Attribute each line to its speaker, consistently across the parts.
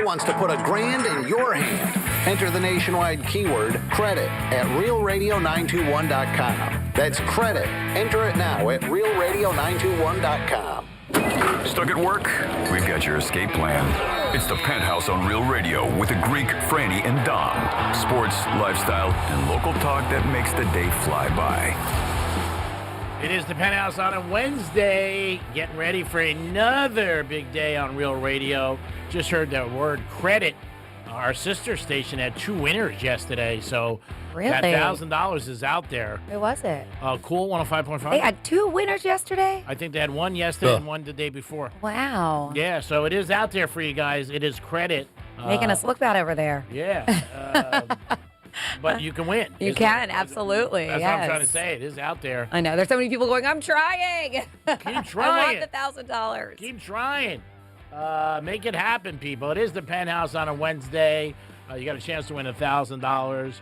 Speaker 1: wants to put $1,000 in your hand. Enter the nationwide keyword credit at realradio921.com. That's credit. Enter it now at realradio921.com.
Speaker 2: Stuck at work? We've got your escape plan. It's the Penthouse on Real Radio with the Greek, Franny, and Dom. Sports, lifestyle, and local talk that makes the day fly by.
Speaker 3: It is the Penthouse on a Wednesday. Getting ready for another big day on Real Radio. Just heard the word credit. Our sister station had 2 winners yesterday, so
Speaker 4: really?
Speaker 3: that $1,000 is out there.
Speaker 4: Who was it?
Speaker 3: Cool 105.5.
Speaker 4: They had 2 winners yesterday?
Speaker 3: I think they had one yesterday and one the day before.
Speaker 4: Wow.
Speaker 3: Yeah, so it is out there for you guys. It is credit.
Speaker 4: Making us look bad over there.
Speaker 3: Yeah. But you can win.
Speaker 4: You can, absolutely.
Speaker 3: That's what I'm trying to say. It is out there.
Speaker 4: I know. There's so many people going, I'm trying.
Speaker 3: Keep trying.
Speaker 4: I want the $1,000.
Speaker 3: Keep trying. Make it happen, people. It is the Penthouse on a Wednesday. You got a chance to win $1,000.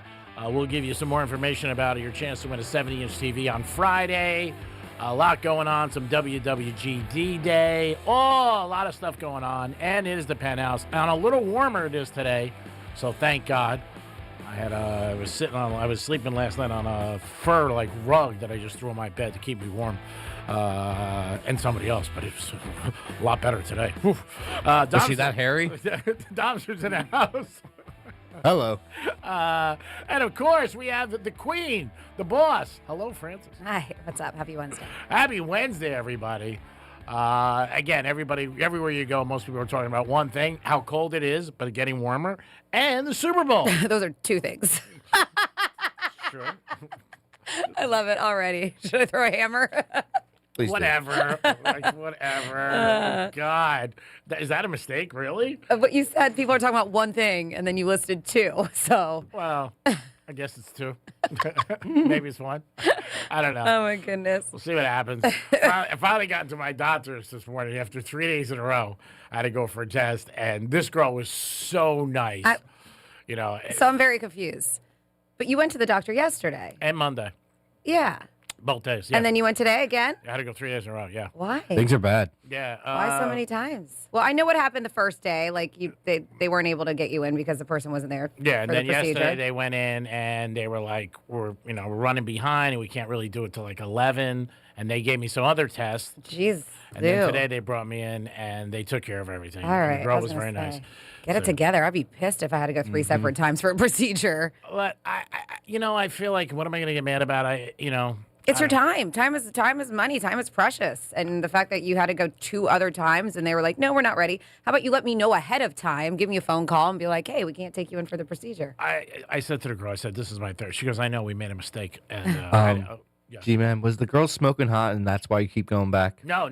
Speaker 3: We'll give you some more information about your chance to win a 70-inch TV on Friday. A lot going on. Some WWGD Day. Oh, a lot of stuff going on. And it is the Penthouse. And a little warmer it is today. So thank God. I was sleeping last night on a fur rug that I just threw on my bed to keep me warm, and somebody else, but it was a lot better today.
Speaker 5: Was she that hairy?
Speaker 3: Dom's in the house.
Speaker 5: Hello.
Speaker 3: And of course we have the queen, the boss. Hello, Francis.
Speaker 4: Hi, what's up? Happy Wednesday.
Speaker 3: Happy Wednesday, everybody. Again, everywhere you go, most people are talking about one thing, how cold it is, but getting warmer, and the Super Bowl.
Speaker 4: Those are 2 things.
Speaker 3: Sure.
Speaker 4: I love it already. Should I throw a hammer?
Speaker 5: Please
Speaker 3: whatever. Whatever. God. Is that a mistake, really?
Speaker 4: What you said, people are talking about one thing, and then you listed 2. So.
Speaker 3: Well, I guess it's 2. Maybe it's 1. I don't know.
Speaker 4: Oh, my goodness.
Speaker 3: We'll see what happens. I finally got to my doctor's this morning after 3 days in a row. I had to go for a test, and this girl was so nice.
Speaker 4: So I'm very confused. But you went to the doctor yesterday.
Speaker 3: And Monday.
Speaker 4: Yeah.
Speaker 3: Both days, yeah.
Speaker 4: And then you went today again?
Speaker 3: I had to go 3 days in a row, yeah.
Speaker 4: Why?
Speaker 5: Things are bad.
Speaker 3: Yeah.
Speaker 4: Why so many times? Well, I know what happened the first day. They weren't able to get you in because the person wasn't there.
Speaker 3: Yeah, and
Speaker 4: for
Speaker 3: then
Speaker 4: the procedure.
Speaker 3: yesterday they went in and they were like, we're running behind and we can't really do it till 11. And they gave me some other tests.
Speaker 4: Jeez.
Speaker 3: And then today they brought me in and they took care of everything.
Speaker 4: All right.
Speaker 3: The girl was very nice.
Speaker 4: Get it together. I'd be pissed if I had to go 3 separate times for a procedure.
Speaker 3: But I feel like, what am I going to get mad about?
Speaker 4: It's your time. Time is money. Time is precious. And the fact that you had to go 2 other times and they were like, no, we're not ready. How about you let me know ahead of time, give me a phone call and be like, hey, we can't take you in for the procedure.
Speaker 3: I said to the girl, I said, this is my third. She goes, I know we made a mistake. And yes.
Speaker 5: G-Man, was the girl smoking hot and that's why you keep going back?
Speaker 3: No.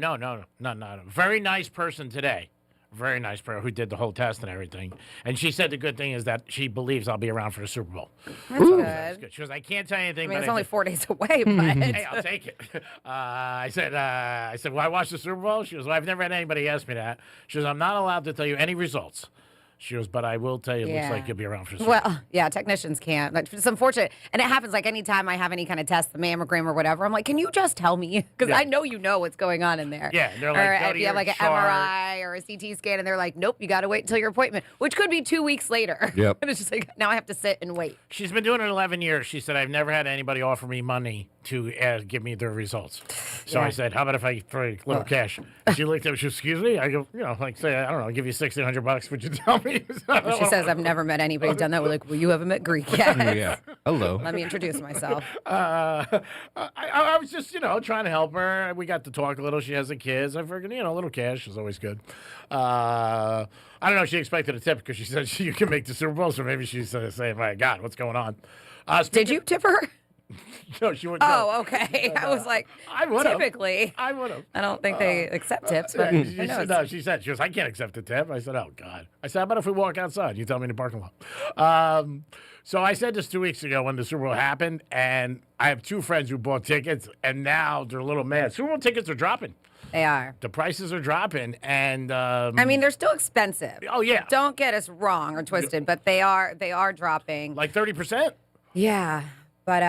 Speaker 3: Very nice person today. Very nice person who did the whole test and everything. And she said the good thing is that she believes I'll be around for the Super Bowl.
Speaker 4: That's good.
Speaker 3: She goes, I can't tell you anything.
Speaker 4: I mean, it's only 4 days away, but...
Speaker 3: Hey, I'll take it. I said, will I watch the Super Bowl? She goes, well, I've never had anybody ask me that. She goes, I'm not allowed to tell you any results. She goes, but I will tell you, it looks like you'll be around for some.
Speaker 4: Well, yeah, technicians can't. It's unfortunate. And it happens anytime I have any kind of test, the mammogram or whatever, I'm like, can you just tell me? Because I know you know what's going on in there.
Speaker 3: Yeah, they're like,
Speaker 4: or
Speaker 3: go
Speaker 4: if
Speaker 3: to
Speaker 4: you have
Speaker 3: your
Speaker 4: an
Speaker 3: chart.
Speaker 4: MRI or a CT scan, and they're like, nope, you got to wait until your appointment, which could be 2 weeks later.
Speaker 5: Yep.
Speaker 4: And it's just now I have to sit and wait.
Speaker 3: She's been doing it 11 years. She said, I've never had anybody offer me money to give me their results. So I said, how about if I throw you a little cash? She looked at me, she goes, excuse me? I go, say, I don't know, I'll give you $1,600. Would you tell me?
Speaker 4: She says, I've never met anybody who's done that. We're like, well, you haven't met Greek yet.
Speaker 5: Yeah. Hello.
Speaker 4: Let me introduce myself.
Speaker 3: I was just, trying to help her. We got to talk a little. She has the kids. I figured, a little cash is always good. I don't know if she expected a tip because she said you can make the Super Bowl, so maybe she's saying, my God, what's going on?
Speaker 4: Did you tip her?
Speaker 3: No, she wouldn't.
Speaker 4: Oh, okay. I was like,
Speaker 3: I would have.
Speaker 4: Typically.
Speaker 3: I would have.
Speaker 4: I don't think they accept tips, but who knows?
Speaker 3: No, she goes, I can't accept a tip. I said, oh, God. I said, how about if we walk outside? You tell me in the parking lot. So I said this 2 weeks ago when the Super Bowl happened, and I have 2 friends who bought tickets, and now they're a little mad. Super Bowl tickets are dropping.
Speaker 4: They are.
Speaker 3: The prices are dropping, and
Speaker 4: I mean, they're still expensive.
Speaker 3: Oh, yeah.
Speaker 4: Don't get us wrong or twisted, but they are dropping.
Speaker 3: Like 30%?
Speaker 4: Yeah. But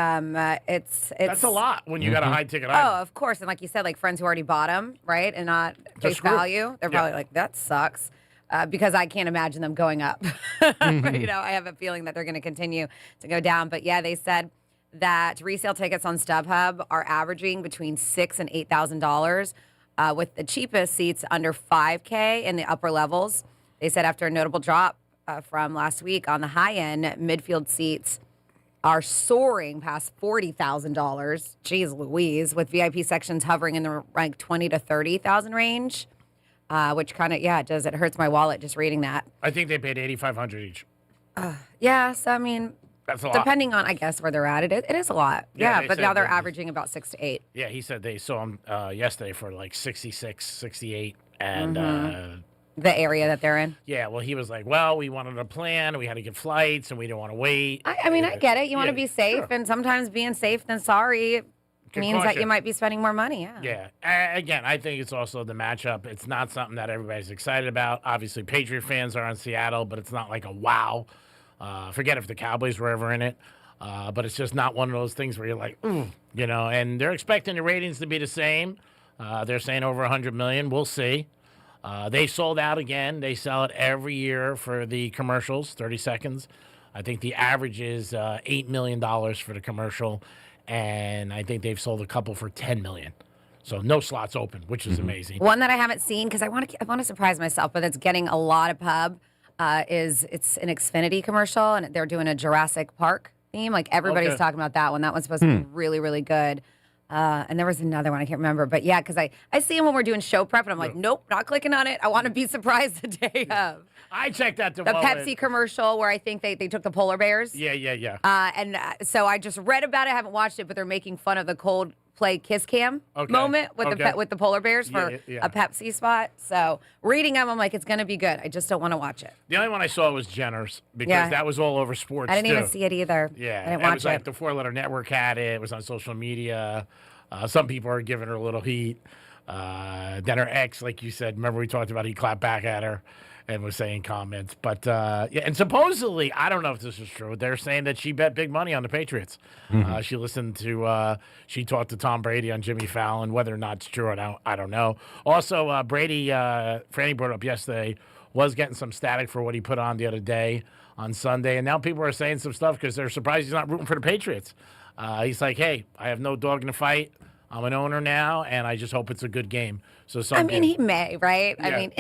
Speaker 4: it's
Speaker 3: that's a lot when you got a high ticket
Speaker 4: item. Oh, of course, and like you said, like friends who already bought them, right, and not face value, they're probably like, that sucks. because I can't imagine them going up. I have a feeling that they're going to continue to go down. But yeah, they said that resale tickets on StubHub are averaging between $6,000 and $8,000, with the cheapest seats under $5K in the upper levels. They said after a notable drop from last week on the high end, midfield seats are soaring past $40,000. Jeez Louise, with VIP sections hovering in the like 20 to 30,000 range, which kind of it hurts my wallet just reading that.
Speaker 3: I think they paid $8,500 each.
Speaker 4: Yeah, so I mean,
Speaker 3: that's a lot.
Speaker 4: Depending on I guess where they're at, it is a lot.
Speaker 3: Yeah,
Speaker 4: But now they're averaging about 6 to 8.
Speaker 3: Yeah, he said they saw him yesterday for like 66, 68, and.
Speaker 4: The area that they're in.
Speaker 3: Yeah, well, he was like, well, we wanted a plan. We had to get flights, and we didn't want to wait.
Speaker 4: I mean, I get it. You want to be safe, and sometimes being safe than sorry means that you might be spending more money.
Speaker 3: Yeah. Again, I think it's also the matchup. It's not something that everybody's excited about. Obviously, Patriot fans are on Seattle, but it's not like a wow. Forget if the Cowboys were ever in it. But it's just not one of those things where you're like, ooh, and they're expecting the ratings to be the same. They're saying over 100 million. We'll see. They sold out again. They sell it every year for the commercials, 30 seconds. I think the average is $8 million for the commercial, and I think they've sold a couple for $10 million. So no slots open, which is amazing.
Speaker 4: One that I haven't seen because I want to surprise myself, but it's getting a lot of pub. It's an Xfinity commercial, and they're doing a Jurassic Park theme. Like everybody's talking about that one. That one's supposed to be really, really good. And there was another one I can't remember, but yeah, because I see them when we're doing show prep, and I'm like, nope, not clicking on it. I want to be surprised the day of.
Speaker 3: I checked out the
Speaker 4: Pepsi commercial where I think they took the polar bears.
Speaker 3: Yeah.
Speaker 4: So I just read about it, haven't watched it, but they're making fun of the Coldplay Kiss Cam moment with the polar bears for a Pepsi spot. So reading them, I'm like, it's going to be good. I just don't want to watch it.
Speaker 3: The only one I saw was Jenner's because that was all over sports.
Speaker 4: I didn't even see it either.
Speaker 3: Yeah,
Speaker 4: I didn't watch
Speaker 3: it was like the 4-letter network had it. It was on social media. Some people are giving her a little heat. Then her ex, like you said, remember we talked about, he clapped back at her and was saying comments. But, and supposedly, I don't know if this is true, they're saying that she bet big money on the Patriots. She listened to, she talked to Tom Brady on Jimmy Fallon. Whether or not it's true, I don't know. Also, Brady, Franny brought up yesterday, was getting some static for what he put on the other day on Sunday. And now people are saying some stuff because they're surprised he's not rooting for the Patriots. He's like, hey, I have no dog in the fight. I'm an owner now, and I just hope it's a good game. So
Speaker 4: he may, right?
Speaker 3: Yeah.
Speaker 4: I mean,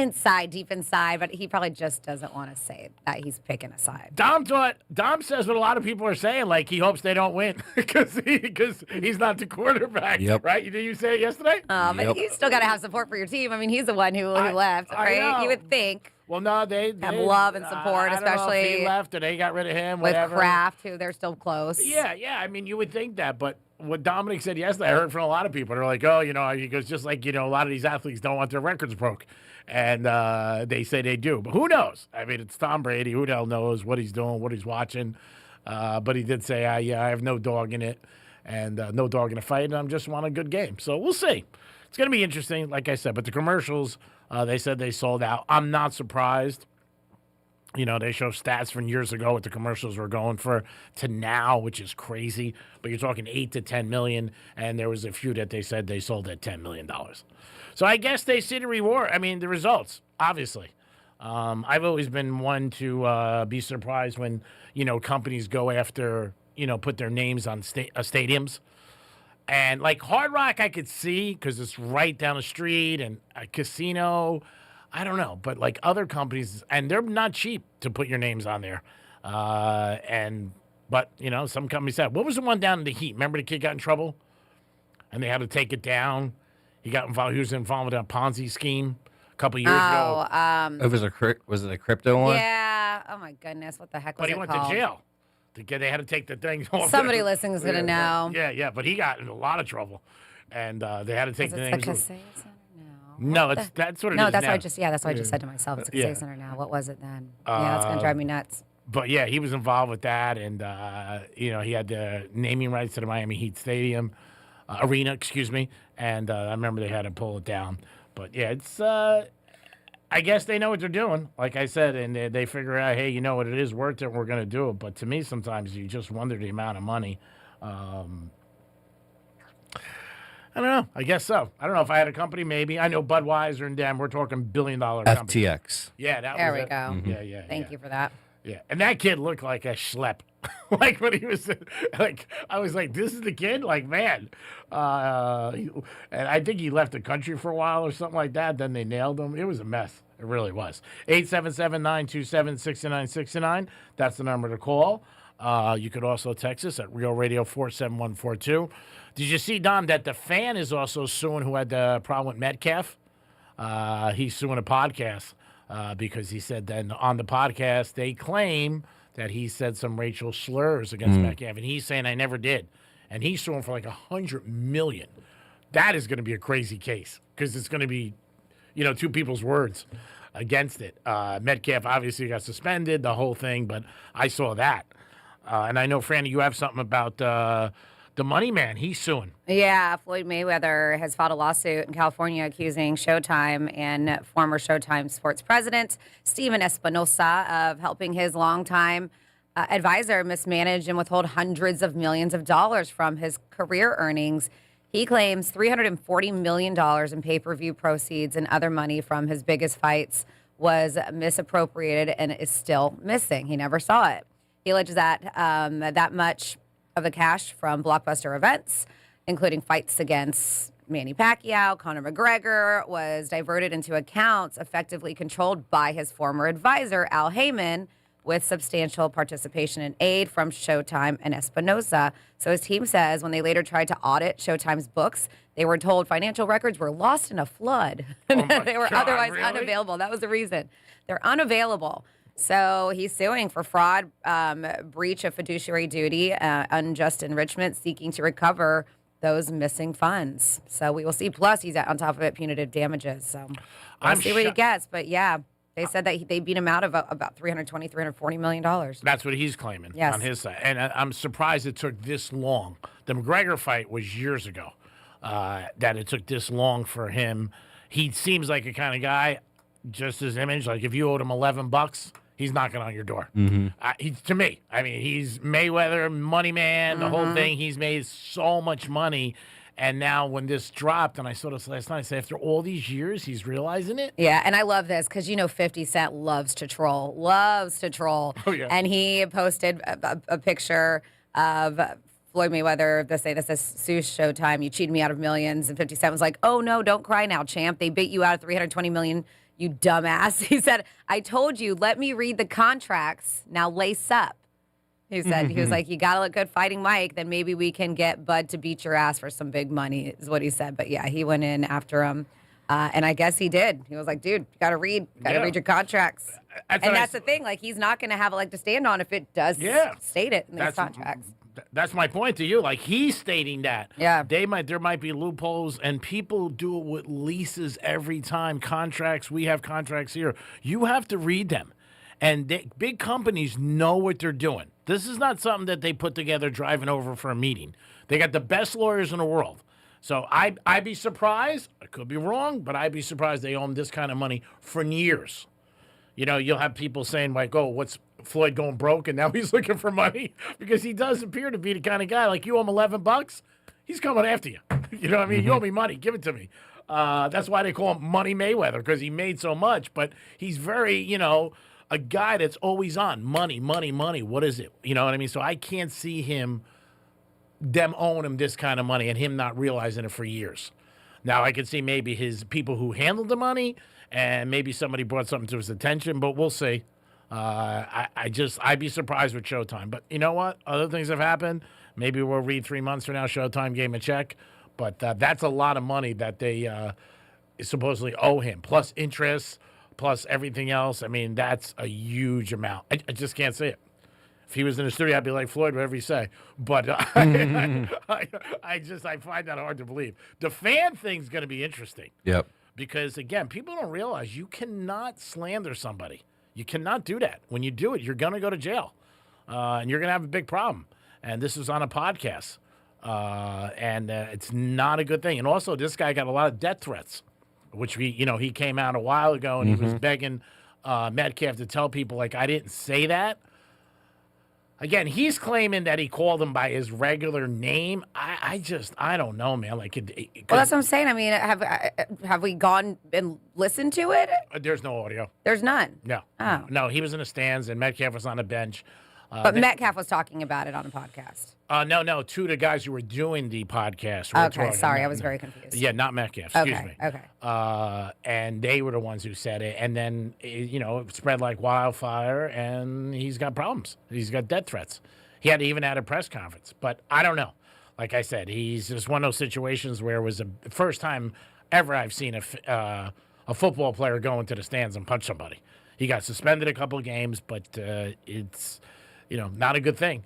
Speaker 4: deep inside, but he probably just doesn't want to say that he's picking a side.
Speaker 3: Dom says what a lot of people are saying, like he hopes they don't win because he's not the quarterback, right? Did you say it yesterday?
Speaker 4: But you still got to have support for your team. I mean, he's the one who left, right? You would think.
Speaker 3: Well, no, they
Speaker 4: have love and support,
Speaker 3: I don't know
Speaker 4: especially
Speaker 3: if he left or they got rid of him.
Speaker 4: With
Speaker 3: whatever.
Speaker 4: Kraft, who they're still close.
Speaker 3: Yeah. I mean, you would think that, but what Dominic said yesterday, I heard from a lot of people. They're like, oh, he goes, just like, a lot of these athletes don't want their records broke. And they say they do. But who knows? I mean, it's Tom Brady. Who the hell knows what he's doing, what he's watching? But he did say, I have no dog in it and no dog in the fight, and I just want a good game. So we'll see. It's going to be interesting, like I said. But the commercials, they said they sold out. I'm not surprised. They show stats from years ago what the commercials were going for to now, which is crazy. But you're talking 8 to 10 million, and there was a few that they said they sold at $10 million. So I guess they see the reward. I mean, the results, obviously. I've always been one to be surprised when, companies go after, put their names on stadiums. And like Hard Rock, I could see because it's right down the street, and a casino. I don't know, but like other companies, and they're not cheap to put your names on there. But some companies said, what was the one down in the Heat? Remember the kid got in trouble, and they had to take it down. He got involved. He was involved with a Ponzi scheme a couple years ago.
Speaker 5: Was it a crypto one?
Speaker 4: Yeah. Oh my goodness, what the heck was it called?
Speaker 3: But he went to jail. They had to take the thing off.
Speaker 4: Somebody listening is gonna know.
Speaker 3: Yeah. But he got in a lot of trouble, and they had to take the names.
Speaker 4: No,
Speaker 3: that's what it is.
Speaker 4: No, that's
Speaker 3: now.
Speaker 4: what I just said to myself. It's a Casey Center now. What was it then? That's gonna drive me nuts.
Speaker 3: But yeah, he was involved with that, and he had the naming rights to the Miami Heat Stadium arena, excuse me. And I remember they had to pull it down. But yeah, it's. I guess they know what they're doing, like I said, and they figure out, hey, what, it is worth it. We're going to do it. But to me, sometimes you just wonder the amount of money. I don't know. I guess so. I don't know if I had a company, maybe. I know Budweiser and them. We're talking billion-dollar companies.
Speaker 5: FTX.
Speaker 3: Yeah, that
Speaker 4: There
Speaker 3: was
Speaker 4: we
Speaker 3: it.
Speaker 4: go.
Speaker 3: Yeah.
Speaker 4: Thank you for that.
Speaker 3: Yeah, and that kid looked like a schlep. Like when he was like, I was like, this is the kid. Like, man, and I think he left the country for a while or something like that. Then they nailed him. It was a mess. It really was. 877-927-6969. That's the number to call. You could also text us at Real Radio 47142. Did you see, Dom, that the fan is also suing who had the problem with Metcalf? He's suing a podcast because he said that on the podcast they claim that he said some racial slurs against Metcalf, and he's saying I never did, and he's suing for like $100 million. That is going to be a crazy case because it's going to be, two people's words against it. Metcalf obviously got suspended, the whole thing, but I saw that, and I know, Franny, you have something about the money man. He's suing.
Speaker 4: Yeah, Floyd Mayweather has filed a lawsuit in California accusing Showtime and former Showtime sports president Steven Espinosa of helping his longtime advisor mismanage and withhold hundreds of millions of dollars from his career earnings. He claims $340 million in pay-per-view proceeds and other money from his biggest fights was misappropriated and is still missing. He never saw it. He alleges that that much of the cash from blockbuster events, including fights against Manny Pacquiao, Conor McGregor, was diverted into accounts effectively controlled by his former advisor, Al Heyman, with substantial participation and aid from Showtime and Espinosa. So his team says when they later tried to audit Showtime's books, they were told financial records were lost in a flood. And that they were
Speaker 3: God,
Speaker 4: otherwise
Speaker 3: really?
Speaker 4: unavailable. That was the reason. They're unavailable. So he's suing for fraud, breach of fiduciary duty, unjust enrichment, seeking to recover those missing funds. So we will see. Plus, he's on top of it, punitive damages. So we'll see what he gets. But yeah, they said that they beat him out of about $340 million.
Speaker 3: That's what he's claiming
Speaker 4: Yes.
Speaker 3: on his side. And I'm surprised it took this long. The McGregor fight was years ago, that it took this long for him. He seems like a kind of guy, just his image, like if you owed him $11, he's knocking on your door. To me, I mean, he's Mayweather, money man, the whole thing. He's made so much money. And now when this dropped, and I saw this last night, I said, after all these years, he's realizing it.
Speaker 4: Yeah, and I love this because, 50 Cent loves to troll. Oh,
Speaker 3: yeah.
Speaker 4: And he posted a picture of Floyd Mayweather. They say, this is Seuss Showtime. You cheated me out of millions. And 50 Cent was like, oh, no, don't cry now, champ. They beat you out of $320 million, you dumbass. He said, I told you, let me read the contracts. Now lace up. He said, he was like, you got to look good fighting Mike. Then maybe we can get Bud to beat your ass for some big money, is what he said. But yeah, he went in after him. And I guess he did. He was like, dude, you got to read your contracts. That's the thing. Like, he's not going to have a leg to stand on if it does state it in these contracts.
Speaker 3: That's my point to you. Like, he's stating that.
Speaker 4: Yeah.
Speaker 3: There might be loopholes, and people do it with leases every time. Contracts, we have contracts here. You have to read them. And big companies know what they're doing. This is not something that they put together driving over for a meeting. They got the best lawyers in the world. So I'd be surprised. I could be wrong, but I'd be surprised they own this kind of money for years. You'll have people saying, like, oh, what's Floyd going broke and now he's looking for money? Because he does appear to be the kind of guy, like, you owe him $11, he's coming after you. You know what I mean? You owe me money, give it to me. That's why they call him Money Mayweather, because he made so much. But he's very, a guy that's always on money. What is it? You know what I mean? So I can't see them owing him this kind of money and him not realizing it for years. Now I can see maybe his people who handled the money and maybe somebody brought something to his attention, but we'll see. I'd be surprised with Showtime. But you know what? Other things have happened. Maybe we'll read 3 months from now, Showtime gave him a check. But that's a lot of money that they supposedly owe him, plus interest, plus everything else. I mean, that's a huge amount. I just can't say it. If he was in the studio, I'd be like, Floyd, whatever you say. But I find that hard to believe. The fan thing's going to be interesting.
Speaker 5: Yep.
Speaker 3: Because, again, people don't realize you cannot slander somebody. You cannot do that. When you do it, you're going to go to jail. And you're going to have a big problem. And this is on a podcast. And it's not a good thing. And also, this guy got a lot of death threats, which he came out a while ago and he was begging Metcalf to tell people, like, I didn't say that. Again, he's claiming that he called him by his regular name. I don't know, man. Like,
Speaker 4: Well, that's what I'm saying. I mean, have we gone and listened to it?
Speaker 3: There's no audio.
Speaker 4: There's none.
Speaker 3: No.
Speaker 4: Oh.
Speaker 3: No, he was in the stands, and Metcalf was on the bench.
Speaker 4: But Metcalf was talking about it on a podcast.
Speaker 3: No, two of the guys who were doing the podcast were
Speaker 4: Okay,
Speaker 3: talking.
Speaker 4: sorry, I was very confused.
Speaker 3: Yeah, not Metcalf. Excuse me.
Speaker 4: Okay.
Speaker 3: And they were the ones who said it, and then it spread like wildfire, and he's got problems. He's got death threats. He even had a press conference, but I don't know. Like I said, he's just one of those situations where it was the first time ever I've seen a football player go into the stands and punch somebody. He got suspended a couple of games, but it's not a good thing.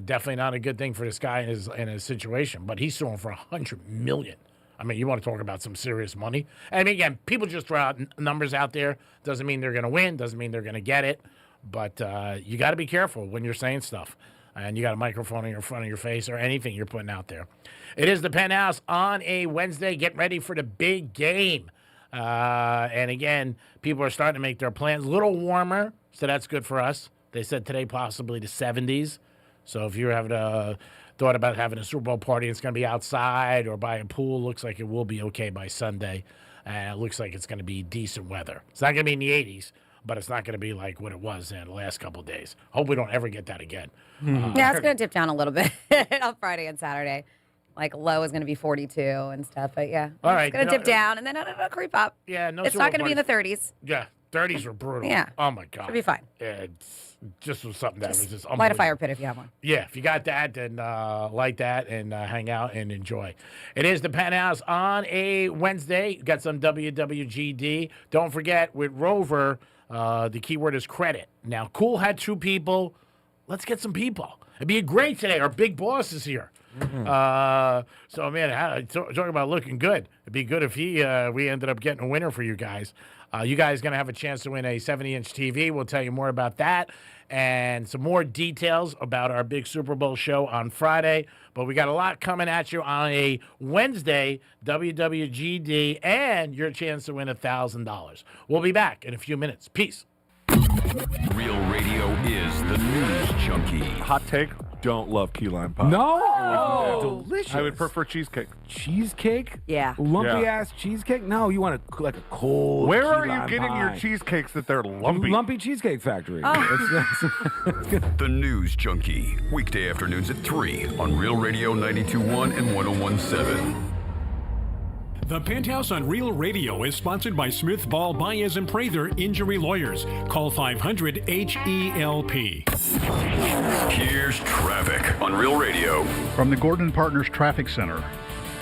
Speaker 3: Definitely not a good thing for this guy in his situation. But he's suing for $100 million. I mean, you want to talk about some serious money? I mean, again, people just throw out numbers out there. Doesn't mean they're going to win. Doesn't mean they're going to get it. But you got to be careful when you're saying stuff. And you got a microphone in front of your face or anything you're putting out there. It is the Penthouse on a Wednesday. Get ready for the big game. And again, people are starting to make their plans. A little warmer, so that's good for us. They said today possibly the 70s. So if you're having thought about having a Super Bowl party, it's going to be outside or by a pool. Looks like it will be okay by Sunday. It looks like it's going to be decent weather. It's not going to be in the 80s, but it's not going to be like what it was in the last couple of days. Hope we don't ever get that again.
Speaker 4: Yeah, it's going to dip down a little bit on Friday and Saturday. Like low is going to be 42 and stuff, but yeah.
Speaker 3: All right,
Speaker 4: it's going to dip down and then it'll creep up.
Speaker 3: Yeah, no.
Speaker 4: It's not going to be in the 30s.
Speaker 3: Yeah, 30s were brutal.
Speaker 4: Yeah.
Speaker 3: Oh my God.
Speaker 4: It'll be fine.
Speaker 3: It's just was something that was just
Speaker 4: Light a
Speaker 3: unbelievable.
Speaker 4: fire pit if you have one.
Speaker 3: Yeah, if you got that, then light that and hang out and enjoy. It is the Penthouse on a Wednesday. Got some WWGD. Don't forget, with Rover, the keyword is credit. Now, Cool had 2 people. Let's get some people. It'd be great today. Our big boss is here. So, man, talking about looking good. It'd be good if we ended up getting a winner for you guys. You guys going to have a chance to win a 70-inch TV. We'll tell you more about that and some more details about our big Super Bowl show on Friday. But we got a lot coming at you on a Wednesday, WWGD, and your chance to win $1,000. We'll be back in a few minutes. Peace.
Speaker 2: Real Radio is the news junkie.
Speaker 6: Hot take, don't love key lime pie.
Speaker 7: No,
Speaker 6: Delicious. I would prefer cheesecake.
Speaker 7: cheesecake.
Speaker 4: Yeah.
Speaker 7: Lumpy
Speaker 6: Yeah.
Speaker 7: ass cheesecake. No, you want like a cold.
Speaker 6: Where
Speaker 7: key
Speaker 6: are you
Speaker 7: lime
Speaker 6: getting
Speaker 7: pie.
Speaker 6: your cheesecakes that they're lumpy?
Speaker 7: Lumpy Cheesecake Factory.
Speaker 2: The News Junkie. Weekday afternoons at 3 on Real Radio 92.1 and 101.7.
Speaker 8: The Penthouse on Real Radio is sponsored by Smith, Ball, Baez, and Prather Injury Lawyers. Call 500-HELP.
Speaker 2: Here's traffic on Real Radio.
Speaker 9: From the Gordon Partners Traffic Center.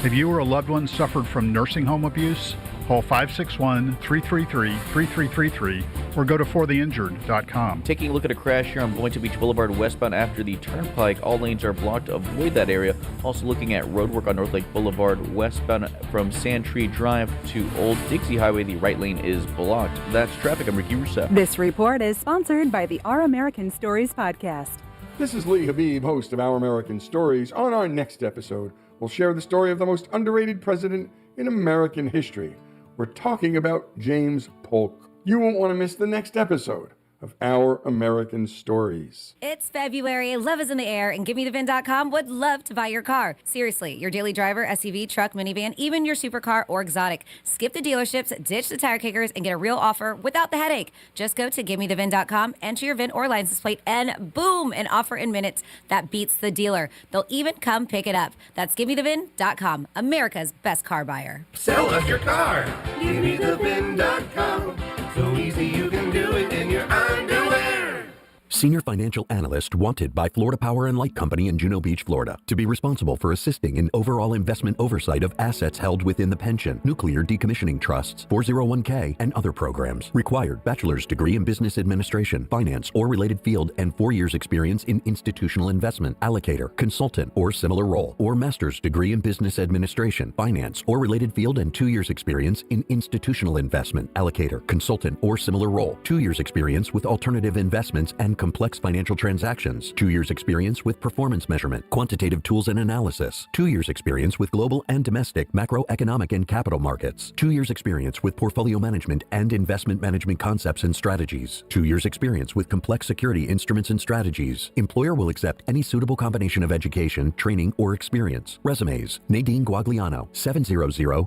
Speaker 9: If you or a loved one suffered from nursing home abuse, call 561-333-3333 or go to fortheinjured.com.
Speaker 10: Taking a look at a crash here on Boynton Beach Boulevard westbound after the turnpike. All lanes are blocked. Avoid that area. Also looking at road work on North Lake Boulevard westbound from Sandtree Drive to Old Dixie Highway. The right lane is blocked. That's traffic. I'm Ricky Rousseau.
Speaker 11: This report is sponsored by the Our American Stories podcast.
Speaker 12: This is Lee Habib, host of Our American Stories. On our next episode, we'll share the story of the most underrated president in American history. We're talking about James Polk. You won't want to miss the next episode of Our American Stories.
Speaker 13: It's February, love is in the air, and GiveMeTheVin.com would love to buy your car. Seriously, your daily driver, SUV, truck, minivan, even your supercar or exotic. Skip the dealerships, ditch the tire kickers, and get a real offer without the headache. Just go to GiveMeTheVin.com, enter your VIN or license plate, and boom, an offer in minutes that beats the dealer. They'll even come pick it up. That's GiveMeTheVin.com, America's best car buyer.
Speaker 14: Sell us your car. GiveMeTheVin.com. So easy you can do it in your underwear.
Speaker 15: Senior financial analyst wanted by Florida Power and Light Company in Juno Beach, Florida, to be responsible for assisting in overall investment oversight of assets held within the pension, nuclear decommissioning trusts, 401k, and other programs. Required bachelor's degree in business administration, finance, or related field, and 4 years experience in institutional investment, allocator, consultant, or similar role, or master's degree in business administration, finance, or related field, and 2 years experience in institutional investment, allocator, consultant, or similar role, 2 years experience with alternative investments and complex financial transactions. 2 years experience with performance measurement, quantitative tools and analysis. 2 years experience with global and domestic macroeconomic and capital markets. 2 years experience with portfolio management and investment management concepts and strategies. 2 years experience with complex security instruments and strategies. Employer will accept any suitable combination of education, training, or experience. Resumes: Nadine Guagliano, 700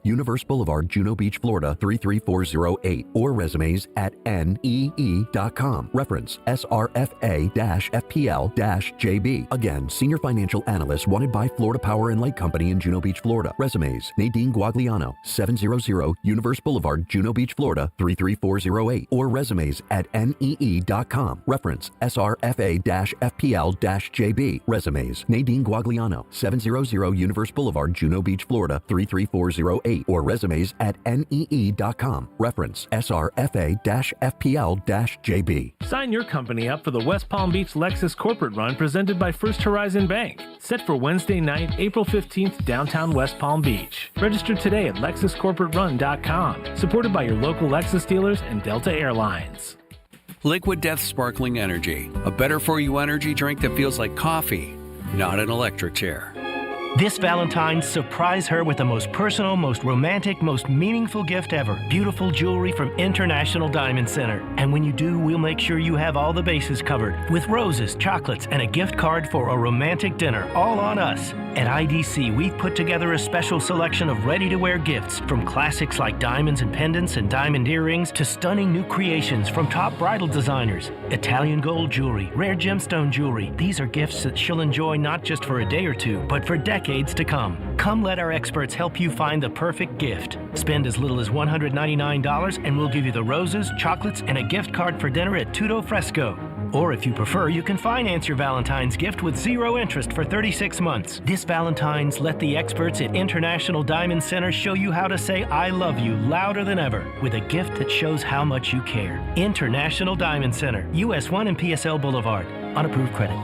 Speaker 15: Universe Boulevard, Juno Beach, Florida 33408, or resumes at NEE.com. Reference SRFA-FPL-JB. Again, Senior Financial Analyst wanted by Florida Power and Light Company in Juno Beach, Florida. Resumes: Nadine Guagliano, 700 Universe Boulevard, Juno Beach, Florida 33408, or resumes at NEE.com. Reference SRFA-FPL-JB. Resumes: Nadine Guagliano, 700 Universe Boulevard, Juno Beach, Florida 33408, or resumes at NEE.com. Reference SRFA-FPL-JB.
Speaker 16: Sign your company up for the West Palm Beach Lexus Corporate Run presented by First Horizon Bank. Set for Wednesday night, April 15th, downtown West Palm Beach. Register today at LexusCorporateRun.com. Supported by your local Lexus dealers and Delta Airlines.
Speaker 17: Liquid Death Sparkling Energy, a better-for-you energy drink that feels like coffee, not an electric chair.
Speaker 18: This Valentine's, surprise her with the most personal, most romantic, most meaningful gift ever. Beautiful jewelry from International Diamond Center. And when you do, we'll make sure you have all the bases covered with roses, chocolates, and a gift card for a romantic dinner, all on us. At IDC, we've put together a special selection of ready-to-wear gifts, from classics like diamonds and pendants and diamond earrings to stunning new creations from top bridal designers. Italian gold jewelry, rare gemstone jewelry. These are gifts that she'll enjoy not just for a day or two, but for decades to come. Come let our experts help you find the perfect gift. Spend as little as $199 and we'll give you the roses, chocolates, and a gift card for dinner at Tutto Fresco. Or if you prefer, you can finance your Valentine's gift with 0 interest for 36 months. This Valentine's, let the experts at International Diamond Center show you how to say I love you louder than ever with a gift that shows how much you care. International Diamond Center, US 1 and PSL Boulevard. Unapproved credit.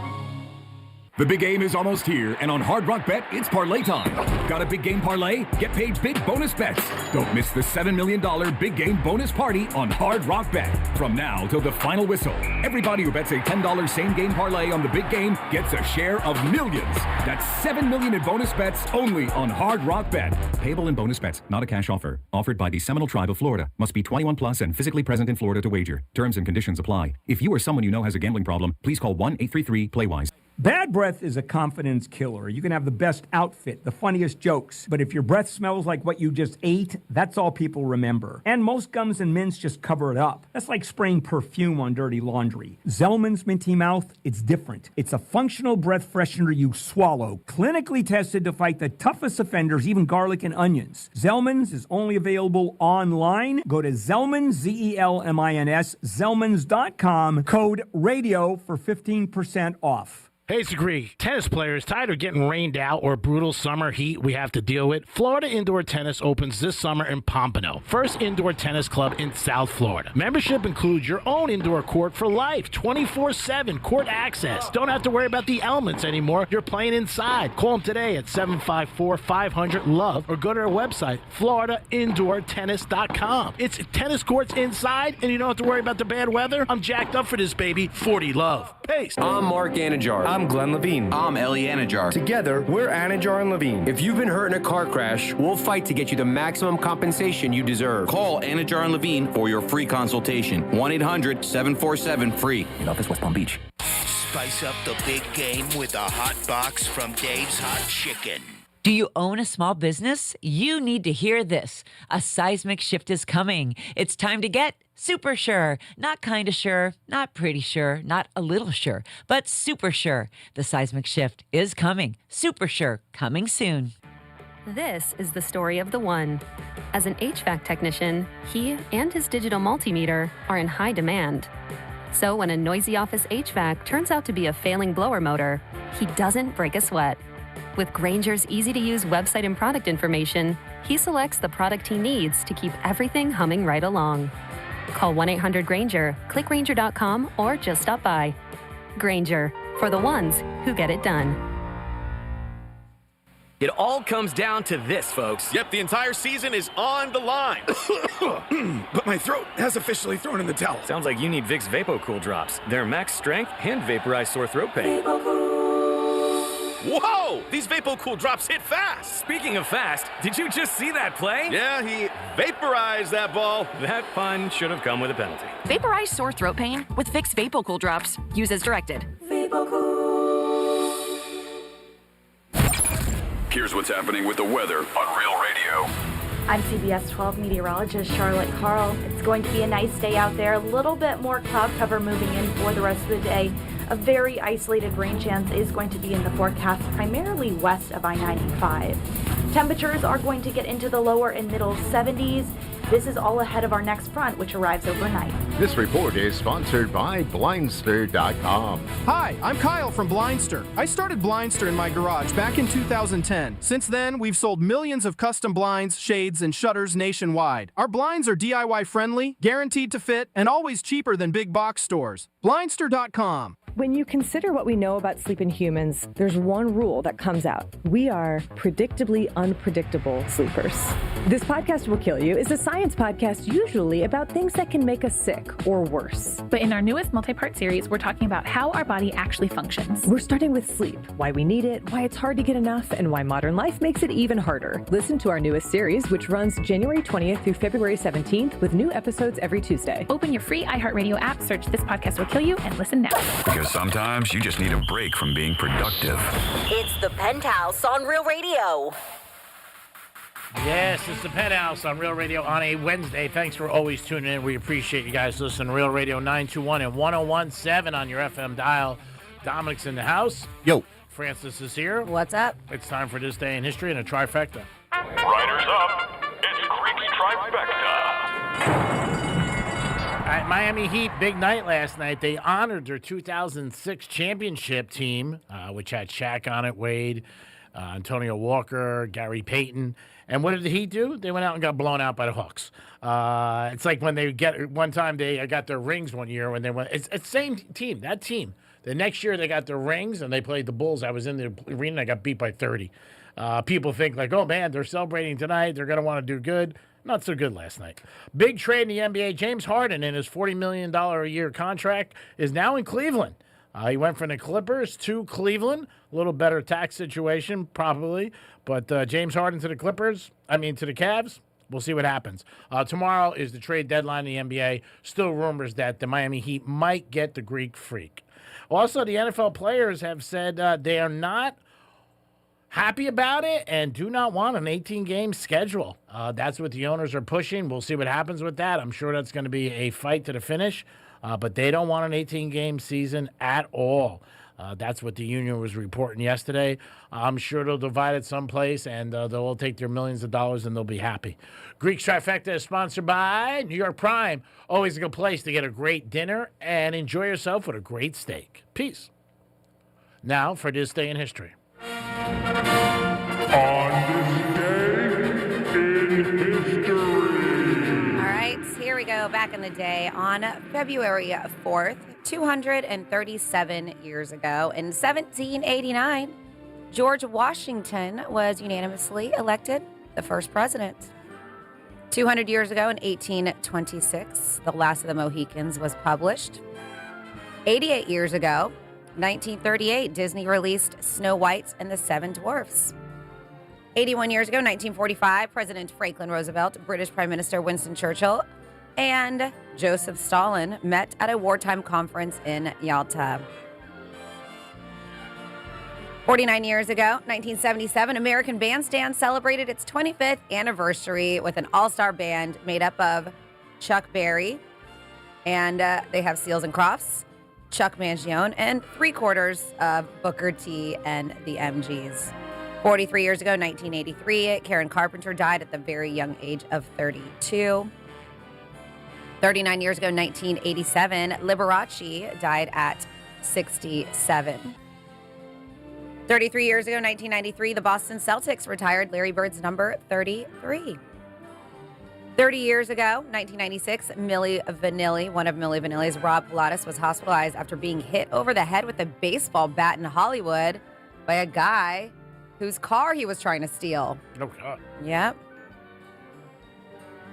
Speaker 19: The big game is almost here, and on Hard Rock Bet, it's parlay time. Got a big game parlay? Get paid big bonus bets. Don't miss the $7 million big game bonus party on Hard Rock Bet. From now till the final whistle, everybody who bets a $10 same game parlay on the big game gets a share of millions. That's $7 million in bonus bets only on Hard Rock Bet. Payable in bonus bets, not a cash offer. Offered by the Seminole Tribe of Florida. Must be 21 plus and physically present in Florida to wager. Terms and conditions apply. If you or someone you know has a gambling problem, please call 1-833-PLAY-WISE.
Speaker 20: Bad breath is a confidence killer. You can have the best outfit, the funniest jokes, but if your breath smells like what you just ate, that's all people remember. And most gums and mints just cover it up. That's like spraying perfume on dirty laundry. Zellman's Minty Mouth, it's different. It's a functional breath freshener you swallow, clinically tested to fight the toughest offenders, even garlic and onions. Zellman's is only available online. Go to Zellman's, Z-E-L-M-I-N-S, Zellmans.com, code RADIO for 15% off.
Speaker 3: Hey, it's Greek. Tennis players tired of getting rained out or brutal summer heat we have to deal with? Florida Indoor Tennis opens this summer in Pompano, first indoor tennis club in South Florida. Membership includes your own indoor court for life, 24/7 court access. Don't have to worry about the elements anymore. You're playing inside. Call them today at 754-500-LOVE or go to their website, floridaindoortennis.com. It's tennis courts inside, and you don't have to worry about the bad weather. I'm jacked up for this, baby. 40 Love. Peace.
Speaker 21: I'm Mark Anajar. I'm Glenn Levine. I'm Ellie Anajar. Together, we're Anajar and Levine. If you've been hurt in a car crash, we'll fight to get you the maximum compensation you deserve.
Speaker 22: Call Anajar and Levine for your free consultation. 1-800-747-FREE.
Speaker 21: In office, West Palm Beach.
Speaker 23: Spice up the big game with a hot box from Dave's Hot Chicken.
Speaker 24: Do you own a small business? You need to hear this. A seismic shift is coming. It's time to get super sure. Not kind of sure, not pretty sure, not a little sure, but super sure. The seismic shift is coming. Super sure, coming soon.
Speaker 25: This is the story of the one. As an HVAC technician, he and his digital multimeter are in high demand. So when a noisy office HVAC turns out to be a failing blower motor, he doesn't break a sweat. With Grainger's easy-to-use website and product information, he selects the product he needs to keep everything humming right along. Call 1-800-GRAINGER, click Grainger.com, or just stop by. Grainger, for the ones who get it done.
Speaker 1: It all comes down to this, folks.
Speaker 4: Yep, the entire season is on the line.
Speaker 5: But my throat has officially thrown in the towel.
Speaker 1: Sounds like you need Vicks VapoCool drops. They're max strength and vaporize sore throat pain.
Speaker 4: Whoa! These VapoCool drops hit fast.
Speaker 1: Speaking of fast, did you just see that play?
Speaker 4: Yeah, he vaporized that ball.
Speaker 1: That fun should have come with a penalty.
Speaker 6: Vaporize sore throat pain with Vicks VapoCool drops. Use as directed.
Speaker 2: Here's what's happening with the weather on Real Radio.
Speaker 7: I'm CBS 12 meteorologist Charlotte Carl. It's going to be a nice day out there. A little bit more cloud cover moving in for the rest of the day. A very isolated rain chance is going to be in the forecast, primarily west of I-95. Temperatures are going to get into the lower and middle 70s. This is all ahead of our next front, which arrives overnight.
Speaker 26: This report is sponsored by Blindster.com.
Speaker 27: Hi, I'm Kyle from Blindster. I started Blindster in my garage back in 2010. Since then, we've sold millions of custom blinds, shades, and shutters nationwide. Our blinds are DIY friendly, guaranteed to fit, and always cheaper than big box stores. Blindster.com.
Speaker 28: When you consider what we know about sleep in humans, there's one rule that comes out. We are predictably unpredictable sleepers. This Podcast Will Kill You is a science podcast usually about things that can make us sick or worse.
Speaker 29: But in our newest multi-part series, we're talking about how our body actually functions.
Speaker 28: We're starting with sleep, why we need it, why it's hard to get enough, and why modern life makes it even harder. Listen to our newest series, which runs January 20th through February 17th with new episodes every Tuesday.
Speaker 29: Open your free iHeartRadio app, search This Podcast Will Kill You, and listen now.
Speaker 2: Because sometimes you just need a break from being productive.
Speaker 30: It's the Penthouse on Real Radio.
Speaker 3: Yes, it's the Penthouse on Real Radio on a Wednesday. Thanks for always tuning in. We appreciate you guys listening. Real Radio 921 and 1017 on your FM dial. Dominic's in the house.
Speaker 26: Yo.
Speaker 3: Francis is here.
Speaker 13: What's up?
Speaker 3: It's time for This Day in History and a trifecta.
Speaker 2: Riders up. It's Greek's trifecta.
Speaker 3: All right, Miami Heat, big night last night. They honored their 2006 championship team, which had Shaq on it, Wade, Antonio Walker, Gary Payton. And what did the Heat do? They went out and got blown out by the Hawks. It's like when they one time they got their rings one year when they went. It's the same team, that team. The next year they got their rings and they played the Bulls. I was in the arena and I got beat by 30. People think like, oh man, they're celebrating tonight. They're going to want to do good. Not so good last night. Big trade in the NBA. James Harden in his $40 million a year contract is now in Cleveland. He went from the Clippers to Cleveland. A little better tax situation, probably. But James Harden to the Cavs. We'll see what happens. Tomorrow is the trade deadline in the NBA. Still rumors that the Miami Heat might get the Greek Freak. Also, the NFL players have said they are not happy about it and do not want an 18-game schedule. That's what the owners are pushing. We'll see what happens with that. I'm sure that's going to be a fight to the finish. But they don't want an 18-game season at all. That's what the union was reporting yesterday. I'm sure they'll divide it someplace, and they'll all take their millions of dollars, and they'll be happy. Greek Trifecta is sponsored by New York Prime. Always a good place to get a great dinner and enjoy yourself with a great steak. Peace. Now for This Day in History.
Speaker 31: On this day in history.
Speaker 13: All right, here we go. Back in the day on February 4th, 237 years ago, in 1789, George Washington was unanimously elected the first president. 200 years ago, in 1826, The Last of the Mohicans was published. 88 years ago, 1938, Disney released Snow White and the Seven Dwarfs. 81 years ago, 1945, President Franklin Roosevelt, British Prime Minister Winston Churchill, and Joseph Stalin met at a wartime conference in Yalta. 49 years ago, 1977, American Bandstand celebrated its 25th anniversary with an all-star band made up of Chuck Berry, and they have Seals and Crofts, Chuck Mangione, and 3/4 of Booker T and the MGs. 43 years ago, 1983, Karen Carpenter died at the very young age of 32. 39 years ago, 1987, Liberace died at 67. 33 years ago, 1993, the Boston Celtics retired Larry Bird's number 33. 30 years ago, 1996, Milli Vanilli, one of Milli Vanilli's Rob Pilatus, was hospitalized after being hit over the head with a baseball bat in Hollywood by a guy whose car he was trying to steal.
Speaker 3: Oh, God.
Speaker 13: Yep.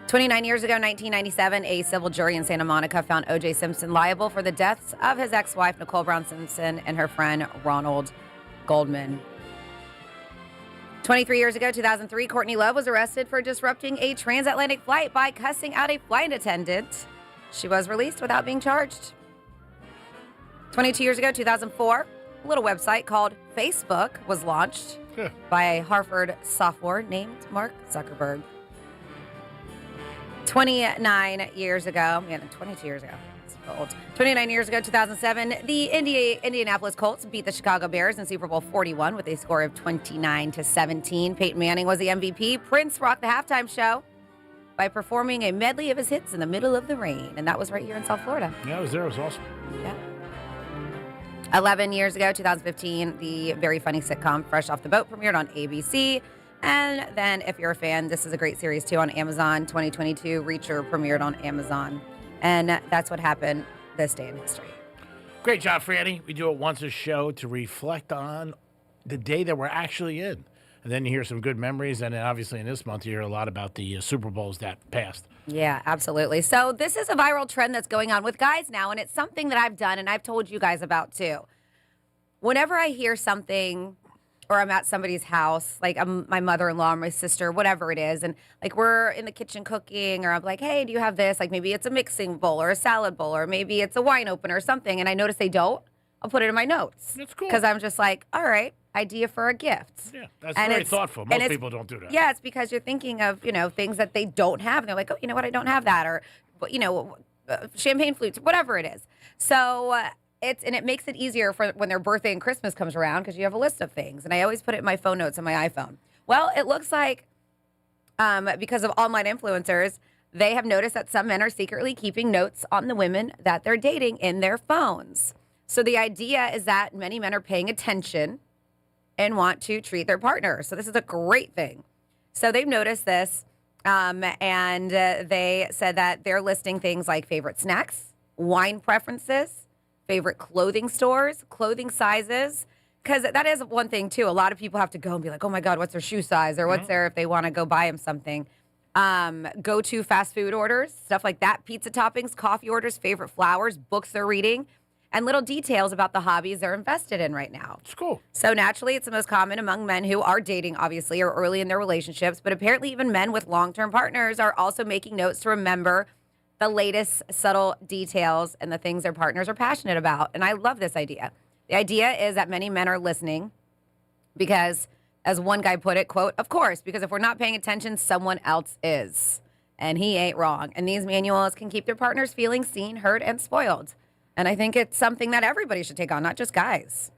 Speaker 13: 29 years ago, 1997, a civil jury in Santa Monica found O.J. Simpson liable for the deaths of his ex-wife, Nicole Brown Simpson, and her friend, Ronald Goldman. 23 years ago, 2003, Courtney Love was arrested for disrupting a transatlantic flight by cussing out a flight attendant. She was released without being charged. 22 years ago, 2004, a little website called Facebook was launched by a Harvard sophomore named Mark Zuckerberg. 29 years ago, 22 years ago. It's old. 29 years ago, 2007, the Indianapolis Colts beat the Chicago Bears in Super Bowl 41 with a score of 29-17. Peyton Manning was the MVP. Prince rocked the halftime show by performing a medley of his hits in the middle of the rain, and that was right here in South Florida.
Speaker 3: Yeah, I was there. It was awesome.
Speaker 13: Yeah. 11 years ago, 2015, the very funny sitcom Fresh Off the Boat premiered on ABC. And then, if you're a fan, this is a great series, too, on Amazon. 2022, Reacher premiered on Amazon. And that's what happened this day in history.
Speaker 3: Great job, Franny. We do it once a show to reflect on the day that we're actually in. And then you hear some good memories. And then, obviously, in this month, you hear a lot about the Super Bowls that passed.
Speaker 13: Yeah, absolutely. So this is a viral trend that's going on with guys now, and it's something that I've done and I've told you guys about, too. Whenever I hear something or I'm at somebody's house, like my mother-in-law or my sister, whatever it is, and like we're in the kitchen cooking, or I'm like, hey, do you have this? Like maybe it's a mixing bowl or a salad bowl, or maybe it's a wine opener or something, and I notice they don't, I'll put it in my notes.
Speaker 3: That's cool.
Speaker 13: Because I'm just like, all right, idea for a gift.
Speaker 3: Yeah, that's very thoughtful. Most people don't do that.
Speaker 13: Yeah, it's because you're thinking of, things that they don't have, and they're like, oh, you know what, I don't have that, or, champagne flutes, whatever it is. So it makes it easier for when their birthday and Christmas comes around because you have a list of things. And I always put it in my phone notes on my iPhone. Well, it looks like because of online influencers, they have noticed that some men are secretly keeping notes on the women that they're dating in their phones. So the idea is that many men are paying attention and want to treat their partner. So this is a great thing. So they've noticed this, and they said that they're listing things like favorite snacks, wine preferences, favorite clothing stores, clothing sizes, because that is one thing, too. A lot of people have to go and be like, oh, my God, what's their shoe size, or what's their, if they want to go buy them something. Go-to fast food orders, stuff like that, pizza toppings, coffee orders, favorite flowers, books they're reading, and little details about the hobbies they're invested in right now.
Speaker 3: It's cool.
Speaker 13: So naturally, it's the most common among men who are dating, obviously, or early in their relationships, but apparently even men with long-term partners are also making notes to remember the latest subtle details and the things their partners are passionate about. And I love this idea. The idea is that many men are listening because, as one guy put it, quote, of course, because if we're not paying attention, someone else is. And he ain't wrong. And these manuals can keep their partners feeling seen, heard, and spoiled. And I think it's something that everybody should take on, not just guys.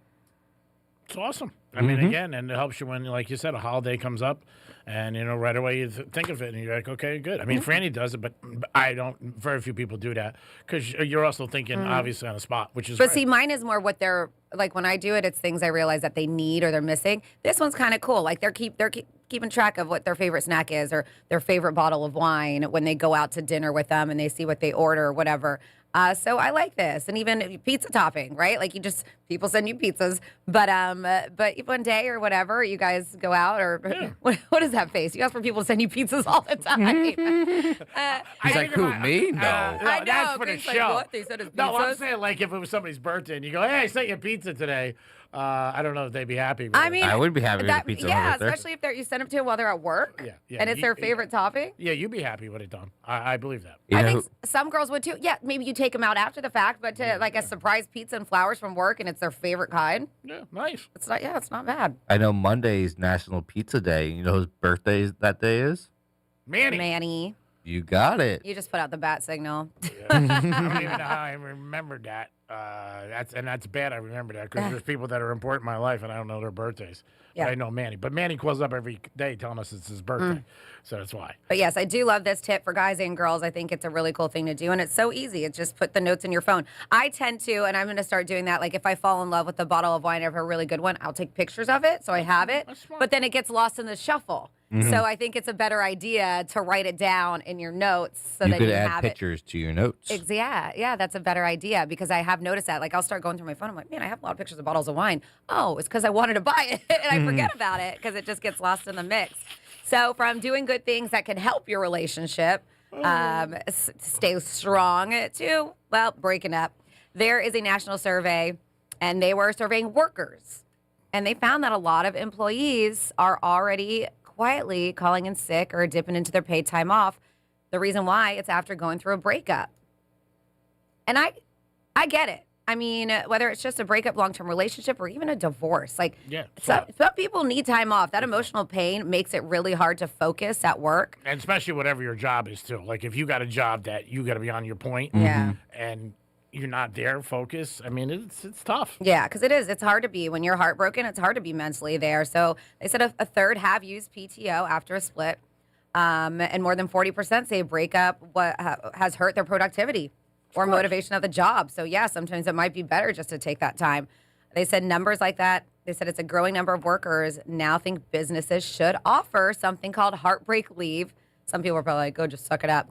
Speaker 3: It's awesome. I mean, again, and it helps you when, like you said, a holiday comes up, and, right away you think of it, and you're like, okay, good. I mean, Franny does it, but I don't. Very few people do that, because you're also thinking, obviously, on the spot, which is
Speaker 13: But
Speaker 3: great.
Speaker 13: see, mine is more what they're, like, when I do it, it's things I realize that they need or they're missing. This one's kind of cool. Like, they're keeping track of what their favorite snack is or their favorite bottle of wine when they go out to dinner with them and they see what they order or whatever. So I like this. And even pizza topping, right? Like people send you pizzas, but one day or whatever, you guys go out or what is that face? You ask for people to send you pizzas all the time.
Speaker 8: He's like, who, me? No.
Speaker 13: I know.
Speaker 3: That's for the
Speaker 13: Like,
Speaker 3: show.
Speaker 13: what? They said it's
Speaker 3: No, I'm
Speaker 13: pizzas?
Speaker 3: saying, like, if it was somebody's birthday and you go, hey, I sent you pizza today, I don't know if they'd be happy with
Speaker 13: I
Speaker 3: it.
Speaker 13: mean,
Speaker 8: I would be happy with a pizza.
Speaker 13: Yeah,
Speaker 8: on my birthday.
Speaker 13: especially if you send them to them while they're at work.
Speaker 3: Yeah,
Speaker 13: and it's their favorite topping.
Speaker 3: Yeah, you'd be happy with it, Don. I believe that.
Speaker 8: You
Speaker 13: I
Speaker 8: know
Speaker 13: think some girls would too. Yeah, maybe you take them out after the fact, but to like a surprise pizza and flowers from work, and it's their favorite kind.
Speaker 3: Yeah, nice.
Speaker 13: It's not. Yeah, it's not bad.
Speaker 8: I know Monday's National Pizza Day. You know whose birthday that day is?
Speaker 3: Manny.
Speaker 8: You got it.
Speaker 13: You just put out the bat signal.
Speaker 3: I don't even know how I remembered that. That's bad. I remember that because there's people that are important in my life and I don't know their birthdays.
Speaker 13: Yeah.
Speaker 3: But I know Manny. But Manny calls up every day telling us it's his birthday, so that's why.
Speaker 13: But yes, I do love this tip for guys and girls. I think it's a really cool thing to do, and it's so easy. It's just put the notes in your phone. I tend to, and I'm going to start doing that. Like if I fall in love with a bottle of wine, I have a really good one, I'll take pictures of it so I have it. But then it gets lost in the shuffle. So I think it's a better idea to write it down in your notes so
Speaker 8: you
Speaker 13: that
Speaker 8: could
Speaker 13: you
Speaker 8: add
Speaker 13: have
Speaker 8: pictures to your notes.
Speaker 13: Yeah, that's a better idea because I have noticed that. Like, I'll start going through my phone. I'm like, man, I have a lot of pictures of bottles of wine. Oh, it's because I wanted to buy it and I forget about it because it just gets lost in the mix. So from doing good things that can help your relationship stay strong to, well, breaking up, there is a national survey and they were surveying workers. And they found that a lot of employees are already quietly calling in sick or dipping into their paid time off. The reason why, it's after going through a breakup. And I get it. I mean, whether it's just a breakup, long-term relationship, or even a divorce. Like, some people need time off. That emotional pain makes it really hard to focus at work.
Speaker 3: And especially whatever your job is, too. Like, if you got a job that you got to be on your point.
Speaker 13: Yeah.
Speaker 3: And you're not there, focus. I mean, it's tough.
Speaker 13: Yeah, because it is. It's hard to be. When you're heartbroken, it's hard to be mentally there. So they said a third have used PTO after a split. And more than 40% say a breakup has hurt their productivity or motivation of the job. So, yeah, sometimes it might be better just to take that time. They said numbers like that. They said it's a growing number of workers now think businesses should offer something called heartbreak leave. Some people are probably like, go just suck it up.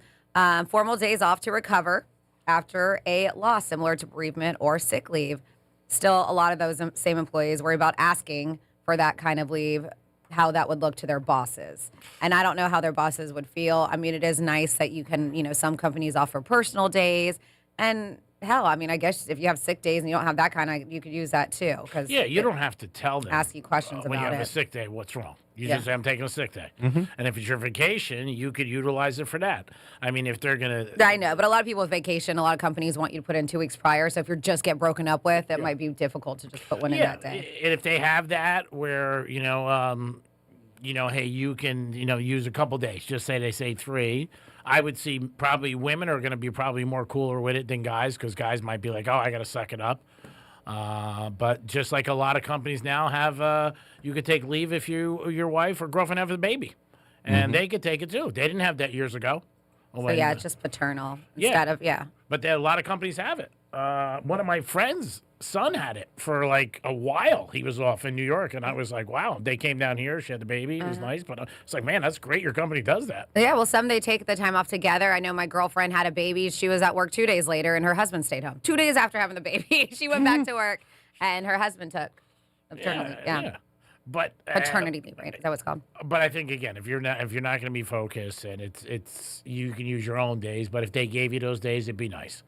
Speaker 13: Formal days off to recover after a loss, similar to bereavement or sick leave. Still, a lot of those same employees worry about asking for that kind of leave, how that would look to their bosses. And I don't know how their bosses would feel. I mean, it is nice that you can, some companies offer personal days. And hell, I mean, I guess if you have sick days and you don't have that kind of, you could use that too. Cause
Speaker 3: yeah, you don't have to tell them.
Speaker 13: Ask you questions about it.
Speaker 3: When you have a sick day, what's wrong? You just say, I'm taking a sick day. And if it's your vacation, you could utilize it for that. I mean, if they're going to...
Speaker 13: I know, but a lot of people with vacation, a lot of companies want you to put in 2 weeks prior. So if you just get broken up with, it might be difficult to just put one in that day.
Speaker 3: And if they have that where, hey, you can, use a couple days. Just say they say 3. I would see probably women are going to be probably more cooler with it than guys because guys might be like, oh, I got to suck it up. But just like a lot of companies now have, you could take leave if your wife or girlfriend have a baby. And they could take it too. They didn't have that years ago.
Speaker 13: So yeah, it's just paternal instead of,
Speaker 3: But a lot of companies have it. One of my friends' son had it for like a while. He was off in New York, and I was like, wow. They came down here. She had the baby. It was nice. But it's like, man, that's great. Your company does that.
Speaker 13: Yeah, well, some they take the time off together. I know my girlfriend had a baby. She was at work 2 days later, and her husband stayed home. 2 days after having the baby, she went back to work, and her husband took paternity. Yeah.
Speaker 3: But
Speaker 13: paternity leave, right? Is that what it's called?
Speaker 3: But I think again, if you're not going to be focused, and it's you can use your own days. But if they gave you those days, it'd be nice.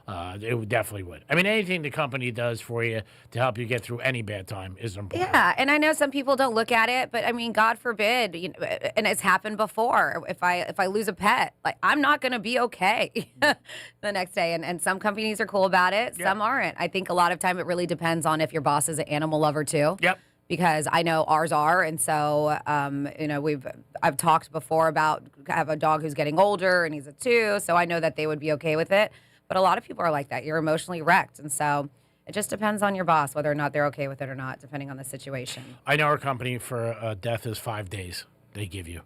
Speaker 3: It definitely would. I mean, anything the company does for you to help you get through any bad time is important.
Speaker 13: Yeah, and I know some people don't look at it, but I mean, God forbid, and it's happened before. If I lose a pet, like I'm not going to be okay the next day. And some companies are cool about it, some aren't. I think a lot of time it really depends on if your boss is an animal lover too.
Speaker 3: Yep.
Speaker 13: Because I know ours are, and so I've talked before about I have a dog who's getting older, and he's a 2, so I know that they would be okay with it. But a lot of people are like that. You're emotionally wrecked, and so it just depends on your boss whether or not they're okay with it or not, depending on the situation.
Speaker 3: I know our company for death is 5 days they give you,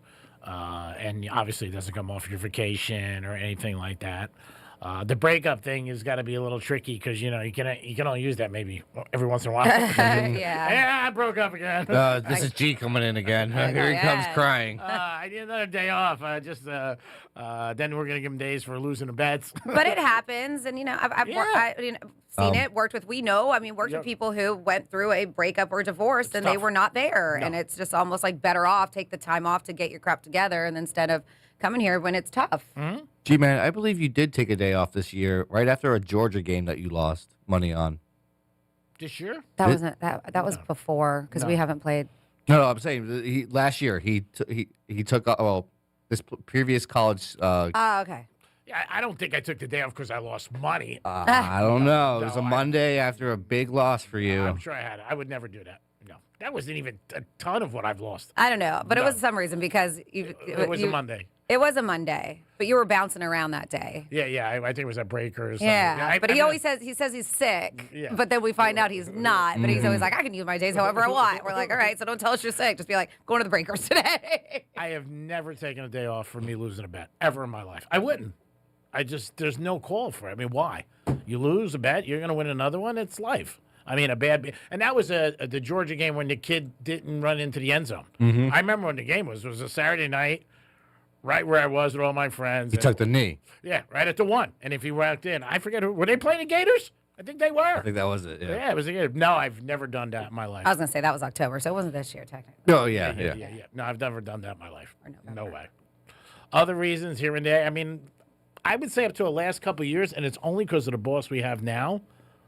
Speaker 3: and obviously it doesn't come off your vacation or anything like that. The breakup thing has got to be a little tricky because you can only use that maybe every once in a while. Yeah, I broke up again.
Speaker 8: This is G coming in again. Here he comes crying.
Speaker 3: I need another day off. Then we're gonna give him days for losing the bets.
Speaker 13: But it happens, and I've seen it. Worked with with people who went through a breakup or divorce, and they were not there, and it's just almost like better off take the time off to get your crap together, and instead of coming here when it's tough.
Speaker 3: Mm-hmm.
Speaker 8: G-Man, I believe you did take a day off this year, right after a Georgia game that you lost money on.
Speaker 3: This year?
Speaker 13: That wasn't that was before because we haven't played.
Speaker 8: No, I'm saying last year he took this previous college.
Speaker 13: Okay.
Speaker 3: Yeah, I don't think I took the day off because I lost money.
Speaker 8: I don't know. It was a Monday after a big loss for you.
Speaker 3: I'm sure I had it. I would never do that. No, that wasn't even a ton of what I've lost.
Speaker 13: I don't know, but it was some reason because
Speaker 3: it was a Monday.
Speaker 13: It was a Monday, but you were bouncing around that day.
Speaker 3: Yeah. I think it was at Breaker or something.
Speaker 13: Yeah, but he always says he's sick. Yeah. But then we find out he's not. But he's always like, I can use my days however I want. We're like, all right, so don't tell us you're sick. Just be like, going to the Breakers today.
Speaker 3: I have never taken a day off for me losing a bet ever in my life. I wouldn't. There's no call for it. I mean, why? You lose a bet, you're going to win another one. It's life. I mean, and that was the Georgia game when the kid didn't run into the end zone.
Speaker 8: Mhm.
Speaker 3: I remember when the game was. It was a Saturday night, right where I was with all my friends.
Speaker 8: He took the knee.
Speaker 3: Yeah, right at the 1. And if he walked in, I forget were they playing the Gators? I think they were.
Speaker 8: I think that was it. Yeah.
Speaker 3: It was a Gator. No, I've never done that in my life.
Speaker 13: I was going to say that was October, so it wasn't this year, technically.
Speaker 8: Oh, yeah.
Speaker 3: No, I've never done that in my life. No way. Other reasons here and there. I mean, I would say up to the last couple of years, and it's only because of the boss we have now,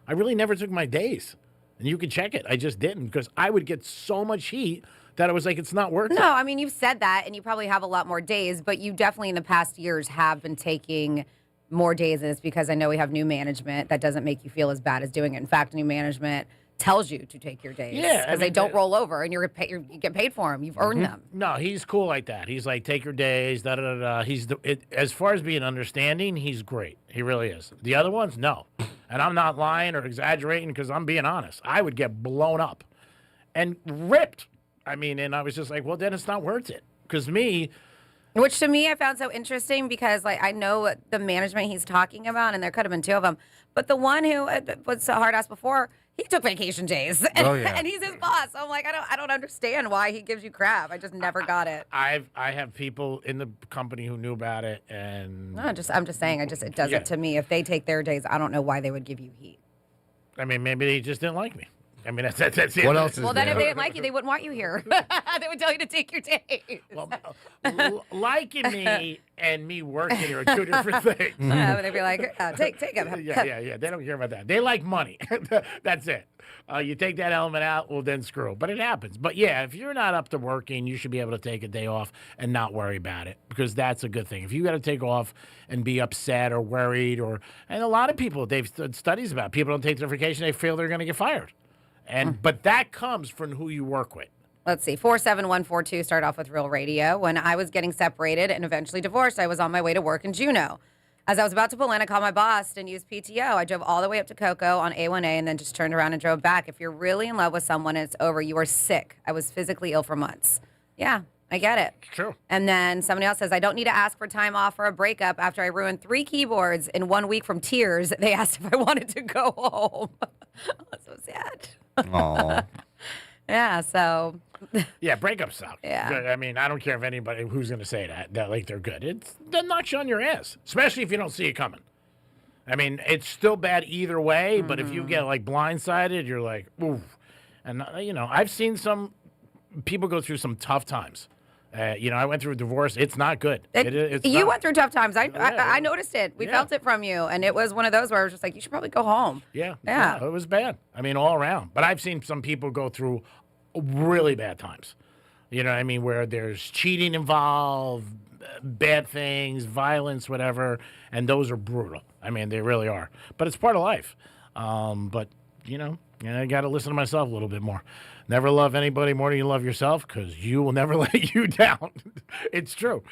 Speaker 3: I really never took my days. And you can check it. I just didn't because I would get so much heat that I was like, it's not worth it.
Speaker 13: No, I mean, you've said that, and you probably have a lot more days, but you definitely in the past years have been taking more days, and it's because I know we have new management that doesn't make you feel as bad as doing it. In fact, new management tells you to take your days.
Speaker 3: Yeah,
Speaker 13: because they don't roll over, and you get paid for them. You've earned them.
Speaker 3: No, he's cool like that. He's like, take your days, da da da da. As far as being understanding, he's great. He really is. The other ones, no. And I'm not lying or exaggerating because I'm being honest. I would get blown up and ripped. I mean, and I was just like, well, then it's not worth it. Because
Speaker 13: Which to me I found so interesting because like I know the management he's talking about, and there could have been 2 of them, but the one who was so hard ass before, he took vacation days, and he's his boss. So I'm like, I don't understand why he gives you crap. I just never got it.
Speaker 3: I have people in the company who knew about it, and
Speaker 13: I'm just saying, it does it to me. If they take their days, I don't know why they would give you heat.
Speaker 3: I mean, maybe they just didn't like me. I mean, that's it.
Speaker 8: What else is
Speaker 13: Well, then if they didn't like you, they wouldn't want you here. They would tell you to take your days.
Speaker 3: Well, liking me and me working are 2 different things.
Speaker 13: They'd be like, take them.
Speaker 3: Yeah. They don't care about that. They like money. That's it. You take that element out, well, then screw. But it happens. But yeah, if you're not up to working, you should be able to take a day off and not worry about it because that's a good thing. If you got to take off and be upset or worried, and a lot of people, they've done studies about it. People don't take their vacation, they feel they're going to get fired. But that comes from who you work with.
Speaker 13: Let's see, 47142 start off with Real Radio. When I was getting separated and eventually divorced, I was on my way to work in Juneau. As I was about to pull in, I called my boss and used PTO. I drove all the way up to Cocoa on A1A and then just turned around and drove back. If you're really in love with someone and it's over, you are sick. I was physically ill for months. Yeah, I get it.
Speaker 3: True.
Speaker 13: And then somebody else says, I don't need to ask for time off for a breakup. After I ruined 3 keyboards in 1 week from tears, they asked if I wanted to go home. That's so sad.
Speaker 8: Aww.
Speaker 13: Yeah, so.
Speaker 3: Yeah, breakups suck.
Speaker 13: Yeah.
Speaker 3: I mean, I don't care if anybody who's going to say that like they're good. That knocks you on your ass, especially if you don't see it coming. I mean, it's still bad either way, but if you get like blindsided, you're like, ooh. And, I've seen some people go through some tough times. I went through a divorce. It's not good.
Speaker 13: You went through tough times. I noticed it. We felt it from you. And it was one of those where I was just like, you should probably go home.
Speaker 3: Yeah. It was bad. I mean, all around. But I've seen some people go through really bad times. You know what I mean? Where there's cheating involved, bad things, violence, whatever. And those are brutal. I mean, they really are. But it's part of life. But, I got to listen to myself a little bit more. Never love anybody more than you love yourself because you will never let you down. It's true.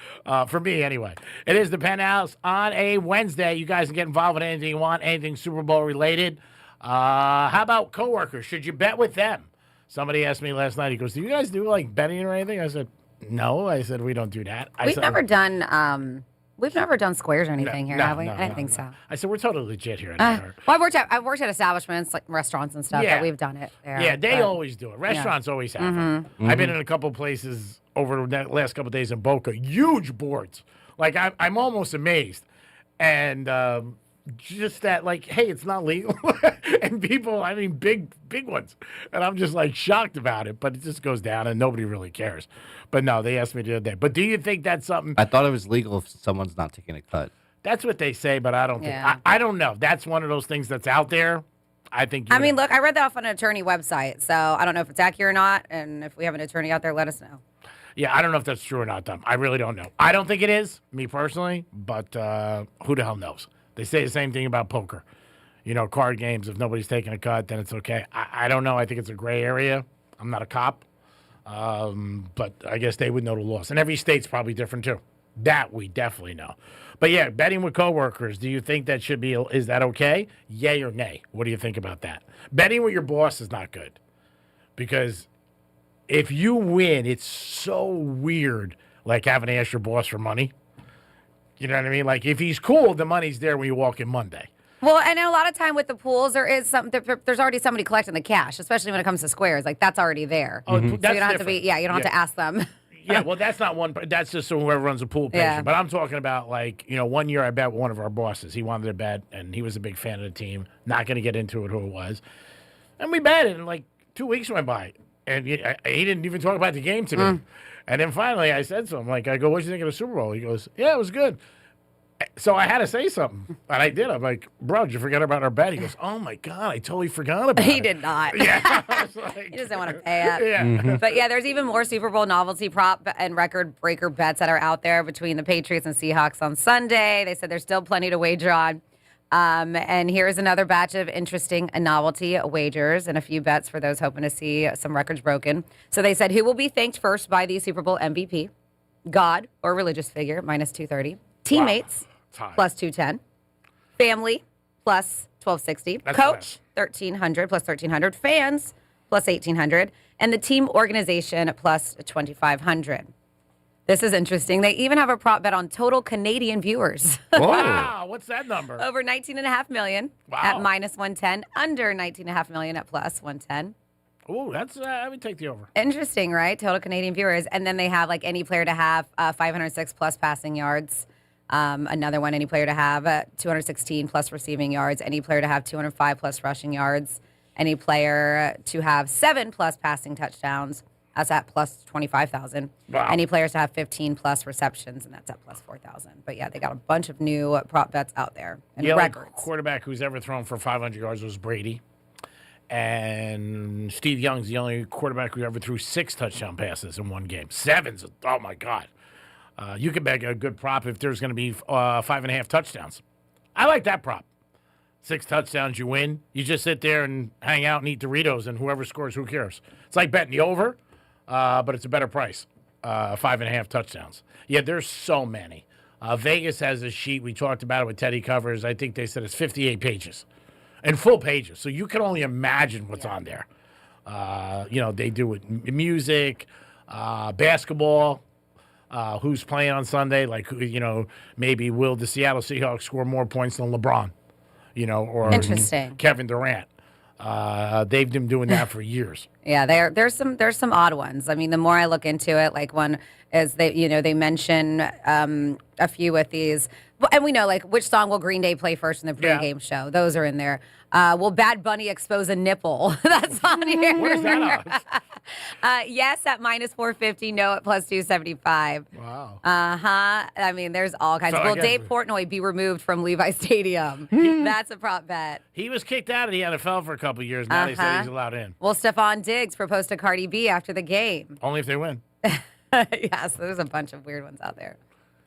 Speaker 3: For me, anyway. It is the Penthouse on a Wednesday. You guys can get involved with anything you want, anything Super Bowl related. How about coworkers? Should you bet with them? Somebody asked me last night. He goes, do you guys do like betting or anything? I said, no. I said, we don't do that.
Speaker 13: We've never done squares or anything here, have we? I don't think so.
Speaker 3: I said, we're totally legit here.
Speaker 13: Well, I've worked at establishments like restaurants and stuff that we've done it there.
Speaker 3: Yeah, they always do it. Restaurants always have it. I've been in a couple places over the last couple of days in Boca. Huge boards. Like, I'm almost amazed. And just that, like, hey, it's not legal. And people, I mean, big ones. And I'm just, like, shocked about it. But it just goes down, and nobody really cares. But, no, they asked me the other day. But do you think that's something?
Speaker 8: I thought it was legal if someone's not taking a cut.
Speaker 3: That's what they say, but I don't think. I don't know. That's one of those things that's out there. I think.
Speaker 13: I mean, look, I read that off on an attorney website. So I don't know if it's accurate or not. And if we have an attorney out there, let us know.
Speaker 3: Yeah, I don't know if that's true or not, Tom. I really don't know. I don't think it is, me personally. But who the hell knows? They say the same thing about poker. Card games, if nobody's taking a cut, then it's okay. I don't know. I think it's a gray area. I'm not a cop. But I guess they would know the laws. And every state's probably different, too. That we definitely know. But, yeah, betting with coworkers, do you think that should be – is that okay? Yay or nay? What do you think about that? Betting with your boss is not good. Because if you win, it's so weird, like having to ask your boss for money. You know what I mean? Like, if he's cool, the money's there when you walk in Monday.
Speaker 13: Well, and a lot of time with the pools, there's already somebody collecting the cash, especially when it comes to squares. Like, that's already there.
Speaker 3: Oh,
Speaker 13: So you
Speaker 3: that's
Speaker 13: don't have to be, you don't have to ask them.
Speaker 3: Yeah, well, that's not one. That's just whoever runs a pool pays
Speaker 13: Yeah.
Speaker 3: you. But I'm talking about, like, 1 year I bet with one of our bosses. He wanted to bet, and he was a big fan of the team. Not going to get into it who it was. And we betted, and like 2 weeks went by, and he didn't even talk about the game to me. And then finally I said to him, I go, what'd you think of the Super Bowl? He goes, yeah, it was good. So I had to say something, and I did. I'm like, bro, did you forget about our bet? He goes, oh, my God, I totally forgot about it.
Speaker 13: He did not.
Speaker 3: Yeah.
Speaker 13: He doesn't want to pay it.
Speaker 3: Yeah.
Speaker 13: But, yeah, there's even more Super Bowl novelty prop and record breaker bets that are out there between the Patriots and Seahawks on Sunday. They said there's still plenty to wager on. And here's another batch of interesting and novelty wagers and a few bets for those hoping to see some records broken. So they said, who will be thanked first by the Super Bowl MVP? God or religious figure, minus 230. Teammates, plus 210. Family, plus 1260.
Speaker 3: That's
Speaker 13: Coach, 1300, plus 1300. Fans, plus 1800. And the team organization, plus 2500. This is interesting. They even have a prop bet on total Canadian viewers.
Speaker 3: Wow, what's that number?
Speaker 13: Over 19.5 million at minus 110. Under 19.5 million at plus 110.
Speaker 3: Oh, that's I would take the over.
Speaker 13: Interesting, right? Total Canadian viewers. And then they have like any player to have 506 plus passing yards. Another one, any player to have 216 plus receiving yards. Any player to have 205 plus rushing yards. Any player to have 7 plus passing touchdowns. That's at plus 25,000.
Speaker 3: Wow.
Speaker 13: Any players to have 15 plus receptions, and that's at plus 4,000. But yeah, they got a bunch of new prop bets out there and
Speaker 3: The
Speaker 13: records.
Speaker 3: only quarterback who's ever thrown for 500 yards was Brady. And Steve Young's the only quarterback who ever threw 6 touchdown passes in one game. 7's, oh my God. You could make a good prop if there's going to be 5.5 touchdowns. I like that prop. 6 touchdowns, you win. You just sit there and hang out and eat Doritos, and whoever scores, who cares? It's like betting the over, but it's a better price. 5.5 touchdowns. Yeah, there's so many. Vegas has a sheet. We talked about it with Teddy Covers. I think they said it's 58 pages. And full pages. So you can only imagine what's on there. They do with music, basketball, who's playing on Sunday. Like, maybe will the Seattle Seahawks score more points than LeBron? Or
Speaker 13: Interesting.
Speaker 3: Kevin Durant. They've been doing that for years.
Speaker 13: Yeah, there's some odd ones. I mean, the more I look into it, like one is they mention a few with these, and we know like which song will Green Day play first in the pregame show. Those are in there. Will Bad Bunny expose a nipple? That's on here.
Speaker 3: Where's that on?
Speaker 13: Yes, at minus 450. No, at plus 275.
Speaker 3: Wow.
Speaker 13: I mean, there's all kinds.
Speaker 3: So
Speaker 13: Will Dave Portnoy be removed from Levi Stadium? That's a prop bet.
Speaker 3: He was kicked out of the NFL for a couple of years. Now they say he's allowed in.
Speaker 13: Will Stephon Diggs propose to Cardi B after the game?
Speaker 3: Only if they win.
Speaker 13: Yeah, so there's a bunch of weird ones out there.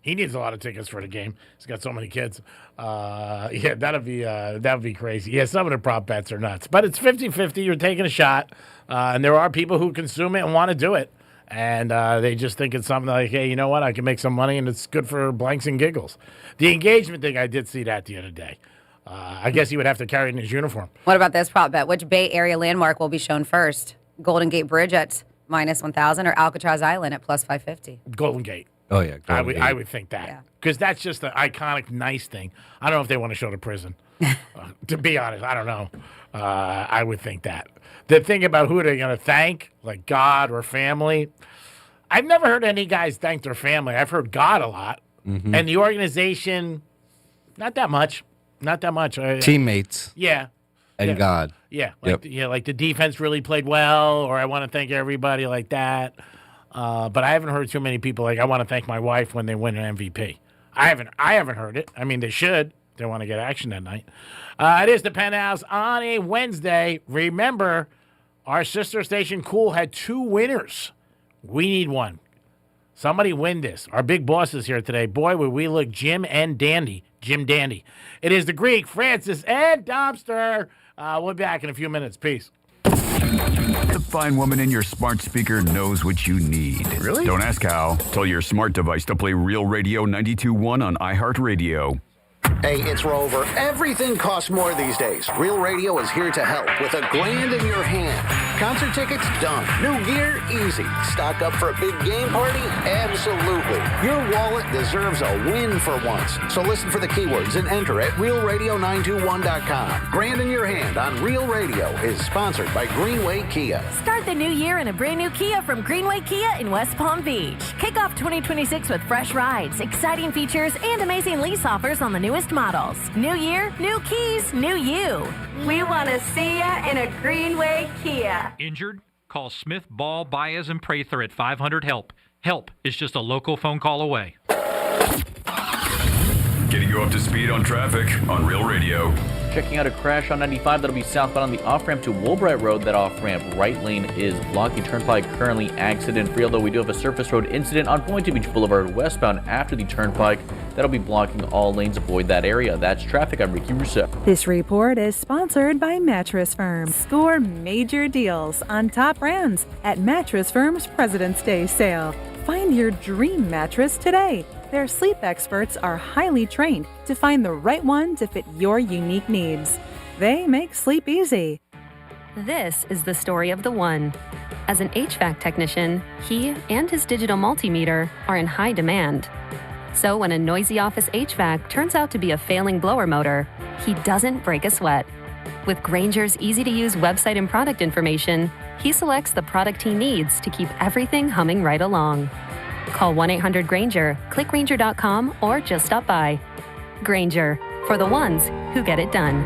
Speaker 3: He needs a lot of tickets for the game. He's got so many kids. Yeah, that'd be crazy. Yeah, some of the prop bets are nuts. But it's 50-50. You're taking a shot. And there are people who consume it and want to do it. And they just think it's something like, hey, you know what? I can make some money, and it's good for blanks and giggles. The engagement thing, I did see that the other day. I guess he would have to carry it in his uniform.
Speaker 13: What about this prop bet? Which Bay Area landmark will be shown first? Golden Gate Bridge at minus 1,000 or Alcatraz Island at plus 550?
Speaker 3: Golden Gate.
Speaker 8: Oh, yeah.
Speaker 3: I would think that. Because that's just an iconic, nice thing. I don't know if they want to show the prison. To be honest, I don't know. I would think that. The thing about who they're going to thank, like God or family, I've never heard any guys thank their family. I've heard God a lot.
Speaker 8: Mm-hmm.
Speaker 3: And the organization, not that much. Not that much.
Speaker 8: Teammates.
Speaker 3: Yeah.
Speaker 8: And God.
Speaker 3: Yeah. Like the defense really played well, or I want to thank everybody like that. But I haven't heard too many people like, I want to thank my wife when they win an MVP. I haven't heard it. I mean, they should. They want to get action that night. It is the Penthouse on a Wednesday. Remember, our sister station Cool had 2 winners. We need one. Somebody win this. Our big boss is here today. Boy, would we look Jim Dandy. It is the Greek, Francis, and Dumpster. We'll be back in a few minutes. Peace.
Speaker 2: The fine woman in your smart speaker knows what you need.
Speaker 26: Really?
Speaker 2: Don't ask how. Tell your smart device to play Real Radio 92.1 on iHeartRadio.
Speaker 9: Hey, it's Rover. Everything costs more these days. Real Radio is here to help with $1,000 in your hand. concert tickets? Done. New gear? Easy. Stock up for a big game party? Absolutely. Your wallet deserves a win for once. So listen for the keywords and enter at realradio921.com. Grand in your hand on Real Radio is sponsored by Greenway Kia.
Speaker 10: Start the new year in a brand new Kia from Greenway Kia in West Palm Beach. Kick off 2026 with fresh rides, exciting features, and amazing lease offers on the newest models. New year, new keys, new you.
Speaker 11: We want to see ya in a Greenway Kia.
Speaker 12: Injured? Call Smith, Ball, Baez, and Prather at 500-HELP. HELP is just a local phone call away.
Speaker 2: Getting you up to speed on traffic on Real Radio.
Speaker 14: Checking out a crash on 95 that'll be southbound on the off-ramp to Woolbright Road. That off-ramp right lane is blocking turnpike, currently accident-free, although we do have a surface road incident on Boynton Beach Boulevard westbound after the turnpike. That'll be blocking all lanes. Avoid that area. That's traffic. I'm Ricky Rousseau.
Speaker 28: This report is sponsored by Mattress Firm. Score major deals on top brands at Mattress Firm's President's Day sale. Find your dream mattress today. Their sleep experts are highly trained to find the right one to fit your unique needs. They make sleep easy.
Speaker 25: This is the story of the one. As an HVAC technician, he and his digital multimeter are in high demand. So when a noisy office HVAC turns out to be a failing blower motor, he doesn't break a sweat. With Grainger's easy-to-use website and product information, he selects the product he needs to keep everything humming right along. Call 1-800-GRAINGER, click Grainger.com, or just stop by. Grainger, for the ones who get it done.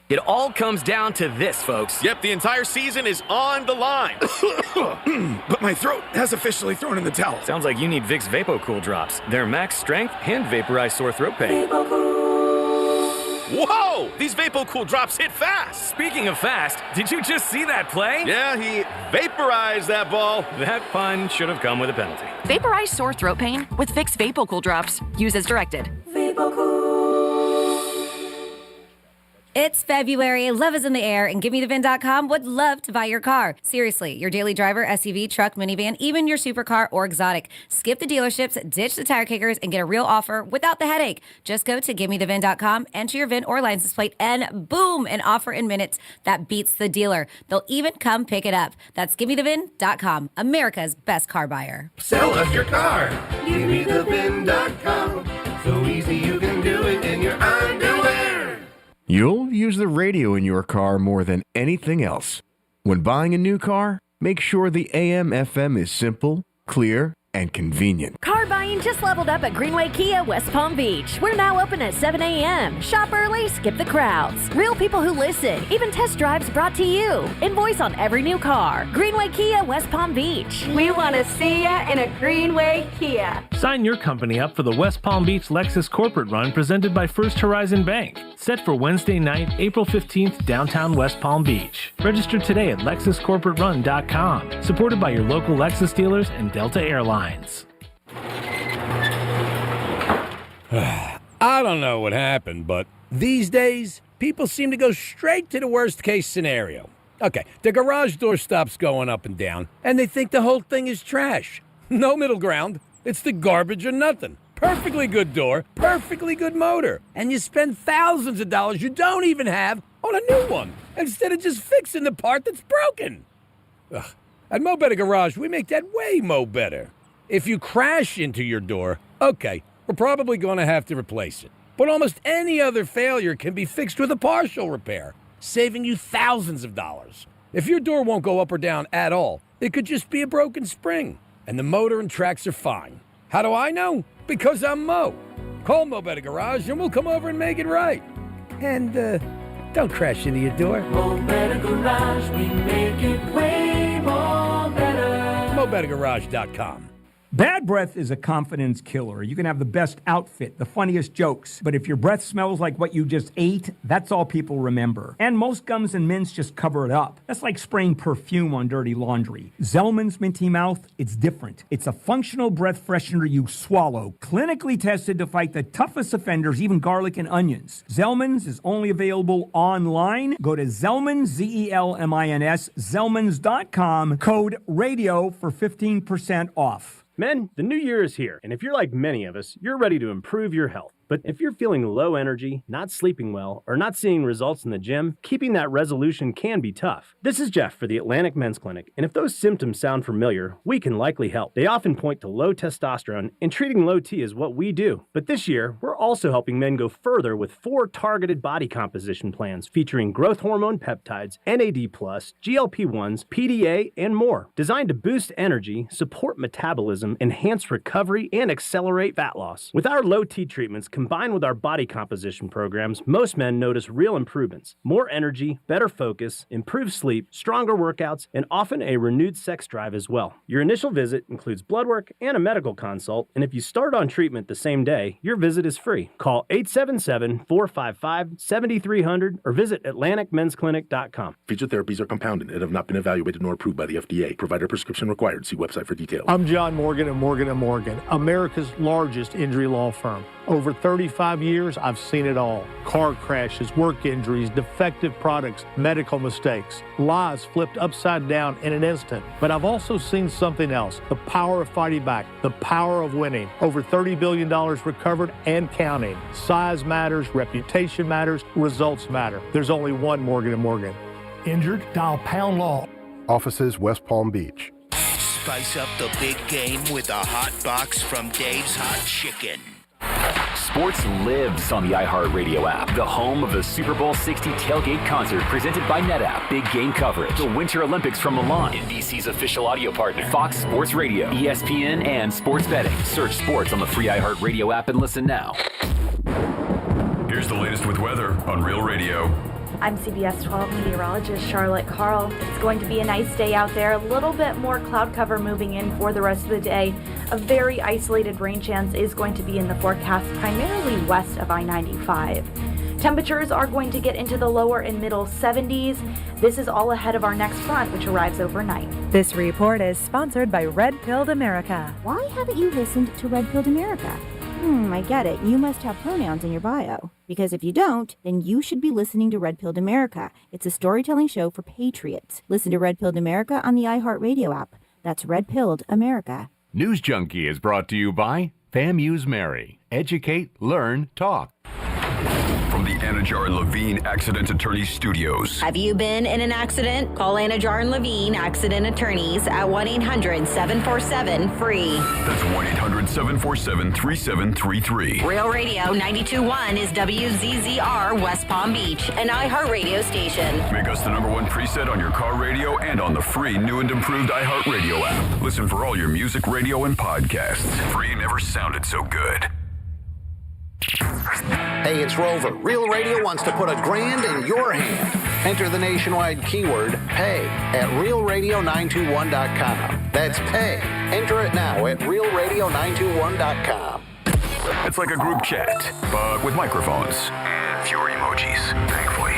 Speaker 1: It all comes down to this, folks.
Speaker 4: Yep, the entire season is on the line.
Speaker 5: But my throat has officially thrown in the towel.
Speaker 1: Sounds like you need Vicks VapoCool drops. They're max strength and vaporize sore throat pain.
Speaker 4: Whoa! These VapoCool drops hit fast.
Speaker 1: Speaking of fast, did you just see that play?
Speaker 4: Yeah, he vaporized that ball.
Speaker 1: That pun should have come with a penalty.
Speaker 6: Vaporize sore throat pain with Vicks VapoCool drops. Use as directed.
Speaker 13: It's February, love is in the air, and GiveMeTheVin.com would love to buy your car. Seriously, your daily driver, SUV, truck, minivan, even your supercar or exotic. Skip the dealerships, ditch the tire kickers, and get a real offer without the headache. Just go to GiveMeTheVin.com, enter your VIN or license plate, and boom, an offer in minutes that beats the dealer. They'll even come pick it up. That's GiveMeTheVin.com, America's best car buyer.
Speaker 31: Sell us your car. GiveMeTheVin.com. So easy you can do it in your underwear.
Speaker 21: You'll use the radio in your car more than anything else. When buying a new car, make sure the AM/FM is simple, clear, and convenient.
Speaker 10: Car buying just leveled up at Greenway Kia, West Palm Beach. We're now open at 7 a.m. Shop early, skip the crowds. Real people who listen, even test drives brought to you. Invoice on every new car. Greenway Kia, West Palm Beach.
Speaker 11: We want to see ya in a Greenway Kia.
Speaker 15: Sign your company up for the West Palm Beach Lexus Corporate Run presented by First Horizon Bank. Set for Wednesday night, April 15th, downtown West Palm Beach. Register today at LexusCorporateRun.com. Supported by your local Lexus dealers and Delta Airlines.
Speaker 16: I don't know what happened, but these days, people seem to go straight to the worst case scenario. Okay, the garage door stops going up and down, and they think the whole thing is trash. No middle ground. It's the garbage or nothing. Perfectly good door, perfectly good motor, and you spend thousands of dollars you don't even have on a new one, instead of just fixing the part that's broken. Ugh. At Mo Better Garage, we make that way mo better. If you crash into your door, okay, we're probably going to have to replace it. But almost any other failure can be fixed with a partial repair, saving you thousands of dollars. If your door won't go up or down at all, it could just be a broken spring, and the motor and tracks are fine. How do I know? Because I'm Mo. Call Mo Better Garage and we'll come over and make it right. And, don't crash into your door.
Speaker 31: Mo Better Garage, we make it way more better.
Speaker 16: MoBetterGarage.com.
Speaker 17: Bad breath is a confidence killer. You can have the best outfit, the funniest jokes, but if your breath smells like what you just ate, that's all people remember. And most gums and mints just cover it up. That's like spraying perfume on dirty laundry. Zellman's Minty Mouth, it's different. It's a functional breath freshener you swallow, clinically tested to fight the toughest offenders, even garlic and onions. Zellman's is only available online. Go to Zellman's, Z-E-L-M-I-N-S, Zellmans.com, code RADIO for 15% off.
Speaker 18: Men, the new year is here, and if you're like many of us, you're ready to improve your health.
Speaker 7: But if you're feeling low energy, not sleeping well, or not seeing results in the gym, keeping that resolution can be tough. This is Jeff for the Atlantic Men's Clinic, and if those symptoms sound familiar, we can likely help. They often point to low testosterone, and treating low T is what we do. But this year, we're also helping men go further with 4 targeted body composition plans featuring growth hormone peptides, NAD+, GLP-1s, PDA, and more, designed to boost energy, support metabolism, enhance recovery, and accelerate fat loss. With our low T treatments combined with our body composition programs, most men notice real improvements. More energy, better focus, improved sleep, stronger workouts, and often a renewed sex drive as well. Your initial visit includes blood work and a medical consult, and if you start on treatment the same day, your visit is free. Call 877-455-7300 or visit AtlanticMen'sClinic.com.
Speaker 8: Featured therapies are compounded and have not been evaluated nor approved by the FDA. Provider prescription required. See website for details.
Speaker 18: I'm John Morgan of Morgan & Morgan, America's largest injury law firm. Over 35 years, I've seen it all. Car crashes, work injuries, defective products, medical mistakes, lives flipped upside down in an instant. But I've also seen something else, the power of fighting back, the power of winning. Over $30 billion recovered and counting. Size matters, reputation matters, results matter. There's only one Morgan & Morgan.
Speaker 19: Injured? Dial Pound Law.
Speaker 20: Offices West Palm Beach.
Speaker 22: Spice up the big game with a hot box from Dave's Hot Chicken.
Speaker 23: Sports lives on the iHeartRadio app, the home of the Super Bowl 60 tailgate concert presented by NetApp. Big game coverage, the Winter Olympics from Milan, NBC's official audio partner, Fox Sports Radio, ESPN, and sports betting. Search sports on the free iHeartRadio app and listen now.
Speaker 2: Here's the latest with weather on Real Radio.
Speaker 24: I'm CBS 12 meteorologist Charlotte Carl. It's going to be a nice day out there. A little bit more cloud cover moving in for the rest of the day. A very isolated rain chance is going to be in the forecast, primarily west of I-95. Temperatures are going to get into the lower and middle 70s. This is all ahead of our next front, which arrives overnight.
Speaker 28: This report is sponsored by Red Pilled America.
Speaker 27: Why haven't you listened to Red Pilled America? I get it. You must have pronouns in your bio. Because if you don't, then you should be listening to Red Pilled America. It's a storytelling show for patriots. Listen to Red Pilled America on the iHeartRadio app. That's Red Pilled America.
Speaker 29: News Junkie is brought to you by FAMU's Mary. Educate, learn, talk.
Speaker 2: From the Anajar and Levine Accident Attorneys Studios.
Speaker 30: Have you been in an accident? Call Anajar and Levine Accident Attorneys at 1-800-747-FREE.
Speaker 2: That's 1-800-747-3733.
Speaker 30: Real Radio 92.1 is WZZR West Palm Beach, an iHeartRadio station.
Speaker 2: Make us the #1 preset on your car radio and on the free new and improved iHeartRadio app. Listen for all your music, radio, and podcasts. Free never sounded so good.
Speaker 9: Hey, it's Rover. Real Radio wants to put $1,000 in your hand. Enter the nationwide keyword PAY at realradio921.com. That's PAY. Enter it now at realradio921.com.
Speaker 2: It's like a group chat, but with microphones and fewer emojis, thankfully.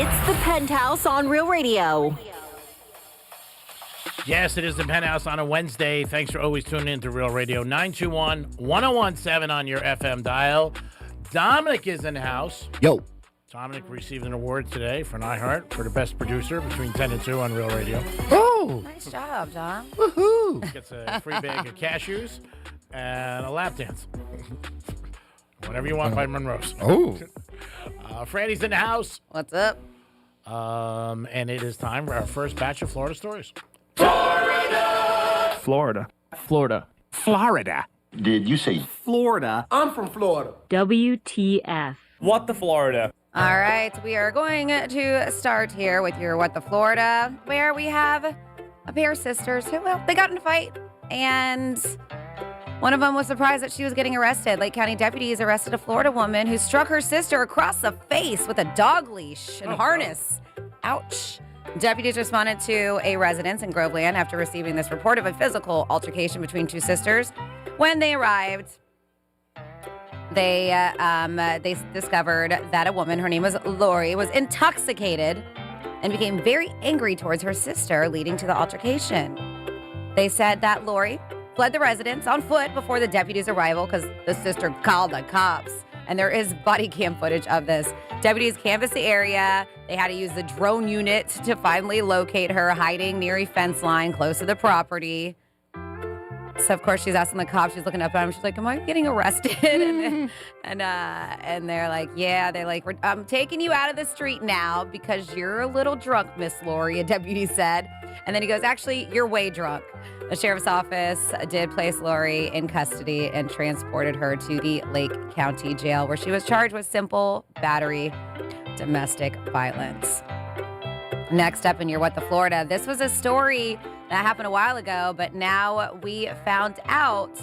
Speaker 30: It's the Penthouse on Real Radio.
Speaker 3: Yes, it is the Penthouse on a Wednesday. Thanks for always tuning in to Real Radio 921-1017 on your FM dial. Dominic is in the house.
Speaker 21: Yo.
Speaker 3: Dominic received an award today for an iHeart for the best producer between 10 and 2 on Real Radio.
Speaker 21: Oh.
Speaker 27: Nice job, Dom.
Speaker 21: Woohoo.
Speaker 3: Gets a free bag of cashews and a lap dance. Whatever you want by Monroe's.
Speaker 21: Oh.
Speaker 3: Franny's in the house.
Speaker 27: What's up?
Speaker 3: And it is time for our first batch of Florida stories.
Speaker 21: Florida. Florida.
Speaker 20: Did you say
Speaker 19: Florida? I'm from Florida.
Speaker 27: WTF.
Speaker 19: What the Florida?
Speaker 13: All right, we are going to start here with your What the Florida, where we have a pair of sisters who, well, they got in a fight, and one of them was surprised that she was getting arrested. Lake County deputies arrested a Florida woman who struck her sister across the face with a dog leash and harness. Ouch. Deputies responded to a residence in Groveland after receiving this report of a physical altercation between two sisters. When they arrived, they discovered that a woman, her name was Lori, was intoxicated and became very angry towards her sister, leading to the altercation. They said that Lori fled the residence on foot before the deputies' arrival because the sister called the cops. And there is body cam footage of this. Deputies canvassed the area. They had to use the drone unit to finally locate her, hiding near a fence line close to the property. So of course she's asking the cops. She's looking up at him. She's like, "Am I getting arrested?" and they're like, "Yeah." They're like, "I'm taking you out of the street now because you're a little drunk, Miss Lori," a deputy said. And then he goes, "Actually, you're way drunk." The sheriff's office did place Lori in custody and transported her to the Lake County Jail, where she was charged with simple battery, domestic violence. Next up in your What the Florida, this was a story that happened a while ago, but now we found out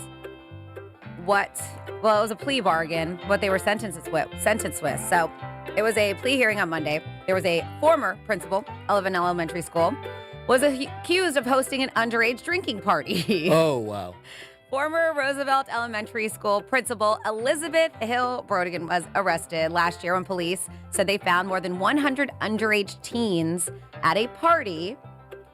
Speaker 13: it was a plea bargain, what they were sentenced with. So it was a plea hearing on Monday. There was a former principal of an elementary school, was accused of hosting an underage drinking party.
Speaker 1: Oh, wow.
Speaker 13: Former Roosevelt Elementary School principal Elizabeth Hill Brodigan was arrested last year when police said they found more than 100 underage teens at a party,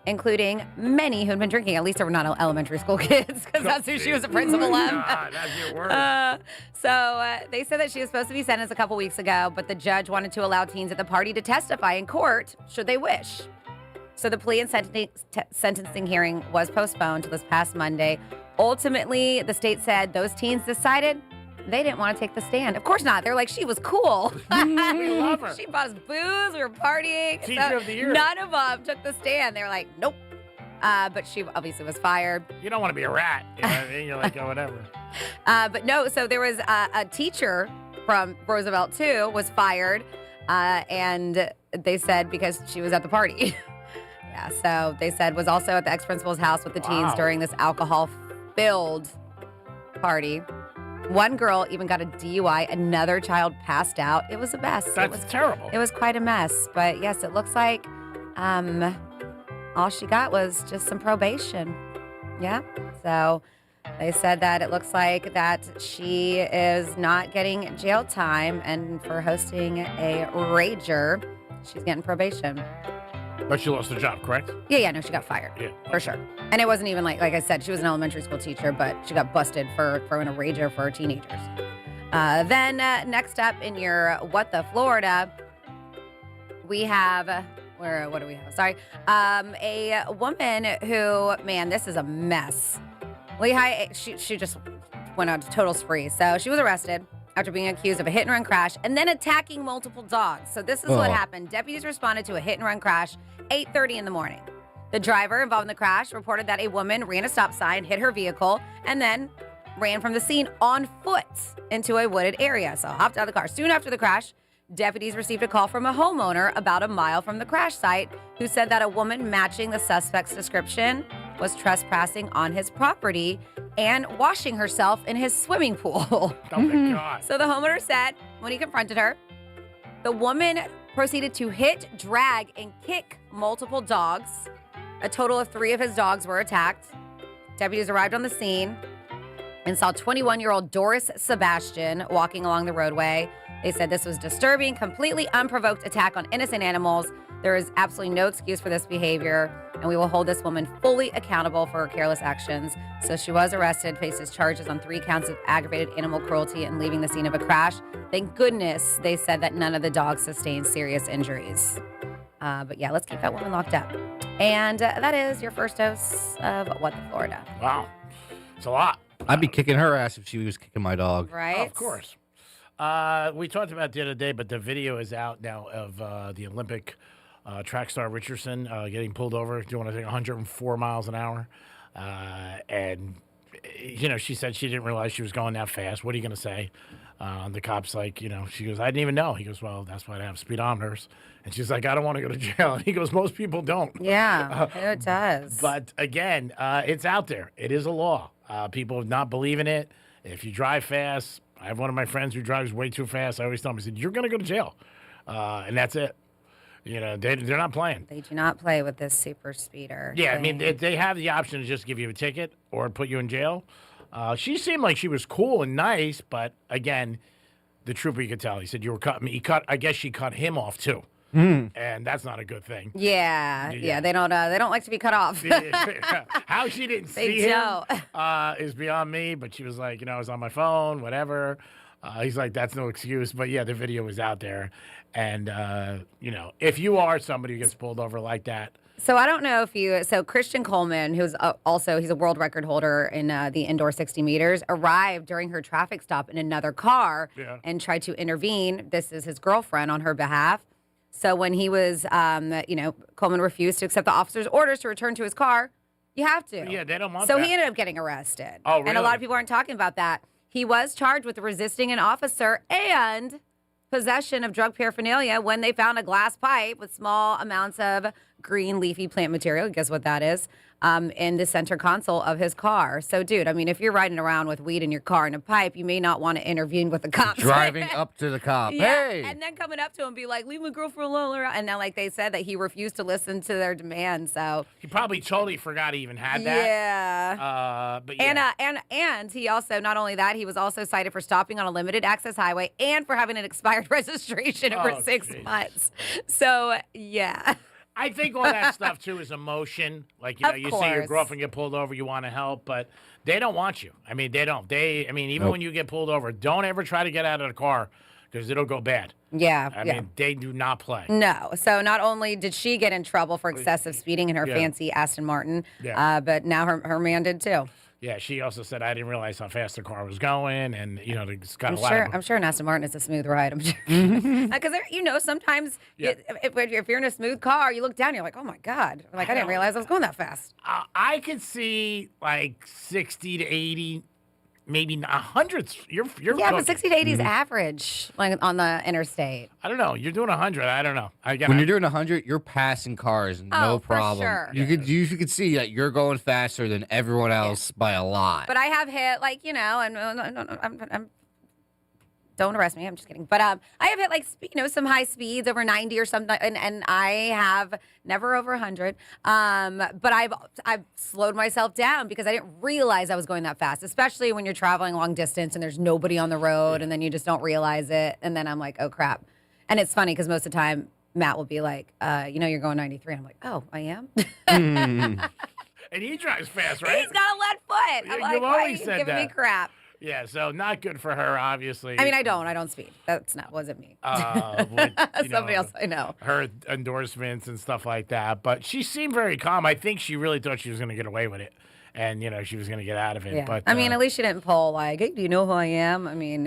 Speaker 13: including many who'd been drinking. At least they were not elementary school kids, because that's who she was a principal of.
Speaker 3: God, that's your word.
Speaker 13: So they said that she was supposed to be sentenced a couple weeks ago, but the judge wanted to allow teens at the party to testify in court should they wish. So the plea and sentencing hearing was postponed to this past Monday. Ultimately, the state said those teens decided they didn't want to take the stand. Of course not. They're like, she was cool.
Speaker 3: We love her.
Speaker 13: She bought us booze. We were partying.
Speaker 3: Teacher of the year.
Speaker 13: None of them took the stand. They were like, nope. But she obviously was fired.
Speaker 3: You don't want to be a rat. You know what I mean? You're like, oh, whatever.
Speaker 13: But no, so there was a teacher from Roosevelt, too, was fired. And they said because she was at the party. Yeah, so they said was also at the ex-principal's house with the teens during this alcohol-filled party. One girl even got a DUI. Another child passed out. It was a mess.
Speaker 3: That's terrible.
Speaker 13: It was quite a mess. But yes, it looks like all she got was just some probation. Yeah. So they said that it looks like that she is not getting jail time, and for hosting a rager, she's getting probation.
Speaker 3: But she lost her job, correct?
Speaker 13: Yeah, no, she got fired.
Speaker 3: Yeah.
Speaker 13: For sure. And it wasn't even like I said, she was an elementary school teacher, but she got busted for throwing a rager for teenagers. Then next up in your What the Florida, we have, what do we have? Sorry. A woman who, man, this is a mess. Lehigh, she just went on a total spree. So she was arrested after being accused of a hit-and-run crash and then attacking multiple dogs. So this is what happened. Deputies responded to a hit-and-run crash 8:30 in the morning. The driver involved in the crash reported that a woman ran a stop sign, hit her vehicle, and then ran from the scene on foot into a wooded area. So hopped out of the car. Soon after the crash, deputies received a call from a homeowner about a mile from the crash site who said that a woman matching the suspect's description was trespassing on his property and washing herself in his swimming pool.
Speaker 3: Oh, my God.
Speaker 13: So the homeowner said when he confronted her, the woman proceeded to hit, drag, and kick multiple dogs. A total of 3 of his dogs were attacked. Deputies arrived on the scene and saw 21-year-old Doris Sebastian walking along the roadway. They said this was disturbing, completely unprovoked attack on innocent animals. There is absolutely no excuse for this behavior, and we will hold this woman fully accountable for her careless actions. So she was arrested, faces charges on 3 counts of aggravated animal cruelty and leaving the scene of a crash. Thank goodness they said that none of the dogs sustained serious injuries. But yeah, let's keep that woman locked up. And that is your first dose of What the Florida.
Speaker 3: Wow. It's a lot.
Speaker 1: I'd be kicking her ass if she was kicking my dog.
Speaker 13: Right?
Speaker 3: Oh, of course. We talked about it the other day, but the video is out now of the Olympic track star Richardson getting pulled over, doing, I think, 104 miles an hour. And, you know, she said she didn't realize she was going that fast. What are you going to say? The cop's like, you know, she goes, I didn't even know. He goes, well, that's why I have speedometers. And she's like, I don't want to go to jail. And he goes, most people don't.
Speaker 13: Yeah, it does.
Speaker 3: But again, it's out there. It is a law. People not believe in it. If you drive fast, I have one of my friends who drives way too fast. I always tell him, I said, you're going to go to jail. And that's it. You know, they're not playing.
Speaker 13: They do not play with this super speeder.
Speaker 3: Yeah,
Speaker 13: thing.
Speaker 3: I mean, they have the option to just give you a ticket or put you in jail. She seemed like she was cool and nice, but again, the trooper, you could tell, he said, you were cutting me. I guess she cut him off too. And that's not a good thing.
Speaker 13: Yeah, they don't like to be cut off.
Speaker 3: How she didn't see him is beyond me, but she was like, you know, I was on my phone, whatever. He's like, that's no excuse. But yeah, the video was out there. And, if you are somebody who gets pulled over like that.
Speaker 13: So I don't know if so Christian Coleman, who's he's a world record holder in the indoor 60 meters, arrived during her traffic stop in another car and tried to intervene. This is his girlfriend on her behalf. So when he was, Coleman refused to accept the officer's orders to return to his car. You have to.
Speaker 3: Yeah, they don't want
Speaker 13: that.
Speaker 3: that.
Speaker 13: So he ended up getting arrested.
Speaker 3: Oh, really?
Speaker 13: And a lot of people aren't talking about that. He was charged with resisting an officer and possession of drug paraphernalia when they found a glass pipe with small amounts of green leafy plant material. Guess what that is? In the center console of his car. So, dude, I mean, if you're riding around with weed in your car and a pipe, you may not want to intervene with the cops.
Speaker 1: Driving up to the cop.
Speaker 13: Yeah,
Speaker 1: Hey!
Speaker 13: and then coming up to him and be like, leave my girlfriend alone. And then, like they said, that he refused to listen to their demands. So
Speaker 3: He probably totally forgot he even had that.
Speaker 13: Yeah.
Speaker 3: But yeah.
Speaker 13: And he also, not only that, he was also cited for stopping on a limited access highway and for having an expired registration over 6 months. So, yeah.
Speaker 3: I think all that stuff, too, is emotion. Like, you see your girlfriend get pulled over, you want to help, but they don't want you. I mean, they don't. Even when you get pulled over, don't ever try to get out of the car because it'll go bad.
Speaker 13: Yeah.
Speaker 3: I mean, they do not play.
Speaker 13: No. So not only did she get in trouble for excessive speeding in her fancy Aston Martin, but now her man did, too.
Speaker 3: Yeah, she also said, I didn't realize how fast the car was going, and, it's got
Speaker 13: I'm sure an Aston Martin is a smooth ride, I'm sure. Because, sometimes if you're in a smooth car, you look down, you're like, oh, my God. I didn't realize I was going that fast.
Speaker 3: I could see, 60 to 80, maybe 100. You're
Speaker 13: yeah, but 60 to 80 is average on the interstate.
Speaker 3: I don't know. You're doing 100. I don't know.
Speaker 1: When you're doing 100, you're passing cars, no problem.
Speaker 13: Sure.
Speaker 1: You could see that you're going faster than everyone else by a lot.
Speaker 13: But I have hit I'm don't arrest me. I'm just kidding. But I have hit some high speeds over 90 or something, and I have never over 100. But I've slowed myself down because I didn't realize I was going that fast, especially when you're traveling long distance and there's nobody on the road, and then you just don't realize it, and then I'm like, oh crap. And it's funny because most of the time Matt will be like, you're going 93. I'm like, oh, I am.
Speaker 3: And he drives fast, right?
Speaker 13: He's got a lead foot. I'm like, why are you giving me crap?
Speaker 3: Yeah, so not good for her, obviously.
Speaker 13: I mean, I don't speed. Wasn't me. Somebody else I know.
Speaker 3: Her endorsements and stuff like that. But she seemed very calm. I think she really thought she was going to get away with it. And, she was going to get out of it.
Speaker 13: Yeah.
Speaker 3: But
Speaker 13: I mean, at least she didn't pull hey, do you know who I am? I mean,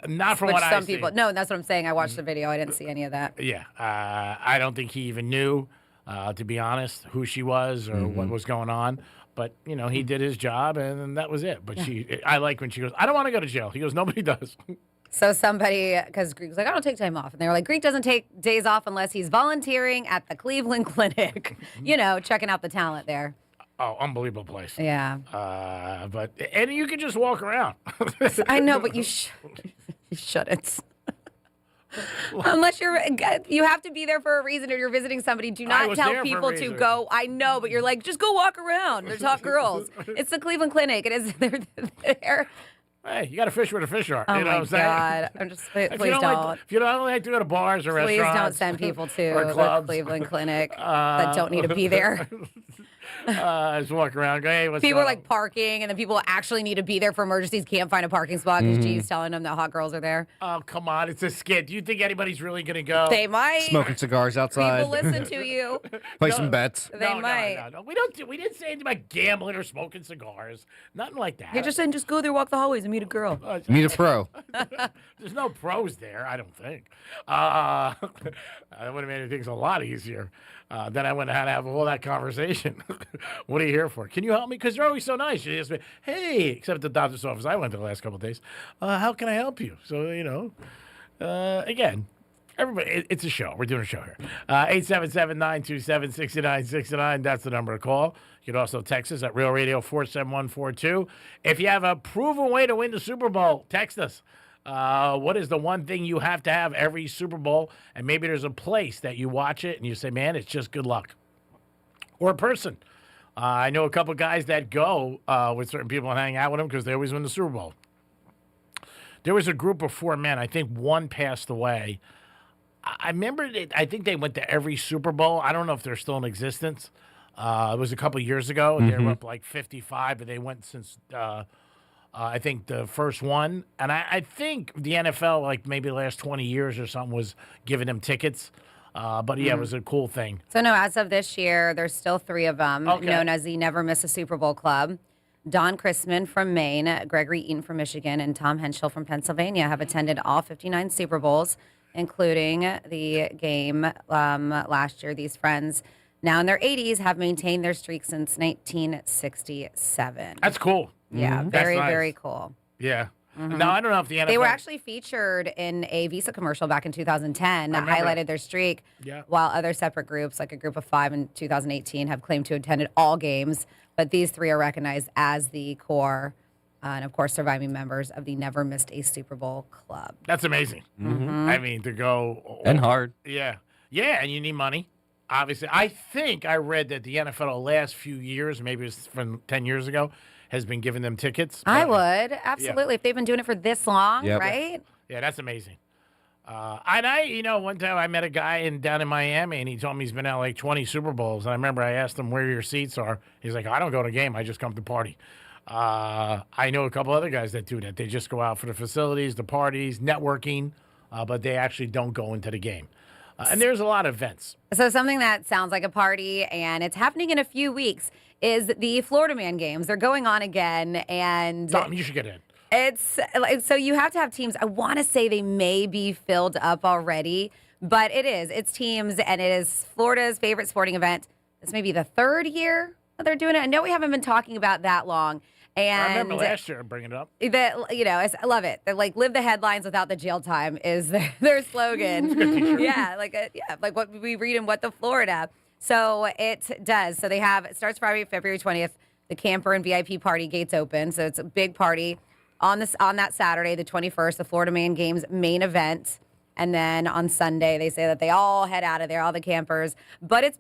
Speaker 3: not from what I see.
Speaker 13: Some people. No, that's what I'm saying. I watched the video. I didn't see any of that.
Speaker 3: Yeah. I don't think he even knew, to be honest, who she was or what was going on. But, he did his job, and that was it. But I like when she goes, I don't want to go to jail. He goes, nobody does.
Speaker 13: So somebody, because Greek was like, I don't take time off. And they were like, Greek doesn't take days off unless he's volunteering at the Cleveland Clinic, checking out the talent there.
Speaker 3: Oh, unbelievable place.
Speaker 13: Yeah.
Speaker 3: And you can just walk around.
Speaker 13: I know, but you shouldn't. Unless you have to be there for a reason or you're visiting somebody. Do not tell people to go. I know, but you're like, just go walk around. There's hot girls. It's the Cleveland Clinic. It is. They're there.
Speaker 3: Hey, you got to fish where the fish are.
Speaker 13: Oh,
Speaker 3: you know
Speaker 13: my
Speaker 3: what I'm saying?
Speaker 13: God. I'm just, please don't.
Speaker 3: If you don't like to go to bars or
Speaker 13: please
Speaker 3: restaurants.
Speaker 13: Please don't send people to
Speaker 3: the
Speaker 13: Cleveland Clinic that don't need to be there.
Speaker 3: Just walk around. Go, hey, what's
Speaker 13: people are
Speaker 3: going
Speaker 13: like parking, and then people actually need to be there for emergencies, can't find a parking spot because G's telling them that hot girls are there.
Speaker 3: Oh, come on. It's a skit. Do you think anybody's really going to go?
Speaker 13: They might.
Speaker 1: Smoking cigars outside.
Speaker 13: People listen to you.
Speaker 1: Play some bets.
Speaker 13: They might.
Speaker 3: No. We didn't say anything about gambling or smoking cigars. Nothing like that.
Speaker 13: You're just saying just go there, walk the hallways, and meet a girl.
Speaker 1: Meet a pro.
Speaker 3: There's no pros there, I don't think. That would have made things a lot easier. Then I went and had to have all that conversation. What are you here for? Can you help me? Because they're always so nice. You just say, hey, except at the doctor's office I went to the last couple of days. How can I help you? So, again, everybody, it's a show. We're doing a show here. 877-927-6969. That's the number to call. You can also text us at Real Radio 47142. If you have a proven way to win the Super Bowl, text us. What is the one thing you have to have every Super Bowl? And maybe there's a place that you watch it and you say, man, it's just good luck. Or a person. I know a couple guys that go with certain people and hang out with them because they always win the Super Bowl. There was a group of 4 men. I think one passed away. I remember, I think they went to every Super Bowl. I don't know if they're still in existence. It was a couple years ago. They were up like 55, but they went since I think the first one, and I think the NFL, like maybe the last 20 years or something, was giving them tickets. But yeah, it was a cool thing.
Speaker 13: So no, as of this year, there's still 3 of them, known as the Never Miss a Super Bowl Club. Don Chrisman from Maine, Gregory Eaton from Michigan, and Tom Henschel from Pennsylvania have attended all 59 Super Bowls, including the game last year. These friends, now in their 80s, have maintained their streak since 1967.
Speaker 3: That's cool.
Speaker 13: Yeah, very, very cool.
Speaker 3: Yeah.
Speaker 13: Mhm.
Speaker 3: Now, I don't know if the NFL...
Speaker 13: They were actually featured in a Visa commercial back in 2010 that highlighted their streak, while other separate groups, like a group of 5 in 2018, have claimed to have attended all games. But these 3 are recognized as the core and, of course, surviving members of the Never Missed a Super Bowl Club.
Speaker 3: That's amazing. I mean, to go...
Speaker 1: And hard.
Speaker 3: Yeah. Yeah, and you need money, obviously. I think I read that the NFL the last few years, maybe it's from 10 years ago, has been giving them tickets.
Speaker 13: I would, absolutely. If they've been doing it for this long, right?
Speaker 3: Yeah, that's amazing. And one time I met a guy down in Miami, and he told me he's been at like 20 Super Bowls. And I remember I asked him where your seats are. He's like, I don't go to a game. I just come to party. I know a couple other guys that do that. They just go out for the facilities, the parties, networking, but they actually don't go into the game. And there's a lot of events.
Speaker 13: So something that sounds like a party, and it's happening in a few weeks, is the Florida Man games. They're going on again, and
Speaker 3: Dom, you should get in.
Speaker 13: It's so you have to have teams. I want to say they may be filled up already, but it's teams, and it is Florida's favorite sporting event. This may be the 3rd year that they're doing it. I know we haven't been talking about that long. And
Speaker 3: I remember last year bringing it up.
Speaker 13: I love it. They're like, live the headlines without the jail time is their slogan.
Speaker 3: It's a good t-shirt.
Speaker 13: like what we read in What the Florida. So it does. So it starts Friday, February 20th. The camper and VIP party gates open. So it's a big party on that Saturday, the 21st, the Florida Man Games main event. And then on Sunday, they say that they all head out of there, all the campers. But it's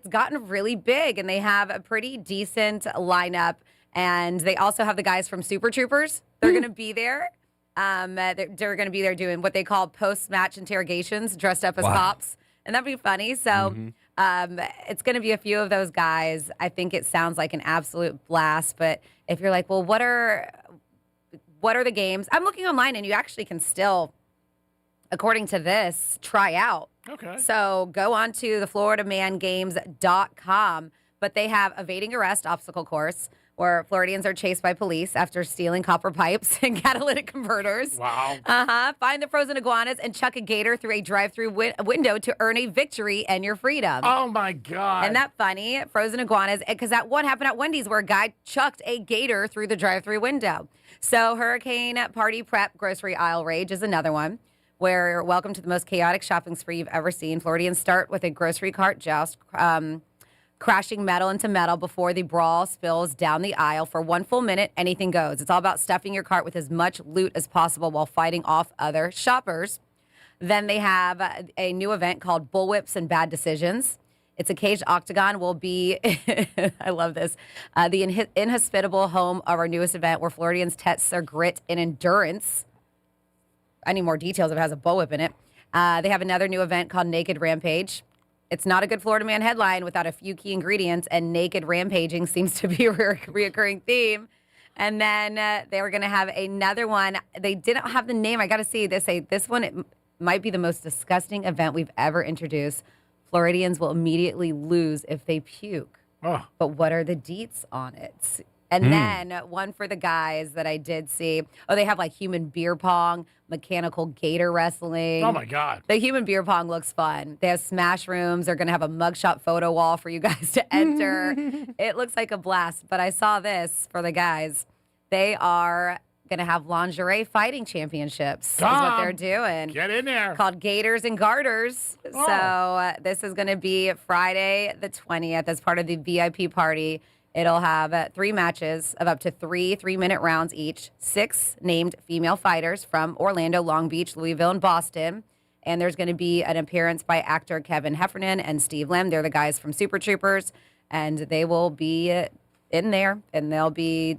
Speaker 13: gotten really big, and they have a pretty decent lineup. And they also have the guys from Super Troopers. They're going to be there. They're going to be there doing what they call post-match interrogations, dressed up as cops. And that'd be funny. So it's going to be a few of those guys. I think it sounds like an absolute blast. But if you're like, well, what are the games? I'm looking online, and you actually can still, according to this, try out.
Speaker 3: Okay.
Speaker 13: So go on to the FloridaManGames.com. But they have evading arrest obstacle course, where Floridians are chased by police after stealing copper pipes and catalytic converters.
Speaker 3: Wow.
Speaker 13: Find the frozen iguanas and chuck a gator through a drive-through window to earn a victory and your freedom.
Speaker 3: Oh, my God.
Speaker 13: Isn't that funny? Frozen iguanas, because that one happened at Wendy's where a guy chucked a gator through the drive-through window. So Hurricane Party Prep Grocery Aisle Rage is another one, where welcome to the most chaotic shopping spree you've ever seen. Floridians start with a grocery cart joust, crashing metal into metal before the brawl spills down the aisle. For 1 full minute, anything goes. It's all about stuffing your cart with as much loot as possible while fighting off other shoppers. Then they have a new event called Bullwhips and Bad Decisions. It's a caged octagon will be, I love this, the inhospitable home of our newest event where Floridians test their grit and endurance. I need more details if it has a bullwhip in it. They have another new event called Naked Rampage. It's not a good Florida Man headline without a few key ingredients, and naked rampaging seems to be a reoccurring theme. And then they were going to have another one. They didn't have the name. I got to see. They say this one, it might be the most disgusting event we've ever introduced. Floridians will immediately lose if they puke.
Speaker 3: Oh.
Speaker 13: But what are the deets on it? And then one for the guys that I did see. Oh, they have like human beer pong, mechanical gator wrestling.
Speaker 3: Oh, my God.
Speaker 13: The human beer pong looks fun. They have smash rooms. They're going to have a mugshot photo wall for you guys to enter. It looks like a blast. But I saw this for the guys. They are going to have lingerie fighting championships. Is what they're doing.
Speaker 3: Get in there.
Speaker 13: Called Gators and Garters.
Speaker 3: Oh.
Speaker 13: So this is going to be Friday the 20th as part of the VIP party. It'll have 3 matches of up to 3 3-minute rounds each, 6 named female fighters from Orlando, Long Beach, Louisville, and Boston. And there's going to be an appearance by actor Kevin Heffernan and Steve Lim. They're the guys from Super Troopers, and they will be in there, and they'll be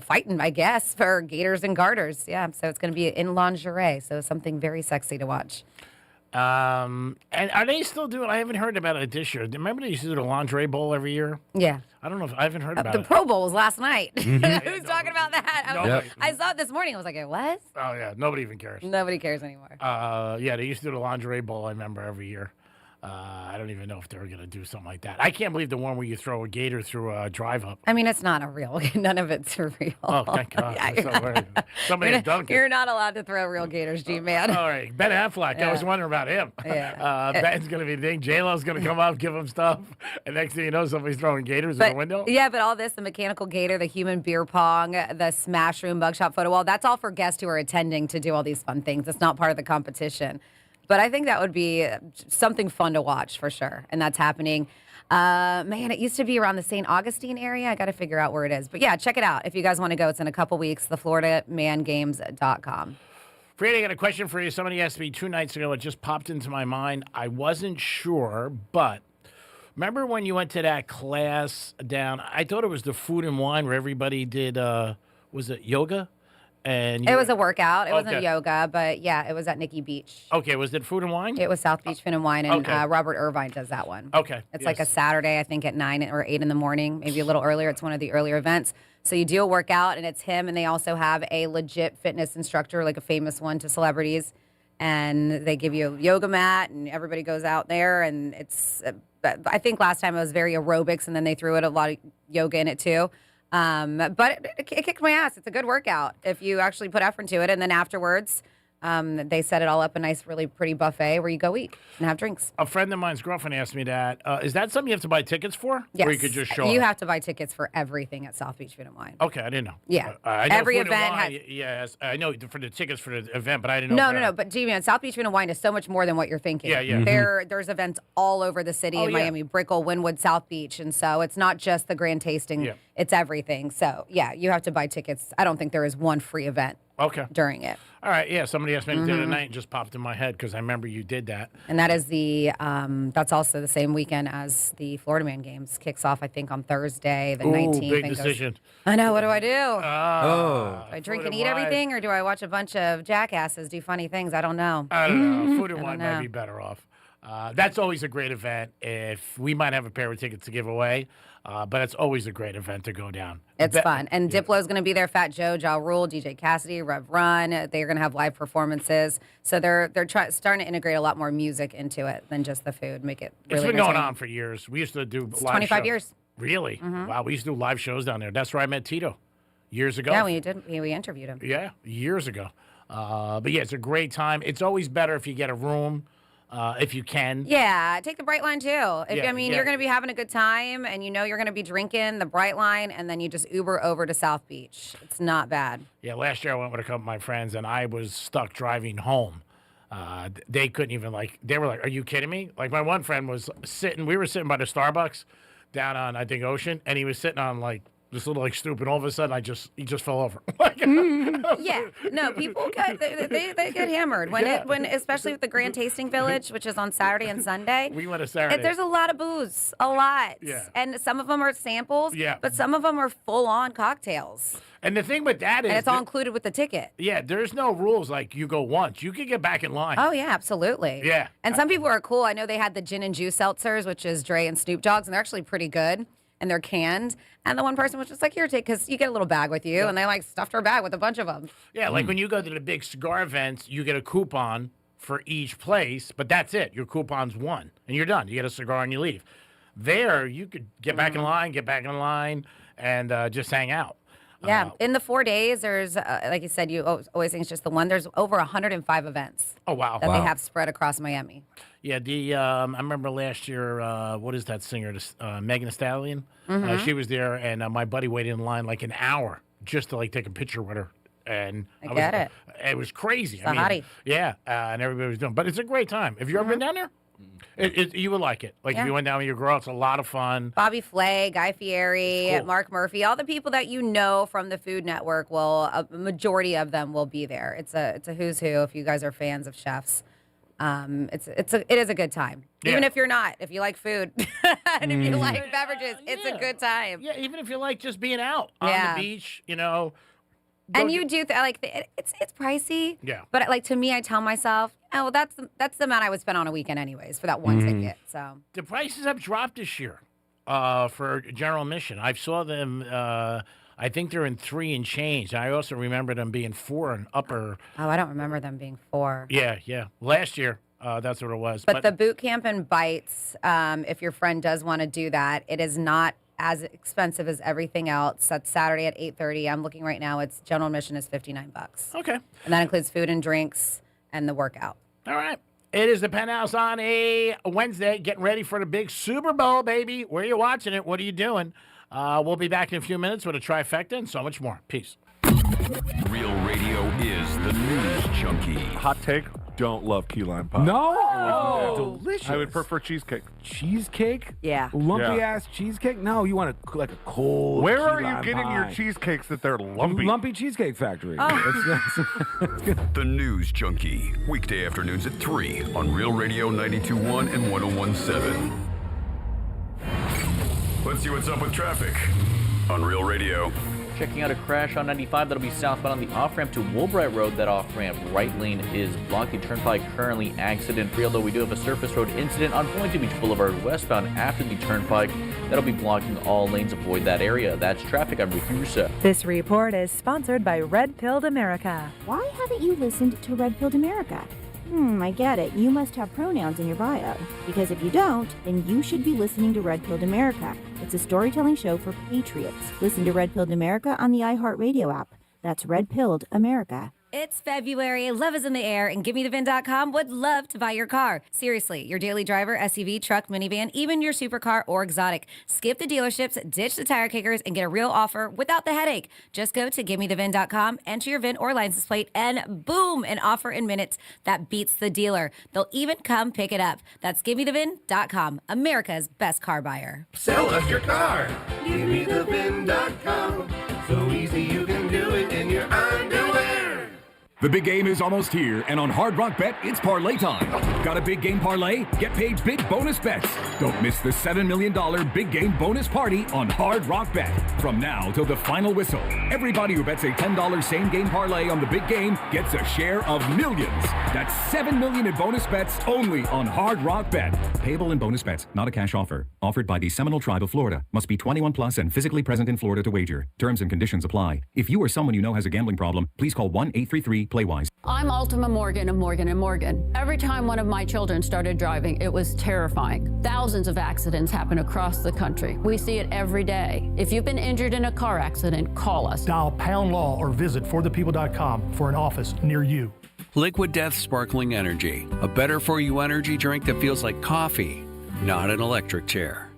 Speaker 13: fighting, I guess, for Gators and Garters. Yeah, so it's going to be in lingerie, so something very sexy to watch.
Speaker 3: And are they still doing? I haven't heard about it this year. Remember they used to do the lingerie bowl every year?
Speaker 13: Yeah.
Speaker 3: I don't know if I haven't heard about
Speaker 13: The
Speaker 3: it.
Speaker 13: Pro Bowl was last night. Who's talking about that? I saw it this morning. I was like, it was?
Speaker 3: Oh yeah, nobody even cares.
Speaker 13: Nobody cares anymore.
Speaker 3: Yeah, they used to do the lingerie bowl. I remember every year. I don't even know if they're gonna do something like that. I can't believe the one where you throw a gator through a drive up.
Speaker 13: I mean, it's not a real. None of it's real.
Speaker 3: Oh, thank God.
Speaker 13: Yeah,
Speaker 3: I'm
Speaker 13: you're
Speaker 3: so
Speaker 13: not-
Speaker 3: worried. Somebody had dunked it.
Speaker 13: You're not allowed to throw real gators, G-Man.
Speaker 3: All right, Ben Affleck. I was wondering about him.
Speaker 13: Yeah.
Speaker 3: Ben's gonna be the thing. J-Lo's gonna come up, give him stuff, and next thing you know, somebody's throwing gators in the window.
Speaker 13: Yeah, but all this, the mechanical gator, the human beer pong, the smash room mugshot photo wall, that's all for guests who are attending to do all these fun things. It's not part of the competition. But I think that would be something fun to watch for sure. And that's happening. Man, it used to be around the St. Augustine area. I got to figure out where it is. But yeah, check it out. If you guys want to go, it's in a couple weeks, thefloridamangames.com.
Speaker 3: Fred, I got a question for you. Somebody asked me 2 nights ago. It just popped into my mind. I wasn't sure, but remember when you went to that class down? I thought it was the Food and Wine where everybody did, was it yoga? And
Speaker 13: It was a workout. It wasn't yoga, but yeah, it was at Nikki Beach.
Speaker 3: Okay, was it Food and Wine?
Speaker 13: It was South Beach Food and Wine, and
Speaker 3: Okay.
Speaker 13: Robert Irvine does that one.
Speaker 3: Okay.
Speaker 13: It's like a Saturday, I think, at 9 or 8 in the morning, maybe a little earlier. It's one of the earlier events. So you do a workout, and it's him, and they also have a legit fitness instructor, like a famous one to celebrities, and they give you a yoga mat, and everybody goes out there, and it's, I think last time it was very aerobics, and then they threw a lot of yoga in it too. But it kicked my ass. It's a good workout if you actually put effort into it. And then afterwards, they set it all up a nice, really pretty buffet where you go eat and have drinks.
Speaker 3: A friend of mine's girlfriend asked me that. Is that something you have to buy tickets for?
Speaker 13: Yes.
Speaker 3: Or you could just show
Speaker 13: You
Speaker 3: up?
Speaker 13: have to buy tickets for everything at South Beach Food and Wine.
Speaker 3: Okay, I didn't know.
Speaker 13: Yeah.
Speaker 3: I know
Speaker 13: Every
Speaker 3: Food and
Speaker 13: event
Speaker 3: Wine,
Speaker 13: has-
Speaker 3: yes, I know for the tickets for the event, but I didn't know.
Speaker 13: No. But G-Man, South Beach Food and Wine is so much more than what you're thinking.
Speaker 3: Yeah, yeah.
Speaker 13: There's events all over the city in
Speaker 3: yeah.
Speaker 13: Miami, Brickell, Wynwood, South Beach. And so it's not just the grand tasting.
Speaker 3: Yeah.
Speaker 13: It's everything. So, yeah, you have to buy tickets. I don't think there is one free event
Speaker 3: Okay.
Speaker 13: during it.
Speaker 3: All right, yeah, somebody asked me the other
Speaker 13: Mhm.
Speaker 3: night and just popped in my head because I remember you did that.
Speaker 13: And that is that's also the same weekend as the Florida Man Games. Kicks off, I think, on Thursday, the 19th.
Speaker 3: big
Speaker 13: and goes-
Speaker 3: decision.
Speaker 13: I know. What do I do?
Speaker 3: Oh.
Speaker 13: Do I drink and eat everything, or do I watch a bunch of jackasses do funny things? I don't know.
Speaker 3: I don't know. Food and
Speaker 13: I
Speaker 3: Wine
Speaker 13: don't
Speaker 3: might
Speaker 13: know.
Speaker 3: be better off. That's always a great event. If we might have a pair of tickets to give away, but it's always a great event to go down.
Speaker 13: It's fun. And Diplo's going to be there, Fat Joe, Ja Rule, DJ Cassidy, Rev Run. They're going to have live performances. So they're starting to integrate a lot more music into it than just the food, make it really
Speaker 3: It's been going
Speaker 13: entertaining.
Speaker 3: on for years. We used to do live
Speaker 13: 25
Speaker 3: shows.
Speaker 13: years.
Speaker 3: Really?
Speaker 13: Mhm.
Speaker 3: Wow, we used to do live shows down there. That's where I met Tito years ago.
Speaker 13: Yeah, we interviewed him.
Speaker 3: Yeah, years ago. But yeah, it's a great time. It's always better if you get a room, if you can.
Speaker 13: Yeah, take the Bright Line too.
Speaker 3: Yeah,
Speaker 13: You're going to be having a good time, and you're going to be drinking the Bright Line, and then you just Uber over to South Beach. It's not bad.
Speaker 3: Yeah, last year I went with a couple of my friends, and I was stuck driving home. They couldn't even, they were like, are you kidding me? Like, my one friend was we were sitting by the Starbucks down on, I think, Ocean, and he was sitting on, this little, stoop, and all of a sudden, he just fell over.
Speaker 13: Yeah, no, people they get hammered when especially with the Grand Tasting Village, which is on Saturday and Sunday.
Speaker 3: We went to Saturday.
Speaker 13: There's a lot of booze, a lot.
Speaker 3: Yeah.
Speaker 13: And some of them are samples.
Speaker 3: Yeah.
Speaker 13: But some of them are full on cocktails,
Speaker 3: And the thing with that is...
Speaker 13: and it's all included with the ticket.
Speaker 3: Yeah, there's no rules like you go once. You can get back in line.
Speaker 13: Oh yeah, absolutely.
Speaker 3: Yeah.
Speaker 13: And some people are cool. I know they had the gin and juice seltzers, which is Dre and Snoop Dogg's, and they're actually pretty good. And they're canned. And the one person was just like, here, take, because you get a little bag with you. And they stuffed her bag with a bunch of them.
Speaker 3: Yeah, like when you go to the big cigar events, you get a coupon for each place, but that's it. Your coupon's one, and you're done. You get a cigar and you leave. There, you could get back in line, and just hang out.
Speaker 13: Yeah, in the 4 days, there's, like you said, you always think it's just the one. There's over 105 events.
Speaker 3: Oh, wow.
Speaker 13: That they have spread across Miami.
Speaker 3: Yeah, I remember last year, what is that singer, Megan Thee Stallion?
Speaker 13: Mhm.
Speaker 3: She was there, and my buddy waited in line an hour just to take a picture with her. And
Speaker 13: I get it.
Speaker 3: It was crazy.
Speaker 13: It's a hottie.
Speaker 3: Yeah, and everybody was doing. But it's a great time. Have you ever been down there? You would like it. If
Speaker 13: Yeah.
Speaker 3: you went down with your girl, it's a lot of fun.
Speaker 13: Bobby Flay, Guy Fieri,
Speaker 3: Cool.
Speaker 13: Mark Murphy, all the people that you know from the Food Network a majority of them will be there. It's a who's who if you guys are fans of chefs. It is a good time. Even
Speaker 3: Yeah.
Speaker 13: if you're not, if you like food and if you like beverages, it's a good time.
Speaker 3: Yeah, even if you like just being out on
Speaker 13: Yeah.
Speaker 3: the beach,
Speaker 13: And you do it's pricey.
Speaker 3: Yeah.
Speaker 13: But to me, I tell myself, Oh, well, that's the amount I would spend on a weekend anyways for that one ticket. So
Speaker 3: The prices have dropped this year for general admission. I saw them. I think they're in 3 and change. I also remember them being 4 and upper.
Speaker 13: Oh, I don't remember them being 4.
Speaker 3: Yeah. Last year, that's what it was.
Speaker 13: But the boot camp and bites, if your friend does want to do that, it is not as expensive as everything else. That's Saturday at 8:30. I'm looking right now. Its general admission is $59.
Speaker 3: Okay.
Speaker 13: And that includes food and drinks and the workout.
Speaker 3: All right. It is the Penthouse on a Wednesday, getting ready for the big Super Bowl, baby. Where are you watching it? What are you doing? We'll be back in a few minutes with a trifecta and so much more. Peace.
Speaker 2: Real radio is the news junkie.
Speaker 4: Hot take, don't love key lime pie.
Speaker 5: No!
Speaker 4: Delicious. I would prefer cheesecake.
Speaker 5: Cheesecake?
Speaker 13: Yeah.
Speaker 5: Lumpy
Speaker 4: Yeah.
Speaker 5: ass cheesecake? No, you want a cold.
Speaker 4: Where
Speaker 5: key
Speaker 4: are you
Speaker 5: lime
Speaker 4: getting your
Speaker 5: pie.
Speaker 4: cheesecakes that they're lumpy?
Speaker 5: Lumpy Cheesecake Factory.
Speaker 13: Oh.
Speaker 2: The News Junkie. Weekday afternoons at 3 on Real Radio 92.1 and 101.7. Let's see what's up with traffic on Real Radio.
Speaker 6: Checking out a crash on 95 that'll be southbound on the off-ramp to Woolbright Road. That off-ramp right lane is blocked. The turnpike currently accident-free, although we do have a surface road incident on Boynton Beach Boulevard westbound after the turnpike. That'll be blocking all lanes. Avoid that area. That's traffic. I'm Ricky Russo.
Speaker 28: This report is sponsored by Red Pilled America.
Speaker 27: Why haven't you listened to Red Pilled America? I get it. You must have pronouns in your bio. Because if you don't, then you should be listening to Red Pilled America. It's a storytelling show for patriots. Listen to Red Pilled America on the iHeartRadio app. That's Red Pilled America.
Speaker 13: It's February, love is in the air, and GiveMeTheVin.com would love to buy your car. Seriously, your daily driver, SUV, truck, minivan, even your supercar or exotic. Skip the dealerships, ditch the tire kickers, and get a real offer without the headache. Just go to GiveMeTheVin.com, enter your VIN or license plate, and boom, an offer in minutes that beats the dealer. They'll even come pick it up. That's GiveMeTheVin.com, America's best car buyer.
Speaker 19: Sell us your car. GiveMeTheVin.com. So easy you can do it in your underwear.
Speaker 10: The big game is almost here, and on Hard Rock Bet, it's parlay time. Got a big game parlay? Get paid big bonus bets. Don't miss the $7 million big game bonus party on Hard Rock Bet. From now till the final whistle, everybody who bets a $10 same game parlay on the big game gets a share of millions. That's $7 million in bonus bets only on Hard Rock Bet. Payable in bonus bets, not a cash offer. Offered by the Seminole Tribe of Florida. Must be 21 plus and physically present in Florida to wager. Terms and conditions apply. If you or someone you know has a gambling problem, please call 1-833-PLAY-WISE.
Speaker 11: I'm Ultima Morgan of Morgan & Morgan. Every time one of my children started driving, it was terrifying. Thousands of accidents happen across the country. We see it every day. If you've been injured in a car accident, call us.
Speaker 19: Dial #law or visit forthepeople.com for an office near you.
Speaker 12: Liquid Death Sparkling Energy, a better-for-you energy drink that feels like coffee, not an electric chair.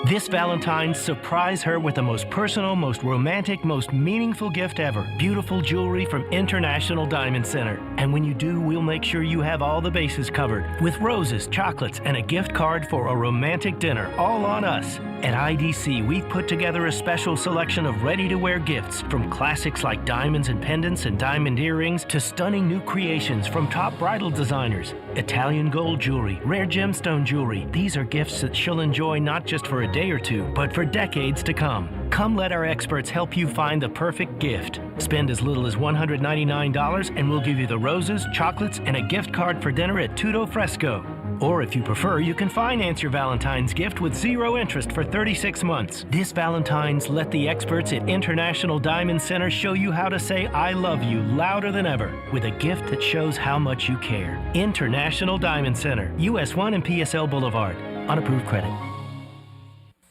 Speaker 14: This Valentine's, surprise her with the most personal, most romantic, most meaningful gift ever. Beautiful jewelry from International Diamond Center. And when you do, we'll make sure you have all the bases covered with roses, chocolates, and a gift card for a romantic dinner, all on us. At IDC, we've put together a special selection of ready-to-wear gifts, from classics like diamonds and pendants and diamond earrings to stunning new creations from top bridal designers. Italian gold jewelry, rare gemstone jewelry. These are gifts that she'll enjoy not just for a day or two, but for decades to come. Come let our experts help you find the perfect gift. Spend as little as $199 and we'll give you the roses, chocolates, and a gift card for dinner at Tutto Fresco. Or if you prefer, you can finance your Valentine's gift with 0 interest for 36 months. This Valentine's, let the experts at International Diamond Center show you how to say I love you louder than ever with a gift that shows how much you care. International Diamond Center, US 1 and PSL Boulevard. Unapproved credit.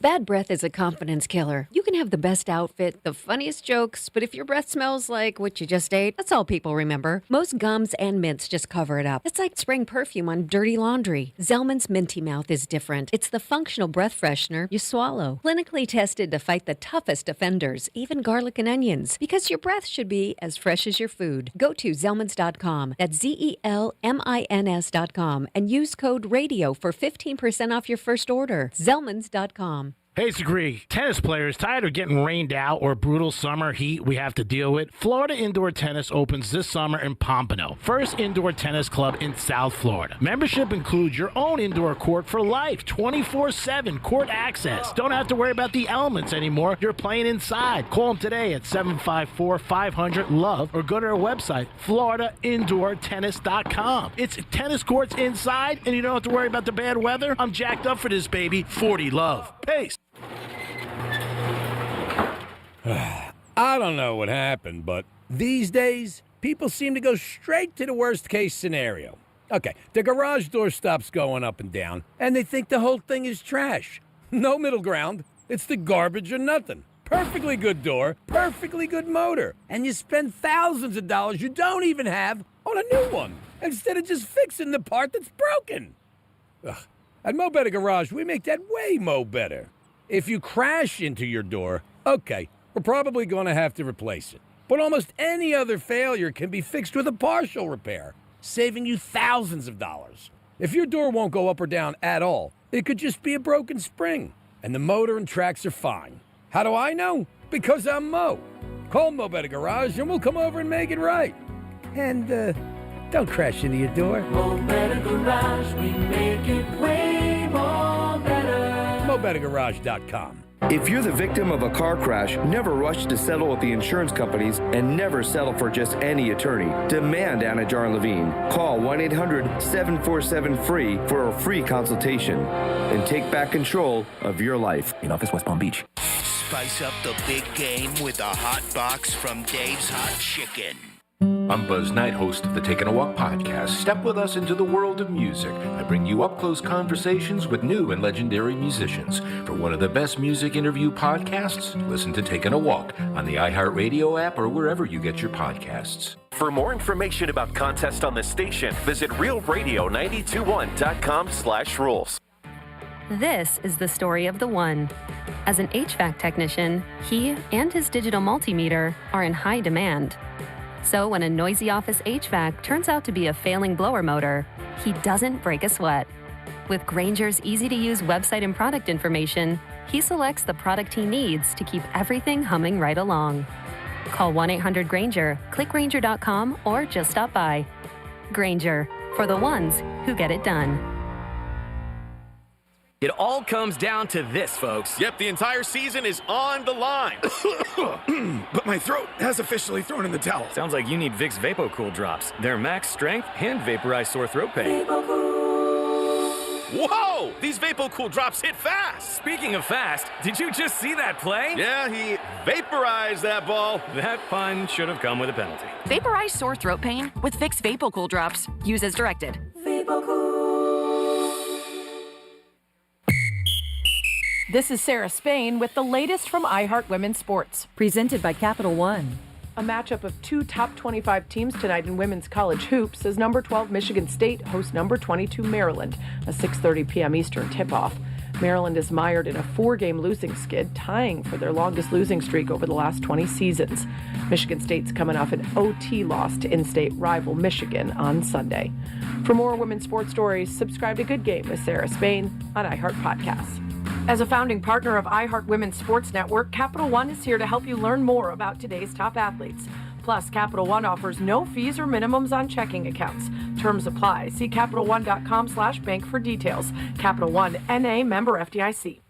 Speaker 15: Bad breath is a confidence killer. You can have the best outfit, the funniest jokes, but if your breath smells like what you just ate, that's all people remember. Most gums and mints just cover it up. It's like spraying perfume on dirty laundry. Zellman's Minty Mouth is different. It's the functional breath freshener you swallow. Clinically tested to fight the toughest offenders, even garlic and onions, because your breath should be as fresh as your food. Go to Zellmans.com. That's ZELMINS.com and use code RADIO for 15% off your first order. Zellmans.com.
Speaker 3: Hey, it's Greek. Tennis players tired of getting rained out or brutal summer heat we have to deal with? Florida Indoor Tennis opens this summer in Pompano, first indoor tennis club in South Florida. Membership includes your own indoor court for life, 24/7 court access. Don't have to worry about the elements anymore. You're playing inside. Call them today at 754-500-LOVE or go to their website, floridaindoortennis.com. It's tennis courts inside, and you don't have to worry about the bad weather. I'm jacked up for this, baby. 40 Love. Peace.
Speaker 7: I don't know what happened, but these days, people seem to go straight to the worst case scenario. Okay, the garage door stops going up and down, and they think the whole thing is trash. No middle ground. It's the garbage or nothing. Perfectly good door, perfectly good motor, and you spend thousands of dollars you don't even have on a new one, instead of just fixing the part that's broken. Ugh. At Mo Better Garage, we make that way mo better. If you crash into your door, okay, we're probably going to have to replace it. But almost any other failure can be fixed with a partial repair, saving you thousands of dollars. If your door won't go up or down at all, it could just be a broken spring, and the motor and tracks are fine. How do I know? Because I'm Mo. Call Mo Better Garage and we'll come over and make it right. And, don't crash into your door.
Speaker 8: Mo Better Garage, we make it way more better.
Speaker 7: MoBetterGarage.com.
Speaker 16: If you're the victim of a car crash, never rush to settle with the insurance companies and never settle for just any attorney. Demand Anna Jar Levine. Call 1-800-747-FREE for a free consultation and take back control of your life. In office, West Palm Beach.
Speaker 17: Spice up the big game with a hot box from Dave's Hot Chicken.
Speaker 18: I'm Buzz Knight, host of the Taking a Walk podcast. Step with us into the world of music. I bring you up-close conversations with new and legendary musicians. For one of the best music interview podcasts, listen to Taking a Walk on the iHeartRadio app or wherever you get your podcasts.
Speaker 22: For more information about contests on this station, visit realradio921.com/rules.
Speaker 23: This is the story of the one. As an HVAC technician, he and his digital multimeter are in high demand. So when a noisy office HVAC turns out to be a failing blower motor, he doesn't break a sweat. With Grainger's easy-to-use website and product information, he selects the product he needs to keep everything humming right along. Call 1-800-GRAINGER, click Grainger.com, or just stop by. Grainger, for the ones who get it done.
Speaker 24: It all comes down to this, folks.
Speaker 25: Yep, the entire season is on the line.
Speaker 24: But my throat has officially thrown in the towel. Sounds like you need Vicks VapoCool drops. They're max strength and vaporize sore throat pain.
Speaker 25: Whoa! These VapoCool drops hit fast.
Speaker 24: Speaking of fast, did you just see that play?
Speaker 25: Yeah, he vaporized that ball.
Speaker 24: That pun should have come with a penalty.
Speaker 30: Vaporize sore throat pain with Vicks VapoCool drops. Use as directed.
Speaker 26: This is Sarah Spain with the latest from iHeart Women's Sports.
Speaker 31: Presented by Capital One.
Speaker 26: A matchup of two top 25 teams tonight in women's college hoops as number 12 Michigan State hosts number 22 Maryland, a 6:30 p.m. Eastern tip-off. Maryland is mired in a 4-game losing skid, tying for their longest losing streak over the last 20 seasons. Michigan State's coming off an OT loss to in-state rival Michigan on Sunday. For more women's sports stories, subscribe to Good Game with Sarah Spain on iHeart Podcasts. As a founding partner of iHeart Women's Sports Network, Capital One is here to help you learn more about today's top athletes. Plus, Capital One offers no fees or minimums on checking accounts. Terms apply. See CapitalOne.com/bank for details. Capital One, N.A., member FDIC.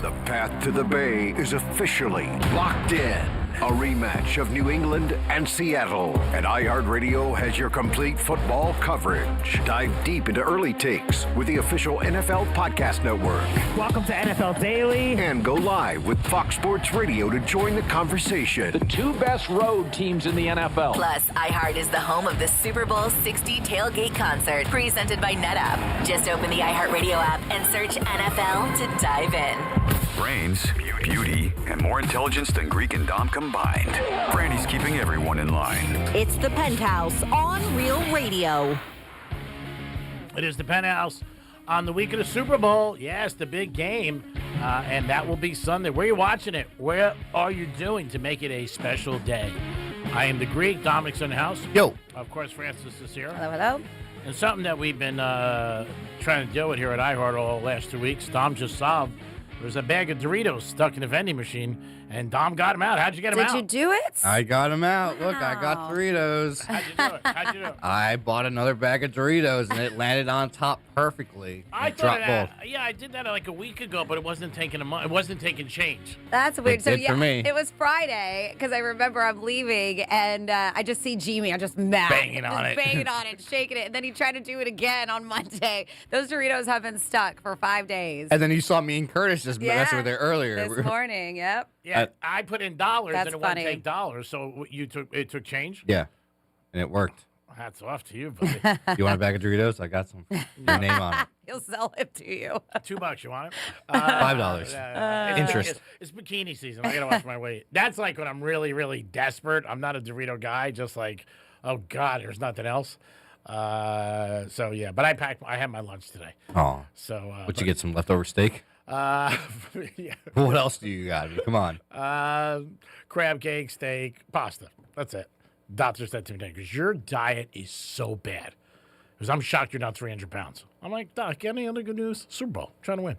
Speaker 32: The path to the Bay is officially locked in. A rematch of New England and Seattle. And iHeartRadio has your complete football coverage. Dive deep into early takes with the official NFL Podcast Network.
Speaker 33: Welcome to NFL Daily.
Speaker 32: And go live with Fox Sports Radio to join the conversation.
Speaker 34: The two best road teams in the NFL.
Speaker 30: Plus, iHeart is the home of the Super Bowl 60 tailgate concert, presented by NetApp. Just open the iHeartRadio app and search NFL to dive in.
Speaker 2: Brains, beauty, and more intelligence than Greek and Dom combined. Brandy's keeping everyone in line.
Speaker 30: It's the Penthouse on Real Radio.
Speaker 3: It is the Penthouse on the week of the Super Bowl. Yes, the big game, and that will be Sunday. Where are you watching it? Where are you doing to make it a special day? I am the Greek. Dominic's in the house.
Speaker 1: Yo.
Speaker 3: Of course, Francis is here.
Speaker 13: Hello, hello.
Speaker 3: And something that we've been trying to deal with here at iHeart all the last 2 weeks, Dom just solved There's a bag of Doritos stuck in a vending machine, and Dom got him out. How'd you get him out?
Speaker 13: Did you do it?
Speaker 1: I got him out. Look, I got
Speaker 13: Wow.
Speaker 1: Doritos.
Speaker 3: How'd you do it?
Speaker 1: I bought another bag of Doritos, and it landed on top perfectly.
Speaker 3: I
Speaker 1: It
Speaker 3: thought
Speaker 1: dropped both.
Speaker 3: yeah, I did that like a week ago, but it wasn't taking it wasn't taking change.
Speaker 13: That's weird.
Speaker 1: It
Speaker 13: So
Speaker 1: did
Speaker 13: yeah,
Speaker 1: for me.
Speaker 13: it was Friday because I remember I'm leaving and I just see Jimmy. I'm just mad,
Speaker 3: Banging on
Speaker 13: Just
Speaker 3: it.
Speaker 13: banging on it, shaking it, and then he tried to do it again on Monday. Those Doritos have been stuck for 5 days.
Speaker 1: And then you saw me and Curtis just messing with it earlier.
Speaker 13: This morning. Yep.
Speaker 3: Yeah, I put in dollars
Speaker 13: That's
Speaker 3: and it
Speaker 13: funny.
Speaker 3: wouldn't take dollars, so it took change.
Speaker 1: Yeah, and it worked.
Speaker 3: Hats off to you, buddy.
Speaker 1: You want a bag of Doritos? I got some. Your name on it.
Speaker 13: He'll sell it to you.
Speaker 3: $2, you want it?
Speaker 1: $5.
Speaker 3: It's-
Speaker 1: Interest.
Speaker 3: It's bikini season. I gotta watch my weight. That's like when I'm really, really desperate. I'm not a Dorito guy. Just like, oh God, there's nothing else. So yeah, but I had my lunch today.
Speaker 1: Oh.
Speaker 3: So
Speaker 1: Would you get some leftover steak?
Speaker 3: yeah.
Speaker 1: What else do you got? Come on.
Speaker 3: Crab cake, steak, pasta. That's it. Doctor said to me, because your diet is so bad. Because I'm shocked you're not 300 pounds. I'm like, Doc, any other good news? Super Bowl, trying to win.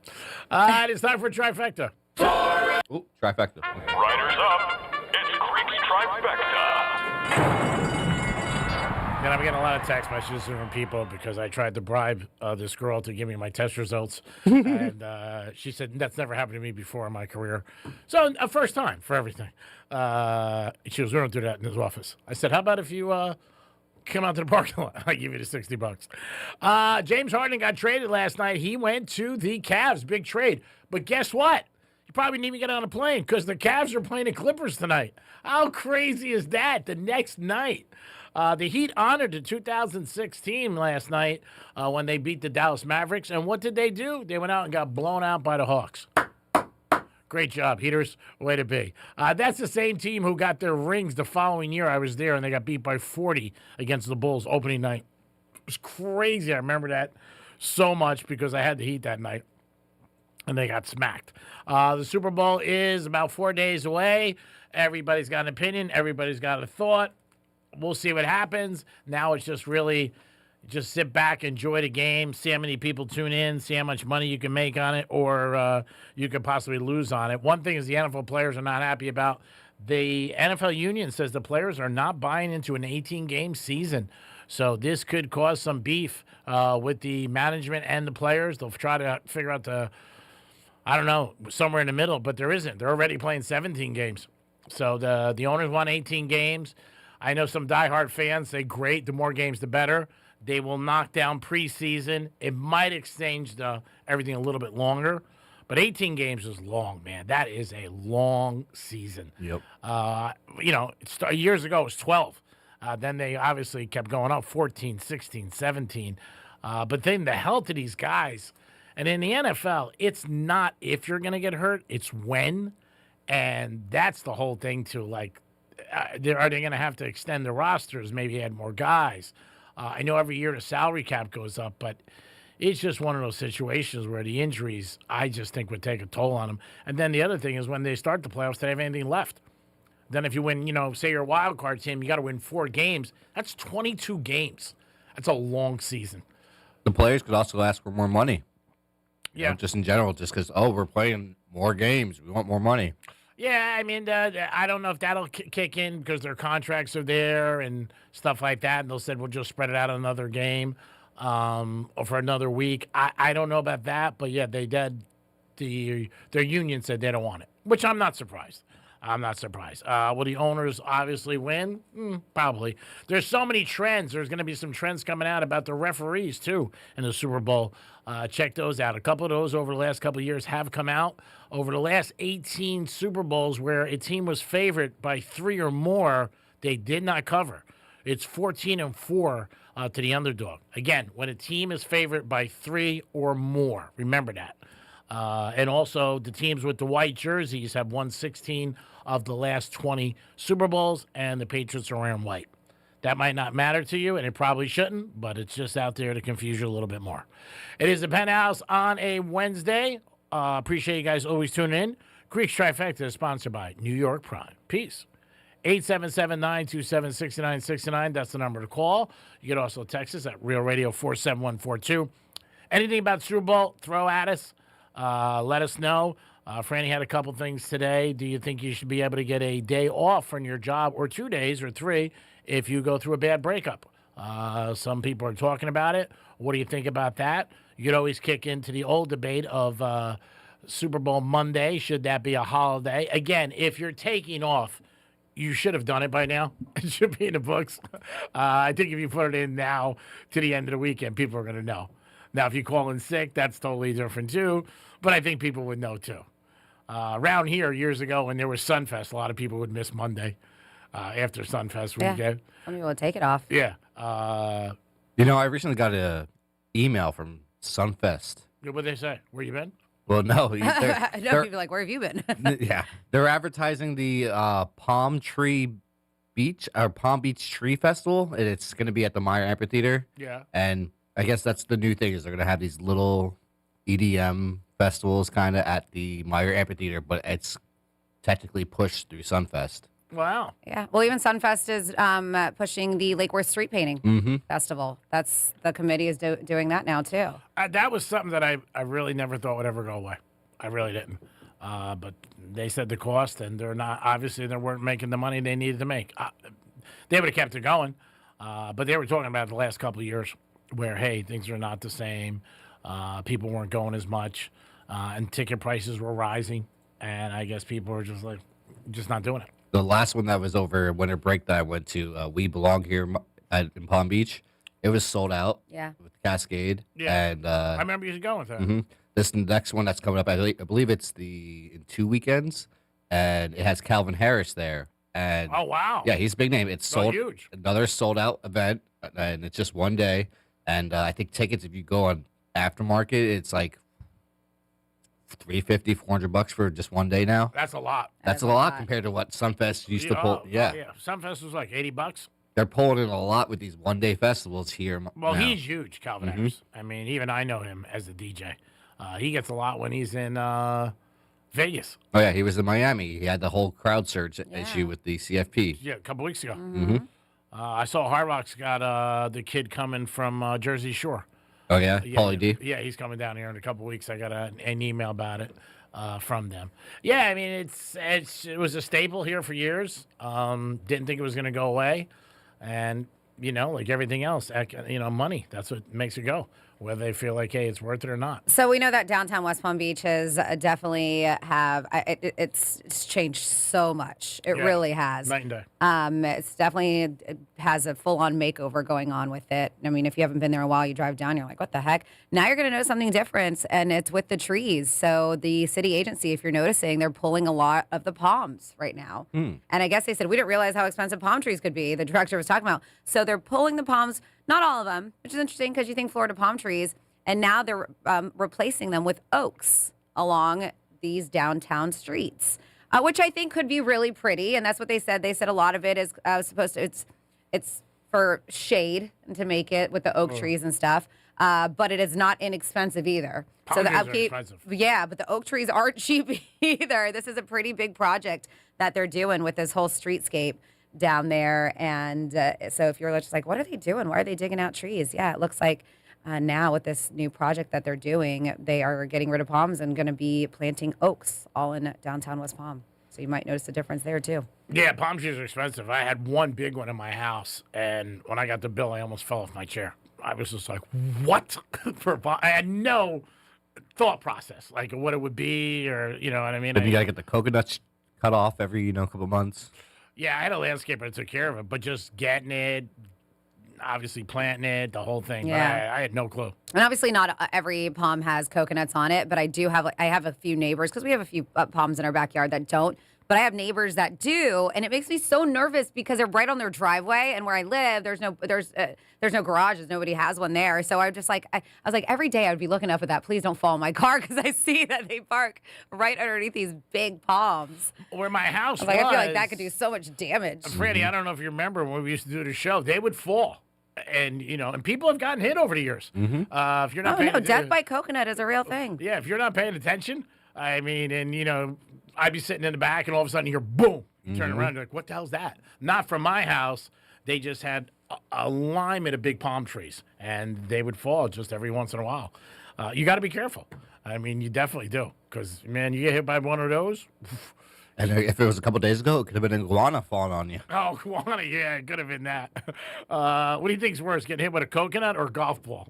Speaker 3: It's time for a trifecta.
Speaker 1: Ooh, trifecta.
Speaker 2: Riders up. It's Creek's Trifecta.
Speaker 3: And I'm getting a lot of text messages from people because I tried to bribe this girl to give me my test results. And she said, that's never happened to me before in my career. So a first time for everything. She was going to do that in his office. I said, how about if you come out to the parking lot? I'll give you the $60. James Harden got traded last night. He went to the Cavs. Big trade. But guess what? You probably didn't even get on a plane because the Cavs are playing the Clippers tonight. How crazy is that? The next night. The Heat honored the 2006 team last night when they beat the Dallas Mavericks. And what did they do? They went out and got blown out by the Hawks. Great job, Heaters. Way to be. That's the same team who got their rings the following year. I was there, and they got beat by 40 against the Bulls opening night. It was crazy. I remember that so much because I had the Heat that night, and they got smacked. The Super Bowl is about 4 days away. Everybody's got an opinion. Everybody's got a thought. We'll see what happens. Now it's just really just sit back, enjoy the game, see how many people tune in, see how much money you can make on it, or you could possibly lose on it. One thing is the NFL players are not happy about. The NFL union says the players are not buying into an 18-game season. So this could cause some beef with the management and the players. They'll try to figure out I don't know, somewhere in the middle, but there isn't. They're already playing 17 games. So the owners want 18 games. I know some diehard fans say, great, the more games, the better. They will knock down preseason. It might exchange everything a little bit longer, but 18 games is long, man. That is a long season.
Speaker 1: Yep.
Speaker 3: Years ago it was 12. Then they obviously kept going up, 14, 16, 17. But then the health of these guys, and in the NFL, it's not if you're going to get hurt, it's when. And that's the whole thing, too. Like, are they going to have to extend the rosters, maybe add more guys? I know every year the salary cap goes up, but it's just one of those situations where the injuries, I just think, would take a toll on them. And then the other thing is when they start the playoffs, they have anything left. Then if you win, say you're a wild card team, you got to win 4 games. That's 22 games. That's a long season.
Speaker 1: The players could also ask for more money.
Speaker 3: Yeah.
Speaker 1: Just in general, just because, we're playing more games. We want more money.
Speaker 3: Yeah, I mean, I don't know if that'll kick in because their contracts are there and stuff like that. And they'll say, we'll just spread it out another game or for another week. I don't know about that, but yeah, they did. Their union said they don't want it, which I'm not surprised. Will the owners obviously win? Probably. There's so many trends. There's going to be some trends coming out about the referees, too, in the Super Bowl. Check those out. A couple of those over the last couple of years have come out. Over the last 18 Super Bowls where a team was favored by 3 or more, they did not cover. It's 14-4 to the underdog. Again, when a team is favored by 3 or more, remember that. And also, the teams with the white jerseys have won 16 of the last 20 Super Bowls, and the Patriots are wearing white. That might not matter to you, and it probably shouldn't, but it's just out there to confuse you a little bit more. It is the Penthouse on a Wednesday. Appreciate you guys always tuning in. Greek's Trifecta is sponsored by New York Prime. Peace. 877-927-6969. That's the number to call. You can also text us at Real Radio 47142. Anything about Super Bowl, throw at us. Let us know. Franny had a couple things today. Do you think you should be able to get a day off from your job, or 2 days or 3 if you go through a bad breakup? Some people are talking about it. What do you think about that? You could always kick into the old debate of Super Bowl Monday. Should that be a holiday? Again, if you're taking off, you should have done it by now. It should be in the books. I think if you put it in now to the end of the weekend, people are going to know. Now, if you call in sick, that's totally different too. But I think people would know too. Around here years ago when there was Sunfest, a lot of people would miss Monday after Sunfest weekend.
Speaker 13: Some people would take it off.
Speaker 3: Yeah.
Speaker 1: I recently got an email from Sunfest.
Speaker 3: What did they say? Where you been?
Speaker 1: Well, no.
Speaker 13: No, people are like, where have you been?
Speaker 1: Yeah. They're advertising the Palm Beach Tree Festival, and it's going to be at the Meyer Amphitheater.
Speaker 3: Yeah.
Speaker 1: And I guess that's the new thing is they're going to have these little EDM festivals kind of at the Meyer Amphitheater, but it's technically pushed through Sunfest.
Speaker 3: Wow.
Speaker 13: Yeah. Well, even Sunfest is pushing the Lake Worth Street Painting Festival. That's the committee is doing that now too.
Speaker 3: That was something that I really never thought would ever go away. I really didn't. But they said the cost, and they're not. Obviously, they weren't making the money they needed to make. They would have kept it going, but they were talking about the last couple of years where hey, things are not the same. People weren't going as much, and ticket prices were rising, and I guess people were just not doing it.
Speaker 1: The last one that was over winter break that I went to, We Belong Here in Palm Beach, it was sold out.
Speaker 13: Yeah.
Speaker 1: With Cascade.
Speaker 3: Yeah.
Speaker 1: And
Speaker 3: I remember you going with that.
Speaker 1: This next one that's coming up, I believe it's in 2 weekends, and it has Calvin Harris there. And
Speaker 3: oh wow!
Speaker 1: Yeah, he's a big name. It's sold
Speaker 3: huge.
Speaker 1: Another sold out event, and it's just one day. And I think tickets, if you go on aftermarket, it's like $350, $400 for just one day now.
Speaker 3: That's a lot.
Speaker 1: That's a lot compared to what Sunfest used to pull. Yeah.
Speaker 3: Sunfest was like $80.
Speaker 1: They're pulling in a lot with these one-day festivals here.
Speaker 3: Well,
Speaker 1: now.
Speaker 3: he's huge, Calvin Harris. I mean, even I know him as a DJ. He gets a lot when he's in Vegas.
Speaker 1: Oh, yeah, he was in Miami. He had the whole crowd surge issue with the CFP.
Speaker 3: Yeah, a couple weeks ago. I saw Hard Rock's got the kid coming from Jersey Shore.
Speaker 1: Oh, yeah? Paulie D?
Speaker 3: Yeah, he's coming down here in a couple weeks. I got an email about it from them. Yeah, I mean, it was a staple here for years. Didn't think it was going to go away. And, like everything else, money, that's what makes it go, whether they feel like, hey, it's worth it or not.
Speaker 13: So we know that downtown West Palm Beach has definitely it's changed so much. It really has.
Speaker 3: Night and day.
Speaker 13: It's definitely it has a full-on makeover going on with it. I mean, if you haven't been there a while, you drive down, you're like, what the heck? Now you're going to notice something different, and it's with the trees. So the city agency, if you're noticing, they're pulling a lot of the palms right now. And I guess they said, we didn't realize how expensive palm trees could be. The director was talking about. So they're pulling the palms, not all of them, which is interesting because you think Florida palm trees, and now they're replacing them with oaks along these downtown streets, which I think could be really pretty. And that's what they said. They said a lot of it is supposed to, it's for shade and to make it with the oak trees and stuff. But it is not inexpensive either.
Speaker 3: Palm trees are expensive.
Speaker 13: Yeah, but the oak trees aren't cheap either. This is a pretty big project that they're doing with this whole streetscape down there. And so if you're just like, what are they doing? Why are they digging out trees? Yeah, it looks like now with this new project that they're doing, they are getting rid of palms and going to be planting oaks all in downtown West Palm. So you might notice a difference there too.
Speaker 3: Yeah, palm trees are expensive. I had one big one in my house, and when I got the bill, I almost fell off my chair. I was just like, what? I had no thought process, like what it would be, or you know what I mean?
Speaker 1: Then you got to get the coconuts cut off every, couple months.
Speaker 3: Yeah, I had a landscaper that took care of it, but just getting it, obviously planting it, the whole thing.
Speaker 13: Yeah.
Speaker 3: I had no clue.
Speaker 13: And obviously not every palm has coconuts on it, but I have a few neighbors, because we have a few palms in our backyard that don't. But I have neighbors that do, and it makes me so nervous because they're right on their driveway, and where I live, there's no garages, nobody has one there. So I was like, every day I would be looking up at that. Please don't fall in my car, because I see that they park right underneath these big palms.
Speaker 3: Where my house was,
Speaker 13: I feel like that could do so much damage.
Speaker 3: Franny, I don't know if you remember when we used to do the show, they would fall. And and people have gotten hit over the years. If you're not paying
Speaker 13: death by coconut is a real thing.
Speaker 3: Yeah, if you're not paying attention, I mean, and I'd be sitting in the back, and all of a sudden you hear boom. You turn around, you're like, what the hell's that? Not from my house. They just had a alignment of big palm trees, and they would fall just every once in a while. You got to be careful. I mean, you definitely do. Because, man, you get hit by one of those.
Speaker 1: And if it was a couple days ago, it could have been an iguana falling on you.
Speaker 3: Oh, iguana, yeah, it could have been that. What do you think's worse, getting hit with a coconut or a golf ball?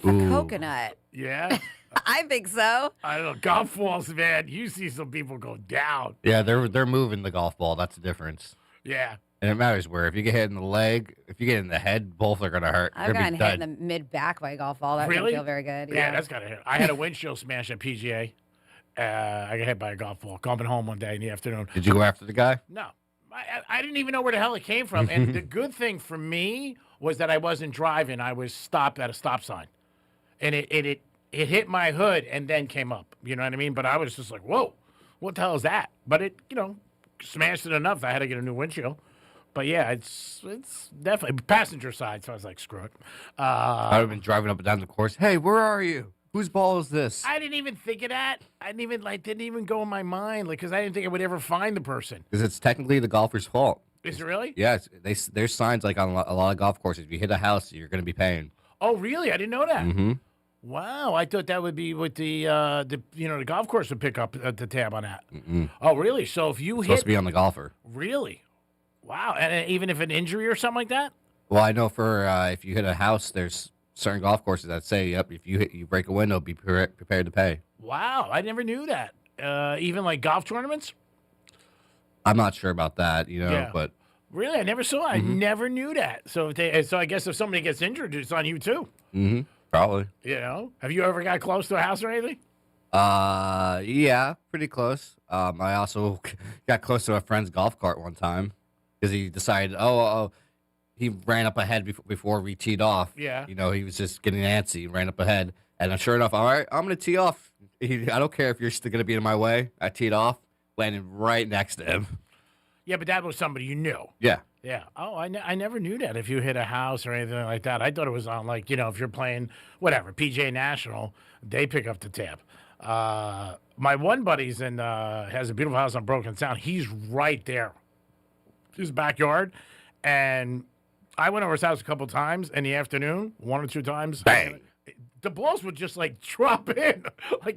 Speaker 13: Coconut.
Speaker 3: Yeah?
Speaker 13: I think so.
Speaker 3: I don't know. Golf balls, man, you see some people go down.
Speaker 1: Yeah, they're moving the golf ball. That's the difference.
Speaker 3: Yeah.
Speaker 1: And it matters where. If you get hit in the leg, if you get in the head, both are going to hurt.
Speaker 13: I've gotten hit in the mid-back by a golf ball. That
Speaker 3: Really?
Speaker 13: didn't feel very good.
Speaker 3: Yeah, that's got to hurt. I had a windshield smash at PGA. I got hit by a golf ball coming home one day in the afternoon.
Speaker 1: Did you go after the guy?
Speaker 3: No. I didn't even know where the hell it came from. And the good thing for me was that I wasn't driving. I was stopped at a stop sign. And it hit my hood and then came up. You know what I mean? But I was just like, whoa, what the hell is that? But it, smashed it enough that I had to get a new windshield. But yeah, it's definitely passenger side. So I was like, screw it.
Speaker 1: I would have been driving up and down the course. Hey, where are you? Whose ball is this?
Speaker 3: I didn't even think of that. I didn't even go in my mind, because I didn't think I would ever find the person.
Speaker 1: Because it's technically the golfer's fault.
Speaker 3: Is it really?
Speaker 1: Yes. There's signs like on a lot of golf courses. If you hit a house, you're going to be paying.
Speaker 3: Oh, really? I didn't know that.
Speaker 1: Mm-hmm.
Speaker 3: Wow, I thought that would be with the golf course would pick up the tab on that.
Speaker 1: Mm-mm.
Speaker 3: Oh, really? So if you
Speaker 1: It's supposed to be on the golfer.
Speaker 3: Really? Wow, and even if an injury or something like that?
Speaker 1: Well, I know for if you hit a house, there's certain golf courses that say, yep, if you break a window, be prepared to pay.
Speaker 3: Wow, I never knew that. Even like golf tournaments?
Speaker 1: I'm not sure about that,
Speaker 3: Yeah.
Speaker 1: but
Speaker 3: Really? I never saw it. I never knew that. So I guess if somebody gets injured, it's on you too.
Speaker 1: mm-hmm, probably.
Speaker 3: Have you ever got close to a house or anything?
Speaker 1: Yeah, pretty close. I also got close to a friend's golf cart one time because he decided, he ran up ahead before we teed off.
Speaker 3: Yeah.
Speaker 1: He was just getting antsy, ran up ahead. And sure enough, all right, I'm going to tee off. I don't care if you're still going to be in my way. I teed off, landed right next to him.
Speaker 3: Yeah, but that was somebody you knew.
Speaker 1: Yeah.
Speaker 3: Yeah. Oh, I never knew that if you hit a house or anything like that. I thought it was on, if you're playing, whatever, PGA National, they pick up the tab. My one buddy's has a beautiful house on Broken Sound. He's right there. His backyard. And I went over his house a couple times in the afternoon, one or two times.
Speaker 1: Bang.
Speaker 3: The balls would just drop in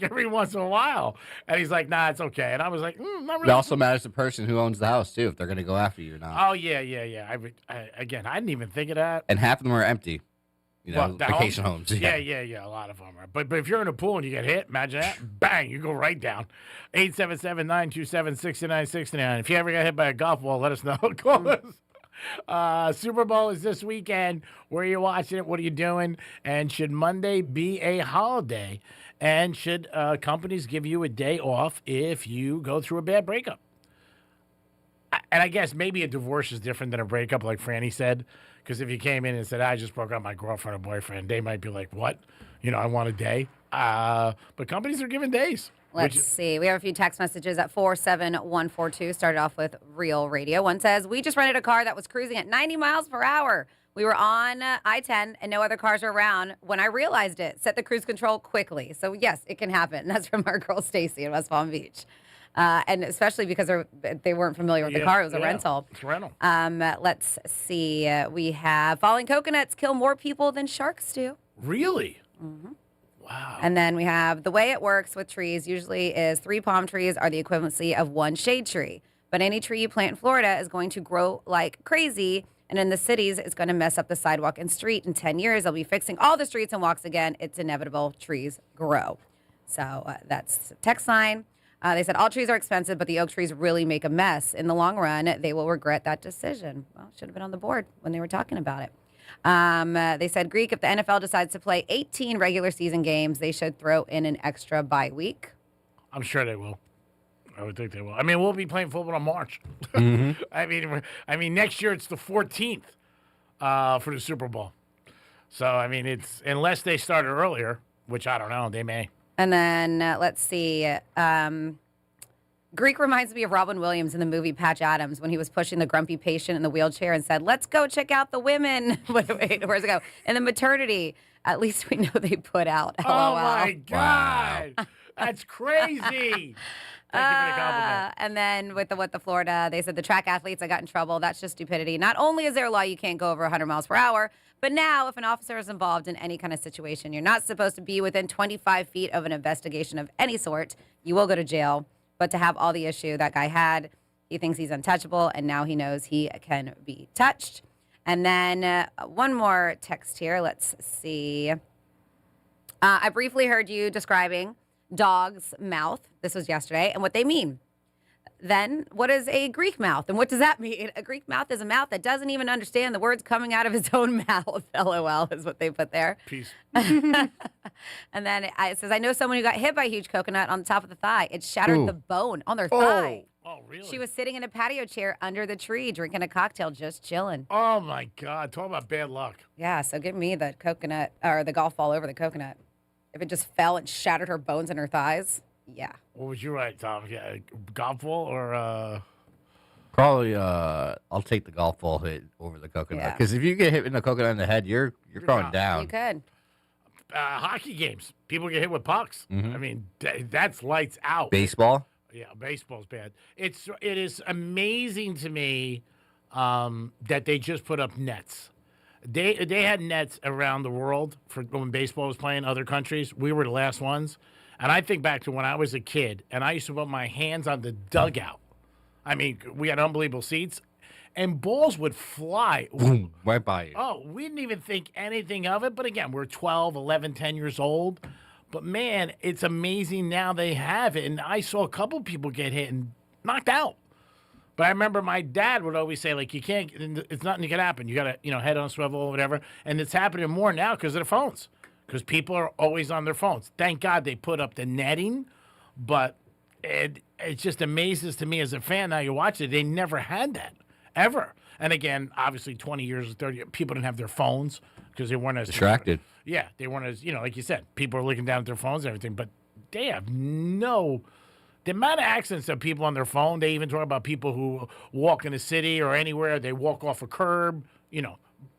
Speaker 3: every once in a while. And he's like, nah, it's okay. And I was like, not really.
Speaker 1: It also matters the person who owns the house, too, if they're going to go after you or not.
Speaker 3: Oh, yeah. I didn't even think of that.
Speaker 1: And half of them are empty.
Speaker 3: What, the
Speaker 1: vacation homes.
Speaker 3: Yeah, a lot of them are. But if you're in a pool and you get hit, imagine that. Bang, you go right down. 877-927-6969. If you ever got hit by a golf ball, let us know. Call us. Super Bowl is this weekend. Where are you watching it? What are you doing? And should Monday be a holiday? And should companies give you a day off if you go through a bad breakup? And I guess maybe a divorce is different than a breakup, like Franny said. Because if you came in and said, I just broke up with my girlfriend or boyfriend, they might be like, what? I want a day. But companies are giving days.
Speaker 13: Let's see. We have a few text messages at 47142. Started off with Real Radio. One says, we just rented a car that was cruising at 90 miles per hour. We were on I-10 and no other cars were around. When I realized it, set the cruise control quickly. So, yes, it can happen. That's from our girl Stacy in West Palm Beach. And especially because they weren't familiar with the car. It was a rental.
Speaker 3: It's a rental.
Speaker 13: Let's see. We have falling coconuts kill more people than sharks do.
Speaker 3: Really?
Speaker 13: Mm-hmm.
Speaker 3: Wow.
Speaker 13: And then we have the way it works with trees usually is 3 palm trees are the equivalency of 1 shade tree. But any tree you plant in Florida is going to grow like crazy. And in the cities, it's going to mess up the sidewalk and street. In 10 years, they'll be fixing all the streets and walks again. It's inevitable. Trees grow. So that's text line. They said all trees are expensive, but the oak trees really make a mess. In the long run, they will regret that decision. Well, it should have been on the board when they were talking about it. They said, Greek, if the NFL decides to play 18 regular season games, they should throw in an extra bye week.
Speaker 3: I'm sure they will. I would think they will. I mean, we'll be playing football in March.
Speaker 1: Mm-hmm.
Speaker 3: I mean, next year it's the 14th for the Super Bowl. So, I mean, it's unless they started earlier, which I don't know, they may.
Speaker 13: And then let's see. Greek reminds me of Robin Williams in the movie Patch Adams when he was pushing the grumpy patient in the wheelchair and said, let's go check out the women. Wait, where's it go? In the maternity, at least we know they put out.
Speaker 3: Oh, my God. Wow. That's crazy. Thank you for the compliment.
Speaker 13: And then with the Florida, they said the track athletes that got in trouble. That's just stupidity. Not only is there a law you can't go over 100 miles per hour, but now if an officer is involved in any kind of situation, you're not supposed to be within 25 feet of an investigation of any sort. You will go to jail. But to have all the issue that guy had, he thinks he's untouchable, and now he knows he can be touched. And then one more text here. Let's see. I briefly heard you describing dog's mouth. This was yesterday, and what they mean. Then, what is a Greek mouth, and what does that mean? A Greek mouth is a mouth that doesn't even understand the words coming out of its own mouth. LOL is what they put there.
Speaker 3: Peace.
Speaker 13: And then it says, I know someone who got hit by a huge coconut on the top of the thigh. It shattered the bone on their thigh.
Speaker 3: Oh, really?
Speaker 13: She was sitting in a patio chair under the tree, drinking a cocktail, just chilling.
Speaker 3: Oh, my God. Talk about bad luck.
Speaker 13: Yeah, so give me the coconut, or the golf ball over the coconut. If it just fell and shattered her bones in her thighs, yeah.
Speaker 3: What would you write, Tom? Yeah, golf ball or...
Speaker 1: Probably, I'll take the golf ball hit over the coconut.
Speaker 13: Yeah.
Speaker 1: Because if you get hit in the coconut in the head, you're going down.
Speaker 13: You could.
Speaker 3: Hockey games. People get hit with pucks.
Speaker 1: Mhm.
Speaker 3: I mean, that's lights out.
Speaker 1: Baseball?
Speaker 3: Yeah, baseball's bad. It is amazing to me that they just put up nets. They had nets around the world for when baseball was playing other countries. We were the last ones. And I think back to when I was a kid, and I used to put my hands on the dugout. I mean, we had unbelievable seats, and balls would fly.
Speaker 1: Boom, right by you.
Speaker 3: Oh, we didn't even think anything of it. But again, we're 12, 11, 10 years old. But, man, it's amazing now they have it. And I saw a couple people get hit and knocked out. But I remember my dad would always say, like, you can't, it's nothing that can happen. You got to, head on swivel or whatever. And it's happening more now because of their phones. Because people are always on their phones. Thank God they put up the netting. But it just amazes to me as a fan, now you watch it, they never had that, ever. And again, obviously 20 years, 30 people didn't have their phones because they weren't as
Speaker 1: distracted.
Speaker 3: Yeah, they weren't as, like you said, people are looking down at their phones and everything. But they have the amount of accidents of people on their phone. They even talk about people who walk in the city or anywhere, they walk off a curb,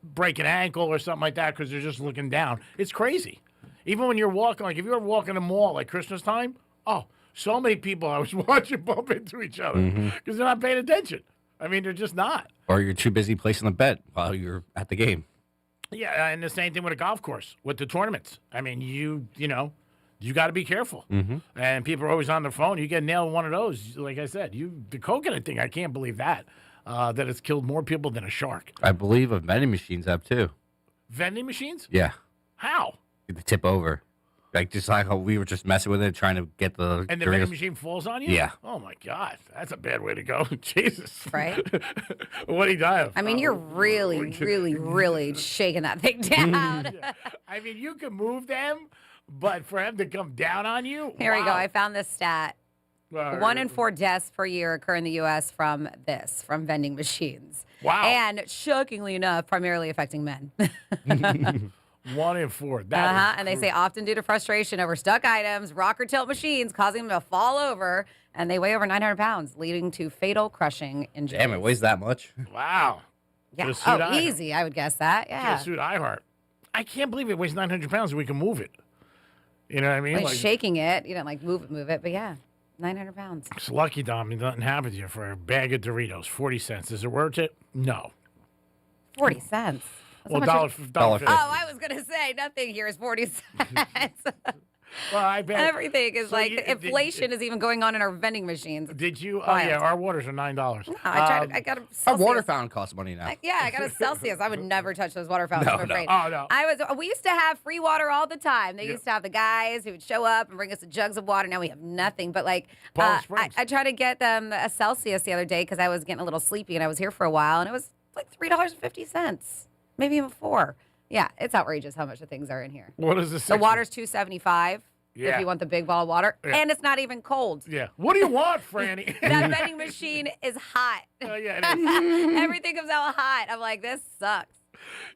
Speaker 3: break an ankle or something like that because they're just looking down. It's crazy. Even when you're walking, like if you ever walk in a mall like Christmas time, so many people I was watching bump into each other because they're not paying attention. I mean, they're just not.
Speaker 1: Or you're too busy placing a bet while you're at the game.
Speaker 3: Yeah, and the same thing with a golf course, with the tournaments. I mean, you got to be careful. And people are always on their phone. You get nailed with one of those, like I said. The coconut thing, I can't believe that it's killed more people than a shark.
Speaker 1: I believe vending machines have too.
Speaker 3: Vending machines?
Speaker 1: Yeah.
Speaker 3: How?
Speaker 1: They tip over. Like just like how we were just messing with it, trying to get the
Speaker 3: And the
Speaker 1: Doritos.
Speaker 3: vending machine falls on you?
Speaker 1: Yeah.
Speaker 3: Oh, my God. That's a bad way to go. Jesus.
Speaker 13: Right?
Speaker 3: What did he die of?
Speaker 13: I mean, you're really, really, really shaking that thing down.
Speaker 3: I mean, you can move them, but for him to come down on you?
Speaker 13: Here we go. I found this stat.
Speaker 3: Wow.
Speaker 13: 1 in 4 deaths per year occur in the U.S. from vending machines.
Speaker 3: Wow.
Speaker 13: And shockingly enough, primarily affecting men.
Speaker 3: 1 in 4. That is
Speaker 13: And they say often due to frustration over stuck items, rocker tilt machines causing them to fall over, and they weigh over 900 pounds, leading to fatal crushing injuries.
Speaker 1: Damn, it weighs that much.
Speaker 3: Wow.
Speaker 13: Yeah.
Speaker 3: Could've sued
Speaker 13: Oh, easy. I would guess that.
Speaker 3: Could've
Speaker 13: Yeah.
Speaker 3: sued iHeart. I can't believe it weighs 900 pounds and we can move it. You know what I mean?
Speaker 13: Like shaking it. You don't like move it, but yeah. 900 pounds.
Speaker 3: It's lucky, Dom. Nothing happened to you for a bag of Doritos. 40 cents. Is it worth it? No.
Speaker 13: 40 cents. That's
Speaker 3: Well,
Speaker 13: how much
Speaker 3: $1.50.
Speaker 13: Oh, I was going to say nothing here is 40 cents.
Speaker 3: Well, I bet.
Speaker 13: Everything is inflation is even going on in our vending machines.
Speaker 3: Did you? Oh,
Speaker 13: Wild.
Speaker 3: yeah. Our waters are $9.
Speaker 13: No, I got a
Speaker 1: Our
Speaker 13: Celsius.
Speaker 1: water fountain costs money now.
Speaker 13: I got a Celsius. I would never touch those water fountains.
Speaker 1: No,
Speaker 13: I'm
Speaker 1: no.
Speaker 13: afraid.
Speaker 3: Oh, no.
Speaker 13: We used to have free water all the time. They
Speaker 3: Yeah.
Speaker 13: used to have the guys who would show up and bring us the jugs of water. Now we have nothing. But
Speaker 3: Palm Springs.
Speaker 13: I tried to get them a Celsius the other day because I was getting a little sleepy and I was here for a while, and it was like $3.50, maybe even $4. Yeah, it's outrageous how much the things are in here.
Speaker 3: What is this?
Speaker 13: The water's $2.75
Speaker 3: Yeah.
Speaker 13: if you want the big bottle of water,
Speaker 3: Yeah.
Speaker 13: and it's not even cold.
Speaker 3: Yeah. What do you want, Franny?
Speaker 13: That vending machine is hot.
Speaker 3: Oh, yeah, it is.
Speaker 13: Everything comes out hot. I'm like, this sucks.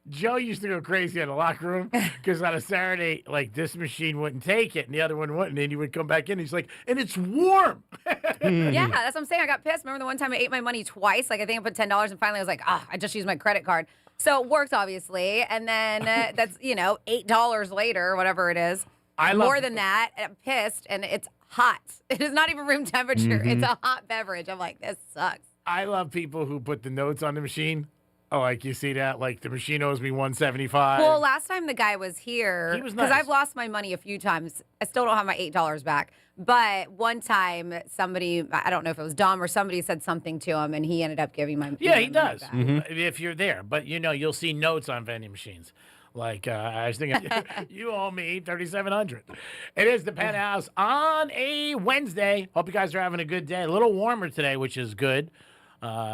Speaker 3: Joe used to go crazy in the locker room because on a Saturday, this machine wouldn't take it and the other one wouldn't. And he would come back in. He's like, and it's warm.
Speaker 13: Yeah, that's what I'm saying. I got pissed. Remember the one time I ate my money twice? I think I put $10 and finally I was like, I just used my credit card. So it worked, obviously. And then that's, $8 later, whatever it is. More than that. And I'm pissed and it's hot. It is not even room temperature. It's a hot beverage. I'm like, this sucks.
Speaker 3: I love people who put the notes on the machine. Oh, like you see that? Like the machine owes me $175.
Speaker 13: Well, last time the guy was here,
Speaker 3: He was
Speaker 13: because
Speaker 3: nice.
Speaker 13: I've lost my money a few times. I still don't have my $8 back. But one time, somebody, I don't know if it was Dom or somebody, said something to him, and he ended up giving my
Speaker 3: Yeah, he
Speaker 13: money
Speaker 3: does.
Speaker 13: back.
Speaker 3: If you're there. But, you'll see notes on vending machines. Like, I was thinking, you owe me $3,700. It is the Penthouse on a Wednesday. Hope you guys are having a good day. A little warmer today, which is good.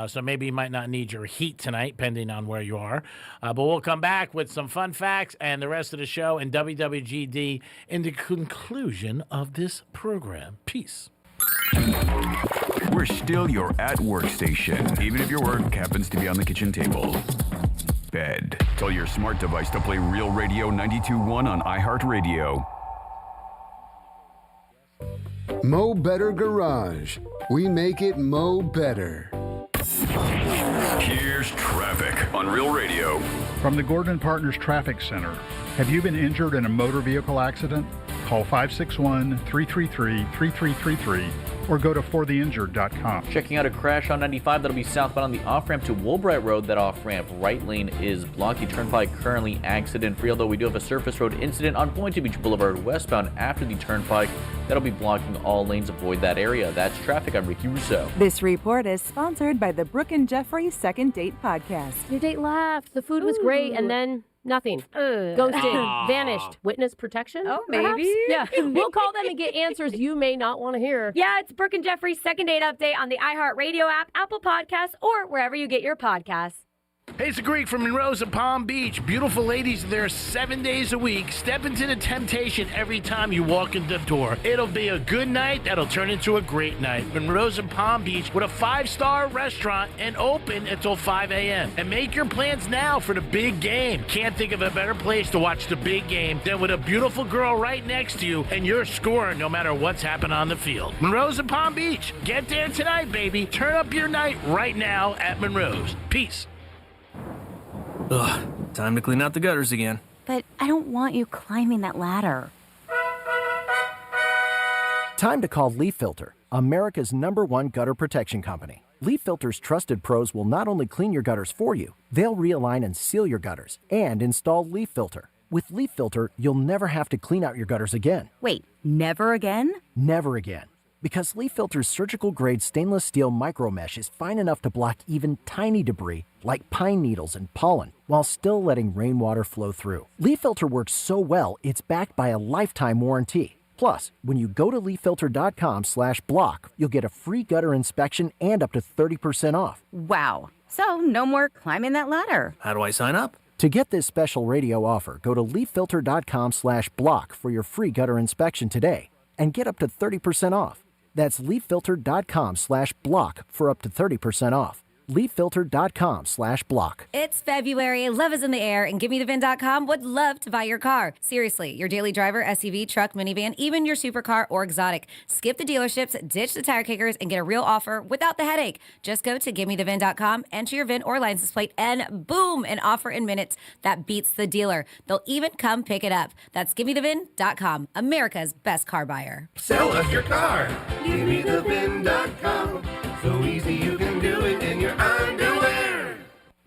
Speaker 3: So maybe you might not need your heat tonight, depending on where you are. But we'll come back with some fun facts and the rest of the show and WWGD in the conclusion of this program. Peace.
Speaker 2: We're still your at-work station, even if your work happens to be on the kitchen table. Bed. Tell your smart device to play Real Radio 92.1 on iHeartRadio.
Speaker 4: Mo Better Garage. We make it Mo Better.
Speaker 2: Here's traffic on Real Radio.
Speaker 5: From the Gordon Partners Traffic Center. Have you been injured in a motor vehicle accident? Call 561-333-3333 or go to fortheinjured.com.
Speaker 6: Checking out a crash on 95 that'll be southbound on the off-ramp to Woolbright Road. That off-ramp right lane is blocked. The turnpike currently accident-free, although we do have a surface road incident on Boynton Beach Boulevard westbound after the turnpike. That'll be blocking all lanes. Avoid that area. That's traffic. I'm Ricky Rousseau.
Speaker 9: This report is sponsored by the Brooke and Jeffrey Second Date Podcast.
Speaker 10: Your date laughed. The food was great, and then nothing. Ghosted. Vanished. Witness protection?
Speaker 13: Oh,
Speaker 10: perhaps?
Speaker 13: maybe.
Speaker 10: Yeah. We'll call them and get answers you may not want to hear.
Speaker 11: Yeah, it's Brooke and Jeffrey's Second Date Update on the iHeartRadio app, Apple Podcasts, or wherever you get your podcasts.
Speaker 3: Hey, it's the Greek from Monroe's and Palm Beach. Beautiful ladies there 7 days a week. Step into the temptation every time you walk in the door. It'll be a good night that'll turn into a great night. Monroe's and Palm Beach with a 5-star restaurant and open until 5 a.m. And make your plans now for the big game. Can't think of a better place to watch the big game than with a beautiful girl right next to you and you're scoring no matter what's happening on the field. Monroe's and Palm Beach. Get there tonight, baby. Turn up your night right now at Monroe's. Peace.
Speaker 12: Ugh, time to clean out the gutters again.
Speaker 11: But I don't want you climbing that ladder.
Speaker 14: Time to call Leaf Filter, America's #1 gutter protection company. Leaf Filter's trusted pros will not only clean your gutters for you, they'll realign and seal your gutters and install Leaf Filter. With Leaf Filter, you'll never have to clean out your gutters again.
Speaker 11: Wait, never again?
Speaker 14: Never again. Because Leaf Filter's surgical-grade stainless steel micro mesh is fine enough to block even tiny debris like pine needles and pollen, while still letting rainwater flow through. Leaf Filter works so well, it's backed by a lifetime warranty. Plus, when you go to leaffilter.com/block, you'll get a free gutter inspection and up to 30% off.
Speaker 11: Wow. So no more climbing that ladder.
Speaker 12: How do I sign up?
Speaker 14: To get this special radio offer, go to leaffilter.com/block for your free gutter inspection today and get up to 30% off. That's leaffilter.com/block for up to 30% off. leaffilter.com/block.
Speaker 13: It's February, love is in the air, and GiveMeTheVin.com would love to buy your car. Seriously, your daily driver, SUV, truck, minivan, even your supercar or exotic. Skip the dealerships, ditch the tire kickers, and get a real offer without the headache. Just go to GiveMeTheVin.com, enter your VIN or license plate, and boom, an offer in minutes that beats the dealer. They'll even come pick it up. That's GiveMeTheVin.com, America's best car buyer.
Speaker 8: Sell us your car. GiveMeTheVin.com. So easy you can do it in your underwear.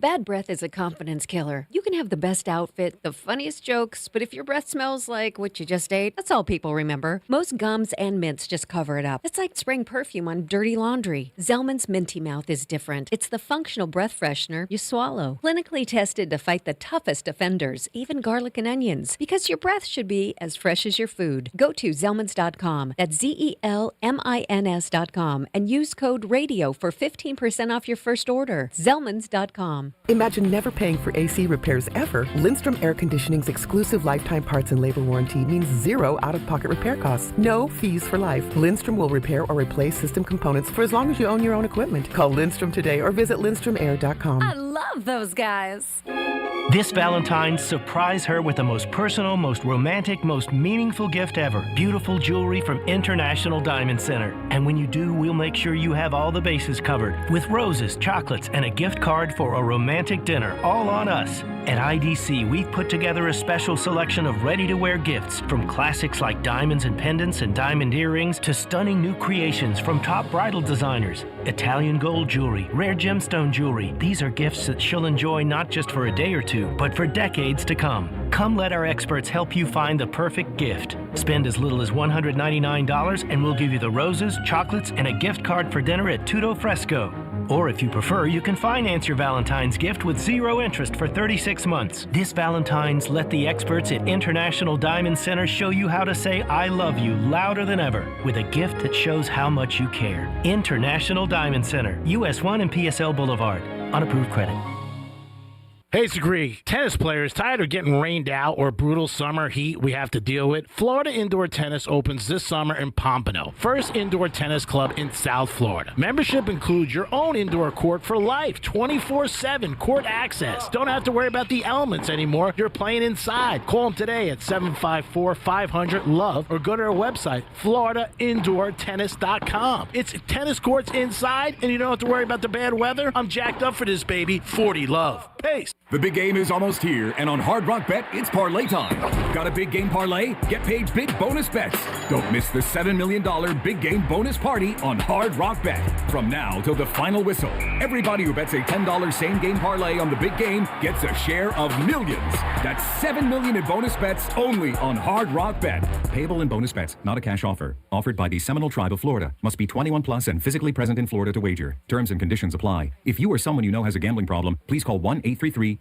Speaker 15: Bad breath is a confidence killer. You can have the best outfit, the funniest jokes, but if your breath smells like what you just ate, that's all people remember. Most gums and mints just cover it up. It's like spraying perfume on dirty laundry. Zellman's Minty Mouth is different. It's the functional breath freshener you swallow. Clinically tested to fight the toughest offenders, even garlic and onions. Because your breath should be as fresh as your food. Go to Zellmans.com. That's ZELMINS.com and use code RADIO for 15% off your first order. Zellmans.com.
Speaker 19: Imagine never paying for AC repairs ever. Lindstrom Air Conditioning's exclusive lifetime parts and labor warranty means zero out-of-pocket repair costs. No fees for life. Lindstrom will repair or replace system components for as long as you own your own equipment. Call Lindstrom today or visit LindstromAir.com.
Speaker 13: I love those guys.
Speaker 20: This Valentine's, surprise her with the most personal, most romantic, most meaningful gift ever. Beautiful jewelry from International Diamond Center. And when you do, we'll make sure you have all the bases covered with roses, chocolates, and a gift card for a romantic dinner, all on us. At IDC, we've put together a special selection of ready-to-wear gifts, from classics like diamonds and pendants and diamond earrings to stunning new creations from top bridal designers. Italian gold jewelry, rare gemstone jewelry. These are gifts that she'll enjoy not just for a day or two, but for decades to come. Come let our experts help you find the perfect gift. Spend as little as $199 and we'll give you the roses, chocolates, and a gift card for dinner at Tutto Fresco. Or if you prefer, you can finance your Valentine's gift with 0 interest for 36 months. This Valentine's, let the experts at International Diamond Center show you how to say I love you louder than ever with a gift that shows how much you care. International Diamond Center, US 1 and PSL Boulevard. On approved credit.
Speaker 3: Hey, it's Agree. Tennis players tired of getting rained out or brutal summer heat we have to deal with? Florida Indoor Tennis opens this summer in Pompano, first indoor tennis club in South Florida. Membership includes your own indoor court for life, 24/7 court access. Don't have to worry about the elements anymore. You're playing inside. Call them today at 754-500-LOVE or go to our website, floridaindoortennis.com. It's tennis courts inside, and you don't have to worry about the bad weather. I'm jacked up for this, baby. 40 Love. Peace.
Speaker 7: The big game is almost here, and on Hard Rock Bet, it's parlay time. Got a big game parlay? Get paid big bonus bets. Don't miss the $7 million big game bonus party on Hard Rock Bet. From now till the final whistle, everybody who bets a $10 same game parlay on the big game gets a share of millions. That's $7 million in bonus bets only on Hard Rock Bet. Payable in bonus bets, not a cash offer. Offered by the Seminole Tribe of Florida. Must be 21 plus and physically present in Florida to wager. Terms and conditions apply. If you or someone you know has a gambling problem, please call 1-833-PLAY-WISE.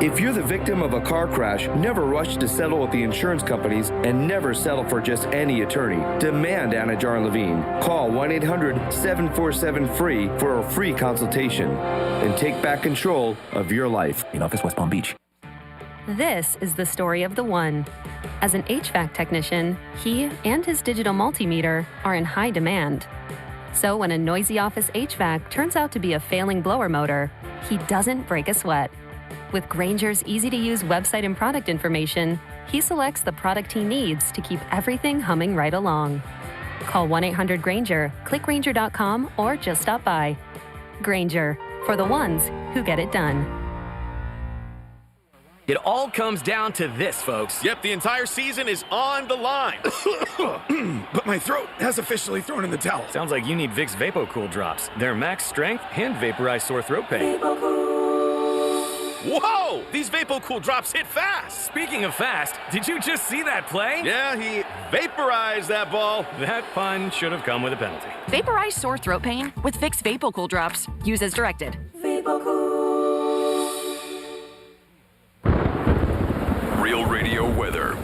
Speaker 16: If you're the victim of a car crash, never rush to settle with the insurance companies and never settle for just any attorney. Demand Anna Jar and Levine. Call 1-800-747-FREE for a free consultation and take back control of your life. In office, West Palm Beach.
Speaker 17: This is the story of the one. As an HVAC technician, he and his digital multimeter are in high demand. So when a noisy office HVAC turns out to be a failing blower motor, he doesn't break a sweat. With Grainger's easy-to-use website and product information, he selects the product he needs to keep everything humming right along. Call 1-800-GRAINGER, click Grainger.com, or just stop by. Grainger, for the ones who get it done.
Speaker 18: It all comes down to this, folks.
Speaker 21: Yep, the entire season is on the line.
Speaker 18: But my throat has officially thrown in the towel. Sounds like you need Vicks VapoCool drops. They're max strength and vaporize sore throat pain.
Speaker 21: Whoa! These VapoCool drops hit fast.
Speaker 18: Speaking of fast, did you just see that play?
Speaker 21: Yeah, he vaporized that ball.
Speaker 18: That pun should have come with a penalty.
Speaker 22: Vaporize sore throat pain with Vicks VapoCool drops. Use as directed.
Speaker 2: Real Radio weather.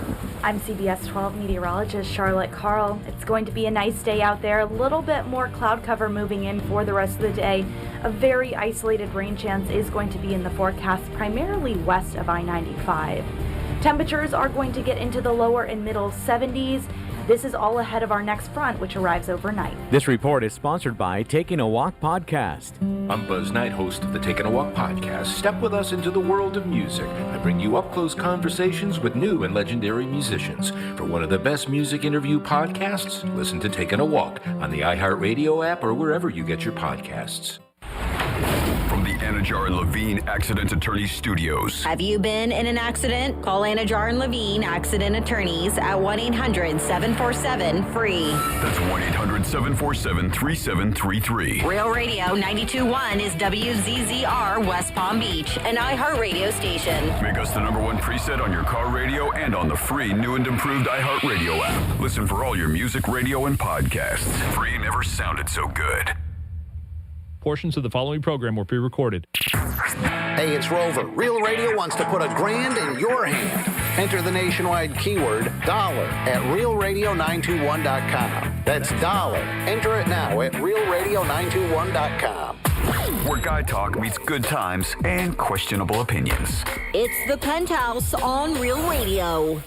Speaker 23: I'm CBS 12 meteorologist Charlotte Carl. It's going to be a nice day out there. A little bit more cloud cover moving in for the rest of the day. A very isolated rain chance is going to be in the forecast, primarily west of I-95. Temperatures are going to get into the lower and middle 70s. This is all ahead of our next front, which arrives overnight.
Speaker 24: This report is sponsored by Taking a Walk podcast.
Speaker 25: I'm Buzz Knight, host of the Taking a Walk podcast. Step with us into the world of music. I bring you up-close conversations with new and legendary musicians. For one of the best music interview podcasts, listen to Taking a Walk on the iHeartRadio app or wherever you get your podcasts.
Speaker 2: From the Anna Jar and Levine Accident Attorneys Studios.
Speaker 26: Have you been in an accident? Call Anna Jar and Levine Accident Attorneys at 1-800-747-FREE.
Speaker 2: That's 1-800-747-3733.
Speaker 26: Real Radio 92.1 is WZZR West Palm Beach, an iHeartRadio station.
Speaker 2: Make us the #1 preset on your car radio and on the free new and improved iHeartRadio app. Listen for all your music, radio, and podcasts. Free never sounded so good.
Speaker 27: Portions of the following program were pre-recorded.
Speaker 28: Hey, it's Rover. Real Radio wants to put $1,000 in your hand. Enter the nationwide keyword dollar at realradio921.com. That's dollar. Enter it now at realradio921.com.
Speaker 2: Where guy talk meets good times and questionable opinions.
Speaker 26: It's the Penthouse on Real Radio.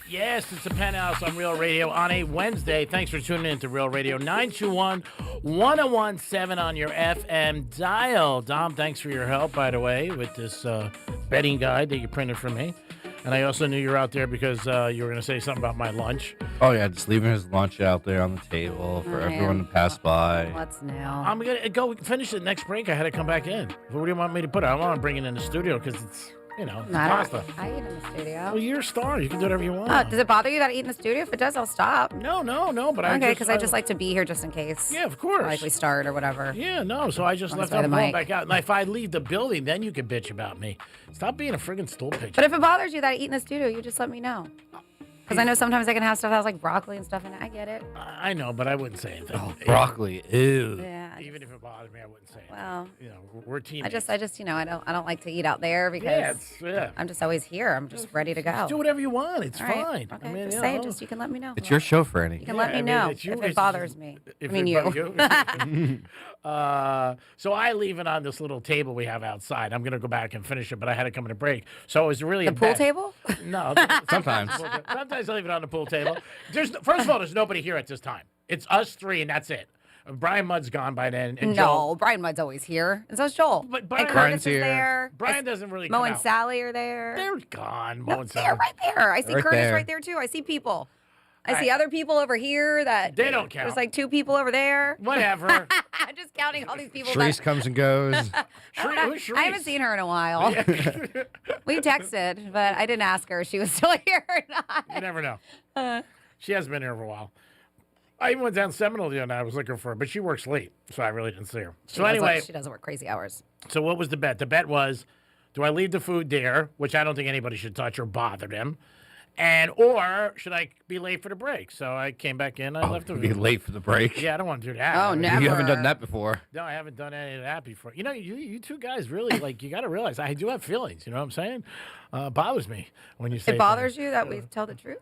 Speaker 3: Yes, it's the Penthouse on Real Radio on a Wednesday. Thanks for tuning in to Real Radio 921-1017 on your FM dial. Dom, thanks for your help, by the way, with this betting guide that you printed for me. And I also knew you were out there because you were going to say something about my lunch.
Speaker 1: Oh, yeah, just leaving his lunch out there on the table for everyone to pass by.
Speaker 10: What's new?
Speaker 3: I'm going to go finish it next break. I had to come back in. What do you want me to put it? I don't want to bring it in the studio because it's, pasta.
Speaker 13: I eat in the studio.
Speaker 3: Well, you're a star. You can do whatever you want.
Speaker 13: Oh, does it bother you that I eat in the studio? If it does, I'll stop.
Speaker 3: No, but
Speaker 13: okay, because I just like to be here just in case.
Speaker 3: Yeah, of course.
Speaker 13: Like we start or whatever.
Speaker 3: Yeah, no, so I just left
Speaker 13: by the
Speaker 3: going
Speaker 13: mic.
Speaker 3: back out. And if I leave the building, then you can bitch about me. Stop being a friggin' stool pigeon.
Speaker 13: But if it bothers you that I eat in the studio, you just let me know. Because I know sometimes I can have stuff that has like broccoli and stuff in it. I get it.
Speaker 3: I know, but I wouldn't say anything.
Speaker 1: Oh, broccoli, ew.
Speaker 13: Yeah.
Speaker 3: Even if it bothers me, I wouldn't say anything.
Speaker 13: Well,
Speaker 3: we're teammates.
Speaker 13: I just, I don't like to eat out there because I'm just always here. I'm just ready to go.
Speaker 3: Just do whatever you want. It's
Speaker 13: All right.
Speaker 3: fine.
Speaker 13: Okay,
Speaker 3: I mean,
Speaker 13: just
Speaker 3: you
Speaker 13: say
Speaker 3: know.
Speaker 13: it. Just you can let me know.
Speaker 1: It's your show, Franny.
Speaker 13: You can let me know if it bothers me. I mean, you.
Speaker 3: So I leave it on this little table we have outside. I'm going to go back and finish it, but I had to come in a break. So it was really
Speaker 13: The pool table?
Speaker 3: No.
Speaker 1: Sometimes.
Speaker 3: Sometimes I leave it on the pool table. First of all, there's nobody here at this time. It's us three, and that's it. Brian Mudd's gone by then. And Joel.
Speaker 13: Brian Mudd's always here. And so's Joel.
Speaker 3: But
Speaker 13: and Curtis is there.
Speaker 3: Brian doesn't really
Speaker 13: Mo
Speaker 3: come
Speaker 13: and
Speaker 3: out.
Speaker 13: Sally are there.
Speaker 3: They're gone. Mo and Sally.
Speaker 13: They're right there. I see
Speaker 1: Right
Speaker 13: Curtis
Speaker 1: there.
Speaker 13: right there, too. I see people. I see other people over here that...
Speaker 3: They don't count.
Speaker 13: There's like 2 people over there.
Speaker 3: Whatever.
Speaker 13: I'm just counting all these people.
Speaker 1: Sharice comes and goes.
Speaker 3: Who's Sharice?
Speaker 13: I haven't seen her in a while. We texted, but I didn't ask her if she was still here or not.
Speaker 3: You never know. She hasn't been here for a while. I even went down Seminole the other night. I was looking for her, but she works late, so I really didn't see her. So anyway,
Speaker 13: she doesn't work crazy hours.
Speaker 3: So what was the bet? The bet was, do I leave the food there, which I don't think anybody should touch or bother them, or should I be late for the break? So I came back in. I left the
Speaker 1: Be late for the break.
Speaker 3: Yeah, I don't want to do that.
Speaker 13: Oh, never.
Speaker 1: You haven't done that before.
Speaker 3: No, I haven't done any of that before. You know, you two guys really, you got to realize I do have feelings. You know what I'm saying? It bothers me when you say
Speaker 13: It bothers you that we tell the truth?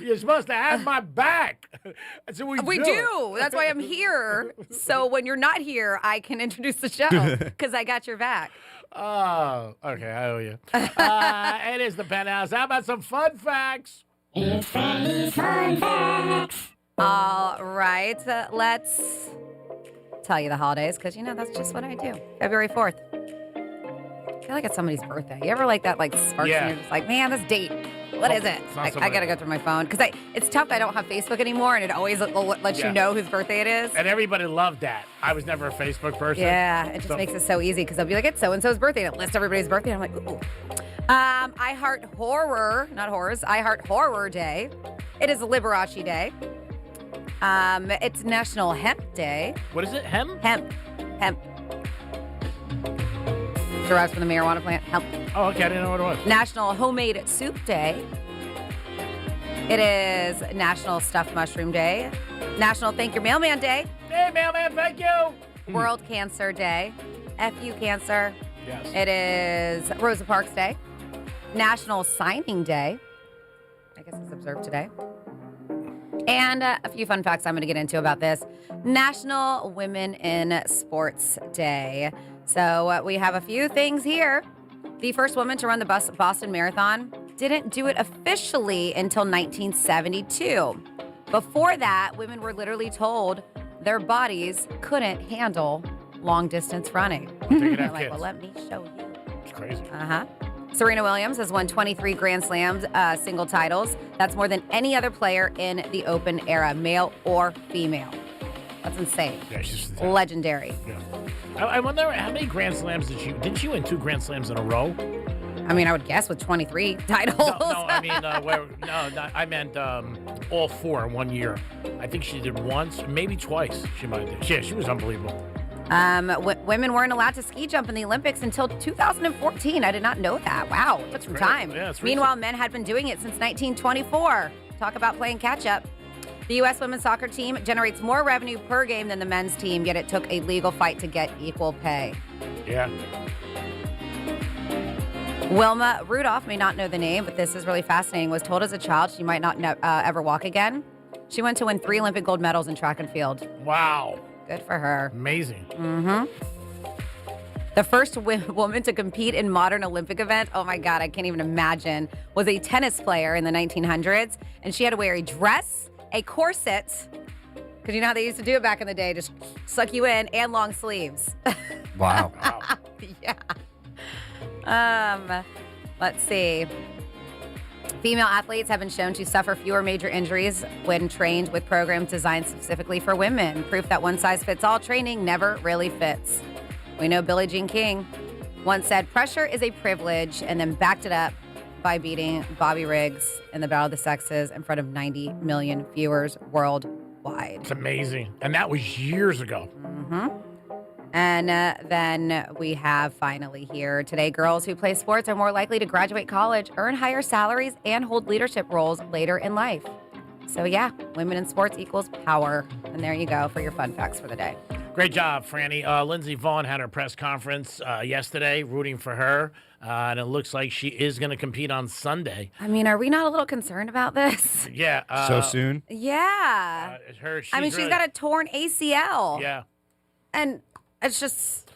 Speaker 3: You're supposed to have my back. That's what
Speaker 13: We do. That's why I'm here. So when you're not here, I can introduce the show because I got your back.
Speaker 3: Oh, okay. I owe you. It is the Penthouse. How about some fun facts?
Speaker 4: It's Fanny's Fun Facts.
Speaker 13: All right. Let's tell you the holidays because, that's just what I do. February 4th. I feel like it's somebody's birthday. You ever like that, sparks and you're just like, man, this date, what is it? I got to go through my phone because it's tough. I don't have Facebook anymore, and it always lets you know whose birthday it is.
Speaker 3: And everybody loved that. I was never a Facebook person.
Speaker 13: Yeah, it just makes it so easy because I'll be like, it's so-and-so's birthday. And it lists everybody's birthday. And I'm like, ooh. I Heart Horror, not horrors, I Heart Horror Day. It is Liberace Day. It's National Hemp Day.
Speaker 3: What is it? Hemp?
Speaker 13: Hemp. Derives from the marijuana plant. Hemp.
Speaker 3: Oh, okay. I didn't know what it was.
Speaker 13: National Homemade Soup Day. It is National Stuffed Mushroom Day. National Thank Your Mailman Day.
Speaker 3: Hey, mailman, thank you.
Speaker 13: World Cancer Day. F.U. Cancer.
Speaker 3: Yes.
Speaker 13: It is Rosa Parks Day. National Signing Day. I guess it's observed today. And a few fun facts I'm going to get into about this. National Women in Sports Day. So we have a few things here. The first woman to run the Boston Marathon didn't do it officially until 1972. Before that, women were literally told their bodies couldn't handle long-distance running. They're like, well, let me show you.
Speaker 3: It's crazy.
Speaker 13: Uh-huh. Serena Williams has won 23 Grand Slams single titles. That's more than any other player in the Open era, male or female. That's insane.
Speaker 3: Yeah, she's
Speaker 13: legendary.
Speaker 3: Yeah. I wonder how many Grand Slams did she win 2 Grand Slams in a row?
Speaker 13: I mean, I would guess with 23 titles.
Speaker 3: No, I mean, I meant all 4 in 1 year. I think she did once, maybe twice. She might have. Yeah, she was unbelievable.
Speaker 13: Women weren't allowed to ski jump in the Olympics until 2014. I did not know that. Wow, it took some time.
Speaker 3: Yeah,
Speaker 13: Meanwhile, men had been doing it since 1924. Talk about playing catch up. The U.S. women's soccer team generates more revenue per game than the men's team, yet it took a legal fight to get equal pay.
Speaker 3: Yeah.
Speaker 13: Wilma Rudolph, may not know the name, but this is really fascinating, was told as a child she might not ever walk again. She went to win 3 Olympic gold medals in track and field.
Speaker 3: Wow.
Speaker 13: Good for her.
Speaker 3: Amazing.
Speaker 13: Mm-hmm. The first woman to compete in modern Olympic event, oh my God, I can't even imagine, was a tennis player in the 1900s. And she had to wear a dress, a corset, because you know how they used to do it back in the day, just suck you in, and long sleeves.
Speaker 1: Wow.
Speaker 13: Yeah. Let's see. Female athletes have been shown to suffer fewer major injuries when trained with programs designed specifically for women. Proof that one-size-fits-all training never really fits. We know Billie Jean King once said, "Pressure is a privilege," and then backed it up by beating Bobby Riggs in the Battle of the Sexes in front of 90 million viewers worldwide.
Speaker 3: It's amazing. And that was years ago.
Speaker 13: Mm-hmm. And then we have finally here today, girls who play sports are more likely to graduate college, earn higher salaries, and hold leadership roles later in life. So yeah, women in sports equals power. And there you go for your fun facts for the day.
Speaker 3: Great job, Franny. Lindsey Vonn had her press conference yesterday, rooting for her. And it looks like she is going to compete on Sunday.
Speaker 13: I mean, are we not a little concerned about this?
Speaker 3: Yeah.
Speaker 1: So soon?
Speaker 13: Yeah. She's got a torn ACL.
Speaker 3: Yeah.
Speaker 13: And it's just...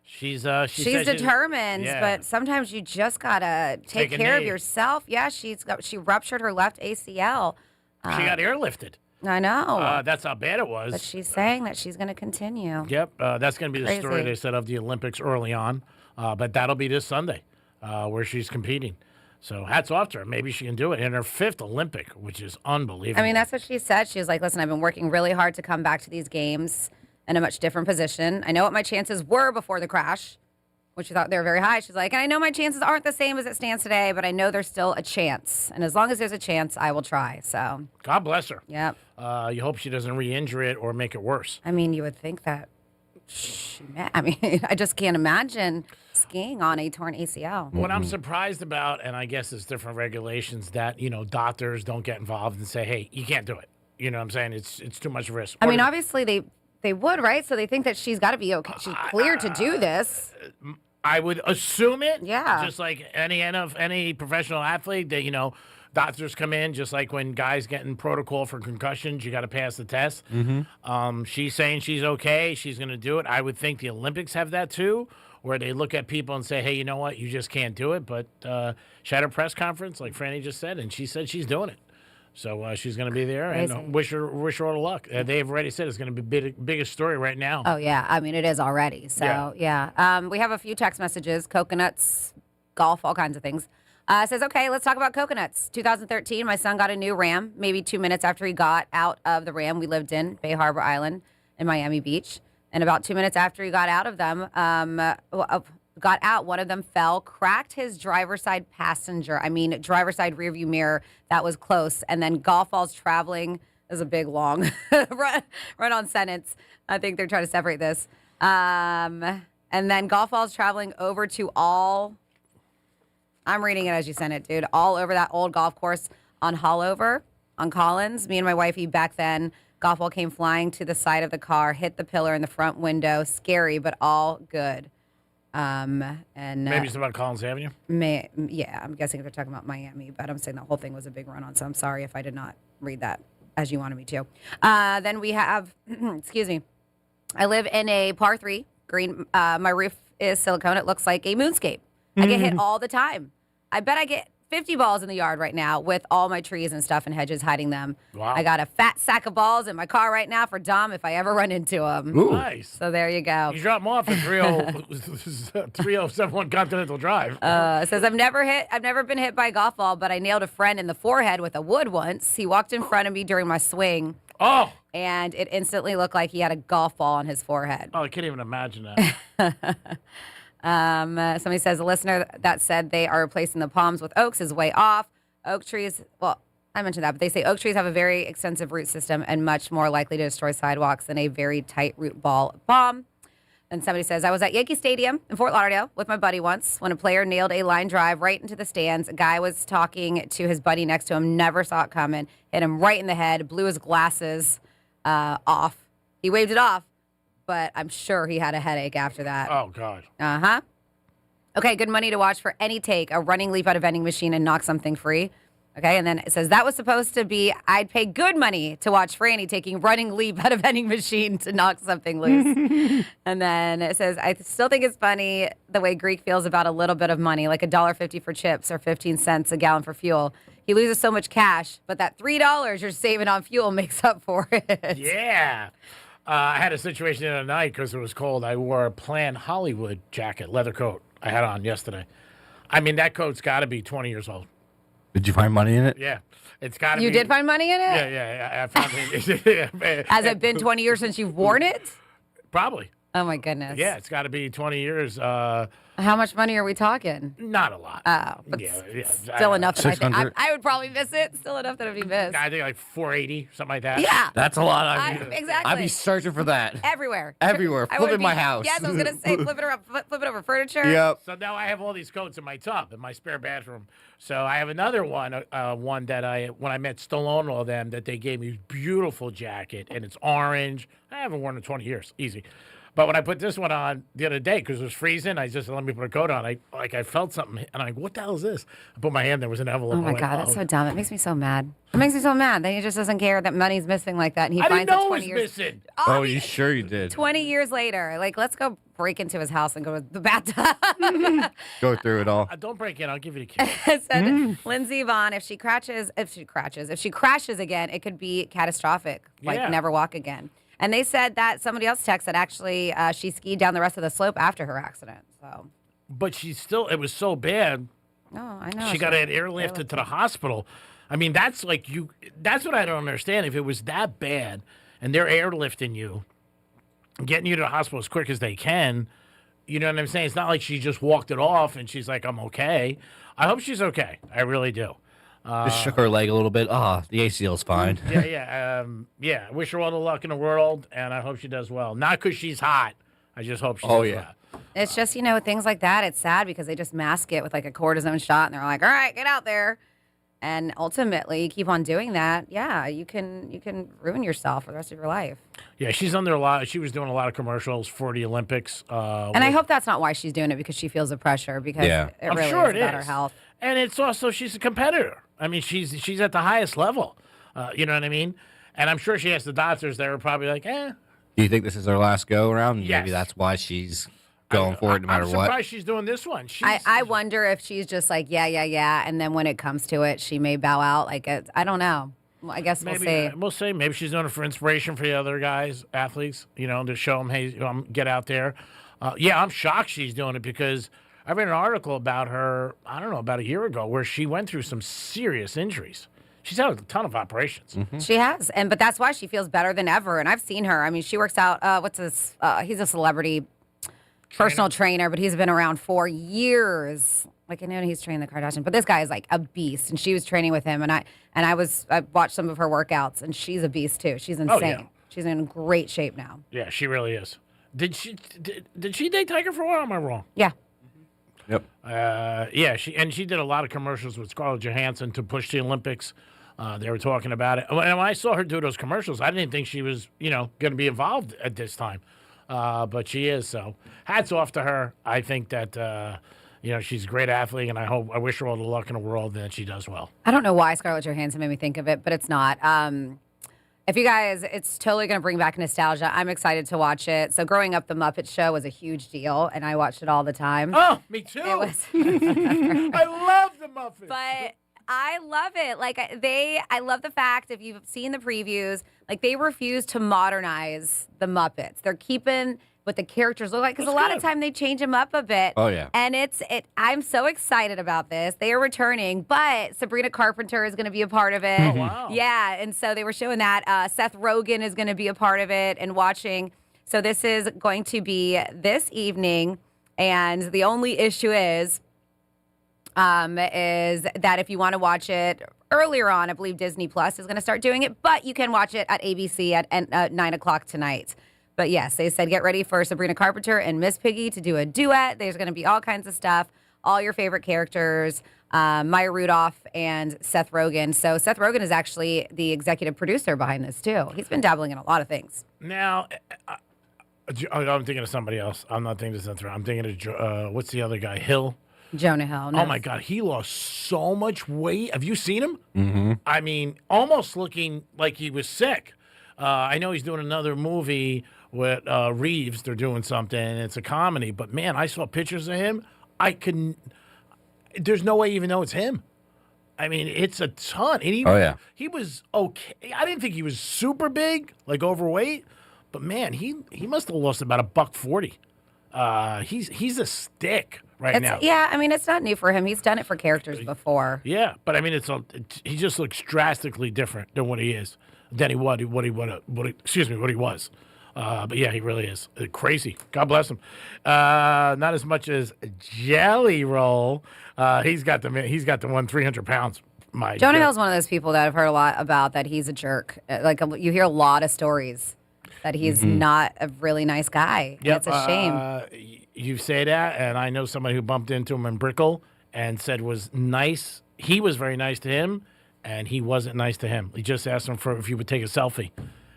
Speaker 3: She's
Speaker 13: determined, but sometimes you just got to take care of yourself. Yeah, she ruptured her left ACL.
Speaker 3: She got airlifted.
Speaker 13: I know.
Speaker 3: That's how bad it was.
Speaker 13: But she's saying that she's going to continue.
Speaker 3: Yep. That's going to be the
Speaker 13: Crazy.
Speaker 3: story they said of the Olympics early on. But that'll be this Sunday where she's competing. So hats off to her. Maybe she can do it in her 5th Olympic, which is unbelievable.
Speaker 13: I mean, that's what she said. She was like, listen, I've been working really hard to come back to these games in a much different position. I know what my chances were before the crash, which she thought they were very high. She's like, and I know my chances aren't the same as it stands today, but I know there's still a chance. And as long as there's a chance, I will try. So
Speaker 3: God bless her.
Speaker 13: Yep.
Speaker 3: You hope she doesn't re-injure it or make it worse.
Speaker 13: I mean, you would think that I just can't imagine skiing on a torn ACL.
Speaker 3: What I'm surprised about, and I guess it's different regulations, that, doctors don't get involved and say, hey, you can't do it. You know what I'm saying? It's too much risk.
Speaker 13: I mean, obviously they would, right? So they think that she's got to be okay. She's cleared to do this.
Speaker 3: I would assume it.
Speaker 13: Yeah.
Speaker 3: Just like any professional athlete, that, doctors come in, just like when guys get in protocol for concussions, you got to pass the test.
Speaker 1: Mm-hmm.
Speaker 3: She's saying she's okay. She's going to do it. I would think the Olympics have that too, where they look at people and say, hey, you know what? You just can't do it. But she had a press conference, like Franny just said, and she said she's doing it. So she's going to be there, and wish her all the luck. They've already said it's going to be biggest story right now.
Speaker 13: Oh, yeah. I mean, it is already. So, yeah. We have a few text messages, coconuts, golf, all kinds of things. It says, okay, let's talk about coconuts. 2013, my son got a new Ram. Maybe 2 minutes after he got out of the Ram we lived in, Bay Harbor Island in Miami Beach. And about 2 minutes after he got out of them, one of them fell, cracked his driver's side driver's side rearview mirror. That was close. And then golf balls traveling is a big, long run-on sentence. I think they're trying to separate this. And then golf balls traveling over to all... I'm reading it as you sent it, dude. All over that old golf course on Hollover, on Collins. Me and my wifey back then, golf ball came flying to the side of the car, hit the pillar in the front window. Scary, but all good. And
Speaker 3: maybe it's about Collins Avenue?
Speaker 13: Yeah, I'm guessing if they're talking about Miami, but I'm saying the whole thing was a big run-on, so I'm sorry if I did not read that as you wanted me to. Then we have, excuse me, I live in a par 3 green. My roof is silicone. It looks like a moonscape. I get hit all the time. I bet I get 50 balls in the yard right now with all my trees and stuff and hedges hiding them.
Speaker 3: Wow.
Speaker 13: I got a fat sack of balls in my car right now for Dom if I ever run into him.
Speaker 3: Ooh. Nice.
Speaker 13: So there you go.
Speaker 3: You drop them off at 3071 Continental Drive.
Speaker 13: It says, I've never been hit by a golf ball, but I nailed a friend in the forehead with a wood once. He walked in front of me during my swing.
Speaker 3: Oh.
Speaker 13: And it instantly looked like he had a golf ball on his forehead.
Speaker 3: Oh, I can't even imagine that.
Speaker 13: Somebody says a listener that said they are replacing the palms with oaks is way off. Oak trees, well, I mentioned that, but they say oak trees have a very extensive root system and much more likely to destroy sidewalks than a very tight root ball of palm. And somebody says, I was at Yankee Stadium in Fort Lauderdale with my buddy once when a player nailed a line drive right into the stands. A guy was talking to his buddy next to him, never saw it coming, hit him right in the head, blew his glasses off. He waved it off, but I'm sure he had a headache after that.
Speaker 3: Oh, God.
Speaker 13: Uh-huh. Okay, good money to watch for any take, a running leap out of vending machine and knock something free. Okay, and then it says, that was supposed to be, I'd pay good money to watch Franny taking running leap out of vending machine to knock something loose. And then it says, I still think it's funny the way Greek feels about a little bit of money, like $1.50 for chips or 15 cents a gallon for fuel. He loses so much cash, but that $3 you're saving on fuel makes up for it.
Speaker 3: Yeah. I had a situation the other night because it was cold. I wore a Plan Hollywood jacket, leather coat I had on yesterday. I mean, that coat's got to be 20 years old.
Speaker 1: Did you find money in it?
Speaker 3: Yeah. It's got to be.
Speaker 13: You did find money in it?
Speaker 3: Yeah. I found it.
Speaker 13: Has it been 20 years since you've worn it?
Speaker 3: Probably.
Speaker 13: Oh, my goodness.
Speaker 3: Yeah, it's got to be 20 years.
Speaker 13: How much money are we talking?
Speaker 3: Not a lot.
Speaker 13: Oh, but still enough that I would probably miss it. Still enough that it'd be missed.
Speaker 3: I think like 480, something like that.
Speaker 13: Yeah.
Speaker 1: That's a lot.
Speaker 13: Exactly.
Speaker 1: I'd be searching for that.
Speaker 13: Everywhere.
Speaker 1: Flipping my house.
Speaker 13: Yes, I was going to say flip it over furniture.
Speaker 1: Yep.
Speaker 3: So now I have all these coats in my tub in my spare bathroom. So I have another one that when I met Stallone and all them, that they gave me a beautiful jacket, and it's orange. I haven't worn it in 20 years. Easy. But when I put this one on the other day, because it was freezing, I just let me put a coat on. I felt something, and I'm like, what the hell is this? I put my hand, there was an envelope.
Speaker 13: Oh, my God, that's so dumb. It makes me so mad. It makes me so mad that he just doesn't care that money's missing like that, and he finds it 20 years.
Speaker 3: Missing.
Speaker 1: Oh, you sure you did?
Speaker 13: 20 years later. Like, let's go break into his house and go to the bathtub.
Speaker 1: Go through it all.
Speaker 3: Don't break in. I'll give you the key.
Speaker 13: Said Lindsey Vonn, if she crashes again, it could be catastrophic. Like, never walk again. And they said that somebody else texted actually she skied down the rest of the slope after her accident. So,
Speaker 3: but it was so bad.
Speaker 13: Oh, I know.
Speaker 3: She got airlifted to the hospital. I mean, that's what I don't understand. If it was that bad and they're airlifting you, getting you to the hospital as quick as they can, you know what I'm saying? It's not like she just walked it off and she's like, I'm okay. I hope she's okay. I really do.
Speaker 1: Just shook her leg a little bit. The ACL's fine.
Speaker 3: Yeah. I wish her all the luck in the world, and I hope she does well. Not because she's hot. I just hope she does well.
Speaker 13: It's just, things like that. It's sad because they just mask it with like a cortisone shot, and they're like, all right, get out there. And ultimately, you keep on doing that. Yeah, you can ruin yourself for the rest of your life.
Speaker 3: Yeah, she's under a lot. She was doing a lot of commercials for the Olympics.
Speaker 13: And I hope that's not why she's doing it, because she feels the pressure, because it really is about her health.
Speaker 3: And it's also, she's a competitor. I mean, she's at the highest level. You know what I mean? And I'm sure she asked the doctors, they were probably like,
Speaker 1: Do you think this is her last go around?
Speaker 3: Yes.
Speaker 1: Maybe that's why she's going for it no matter
Speaker 3: I'm
Speaker 1: what.
Speaker 3: surprised she's doing this one.
Speaker 13: I wonder if she's just like, yeah. And then when it comes to it, she may bow out. Like, I don't know. Well, I guess we'll see.
Speaker 3: We'll see. Maybe she's doing it for inspiration for the other guys, athletes, to show them, hey, get out there. I'm shocked she's doing it, because I read an article about her, I don't know, about a year ago, where she went through some serious injuries. She's had a ton of operations.
Speaker 1: Mm-hmm.
Speaker 13: She has, but that's why she feels better than ever. And I've seen her. I mean, she works out. What's this? He's a celebrity personal trainer, but he's been around for years. Like, I know he's training the Kardashians, but this guy is like a beast. And she was training with him, and I watched some of her workouts, and she's a beast too. She's insane.
Speaker 3: Oh, yeah.
Speaker 13: She's in great shape now.
Speaker 3: Yeah, she really is. Did she date Tiger for a while? Am I wrong?
Speaker 13: Yeah.
Speaker 3: Yep. She did a lot of commercials with Scarlett Johansson to push the Olympics. They were talking about it. And when I saw her do those commercials, I didn't think she was, going to be involved at this time. But she is. So hats off to her. I think that, she's a great athlete, and I wish her all the luck in the world, and that she does well.
Speaker 13: I don't know why Scarlett Johansson made me think of it, but it's not. If you guys, it's totally going to bring back nostalgia. I'm excited to watch it. So growing up, The Muppet Show was a huge deal, and I watched it all the time.
Speaker 3: Oh, me too.
Speaker 13: It was.
Speaker 3: I love The Muppets.
Speaker 13: But I love it. Like, I love the fact, if you've seen the previews, like, they refuse to modernize the Muppets. They're keeping what the characters look like, because a lot of time they change them up a bit.
Speaker 1: Oh, yeah.
Speaker 13: And I'm so excited about this. They are returning, but Sabrina Carpenter is going to be a part of it.
Speaker 3: Oh, wow.
Speaker 13: Yeah, and so they were showing that. Seth Rogen is going to be a part of it and watching. So this is going to be this evening, and the only issue is that if you want to watch it earlier on, I believe Disney Plus is going to start doing it, but you can watch it at ABC at 9 o'clock tonight. But yes, they said get ready for Sabrina Carpenter and Miss Piggy to do a duet. There's going to be all kinds of stuff, all your favorite characters, Maya Rudolph and Seth Rogen. So Seth Rogen is actually the executive producer behind this too. He's been dabbling in a lot of things.
Speaker 3: Now, I'm thinking of somebody else. I'm not thinking of Seth Rogen. I'm thinking of, what's the other guy, Hill?
Speaker 13: Jonah Hill.
Speaker 3: Oh, my God. He lost so much weight. Have you seen him?
Speaker 1: Mm-hmm.
Speaker 3: I mean, almost looking like he was sick. I know he's doing another movie with Reeves. They're doing something. It's a comedy. But, man, I saw pictures of him. There's no way you even know it's him. I mean, it's a ton. And he was okay. I didn't think he was super big, like overweight. But, man, he must have lost about $140. He's a stick now.
Speaker 13: Yeah, I mean, it's not new for him. He's done it for characters before.
Speaker 3: Yeah, but I mean, he just looks drastically different than what he is, than what he was. But yeah, he really is crazy. God bless him. Not as much as Jelly Roll. He's got the one 300 pounds.
Speaker 13: Jonah Hill's one of those people that I've heard a lot about, that he's a jerk. Like, you hear a lot of stories that he's not a really nice guy. And it's a shame.
Speaker 3: You say that, and I know somebody who bumped into him in Brickell and said was nice. He was very nice to him, and he wasn't nice to him. He just asked him if he would take a selfie,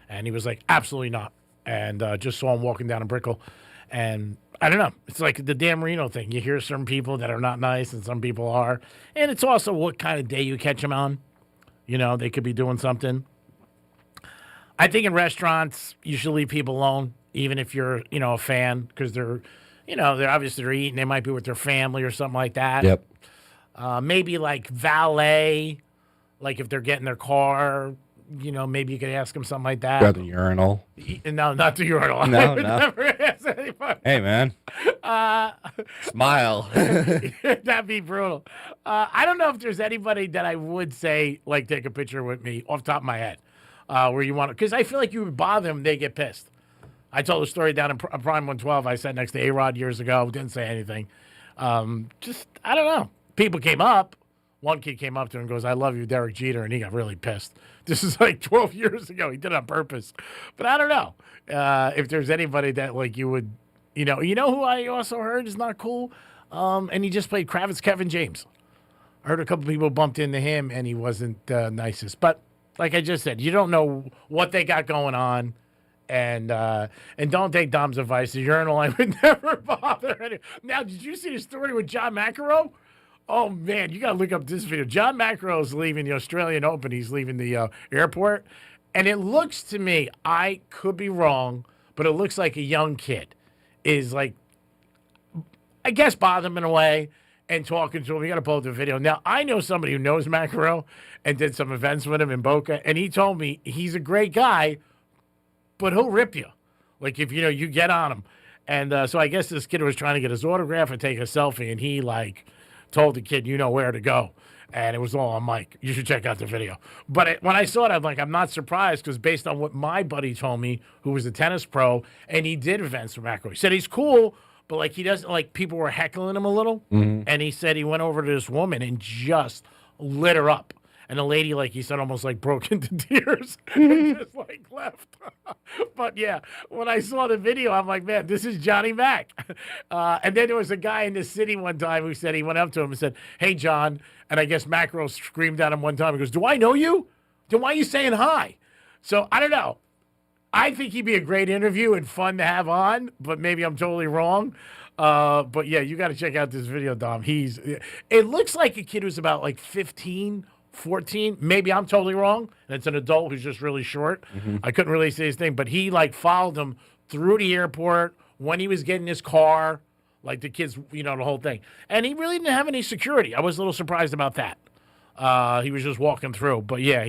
Speaker 3: and he was like, absolutely not. And just saw him walking down in Brickell. And I don't know. It's like the Dan Marino thing. You hear some people that are not nice and some people are. And it's also what kind of day you catch them on. You know, they could be doing something. I think in restaurants, you should leave people alone, even if you're, a fan, because they're obviously they're eating. They might be with their family or something like that.
Speaker 1: Yep.
Speaker 3: Maybe like valet, like if they're getting their car, maybe you could ask them something like that.
Speaker 1: Grab the urinal.
Speaker 3: No, not the urinal.
Speaker 1: No,
Speaker 3: I would
Speaker 1: no.
Speaker 3: never ask anybody.
Speaker 1: Hey, man. Smile.
Speaker 3: That'd be brutal. I don't know if there's anybody that I would say, like, take a picture with me off the top of my head, where you want to, because I feel like you would bother them, they get pissed. I told a story down in Prime 112. I sat next to A-Rod years ago, didn't say anything. I don't know. People came up. One kid came up to him and goes, "I love you, Derek Jeter," and he got really pissed. This is like 12 years ago. He did it on purpose. But I don't know if there's anybody that, like, you would, you know who I also heard is not cool? And he just played Kravitz, Kevin James. I heard a couple people bumped into him, and he wasn't nicest. But like I just said, you don't know what they got going on. And don't take Dom's advice. The urinal, I would never bother. Now, did you see the story with John McEnroe? Oh, man, you got to look up this video. John McEnroe is leaving the Australian Open. He's leaving the airport. And it looks to me, I could be wrong, but it looks like a young kid is, like, I guess, bothering him in a way and talking to him. You got to pull up the video. Now, I know somebody who knows McEnroe and did some events with him in Boca, and he told me he's a great guy, but he'll rip you. Like, if, you get on him. And so I guess this kid was trying to get his autograph and take a selfie, and he, like, told the kid, where to go. And it was all on mic. You should check out the video. But when I saw it, I'm not surprised, because based on what my buddy told me, who was a tennis pro, and he did events for McEnroe. He said he's cool, but, like, he doesn't, like, people were heckling him a little.
Speaker 1: Mm-hmm.
Speaker 3: And he said he went over to this woman and just lit her up. And the lady, like he said, almost, like, broke into tears and just, like, left. But, yeah, when I saw the video, I'm like, man, this is Johnny Mac. And then there was a guy in the city one time who said he went up to him and said, "Hey, John." And I guess Macro screamed at him one time. He goes, "Do I know you? Then why are you saying hi?" So, I don't know. I think he'd be a great interview and fun to have on, but maybe I'm totally wrong. But, yeah, you got to check out this video, Dom. It looks like a kid who's about, like, 15, 14. Maybe I'm totally wrong, and it's an adult who's just really short.
Speaker 1: Mm-hmm.
Speaker 3: I couldn't really say his thing, but he, like, followed him through the airport when he was getting his car, like the kids, the whole thing. And he really didn't have any security. I was a little surprised about that. He was just walking through. But, yeah,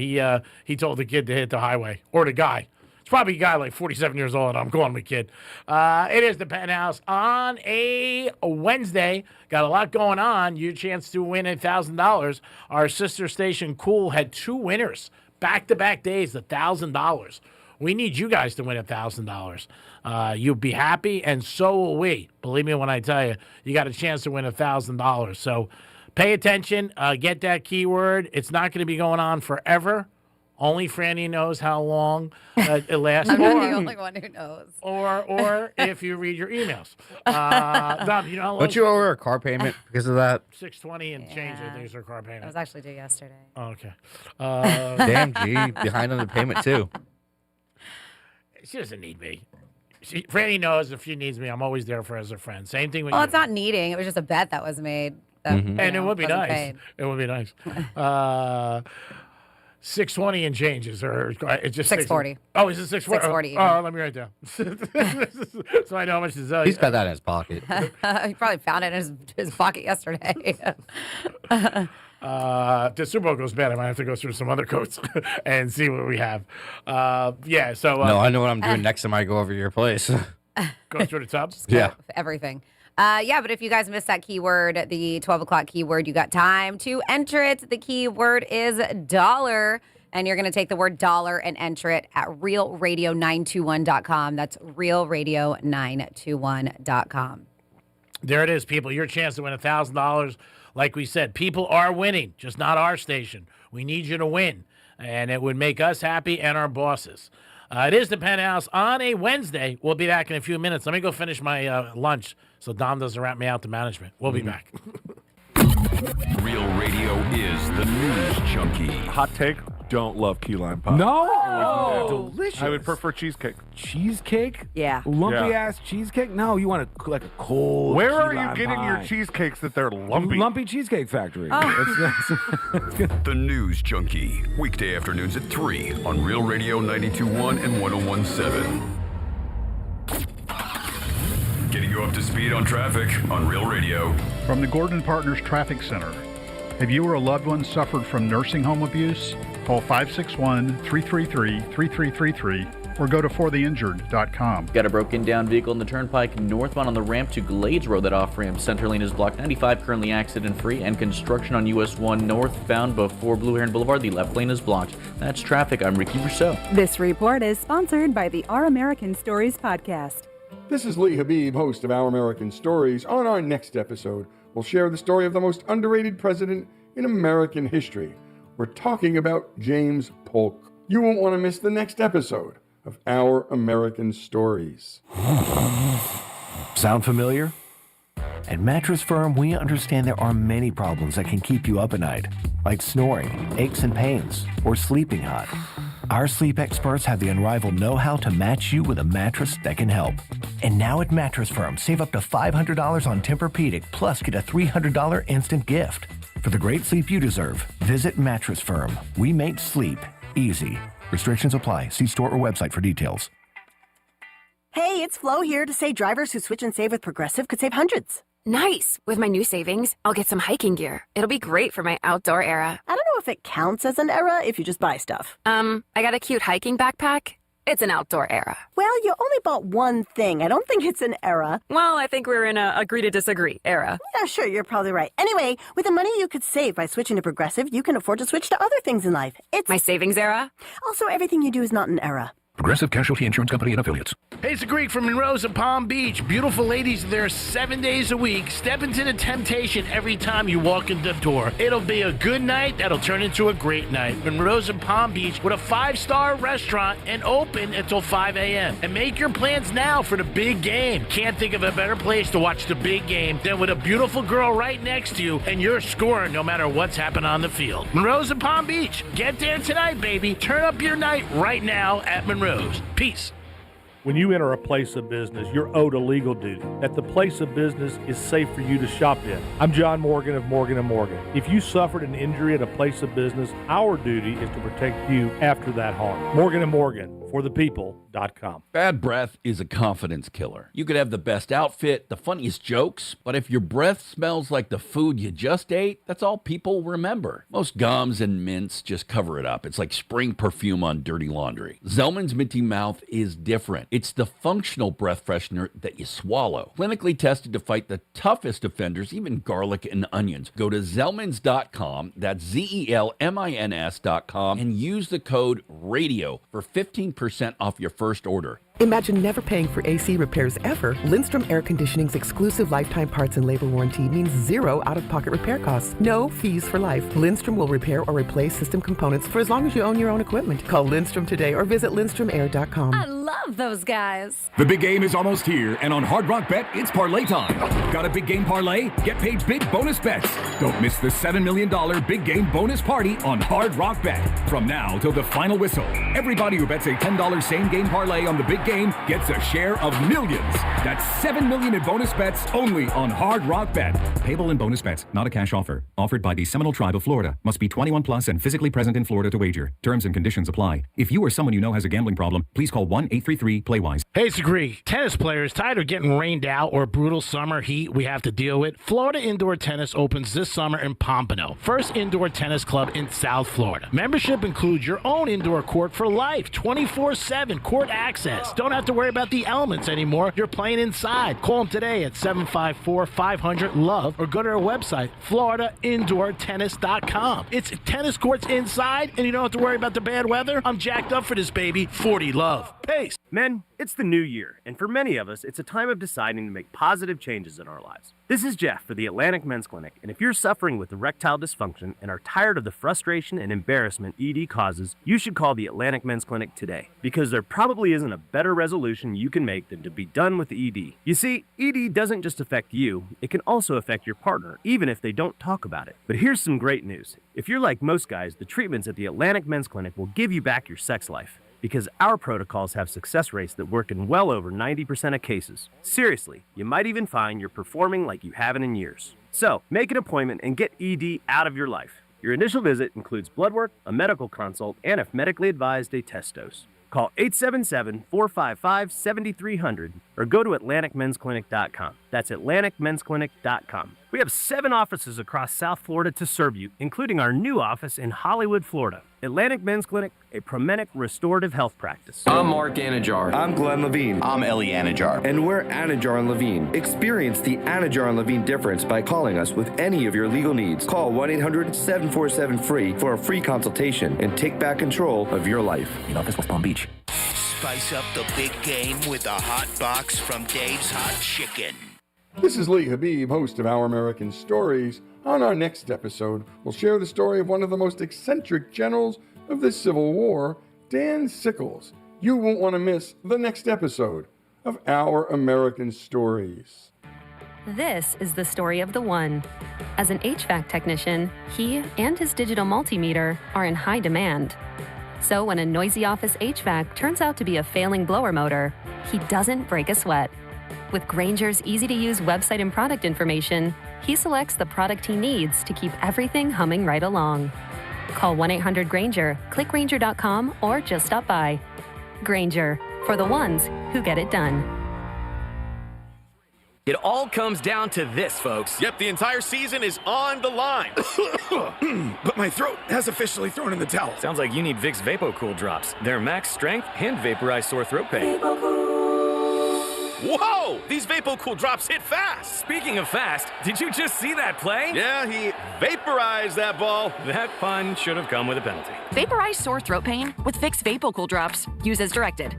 Speaker 3: he told the kid to hit the highway, or the guy. It's probably a guy like 47 years old, and I'm calling him a kid. It is the Penthouse on a Wednesday. Got a lot going on. Your chance to win $1,000. Our sister station, Cool, had 2 winners. Back-to-back days, $1,000. We need you guys to win $1,000. You'll be happy, and so will we. Believe me when I tell you, you got a chance to win $1,000. So pay attention. Get that keyword. It's not going to be going on forever. Only Franny knows how long it lasts.
Speaker 13: I'm not the only one who knows.
Speaker 3: Or if you read your emails. Dom, you know how long?
Speaker 1: Don't you owe her a car payment because of that?
Speaker 3: $620 and change, I think, is her car payment.
Speaker 13: I was actually due yesterday.
Speaker 3: Oh, okay.
Speaker 1: Damn, G, behind on the payment, too.
Speaker 3: She doesn't need me. Franny knows if she needs me, I'm always there for her as a friend. Same thing with
Speaker 13: Well,
Speaker 3: you.
Speaker 13: it's not needing. It was just a bet that was made. That,
Speaker 1: Mm-hmm.
Speaker 3: And it would be
Speaker 13: wasn't
Speaker 3: nice.
Speaker 13: paid.
Speaker 3: It would be nice. $620 and changes, or it's just
Speaker 13: $640.
Speaker 3: Oh, is it $640?
Speaker 13: $640.
Speaker 3: Oh, let me write down. So I know how much to tell you.
Speaker 1: He's got that in his pocket.
Speaker 13: He probably found it in his pocket yesterday.
Speaker 3: The Super Bowl goes bad. I might have to go through some other coats and see what we have. Yeah, so.
Speaker 1: No, I know what I'm doing next time I go over to your place.
Speaker 3: Go through the tub?
Speaker 1: Yeah.
Speaker 13: Everything. Yeah, but if you guys missed that keyword, the 12 o'clock keyword, you got time to enter it. The keyword is dollar. And you're going to take the word dollar and enter it at realradio921.com. That's realradio921.com.
Speaker 3: There it is, people. Your chance to win $1,000. Like we said, people are winning, just not our station. We need you to win, and it would make us happy and our bosses. It is the Penthouse on a Wednesday. We'll be back in a few minutes. Let me go finish my lunch so Dom doesn't wrap me out to management. We'll be back.
Speaker 2: Real radio is the news junkie.
Speaker 5: Hot take, don't love key lime pie.
Speaker 24: No!
Speaker 5: Delicious. I would prefer cheesecake.
Speaker 24: Cheesecake?
Speaker 6: Yeah.
Speaker 24: Lumpy ass cheesecake? No, you want like a cold.
Speaker 5: Where are
Speaker 24: key
Speaker 5: you
Speaker 24: lime
Speaker 5: getting
Speaker 24: pie.
Speaker 5: your cheesecakes that they're lumpy?
Speaker 24: Lumpy Cheesecake Factory.
Speaker 2: The News Junkie. Weekday afternoons at 3 on Real Radio 92.1 and 101.7. Getting you up to speed on traffic on Real Radio.
Speaker 8: From the Gordon Partners Traffic Center. Have you or a loved one suffered from nursing home abuse? Call 561-333-3333 or go to fortheinjured.com.
Speaker 9: Got a broken down vehicle in the turnpike northbound on the ramp to Glades Road. That off ramp center lane is blocked. 95 currently accident free, and construction on US 1 northbound before Blue Heron Boulevard. The left lane is blocked. That's traffic. I'm Ricky Rousseau.
Speaker 11: This report is sponsored by the Our American Stories podcast.
Speaker 12: This is Lee Habib, host of Our American Stories. On our next episode, we'll share the story of the most underrated president in American history. We're talking about James Polk. You won't want to miss the next episode of Our American Stories.
Speaker 14: Sound familiar? At Mattress Firm, we understand there are many problems that can keep you up at night, like snoring, aches and pains, or sleeping hot. Our sleep experts have the unrivaled know-how to match you with a mattress that can help. And now at Mattress Firm, save up to $500 on Tempur-Pedic, plus get a $300 instant gift. For the great sleep you deserve, visit Mattress Firm. We make sleep easy. Restrictions apply. See store or website for details.
Speaker 15: Hey, it's Flo here to say drivers who switch and save with Progressive could save hundreds.
Speaker 22: Nice. With my new savings, I'll get some hiking gear. It'll be great for my outdoor era.
Speaker 15: I don't know if it counts as an era if you just buy stuff.
Speaker 22: I got a cute hiking backpack. It's an outdoor era.
Speaker 15: Well, you only bought one thing. I don't think it's an era.
Speaker 22: Well, I think we're in a agree to disagree era.
Speaker 15: Yeah, sure, you're probably right. Anyway, with the money you could save by switching to Progressive, you can afford to switch to other things in life. It's
Speaker 22: my savings era.
Speaker 15: Also, everything you do is not an era.
Speaker 25: Progressive Casualty Insurance Company and Affiliates.
Speaker 3: Hey, it's the Greek from Monroe's and Palm Beach. Beautiful ladies there 7 days a week. Step into the temptation every time you walk in the door. It'll be a good night that'll turn into a great night. Monroe's and Palm Beach with a 5-star restaurant and open until 5 a.m. And make your plans now for the big game. Can't think of a better place to watch the big game than with a beautiful girl right next to you and you're scoring no matter what's happening on the field. Monroe's and Palm Beach. Get there tonight, baby. Turn up your night right now at Monroe's. Peace.
Speaker 29: When you enter a place of business, you're owed a legal duty that the place of business is safe for you to shop in. I'm John Morgan of Morgan & Morgan. If you suffered an injury at a place of business, our duty is to protect you after that harm. Morgan & Morgan, forthepeople.com.
Speaker 30: Bad breath is a confidence killer. You could have the best outfit, the funniest jokes, but if your breath smells like the food you just ate, that's all people remember. Most gums and mints just cover it up. It's like spraying perfume on dirty laundry. Zellman's Minty Mouth is different. It's the functional breath freshener that you swallow. Clinically tested to fight the toughest offenders, even garlic and onions. Go to Zellmans.com, that's ZELMINS.com, and use the code RADIO for 15% off your first order.
Speaker 19: Imagine never paying for AC repairs ever. Lindstrom Air Conditioning's exclusive lifetime parts and labor warranty means zero out-of-pocket repair costs. No fees for life. Lindstrom will repair or replace system components for as long as you own your own equipment. Call Lindstrom today or visit LindstromAir.com.
Speaker 13: I love those guys.
Speaker 7: The big game is almost here, and on Hard Rock Bet, it's parlay time. Got a big game parlay? Get paid big bonus bets. Don't miss the $7 million big game bonus party on Hard Rock Bet. From now till the final whistle, everybody who bets a $10 same game parlay on the big game gets a share of millions. That's $7 million in bonus bets only on Hard Rock Bet.
Speaker 31: Payable in bonus bets, not a cash offer. Offered by the Seminole Tribe of Florida. Must be 21 plus and physically present in Florida to wager. Terms and conditions apply. If you or someone you know has a gambling problem, please call 1-800 3333. Play wise.
Speaker 3: Hey, it's Agree. Tennis players tired of getting rained out or brutal summer heat we have to deal with? Florida Indoor Tennis opens this summer in Pompano, first indoor tennis club in South Florida. Membership includes your own indoor court for life, 24/7 court access. Don't have to worry about the elements anymore. You're playing inside. Call them today at 754-500-LOVE or go to their website, floridaindoortennis.com. It's tennis courts inside, and you don't have to worry about the bad weather. I'm jacked up for this, baby. 40 Love. Pace.
Speaker 6: Men, it's the new year, and for many of us, it's a time of deciding to make positive changes in our lives. This is Jeff for the Atlantic Men's Clinic, and if you're suffering with erectile dysfunction and are tired of the frustration and embarrassment ED causes, you should call the Atlantic Men's Clinic today, because there probably isn't a better resolution you can make than to be done with ED. You see, ED doesn't just affect you, it can also affect your partner, even if they don't talk about it. But here's some great news. If you're like most guys, the treatments at the Atlantic Men's Clinic will give you back your sex life, because our protocols have success rates that work in well over 90% of cases. Seriously, you might even find you're performing like you haven't in years. So, make an appointment and get ED out of your life. Your initial visit includes blood work, a medical consult, and if medically advised, a test dose. Call 877-455-7300 or go to AtlanticMen'sClinic.com. That's AtlanticMen'sClinic.com. We have 7 offices across South Florida to serve you, including our new office in Hollywood, Florida. Atlantic Men's Clinic, a Promenic restorative health practice.
Speaker 10: I'm Mark Anajar.
Speaker 16: I'm Glenn Levine.
Speaker 10: I'm Ellie Anajar.
Speaker 16: And we're Anajar and Levine. Experience the Anajar and Levine difference by calling us with any of your legal needs. Call 1-800-747-FREE for a free consultation and take back control of your life. In office, West Palm Beach.
Speaker 17: Spice up the big game with a hot box from Dave's Hot Chicken.
Speaker 12: This is Lee Habib, host of Our American Stories. On our next episode, we'll share the story of one of the most eccentric generals of the Civil War, Dan Sickles. You won't want to miss the next episode of Our American Stories.
Speaker 18: This is the story of the one. As an HVAC technician, he and his digital multimeter are in high demand. So when a noisy office HVAC turns out to be a failing blower motor, he doesn't break a sweat. With Grainger's easy-to-use website and product information, he selects the product he needs to keep everything humming right along. Call 1-800-GRAINGER, click Grainger.com, or just stop by. Grainger, for the ones who get it done.
Speaker 20: It all comes down to this, folks.
Speaker 21: Yep, the entire season is on the line.
Speaker 20: But my throat has officially thrown in the towel.
Speaker 24: Sounds like you need Vicks VapoCool drops. They're max strength and vaporize sore throat pain.
Speaker 21: Whoa! These VapoCool drops hit fast.
Speaker 24: Speaking of fast, did you just see that play?
Speaker 21: Yeah, he vaporized that ball.
Speaker 24: That pun should have come with a penalty.
Speaker 23: Vaporize sore throat pain with Vicks VapoCool drops. Use as directed.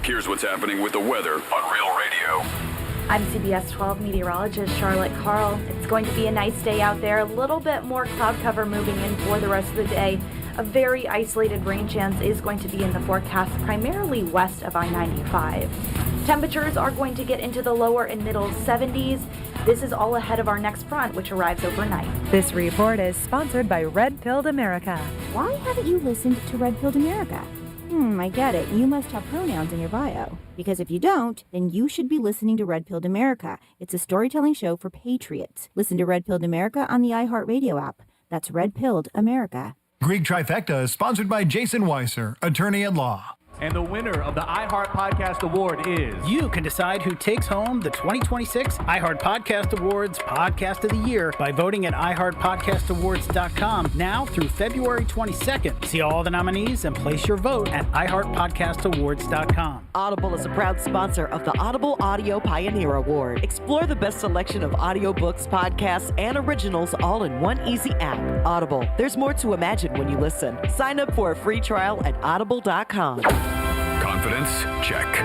Speaker 2: Here's what's happening with the weather on Real Radio.
Speaker 26: I'm CBS 12 meteorologist Charlotte Carl. It's going to be a nice day out there. A little bit more cloud cover moving in for the rest of the day. A very isolated rain chance is going to be in the forecast, primarily west of I-95. Temperatures are going to get into the lower and middle 70s. This is all ahead of our next front, which arrives overnight.
Speaker 11: This report is sponsored by Red Pilled America.
Speaker 27: Why haven't you listened to Red Pilled America? I get it. You must have pronouns in your bio. Because if you don't, then you should be listening to Red Pilled America. It's a storytelling show for patriots. Listen to Red Pilled America on the iHeartRadio app. That's Red Pilled America.
Speaker 28: Greek Trifecta is sponsored by Jason Weiser, attorney at law.
Speaker 32: And the winner of the iHeart Podcast Award is... You can decide who takes home the 2026 iHeart Podcast Awards Podcast of the Year by voting at iHeartPodcastAwards.com now through February 22nd. See all the nominees and place your vote at iHeartPodcastAwards.com.
Speaker 19: Audible is a proud sponsor of the Audible Audio Pioneer Award. Explore the best selection of audiobooks, podcasts, and originals all in one easy app. Audible. There's more to imagine when you listen. Sign up for a free trial at audible.com.
Speaker 2: Confidence? Check.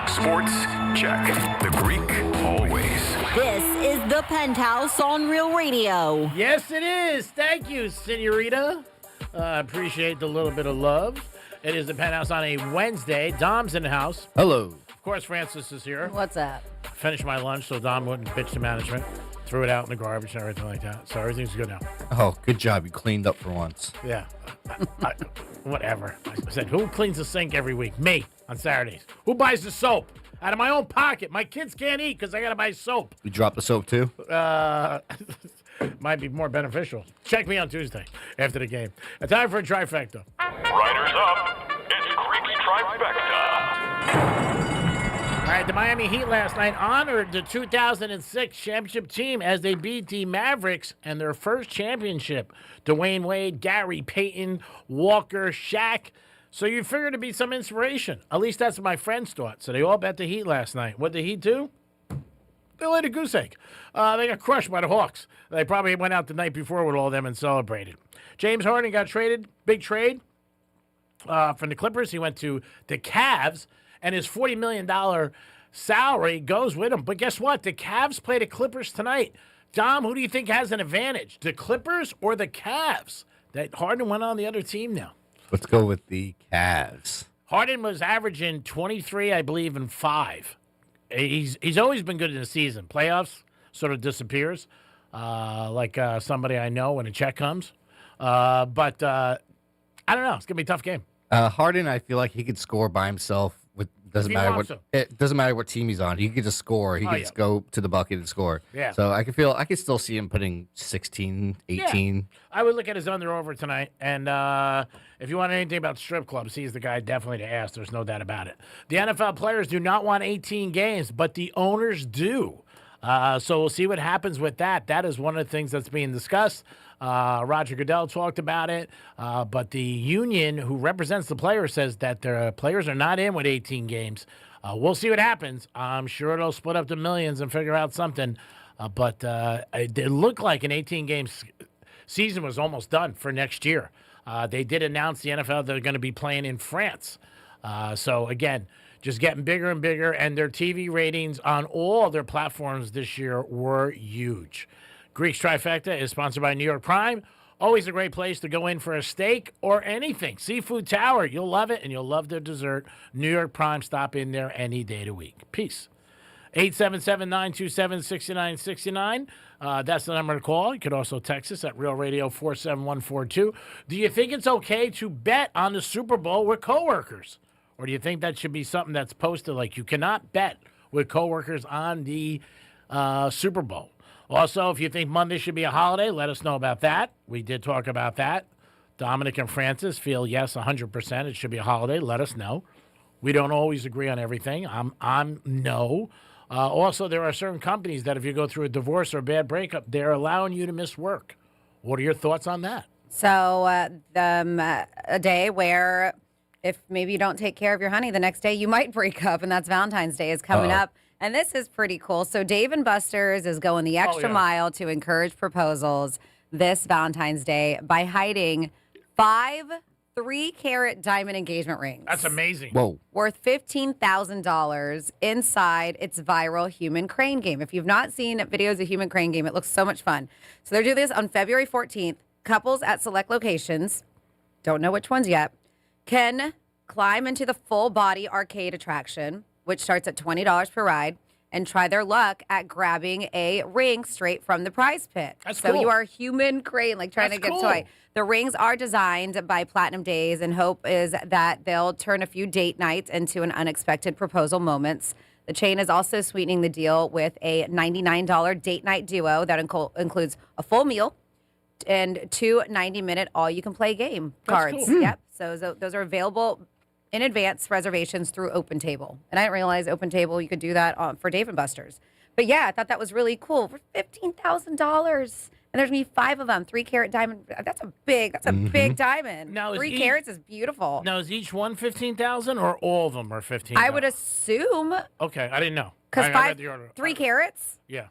Speaker 2: Sports? Check. The Greek? Always.
Speaker 27: This is the Penthouse on Real Radio.
Speaker 3: Yes, it is. Thank you, Senorita. Appreciate the little bit of love. It is the Penthouse on a Wednesday. Dom's in the house.
Speaker 1: Hello.
Speaker 3: Of course, Francis is here.
Speaker 13: What's that?
Speaker 3: Finished my lunch so Dom wouldn't bitch to management. Threw it out in the garbage and everything like that. So everything's good now.
Speaker 1: Oh, good job. You cleaned up for once.
Speaker 3: Yeah. Whatever. I said, who cleans the sink every week? Me, on Saturdays. Who buys the soap? Out of my own pocket. My kids can't eat because I got to buy soap.
Speaker 1: You dropped the soap too?
Speaker 3: Might be more beneficial. Check me on Tuesday after the game. A time for a trifecta.
Speaker 4: Riders up. It's Creek's Trifecta.
Speaker 3: All right, the Miami Heat last night honored the 2006 championship team as they beat the Mavericks and their first championship. Dwayne Wade, Gary Payton, Walker, Shaq. So you figured it'd be some inspiration. At least that's what my friends thought. So they all bet the Heat last night. What did the Heat do? They laid a goose egg. They got crushed by the Hawks. They probably went out the night before with all of them and celebrated. James Harden got traded, big trade from the Clippers. He went to the Cavs, and his $40 million salary goes with him. But guess what? The Cavs play the Clippers tonight. Dom, who do you think has an advantage, the Clippers or the Cavs? That Harden went on the other team now.
Speaker 1: Let's go with the Cavs.
Speaker 3: Harden was averaging 23, I believe, and 5. He's always been good in the season. Playoffs sort of disappears, like somebody I know when a check comes. But I don't know. It's gonna be a tough game.
Speaker 1: Harden, I feel like he could score by himself. Doesn't matter what team he's on. He could just score. He could just go to the bucket and score.
Speaker 3: Yeah.
Speaker 1: So I could still see him putting 16, 18.
Speaker 3: Yeah. I would look at his under-over tonight. And if you want anything about strip clubs, he's the guy definitely to ask. There's no doubt about it. The NFL players do not want 18 games, but the owners do. So we'll see what happens with that. That is one of the things that's being discussed. Roger Goodell talked about it, but the union who represents the players says that their players are not in with 18 games. We'll see what happens. I'm sure it'll split up the millions and figure out something. But it looked like an 18-game season was almost done for next year. They did announce the NFL they're going to be playing in France. So, again, just getting bigger and bigger, and their TV ratings on all their platforms this year were huge. Greek's Trifecta is sponsored by New York Prime. Always a great place to go in for a steak or anything. Seafood Tower, you'll love it, and you'll love their dessert. New York Prime, stop in there any day of the week. Peace. 877-927-6969. That's the number to call. You could also text us at Real Radio 47142. Do you think it's okay to bet on the Super Bowl with coworkers? Or do you think that should be something that's posted like you cannot bet with coworkers on the Super Bowl? Also, if you think Monday should be a holiday, let us know about that. We did talk about that. Dominic and Francis feel, yes, 100% it should be a holiday. Let us know. We don't always agree on everything. I'm no. Also, there are certain companies that if you go through a divorce or a bad breakup, they're allowing you to miss work. What are your thoughts on that?
Speaker 13: So a day where if maybe you don't take care of your honey, the next day you might break up, and that's Valentine's Day is coming up. And this is pretty cool. So Dave & Buster's is going the extra mile to encourage proposals this Valentine's Day by hiding 5 3-carat diamond engagement rings.
Speaker 3: That's amazing.
Speaker 1: Whoa.
Speaker 13: Worth $15,000 inside its viral human crane game. If you've not seen videos of human crane game, it looks so much fun. So they're doing this on February 14th. Couples at select locations, don't know which ones yet, can climb into the full body arcade attraction, which starts at $20 per ride, and try their luck at grabbing a ring straight from the prize pit.
Speaker 3: That's
Speaker 13: so
Speaker 3: cool.
Speaker 13: you are a human crane, like trying
Speaker 3: That's
Speaker 13: to get
Speaker 3: cool.
Speaker 13: toy. The rings are designed by Platinum Days, and hope is that they'll turn a few date nights into an unexpected proposal moments. The chain is also sweetening the deal with a $99 date night duo that includes a full meal and 2 90-minute all-you-can-play game cards.
Speaker 3: Cool.
Speaker 13: Yep. So those are available in advance reservations through OpenTable. And I didn't realize OpenTable, you could do that for Dave & Buster's. But yeah, I thought that was really cool. For $15,000. And there's going to be 5 of them, 3-carat diamond. That's a big diamond.
Speaker 3: Now,
Speaker 13: 3 carats is beautiful.
Speaker 3: Now, is each one $15,000 or all of them are $15,000?
Speaker 13: I would assume.
Speaker 3: Okay, I didn't know.
Speaker 13: Because
Speaker 3: I read the order.
Speaker 13: 3 carats?
Speaker 3: Yeah.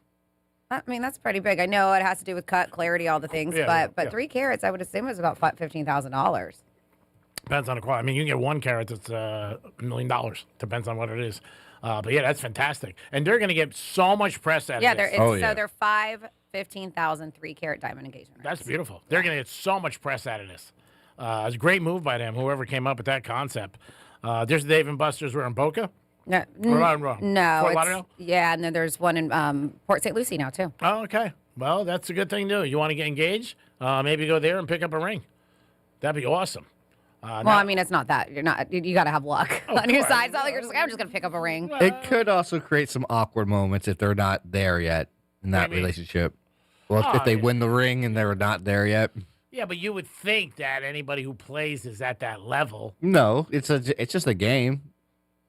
Speaker 13: I mean, that's pretty big. I know it has to do with cut, clarity, all the things. But 3 carats, I would assume is about $15,000.
Speaker 3: Depends on the quality. I mean, you can get 1 carat that's $1 million. Depends on what it is. But yeah, that's fantastic. And they're going to get so much press out of this.
Speaker 13: So they're 5 $15,000 3-carat diamond engagement rings.
Speaker 3: That's beautiful. They're going to get so much press out of this. It's a great move by them, whoever came up with that concept. There's the Dave & Buster's. We're in Boca?
Speaker 13: No,
Speaker 3: wrong.
Speaker 13: No.
Speaker 3: Fort Lauderdale?
Speaker 13: Yeah, and then there's one in Port St. Lucie now, too.
Speaker 3: Oh, okay. Well, that's a good thing to do. You want to get engaged? Maybe go there and pick up a ring. That'd be awesome.
Speaker 13: I mean, it's not that. You got to have luck on your side. It's not like you're just like, I'm just going to pick up a ring.
Speaker 1: It could also create some awkward moments if they're not there yet in that relationship. Well, if they win the ring and they're not there yet.
Speaker 3: Yeah, but you would think that anybody who plays is at that level.
Speaker 1: No, it's just a game.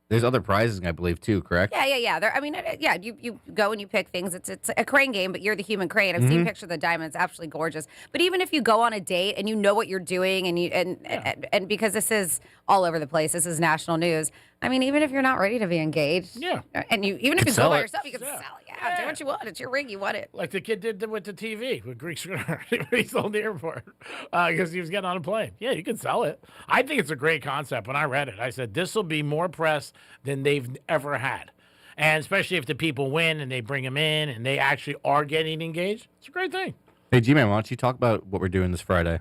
Speaker 1: There's other prizes, I believe, too. Correct?
Speaker 13: Yeah. I mean, yeah. You go and you pick things. It's a crane game, but you're the human crane. I've seen pictures of the diamond. It's absolutely gorgeous. But even if you go on a date and you know what you're doing, and because this is all over the place, this is national news. I mean, even if you're not ready to be engaged, and even if you go by yourself, you can sell it. Yeah, do what you want. It's your ring. You want it.
Speaker 3: Like the kid did with the TV with Greek Schooner. He sold the airport because he was getting on a plane. Yeah, you can sell it. I think it's a great concept. When I read it, I said, this will be more press than they've ever had. And especially if the people win and they bring them in and they actually are getting engaged. It's a great thing.
Speaker 1: Hey, G-Man, why don't you talk about what we're doing this Friday?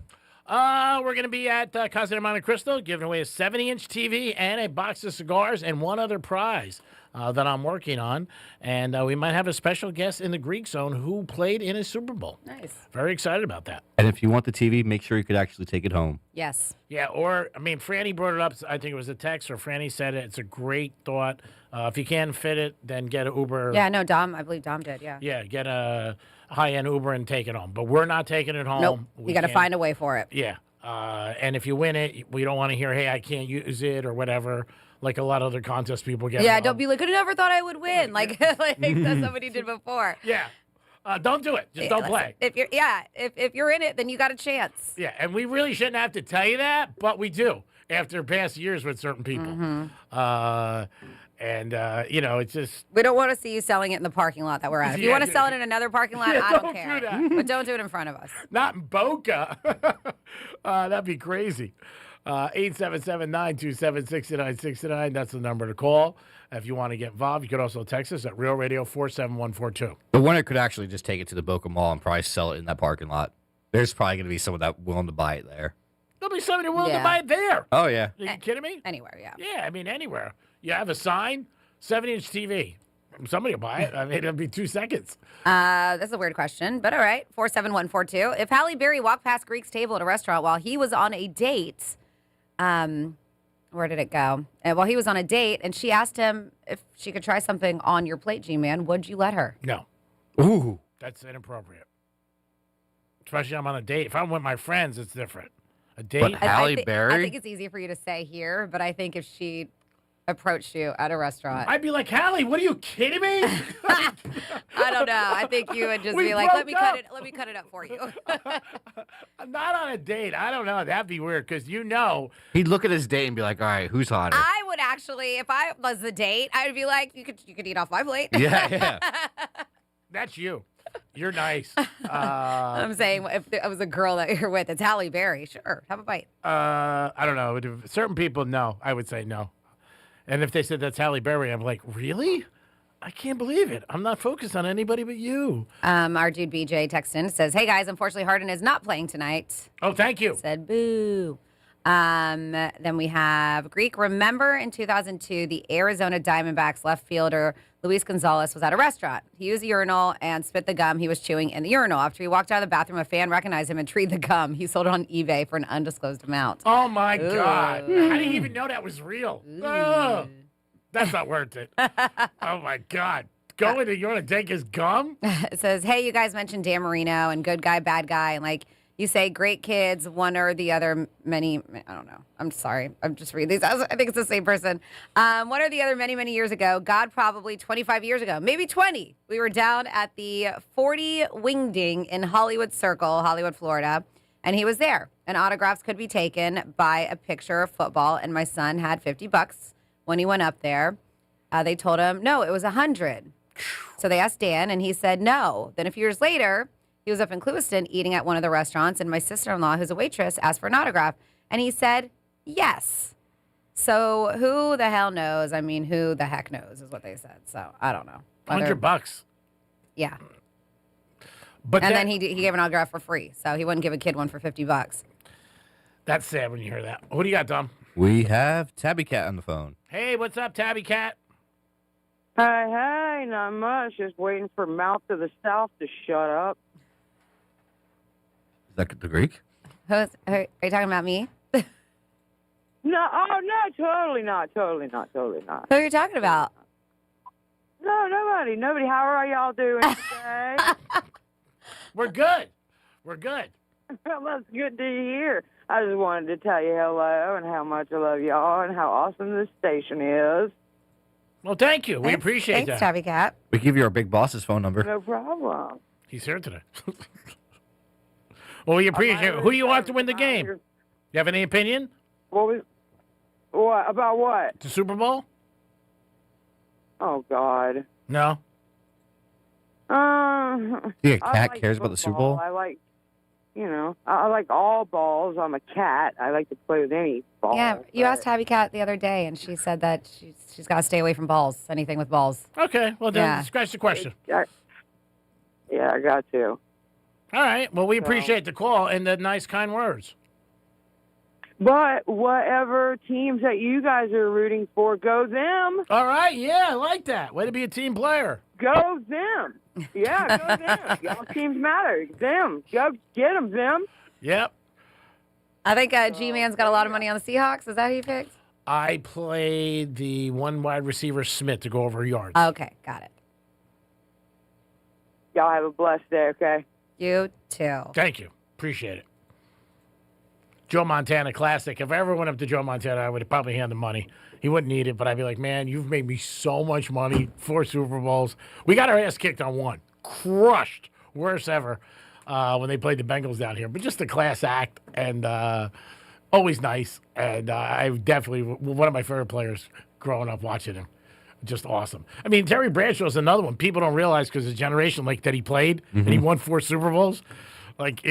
Speaker 3: We're going to be at Casa de Monte Cristo giving away a 70-inch TV and a box of cigars and one other prize that I'm working on. And we might have a special guest in the Greek Zone who played in a Super Bowl.
Speaker 13: Nice.
Speaker 3: Very excited about that.
Speaker 1: And if you want the TV, make sure you could actually take it home.
Speaker 13: Yes.
Speaker 3: Yeah, or, I mean, Franny brought it up. I think it was a text, or Franny said it. It's a great thought. If you can fit it, then get an Uber.
Speaker 13: Yeah, no, Dom. I believe Dom did, yeah.
Speaker 3: Yeah, get a high-end Uber and take it home. But we're not taking it home.
Speaker 13: Nope. You got to find a way for it.
Speaker 3: Yeah. And if you win it, we don't want to hear, hey, I can't use it or whatever, like a lot of other contest people get.
Speaker 13: Yeah, don't be like, I never thought I would win. Like that's somebody did before.
Speaker 3: Yeah. Don't do it. Just don't play.
Speaker 13: If you're in it, then you got a chance.
Speaker 3: Yeah, and we really shouldn't have to tell you that, but we do after past years with certain people. It's just...
Speaker 13: We don't want to see you selling it in the parking lot that we're at. If you want to sell it in another parking lot, I don't care.
Speaker 3: Do that.
Speaker 13: But don't do it in front of us.
Speaker 3: Not in Boca. That'd be crazy. 877-927-6969. That's the number to call. If you want to get involved, you could also text us at Real Radio 47142.
Speaker 1: The winner could actually just take it to the Boca Mall and probably sell it in that parking lot. There's probably going to be someone that willing to buy it there.
Speaker 3: There'll be somebody willing to buy it there.
Speaker 1: Oh, yeah.
Speaker 3: Are you kidding me?
Speaker 13: Anywhere, yeah.
Speaker 3: Yeah, I mean, anywhere. You have a sign, 70-inch TV. Somebody will buy it. I mean, it'll be 2 seconds.
Speaker 13: That's a weird question, but all right. 47142. If Halle Berry walked past Greek's table at a restaurant while he was on a date, where did it go? While he was on a date, and she asked him if she could try something on your plate, G-Man, would you let her?
Speaker 3: No.
Speaker 1: Ooh.
Speaker 3: That's inappropriate. Especially I'm on a date. If I'm with my friends, it's different. A date?
Speaker 1: But Halle Berry?
Speaker 13: I think it's easy for you to say here, but I think if she approached you at a restaurant,
Speaker 3: I'd be like, Halle, what are you kidding me?
Speaker 13: I don't know. I think you would just be like, let me cut it up for you.
Speaker 3: I'm not on a date. I don't know. That'd be weird because
Speaker 1: he'd look at his date and be like, all right, who's hotter?
Speaker 13: I would actually, if I was the date, I would be like, you could eat off my plate.
Speaker 1: Yeah.
Speaker 3: That's you. You're nice.
Speaker 13: I'm saying if I was a girl that you're with, it's Halle Berry. Sure, have a bite.
Speaker 3: I don't know. Certain people, no. I would say no. And if they said that's Halle Berry, I'm like, really? I can't believe it. I'm not focused on anybody but you.
Speaker 13: Our dude BJ texted in, says, hey guys, unfortunately Harden is not playing tonight.
Speaker 3: Oh, thank you.
Speaker 13: Said boo. Then we have Greek. Remember in 2002, the Arizona Diamondbacks left fielder Luis Gonzalez was at a restaurant. He used a urinal and spit the gum he was chewing in the urinal. After he walked out of the bathroom, a fan recognized him and treated the gum. He sold it on eBay for an undisclosed amount.
Speaker 3: Oh, my God. How do you even know that was real? Oh, that's not worth it. Oh, my God. Go into the urinal and take his gum?
Speaker 13: It says, hey, you guys mentioned Dan Marino and good guy, bad guy, and like, you say great kids, one or the other, many, I don't know. I'm sorry. I'm just reading these. I think it's the same person. One or the other many, many years ago, God, probably 25 years ago, maybe 20. We were down at the 40 Wingding in Hollywood Circle, Hollywood, Florida, and he was there. And autographs could be taken by a picture of football, and my son had $50 when he went up there. They told him, no, it was 100. So they asked Dan, and he said no. Then a few years later, he was up in Clewiston eating at one of the restaurants, and my sister-in-law, who's a waitress, asked for an autograph, and he said yes. So who the hell knows? I mean, who the heck knows is what they said. So I don't know.
Speaker 3: $100.
Speaker 13: Yeah.
Speaker 3: But
Speaker 13: then he gave an autograph for free, so he wouldn't give a kid one for $50.
Speaker 3: That's sad when you hear that. What do you got, Tom?
Speaker 1: We have Tabby Cat on the phone.
Speaker 3: Hey, what's up, Tabby Cat?
Speaker 5: Hey, not much. Just waiting for Mouth of the South to shut up.
Speaker 1: Is that the Greek?
Speaker 13: Are you talking about me?
Speaker 5: No, totally not. Who
Speaker 13: are you talking about?
Speaker 5: No, nobody. How are y'all doing today?
Speaker 3: We're good.
Speaker 5: Well, that's good to hear. I just wanted to tell you hello and how much I love y'all and how awesome this station is.
Speaker 3: Well, thank you. We appreciate
Speaker 13: Thanks,
Speaker 3: that.
Speaker 13: Tabby Cat.
Speaker 1: We give you our big boss's phone number.
Speaker 5: No problem.
Speaker 3: He's here today. Well, we appreciate it. Who do you want to win the game? You have any opinion?
Speaker 5: What? About what?
Speaker 3: The Super Bowl?
Speaker 5: Oh, God.
Speaker 3: No.
Speaker 1: Yeah, cat cares about the Super Bowl?
Speaker 5: I like, I like all balls. I'm a cat. I like to play with any ball.
Speaker 13: Yeah, you asked Tabby Cat the other day, and she said that she's got to stay away from balls, anything with balls.
Speaker 3: Okay, well, then scratch the question.
Speaker 5: Yeah, I got to.
Speaker 3: All right, well, we appreciate the call and the nice, kind words.
Speaker 5: But whatever teams that you guys are rooting for, go them.
Speaker 3: All right, yeah, I like that. Way to be a team player.
Speaker 5: Go them. Yeah, go them. Y'all teams matter. Them. Go get them, them.
Speaker 3: Yep.
Speaker 13: I think G-Man's got a lot of money on the Seahawks. Is that who you picked?
Speaker 3: I played the one wide receiver, Smith, to go over yards.
Speaker 13: Okay, got it.
Speaker 5: Y'all have a blessed day, okay?
Speaker 13: You too.
Speaker 3: Thank you. Appreciate it. Joe Montana Classic. If I ever went up to Joe Montana, I would probably hand him money. He wouldn't need it, but I'd be like, man, you've made me so much money. 4 Super Bowls. We got our ass kicked on one. Crushed. Worst ever when they played the Bengals down here. But just a class act and always nice. And I definitely, one of my favorite players growing up watching him. Just awesome. I mean, Terry Bradshaw's another one. People don't realize because the generation like that he played and he won 4 Super Bowls. Like,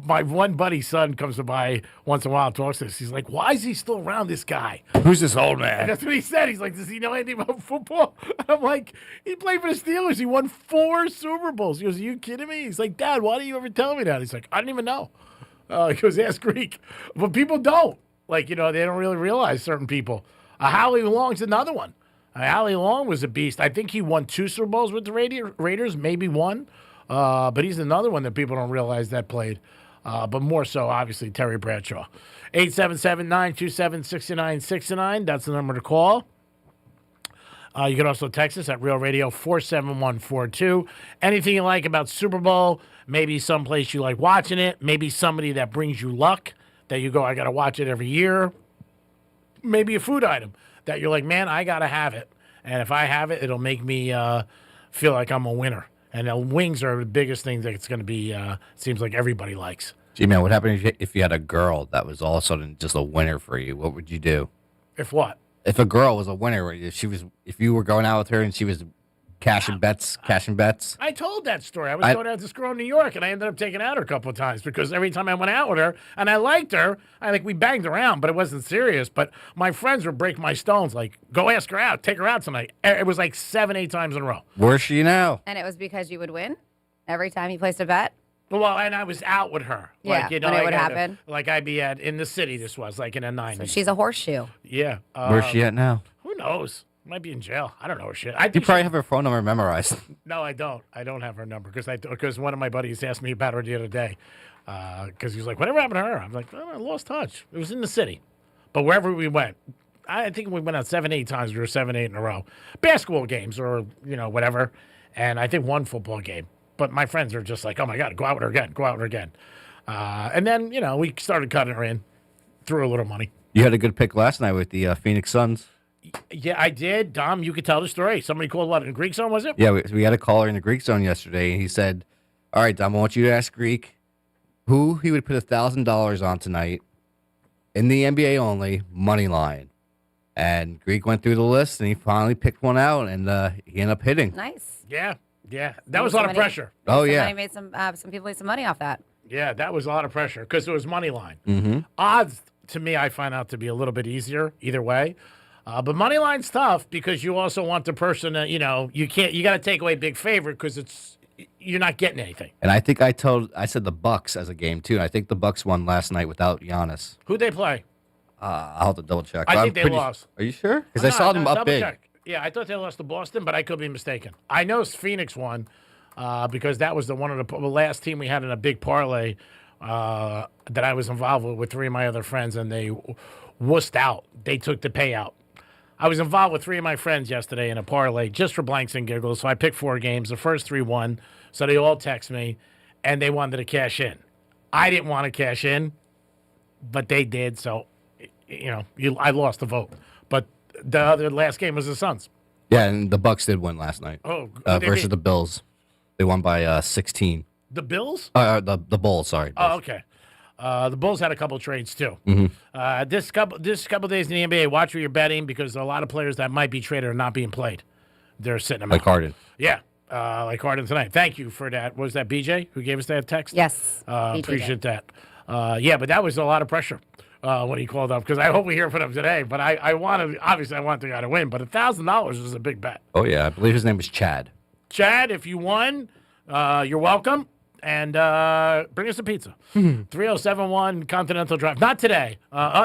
Speaker 3: my one buddy's son comes by once in a while and talks to us. He's like, why is he still around this guy?
Speaker 1: Who's this old man?
Speaker 3: And that's what he said. He's like, does he know anything about football? And I'm like, he played for the Steelers. He won 4 Super Bowls. He goes, are you kidding me? He's like, Dad, why do you ever tell me that? He's like, I didn't even know. He goes, ask Greek. But people don't. Like, they don't really realize certain people. Howie Long's another one. Howie Long was a beast. I think he won 2 Super Bowls with the Raiders, maybe 1. But he's another one that people don't realize that played. But more so, obviously, Terry Bradshaw. 877-927-6969. That's the number to call. You can also text us at Real Radio 47142. Anything you like about Super Bowl, maybe someplace you like watching it, maybe somebody that brings you luck, that you go, I got to watch it every year. Maybe a food item that you're like, man, I got to have it. And if I have it, it'll make me feel like I'm a winner. And wings are the biggest thing that it's going to be, seems like everybody likes.
Speaker 1: Gee, man, what happened if you had a girl that was all of a sudden just a winner for you? What would you do?
Speaker 3: If what?
Speaker 1: If a girl was a winner, if you were going out with her and she was cashing bets.
Speaker 3: I told that story. I was going out with this girl in New York, and I ended up taking out her a couple of times because every time I went out with her, and I liked her, we banged around, but it wasn't serious. But my friends would break my stones, like, go ask her out, take her out tonight. It was like 7-8 times in a row.
Speaker 1: Where's she now?
Speaker 13: And it was because you would win every time you placed a bet?
Speaker 3: Well, and I was out with her.
Speaker 13: Yeah, when it would happen.
Speaker 3: I'd be in the city, this was, like in the 90s.
Speaker 13: So she's a horseshoe.
Speaker 3: Yeah.
Speaker 1: Where's she at now?
Speaker 3: Who knows? Might be in jail. I don't know her shit.
Speaker 1: You probably have her phone number memorized.
Speaker 3: No, I don't. I don't have her number because one of my buddies asked me about her the other day because he was like, whatever happened to her? I'm like, oh, I lost touch. It was in the city. But wherever we went, I think we went out 7-8 times. We were 7-8 in a row. Basketball games or, whatever. And I think one football game. But my friends are just like, oh, my God, go out with her again. And then, we started cutting her in, threw a little money.
Speaker 1: You had a good pick last night with the Phoenix Suns.
Speaker 3: Yeah, I did. Dom, you could tell the story. Somebody called what, in the Greek zone, was it?
Speaker 1: Yeah, we had a caller in the Greek zone yesterday, and he said, all right, Dom, I want you to ask Greek who he would put $1,000 on tonight in the NBA only, money line. And Greek went through the list, and he finally picked one out, and he ended up hitting.
Speaker 13: Nice.
Speaker 3: Yeah. That was a lot of pressure.
Speaker 1: Oh, yeah.
Speaker 13: Somebody made some people made some money off that.
Speaker 3: Yeah, that was a lot of pressure because it was money line.
Speaker 1: Mm-hmm.
Speaker 3: Odds, to me, I find out to be a little bit easier either way. But money line's tough because you also want the person that, you got to take away big favorite because you're not getting anything.
Speaker 1: And I think I said the Bucks as a game, too. And I think the Bucks won last night without Giannis.
Speaker 3: Who'd they play?
Speaker 1: I'll have to double check.
Speaker 3: I think they lost.
Speaker 1: Are you sure? Because I saw them up big.
Speaker 3: Check. Yeah, I thought they lost to Boston, but I could be mistaken. I know Phoenix won because that was the last team we had in a big parlay that I was involved with 3 of my other friends, and they wussed out. They took the payout. I was involved with 3 of my friends yesterday in a parlay just for blanks and giggles, so I picked 4 games. The first 3 won, so they all text me, and they wanted to cash in. I didn't want to cash in, but they did. So, I lost the vote. But the other last game was the Suns.
Speaker 1: Yeah, and the Bucks did win last night.
Speaker 3: Oh,
Speaker 1: versus the Bills. They won by 16.
Speaker 3: The Bills?
Speaker 1: The Bulls, sorry.
Speaker 3: Oh, okay. The Bulls had a couple trades too.
Speaker 1: Mm-hmm.
Speaker 3: This couple days in the NBA, watch where you're betting because a lot of players that might be traded are not being played. They're sitting them
Speaker 1: Like
Speaker 3: out.
Speaker 1: Harden.
Speaker 3: Yeah, like Harden tonight. Thank you for that. Was that BJ who gave us that text?
Speaker 13: Yes. BJ
Speaker 3: Appreciate that. Yeah, but that was a lot of pressure when he called up because I hope we hear from him today. But I want the guy to win. But $1,000 is a big bet.
Speaker 1: Oh, yeah. I believe his name is Chad.
Speaker 3: Chad, if you won, you're welcome. And bring us a pizza. 3071 Continental Drive. Not today.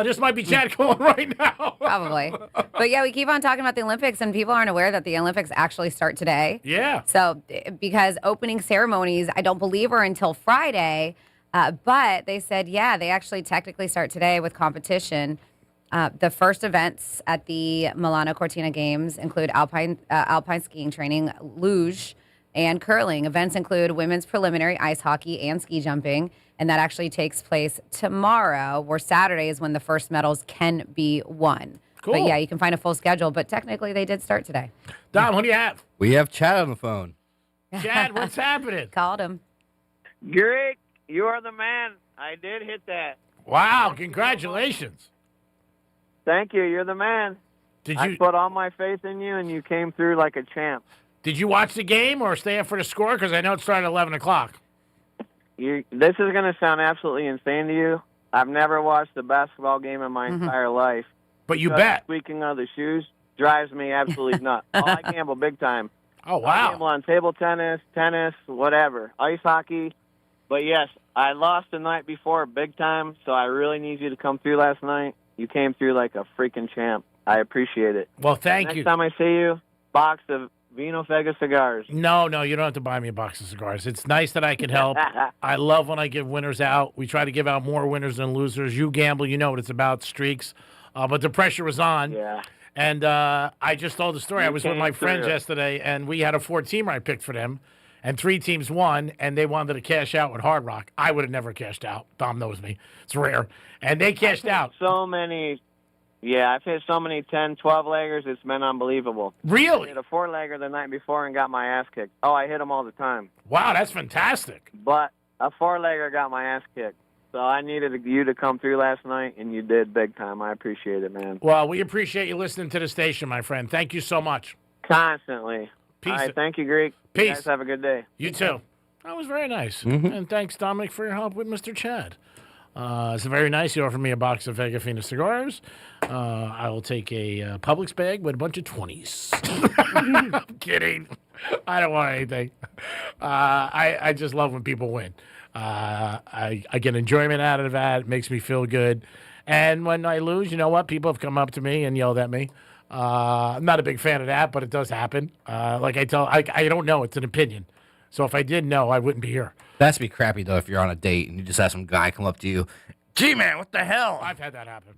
Speaker 3: This might be Chad calling right now.
Speaker 13: Probably. But yeah, we keep on talking about the Olympics, and people aren't aware that the Olympics actually start today.
Speaker 3: Yeah.
Speaker 13: So, because opening ceremonies, I don't believe are until Friday, but they said, yeah, they actually technically start today with competition. The first events at the Milano Cortina Games include alpine skiing training, luge, and curling. Events include women's preliminary ice hockey and ski jumping, and that actually takes place tomorrow, where Saturday is when the first medals can be won.
Speaker 3: Cool.
Speaker 13: But yeah, you can find a full schedule, but technically they did start today.
Speaker 3: Dom, what do you have?
Speaker 1: We have Chad on the phone.
Speaker 3: Chad, what's happening?
Speaker 13: Called him.
Speaker 6: Greg, you are the man. I did hit that.
Speaker 3: Wow, congratulations.
Speaker 6: Thank you. You're the man. I put all my faith in you, and you came through like a champ.
Speaker 3: Did you watch the game or stay up for the score? Because I know it started at 11 o'clock.
Speaker 6: This is going to sound absolutely insane to you. I've never watched a basketball game in my entire life.
Speaker 3: But you
Speaker 6: Just
Speaker 3: bet.
Speaker 6: Squeaking of the shoes drives me absolutely nuts. I gamble big time.
Speaker 3: Oh, wow.
Speaker 6: I gamble on table tennis, whatever, ice hockey. But, yes, I lost the night before big time, so I really need you to come through last night. You came through like a freaking champ. I appreciate it.
Speaker 3: Well, thank you.
Speaker 6: Next time I see you, box of Vino Vega cigars.
Speaker 3: No, you don't have to buy me a box of cigars. It's nice that I can help. I love when I give winners out. We try to give out more winners than losers. You gamble, you know what it's about, streaks. But the pressure was on.
Speaker 6: Yeah.
Speaker 3: And I just told the story. I was with my friends
Speaker 6: through.
Speaker 3: yesterday, and we had a 4-teamer I picked for them, and 3 teams won, and they wanted to cash out with Hard Rock. I would have never cashed out. Dom knows me. It's rare. And they cashed out.
Speaker 6: So many. Yeah, I've hit so many 10, 12-leggers, it's been unbelievable.
Speaker 3: Really?
Speaker 6: I hit a 4-legger the night before and got my ass kicked. Oh, I hit them all the time.
Speaker 3: Wow, that's fantastic.
Speaker 6: But a 4-legger got my ass kicked. So I needed you to come through last night, and you did big time. I appreciate it, man.
Speaker 3: Well, we appreciate you listening to the station, my friend. Thank you so much.
Speaker 6: Constantly.
Speaker 3: Peace.
Speaker 6: All right, thank you, Greek.
Speaker 3: Peace.
Speaker 6: You guys have a good day.
Speaker 3: You too. That was very nice.
Speaker 1: Mm-hmm.
Speaker 3: And thanks, Dominic, for your help with Mr. Chad. It's very nice. You offered me a box of Vega Fina cigars. I will take a Publix bag with a bunch of 20s. I'm kidding. I don't want anything. I just love when people win. I get enjoyment out of that. It makes me feel good. And when I lose, you know what? People have come up to me and yelled at me. I'm not a big fan of that, but it does happen. Like I don't know. It's an opinion. So if I did know, I wouldn't be here.
Speaker 1: That's be crappy, though, if you're on a date and you just have some guy come up to you. Gee, man, what the hell?
Speaker 3: I've had that happen.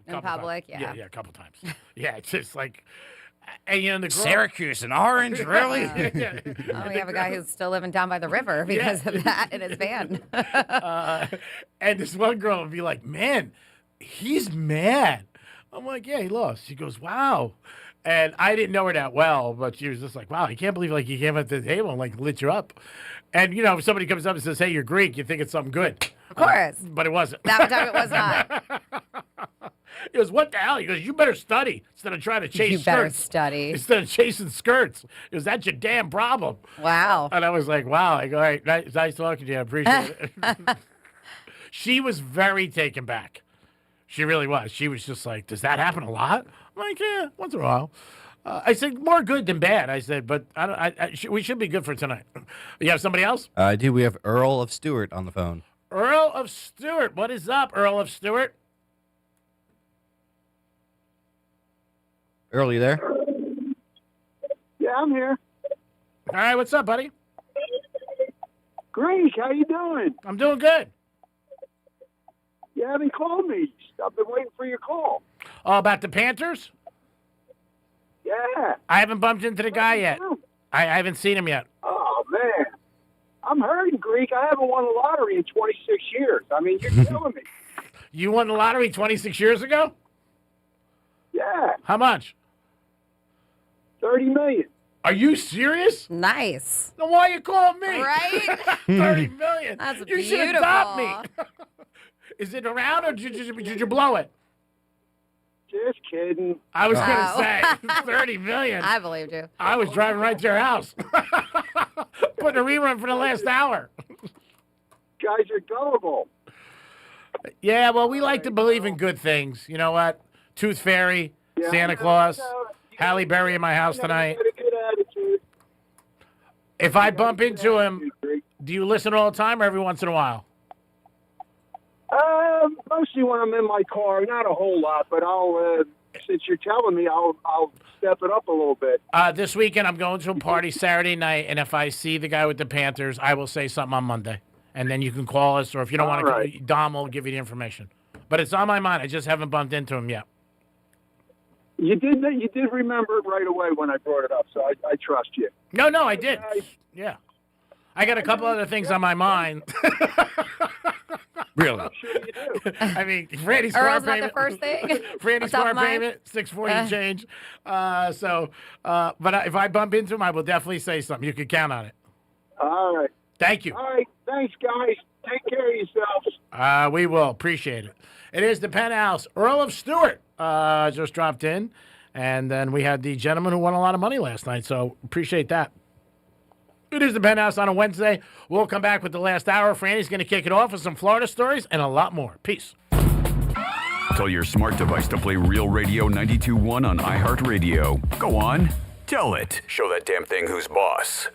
Speaker 13: In public,
Speaker 3: times.
Speaker 13: yeah.
Speaker 3: Yeah, a couple times. Yeah, it's just like, and the girl,
Speaker 1: Syracuse and Orange, really?
Speaker 3: Yeah.
Speaker 13: Oh, we have a guy who's still living down by the river because of that in his van.
Speaker 3: And this one girl would be like, man, he's mad. I'm like, yeah, he lost. She goes, wow. And I didn't know her that well, but she was just like, wow, I can't believe he came up to the table and lit you up. And, if somebody comes up and says, hey, you're Greek, you think it's something good.
Speaker 13: Of course.
Speaker 3: But it wasn't.
Speaker 13: That time it was not.
Speaker 3: He goes, what the hell? He goes, you better study instead of trying to chase skirts.
Speaker 13: You better study.
Speaker 3: Instead of chasing skirts. He goes, that's your damn problem.
Speaker 13: Wow.
Speaker 3: And I was like, wow. I go, all right, nice talking to you. I appreciate it. She was very taken back. She really was. She was just like, does that happen a lot? I'm like, yeah, once in a while. I said, more good than bad. I said, but we should be good for tonight. You have somebody else?
Speaker 1: I do. We have Earl of Stewart on the phone.
Speaker 3: Earl of Stewart. What is up, Earl of Stewart?
Speaker 1: Earl, you there?
Speaker 7: Yeah, I'm here.
Speaker 3: All right, what's up, buddy?
Speaker 7: Greek, how you doing?
Speaker 3: I'm doing good.
Speaker 7: You haven't called me. I've been waiting for your call.
Speaker 3: Oh, about the Panthers?
Speaker 7: Yeah.
Speaker 3: I haven't bumped into the guy yet. I haven't seen him yet.
Speaker 7: Oh, man. I'm hurting, Greek. I haven't won the lottery in 26 years. I mean, you're killing me.
Speaker 3: You won the lottery 26 years ago?
Speaker 7: Yeah.
Speaker 3: How much?
Speaker 7: $30 million.
Speaker 3: Are you serious?
Speaker 13: Nice.
Speaker 3: Then why are you calling me?
Speaker 13: Right?
Speaker 3: $30 million.
Speaker 13: That's
Speaker 3: You
Speaker 13: beautiful.
Speaker 3: should adopt me. Is it around or did you blow it?
Speaker 7: Just kidding.
Speaker 3: I was going to say, $30 million.
Speaker 13: I believed you.
Speaker 3: I was driving right to your house. Putting a rerun for the last hour.
Speaker 7: Guys are gullible.
Speaker 3: Yeah, well, we like to believe in good things. You know what? Tooth Fairy, Santa Claus, Halle Berry in my house tonight.
Speaker 7: Got a good attitude.
Speaker 3: If I bump into him, do you listen all the time or every once in a while?
Speaker 7: Mostly when I'm in my car, not a whole lot, but I'll. Since you're telling me, I'll step it up a little bit.
Speaker 3: This weekend, I'm going to a party Saturday night, and if I see the guy with the Panthers, I will say something on Monday, and then you can call us, or if you don't want to, Dom will give you the information. But it's on my mind. I just haven't bumped into him yet.
Speaker 7: You did remember it right away when I brought it up, so I trust you.
Speaker 3: No, I did. Yeah, I got a couple other things on my mind. Really?
Speaker 7: Sure you do.
Speaker 3: I mean, Randy's car
Speaker 13: Earl's not
Speaker 3: payment.
Speaker 13: the first thing.
Speaker 3: Randy's car payment, $640 change. But if I bump into him, I will definitely say something. You can count on it.
Speaker 7: All right.
Speaker 3: Thank you.
Speaker 7: All right. Thanks, guys. Take care of yourselves.
Speaker 3: We will. Appreciate it. It is the Penthouse. Earl of Stewart just dropped in. And then we had the gentleman who won a lot of money last night. So appreciate that. It is the Penthouse on a Wednesday. We'll come back with the last hour. Franny's going to kick it off with some Florida stories and a lot more. Peace.
Speaker 2: Tell your smart device to play Real Radio 92.1 on iHeartRadio. Go on, tell it. Show that damn thing who's boss.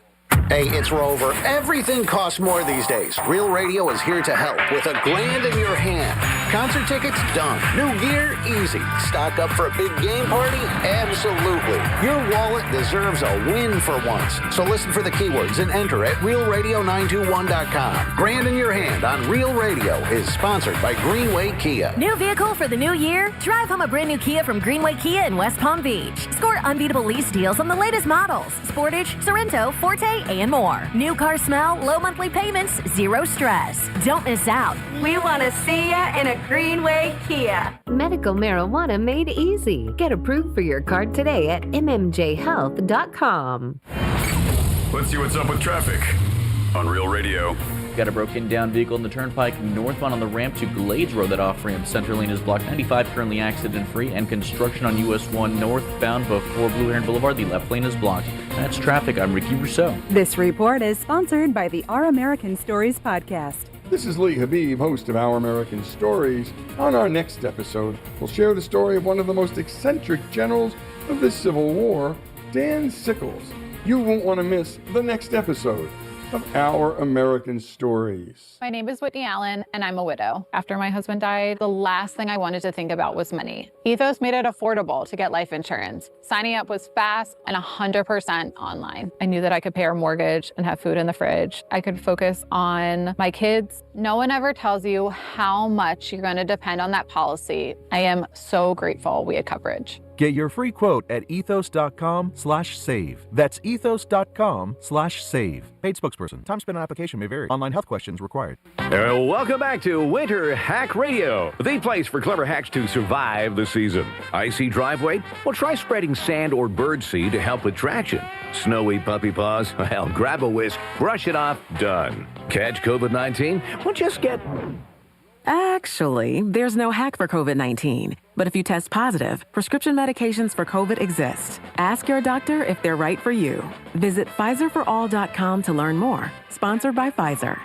Speaker 8: Hey, it's Rover. Everything costs more these days. Real Radio is here to help with $1,000 in your hand. Concert tickets? Done. New gear? Easy. Stock up for a big game party? Absolutely. Your wallet deserves a win for once. So listen for the keywords and enter at realradio921.com. Grand in your hand on Real Radio is sponsored by Greenway Kia.
Speaker 9: New vehicle for the new year? Drive home a brand new Kia from Greenway Kia in West Palm Beach. Score unbeatable lease deals on the latest models. Sportage, Sorrento, Forte, and more. New car smell, low monthly payments, zero stress. Don't miss out.
Speaker 10: We want to see ya in a Greenway Kia.
Speaker 14: Medical marijuana made easy. Get approved for your card today at mmjhealth.com.
Speaker 2: Let's see what's up with traffic on Real Radio.
Speaker 15: Got a broken down vehicle in the turnpike northbound on the ramp to Glades Road. That off ramp center lane is blocked. 95 currently accident free, and construction on US 1 northbound before Blue Heron Boulevard. The left lane is blocked. That's traffic. I'm Ricky Rousseau.
Speaker 11: This report is sponsored by the Our American Stories podcast.
Speaker 12: This is Lee Habib, host of Our American Stories. On our next episode, we'll share the story of one of the most eccentric generals of the Civil War, Dan Sickles. You won't want to miss the next episode of Our American Stories.
Speaker 16: My name is Whitney Allen, and I'm a widow. After my husband died, the last thing I wanted to think about was money. Ethos made it affordable to get life insurance. Signing up was fast and 100% online. I knew that I could pay our mortgage and have food in the fridge. I could focus on my kids. No one ever tells you how much you're going to depend on that policy. I am so grateful we had coverage.
Speaker 17: Get your free quote at ethos.com/save. That's ethos.com/save. Paid spokesperson. Time spent on application may vary. Online health questions required.
Speaker 22: Welcome back to Winter Hack Radio, the place for clever hacks to survive the season. Icy driveway? Well, try spreading sand or birdseed to help with traction. Snowy puppy paws? Well, grab a whisk, brush it off, done. Catch COVID-19? Well, just get...
Speaker 19: Actually, there's no hack for COVID-19. But if you test positive, prescription medications for COVID exist. Ask your doctor if they're right for you. Visit PfizerForAll.com to learn more. Sponsored by Pfizer.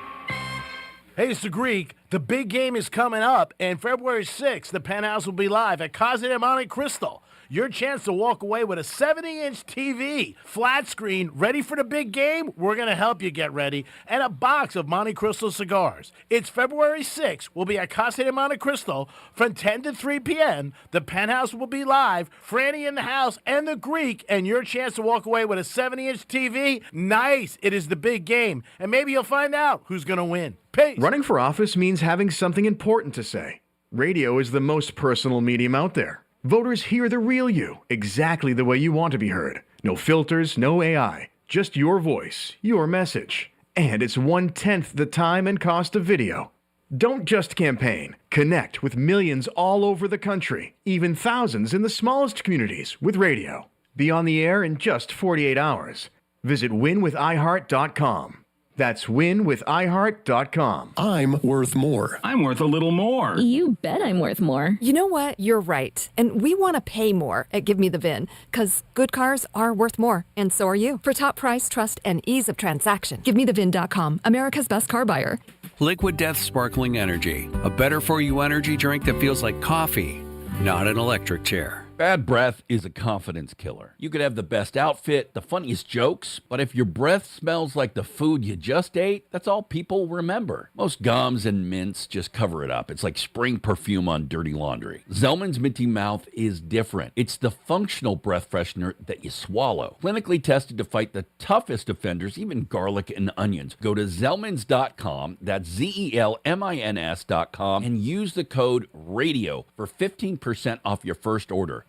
Speaker 3: Hey, it's the Greek. The big game is coming up, and February 6th, the Penthouse will be live at Casa de Monte Cristo. Your chance to walk away with a 70-inch TV, flat screen, ready for the big game? We're going to help you get ready, and a box of Monte Cristo cigars. It's February 6th. We'll be at Casa de Monte Cristo from 10 to 3 p.m. The Penthouse will be live, Franny in the house, and the Greek, and your chance to walk away with a 70-inch TV? Nice. It is the big game, and maybe you'll find out who's going to win. Peace.
Speaker 25: Running for office means having something important to say. Radio is the most personal medium out there. Voters hear the real you, exactly the way you want to be heard. No filters, no AI, just your voice, your message. And it's 1/10 the time and cost of video. Don't just campaign. Connect with millions all over the country, even thousands in the smallest communities with radio. Be on the air in just 48 hours. Visit winwithiheart.com. That's winwithiheart.com.
Speaker 18: I'm worth more.
Speaker 20: I'm worth a little more.
Speaker 21: You bet I'm worth more.
Speaker 23: You know what? You're right. And we want to pay more at Give Me the VIN, because good cars are worth more, and so are you. For top price, trust, and ease of transaction, GiveMeTheVIN.com, America's best car buyer.
Speaker 24: Liquid Death Sparkling Energy, a better-for-you energy drink that feels like coffee, not an electric chair.
Speaker 26: Bad breath is a confidence killer. You could have the best outfit, the funniest jokes, but if your breath smells like the food you just ate, that's all people remember. Most gums and mints just cover it up. It's like spring perfume on dirty laundry. Zellman's Minty Mouth is different. It's the functional breath freshener that you swallow. Clinically tested to fight the toughest offenders, even garlic and onions. Go to Zellmans.com, that's ZELMINS.com, and use the code RADIO for 15% off your first order.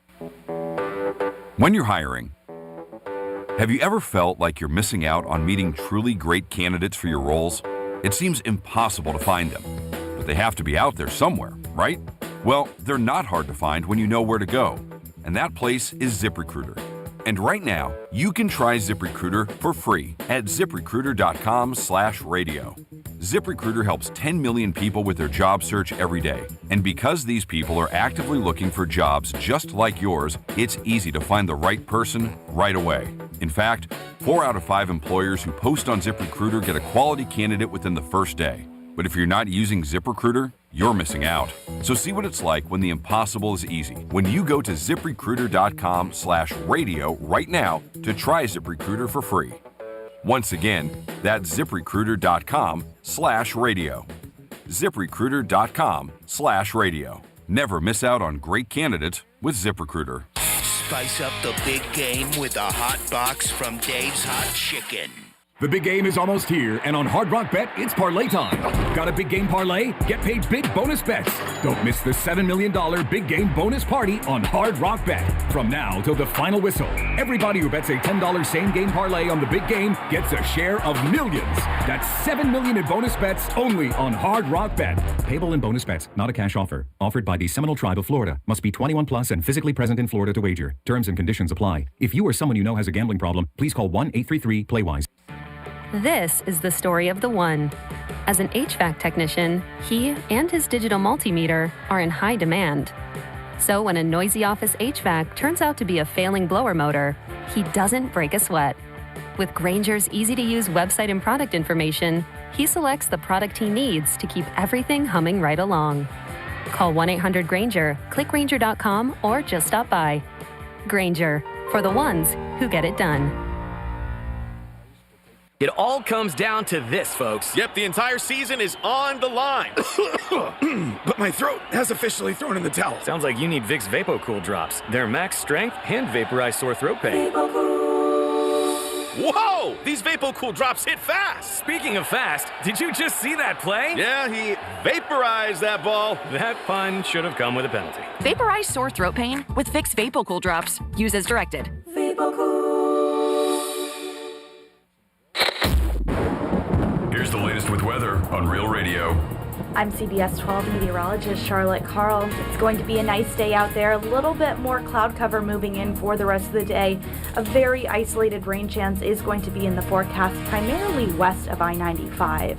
Speaker 2: When you're hiring, have you ever felt like you're missing out on meeting truly great candidates for your roles? It seems impossible to find them, but they have to be out there somewhere, right? Well, they're not hard to find when you know where to go, and that place is ZipRecruiter. And right now, you can try ZipRecruiter for free at ZipRecruiter.com/radio. ZipRecruiter helps 10 million people with their job search every day. And because these people are actively looking for jobs just like yours, it's easy to find the right person right away. In fact, 4 out of 5 employers who post on ZipRecruiter get a quality candidate within the first day. But if you're not using ZipRecruiter, you're missing out. So see what it's like when the impossible is easy. When you go to ZipRecruiter.com/radio right now to try ZipRecruiter for free. Once again, that's ZipRecruiter.com/radio. ZipRecruiter.com/radio. Never miss out on great candidates with ZipRecruiter.
Speaker 27: Spice up the big game with a hot box from Dave's Hot Chicken.
Speaker 28: The big game is almost here, and on Hard Rock Bet, it's parlay time. Got a big game parlay? Get paid big bonus bets. Don't miss the $7 million big game bonus party on Hard Rock Bet. From now till the final whistle, everybody who bets a $10 same game parlay on the big game gets a share of millions. That's $7 million in bonus bets only on Hard Rock Bet. Payable in bonus bets, not a cash offer. Offered by the Seminole Tribe of Florida. Must be 21 plus and physically present in Florida to wager. Terms and conditions apply. If you or someone you know has a gambling problem, please call 1-833-PLAY-WISE.
Speaker 29: This is the story of the one. As an HVAC technician, he and his digital multimeter are in high demand. So when a noisy office HVAC turns out to be a failing blower motor, he doesn't break a sweat. With Grainger's easy-to-use website and product information, he selects the product he needs to keep everything humming right along. Call 1-800-GRAINGER, click Grainger.com, or just stop by. Grainger, for the ones who get it done.
Speaker 30: It all comes down to this, folks.
Speaker 31: Yep, the entire season is on the line.
Speaker 30: But my throat has officially thrown in the towel. Sounds like you need Vicks VapoCool drops. They're max strength and vaporize sore throat pain.
Speaker 31: Whoa! These VapoCool drops hit fast.
Speaker 30: Speaking of fast, did you just see that play?
Speaker 31: Yeah, he vaporized that ball.
Speaker 30: That pun should have come with a penalty.
Speaker 32: Vaporize sore throat pain with Vicks VapoCool drops. Use as directed.
Speaker 2: Here's the latest with weather on Real Radio.
Speaker 33: I'm CBS 12 meteorologist Charlotte Carl. It's going to be a nice day out there. A little bit more cloud cover moving in for the rest of the day. A very isolated rain chance is going to be in the forecast, primarily west of I-95.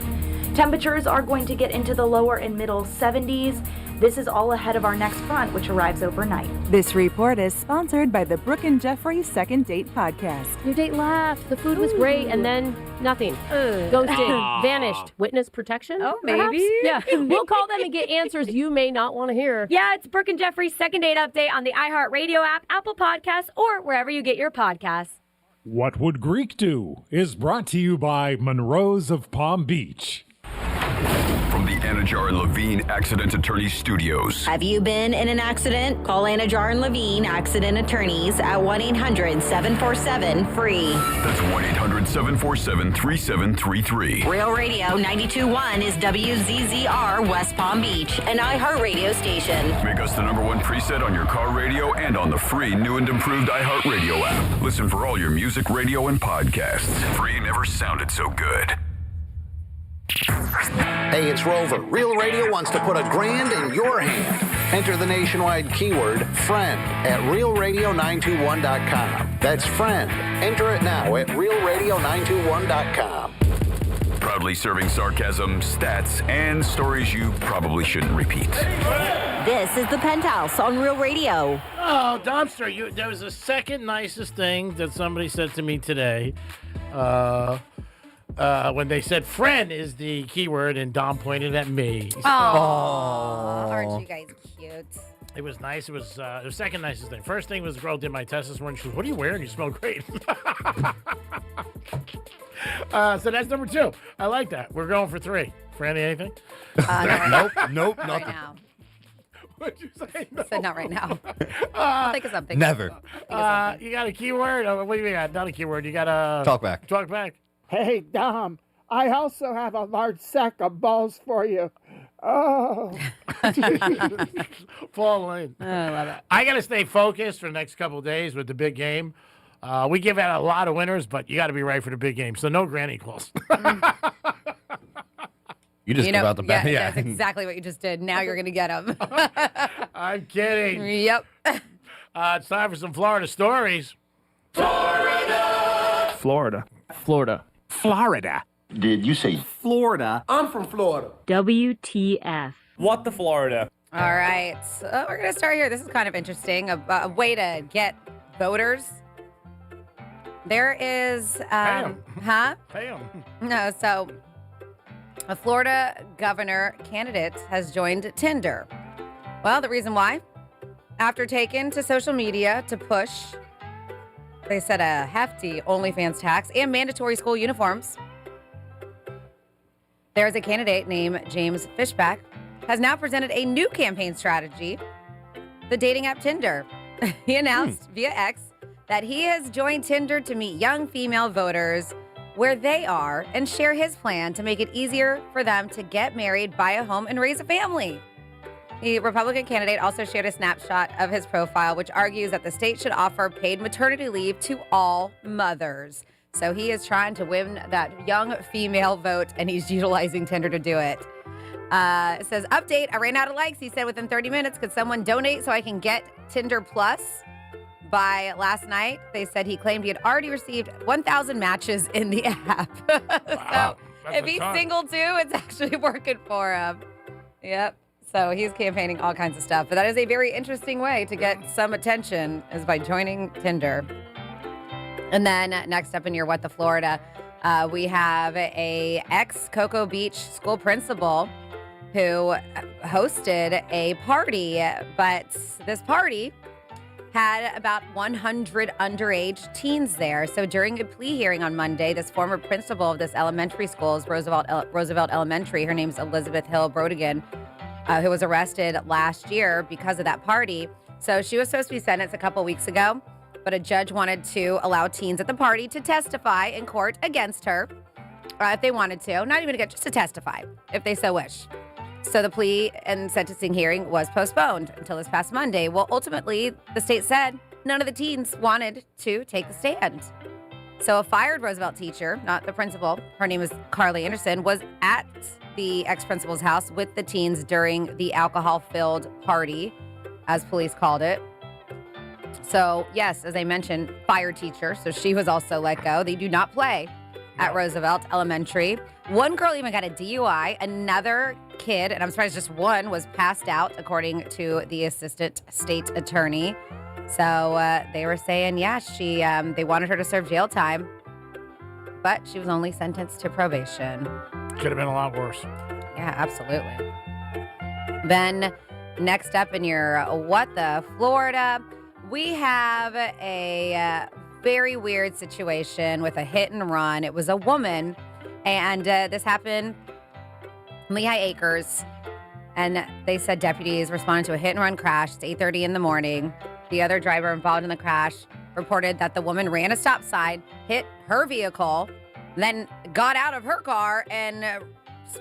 Speaker 33: Temperatures are going to get into the lower and middle 70s. This is all ahead of our next front, which arrives overnight.
Speaker 11: This report is sponsored by the Brooke and Jeffrey Second Date Podcast.
Speaker 34: Your date laughed. The food was great, and then nothing. Ghosted. Vanished. Witness protection?
Speaker 13: Oh,
Speaker 34: perhaps?
Speaker 13: maybe.
Speaker 34: Yeah. We'll call them and get answers you may not want to hear.
Speaker 13: Yeah, it's Brooke and Jeffrey's Second Date Update on the iHeartRadio app, Apple Podcasts, or wherever you get your podcasts.
Speaker 35: What Would Greek Do is brought to you by Monroe's of Palm Beach.
Speaker 2: From the Anajar and Levine Accident Attorneys Studios.
Speaker 36: Have you been in an accident? Call Anajar and Levine Accident Attorneys at 1-800-747-FREE.
Speaker 2: That's 1-800-747-3733.
Speaker 36: Real Radio 92.1 is WZZR West Palm Beach, an iHeartRadio station.
Speaker 2: Make us the #1 preset on your car radio and on the free new and improved iHeartRadio app. Listen for all your music, radio, and podcasts. Free never sounded so good.
Speaker 1: Hey, it's Rover. Real Radio wants to put $1,000 in your hand. Enter the nationwide keyword FRIEND at realradio921.com. That's FRIEND. Enter it now at realradio921.com.
Speaker 2: Proudly serving sarcasm, stats, and stories you probably shouldn't repeat.
Speaker 36: This is the Penthouse on Real Radio.
Speaker 3: Oh, Dumpster, there was the second nicest thing that somebody said to me today. When they said friend is the keyword, and Dom pointed at me.
Speaker 13: Oh, aren't you guys cute?
Speaker 3: It was nice. It was the second nicest thing. First thing was the girl did my test this morning. She goes, "What are you wearing? You smell great." So that's number 2. I like that. We're going for 3. Franny, anything?
Speaker 4: Nope,
Speaker 13: Not
Speaker 4: nothing.
Speaker 13: right now.
Speaker 3: What'd you say? No.
Speaker 13: I said not right now. Think of something.
Speaker 4: Never.
Speaker 3: You got a keyword? What do you got? Not a keyword. You got a...
Speaker 4: Talk back.
Speaker 3: Talk back.
Speaker 5: Hey, Dom, I also have a large sack of balls for you. Oh.
Speaker 3: Fall in.
Speaker 13: I love it.
Speaker 3: I got to stay focused for the next couple of days with the big game. We give out a lot of winners, but you got to be right for the big game. So no granny calls.
Speaker 4: You just give out the best.
Speaker 13: Yeah, that's exactly what you just did. Now you're going to get them.
Speaker 3: I'm kidding.
Speaker 13: Yep.
Speaker 3: It's time for some Florida stories.
Speaker 5: Florida.
Speaker 4: Did you say
Speaker 5: Florida. I'm from Florida.
Speaker 34: WTF.
Speaker 5: What the Florida?
Speaker 13: All right. So we're going to start here. This is kind of interesting. A way to get voters. There is...
Speaker 3: Pay 'em.
Speaker 13: Huh?
Speaker 3: Pay 'em.
Speaker 13: No, so... A Florida governor candidate has joined Tinder. Well, the reason why? After taken to social media to push, they said, a hefty OnlyFans tax and mandatory school uniforms. There's a candidate named James Fishback has now presented a new campaign strategy, the dating app Tinder. He announced via X that he has joined Tinder to meet young female voters where they are and share his plan to make it easier for them to get married, buy a home, and raise a family. The Republican candidate also shared a snapshot of his profile, which argues that the state should offer paid maternity leave to all mothers. So he is trying to win that young female vote, and he's utilizing Tinder to do it. It says, update, I ran out of likes. He said within 30 minutes, could someone donate so I can get Tinder Plus? By last night, they said he claimed he had already received 1,000 matches in the app.
Speaker 3: Wow,
Speaker 13: so if he's single too, it's actually working for him. Yep. So he's campaigning all kinds of stuff. But that is a very interesting way to get some attention is by joining Tinder. And then next up in your What the Florida, we have a ex-Cocoa Beach school principal who hosted a party. But this party had about 100 underage teens there. So during a plea hearing on Monday, this former principal of this elementary school is Roosevelt Elementary. Her name's Elizabeth Hill Brodigan, who was arrested last year because of that party. So she was supposed to be sentenced a couple weeks ago, but a judge wanted to allow teens at the party to testify in court against her if they wanted to. Not even to just to testify, if they so wish. So the plea and sentencing hearing was postponed until this past Monday. Well, ultimately, the state said none of the teens wanted to take the stand. So a fired Roosevelt teacher, not the principal, her name is Carly Anderson, was at the ex-principal's house with the teens during the alcohol-filled party, as police called it. So, yes, as I mentioned, fired teacher. So she was also let go. They do not play at Roosevelt Elementary. One girl even got a DUI. Another kid, and I'm surprised just one, was passed out, according to the assistant state attorney. So they were saying, yeah, they wanted her to serve jail time, but she was only sentenced to probation.
Speaker 3: Could have been a lot worse.
Speaker 13: Yeah, absolutely. Then next up in your What the Florida, we have a very weird situation with a hit and run. It was a woman, and this happened in Lehigh Acres, and they said deputies responded to a hit and run crash. It's 8:30 in the morning. The other driver involved in the crash reported that the woman ran a stop sign, hit her vehicle, then got out of her car and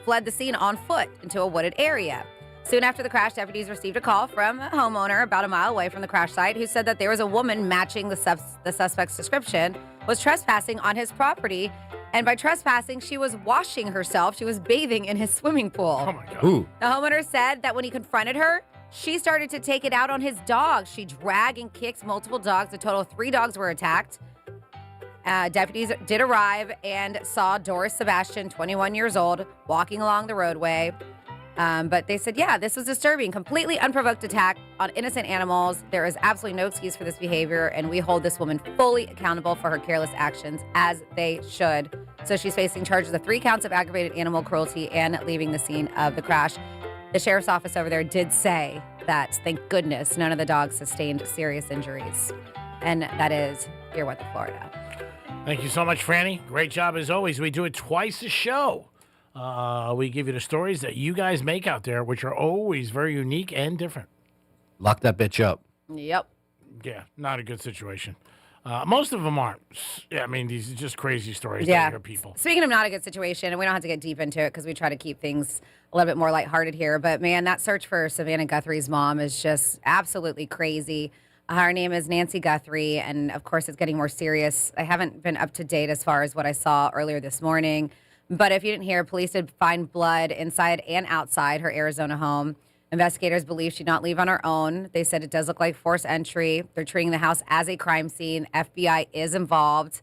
Speaker 13: fled the scene on foot into a wooded area. Soon after the crash, deputies received a call from a homeowner about a mile away from the crash site who said that there was a woman matching the suspect's description, was trespassing on his property, And by trespassing, she was washing herself. She was bathing in his swimming pool.
Speaker 3: Oh, my God.
Speaker 4: Ooh.
Speaker 13: The homeowner said that when he confronted her, she started to take it out on his dog. She dragged and kicked multiple dogs. A total of 3 dogs were attacked. Deputies did arrive and saw Doris Sebastian, 21 years old, walking along the roadway. But they said, yeah, this was disturbing. Completely unprovoked attack on innocent animals. There is absolutely no excuse for this behavior, and we hold this woman fully accountable for her careless actions, as they should. So she's facing charges of 3 counts of aggravated animal cruelty and leaving the scene of the crash. The sheriff's office over there did say that, thank goodness, none of the dogs sustained serious injuries. And that is Dear Weather, Florida.
Speaker 3: Thank you so much, Franny. Great job as always. We do it twice a show. We give you the stories that you guys make out there, which are always very unique and different.
Speaker 4: Lock that bitch up.
Speaker 13: Yep.
Speaker 3: Yeah, not a good situation. Most of them aren't. Yeah, I mean, these are just crazy stories
Speaker 13: Yeah.
Speaker 3: that hear people.
Speaker 13: Speaking of not a good situation, and we don't have to get deep into it because we try to keep things a little bit more lighthearted here, but man, that search for Savannah Guthrie's mom is just absolutely crazy. Her name is Nancy Guthrie, and of course it's getting more serious. I haven't been up to date as far as what I saw earlier this morning, but if you didn't hear, police did find blood inside and outside her Arizona home. Investigators believe she did not leave on her own. They said it does look like forced entry. They're treating the house as a crime scene. FBI is involved.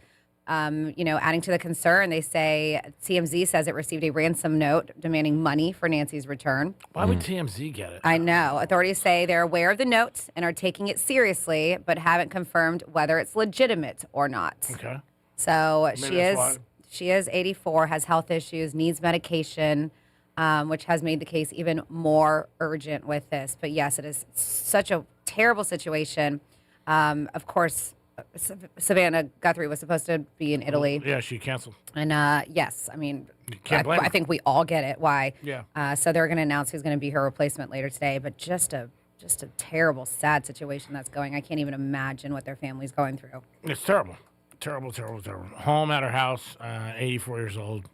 Speaker 13: Adding to the concern, they say TMZ says it received a ransom note demanding money for Nancy's return.
Speaker 3: Why would TMZ get it?
Speaker 13: I know. Authorities say they're aware of the note and are taking it seriously, but haven't confirmed whether it's legitimate or not.
Speaker 3: Okay.
Speaker 13: So
Speaker 3: Maybe that's why.
Speaker 13: she is 84, has health issues, needs medication, which has made the case even more urgent with this. But yes, it is such a terrible situation. Of course, Savannah Guthrie was supposed to be in Italy.
Speaker 3: Yeah, she canceled.
Speaker 13: And yes, I mean,
Speaker 3: Can't blame her.
Speaker 13: I think we all get it. Why?
Speaker 3: Yeah.
Speaker 13: So they're going to announce who's going to be her replacement later today. But just a terrible, sad situation that's going. I can't even imagine what their family's going through.
Speaker 3: It's terrible. Terrible, terrible, terrible. Home at her house, 84 years old,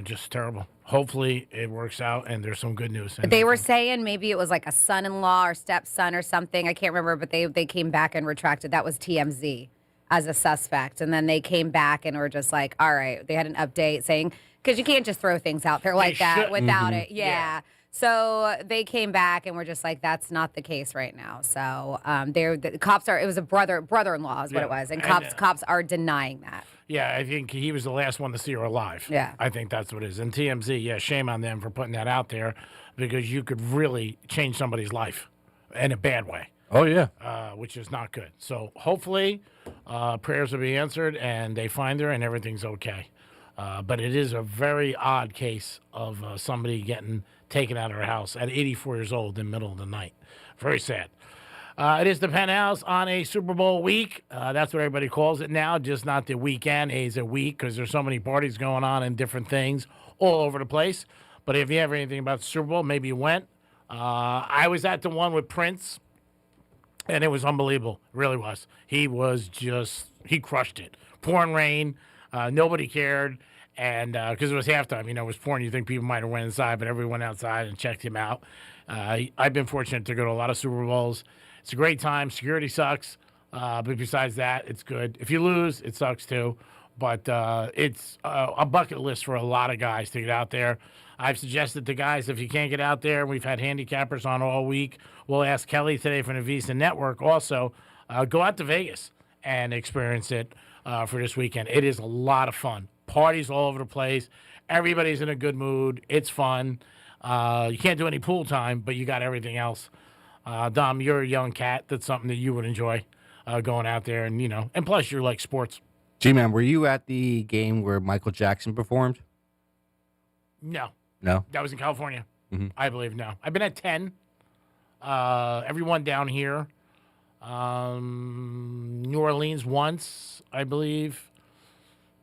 Speaker 3: just terrible. Hopefully it works out and there's some good news.
Speaker 13: They were saying maybe it was like a son-in-law or stepson or something. I can't remember, but they came back and retracted. That was TMZ as a suspect. And then they came back and were just like, all right, they had an update saying, because you can't just throw things out there like that without it. Yeah. So they came back and were just like, that's not the case right now. So the cops it was a brother-in-law is what it was. And cops are denying that.
Speaker 3: Yeah, I think he was the last one to see her alive.
Speaker 13: Yeah.
Speaker 3: I think that's what it is. And TMZ, yeah, shame on them for putting that out there because you could really change somebody's life in a bad way.
Speaker 4: Oh, yeah.
Speaker 3: Which is not good. So hopefully prayers will be answered and they find her and everything's okay. But it is a very odd case of somebody getting taken out of her house at 84 years old in the middle of the night. Very sad. It is the Penthouse on a Super Bowl week. That's what everybody calls it now, just not the weekend. It's a week because there's so many parties going on and different things all over the place. But if you have anything about the Super Bowl, maybe you went. I was at the one with Prince, and it was unbelievable. It really was. He crushed it. Pouring rain. Nobody cared. And because it was halftime, it was pouring. You think people might have went inside, but everyone went outside and checked him out. I've been fortunate to go to a lot of Super Bowls. It's a great time. Security sucks. But besides that, it's good. If you lose, it sucks too. But it's a bucket list for a lot of guys to get out there. I've suggested to guys, if you can't get out there, we've had handicappers on all week. We'll ask Kelly today from the Visa Network also, go out to Vegas and experience it for this weekend. It is a lot of fun. Parties all over the place. Everybody's in a good mood. It's fun. You can't do any pool time, but you got everything else. Dom, you're a young cat. That's something that you would enjoy going out there. And, and plus you're like sports.
Speaker 4: G-Man, were you at the game where Michael Jackson performed?
Speaker 3: No.
Speaker 4: No?
Speaker 3: That was in California.
Speaker 4: Mm-hmm.
Speaker 3: I believe, no. I've been at 10. Everyone down here. New Orleans once, I believe.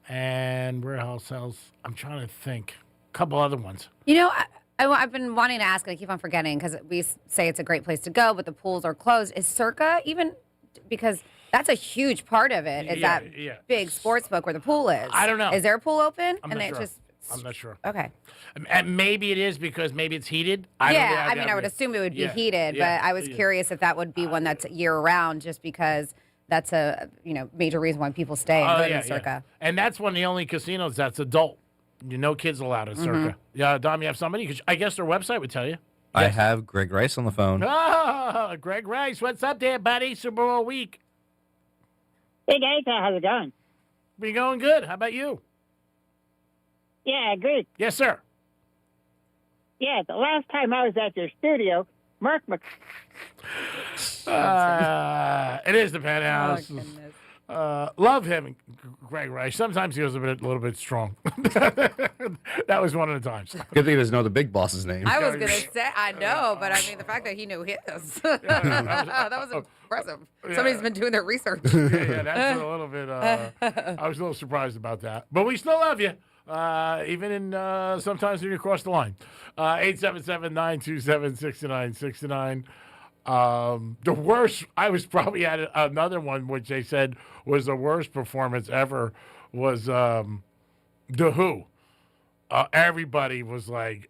Speaker 3: And where else? I'm trying to think. A couple other ones.
Speaker 13: I've been wanting to ask, and I keep on forgetting because we say it's a great place to go, but the pools are closed. Is Circa even, because that's a huge part of it, is that big sports book where the pool is.
Speaker 3: I don't know.
Speaker 13: Is there a pool open?
Speaker 3: I'm not sure.
Speaker 13: Okay.
Speaker 3: And maybe it is because maybe it's heated.
Speaker 13: I would assume it would be heated, but I was curious if that would be one that's year-round just because that's a major reason why people stay and go to Circa.
Speaker 3: Yeah. And that's one of the only casinos that's adult. No kids allowed at Circa. Yeah, Dom, you have somebody? I guess their website would tell you.
Speaker 4: I have Greg Rice on the phone.
Speaker 3: Oh, Greg Rice, what's up there, buddy? Super Bowl week.
Speaker 6: Hey guys, how's it going?
Speaker 3: We going good. How about you?
Speaker 6: Yeah, good.
Speaker 3: Yes, sir.
Speaker 6: Yeah, the last time I was at your studio, Mark
Speaker 3: It is the Penthouse. Love him, Greg Rice. Sometimes he was a little bit strong. That was one of the times.
Speaker 4: Good thing he doesn't know the big boss's name.
Speaker 7: I was going to say, I know, but I mean, the fact that he knew his, that was impressive. Somebody's been doing their research.
Speaker 3: Yeah, that's a little bit, I was a little surprised about that. But we still love you, even in sometimes when you cross the line. 877-927-6969. The worst, I was probably at another one, which they said was the worst performance ever, was The Who. Everybody was like,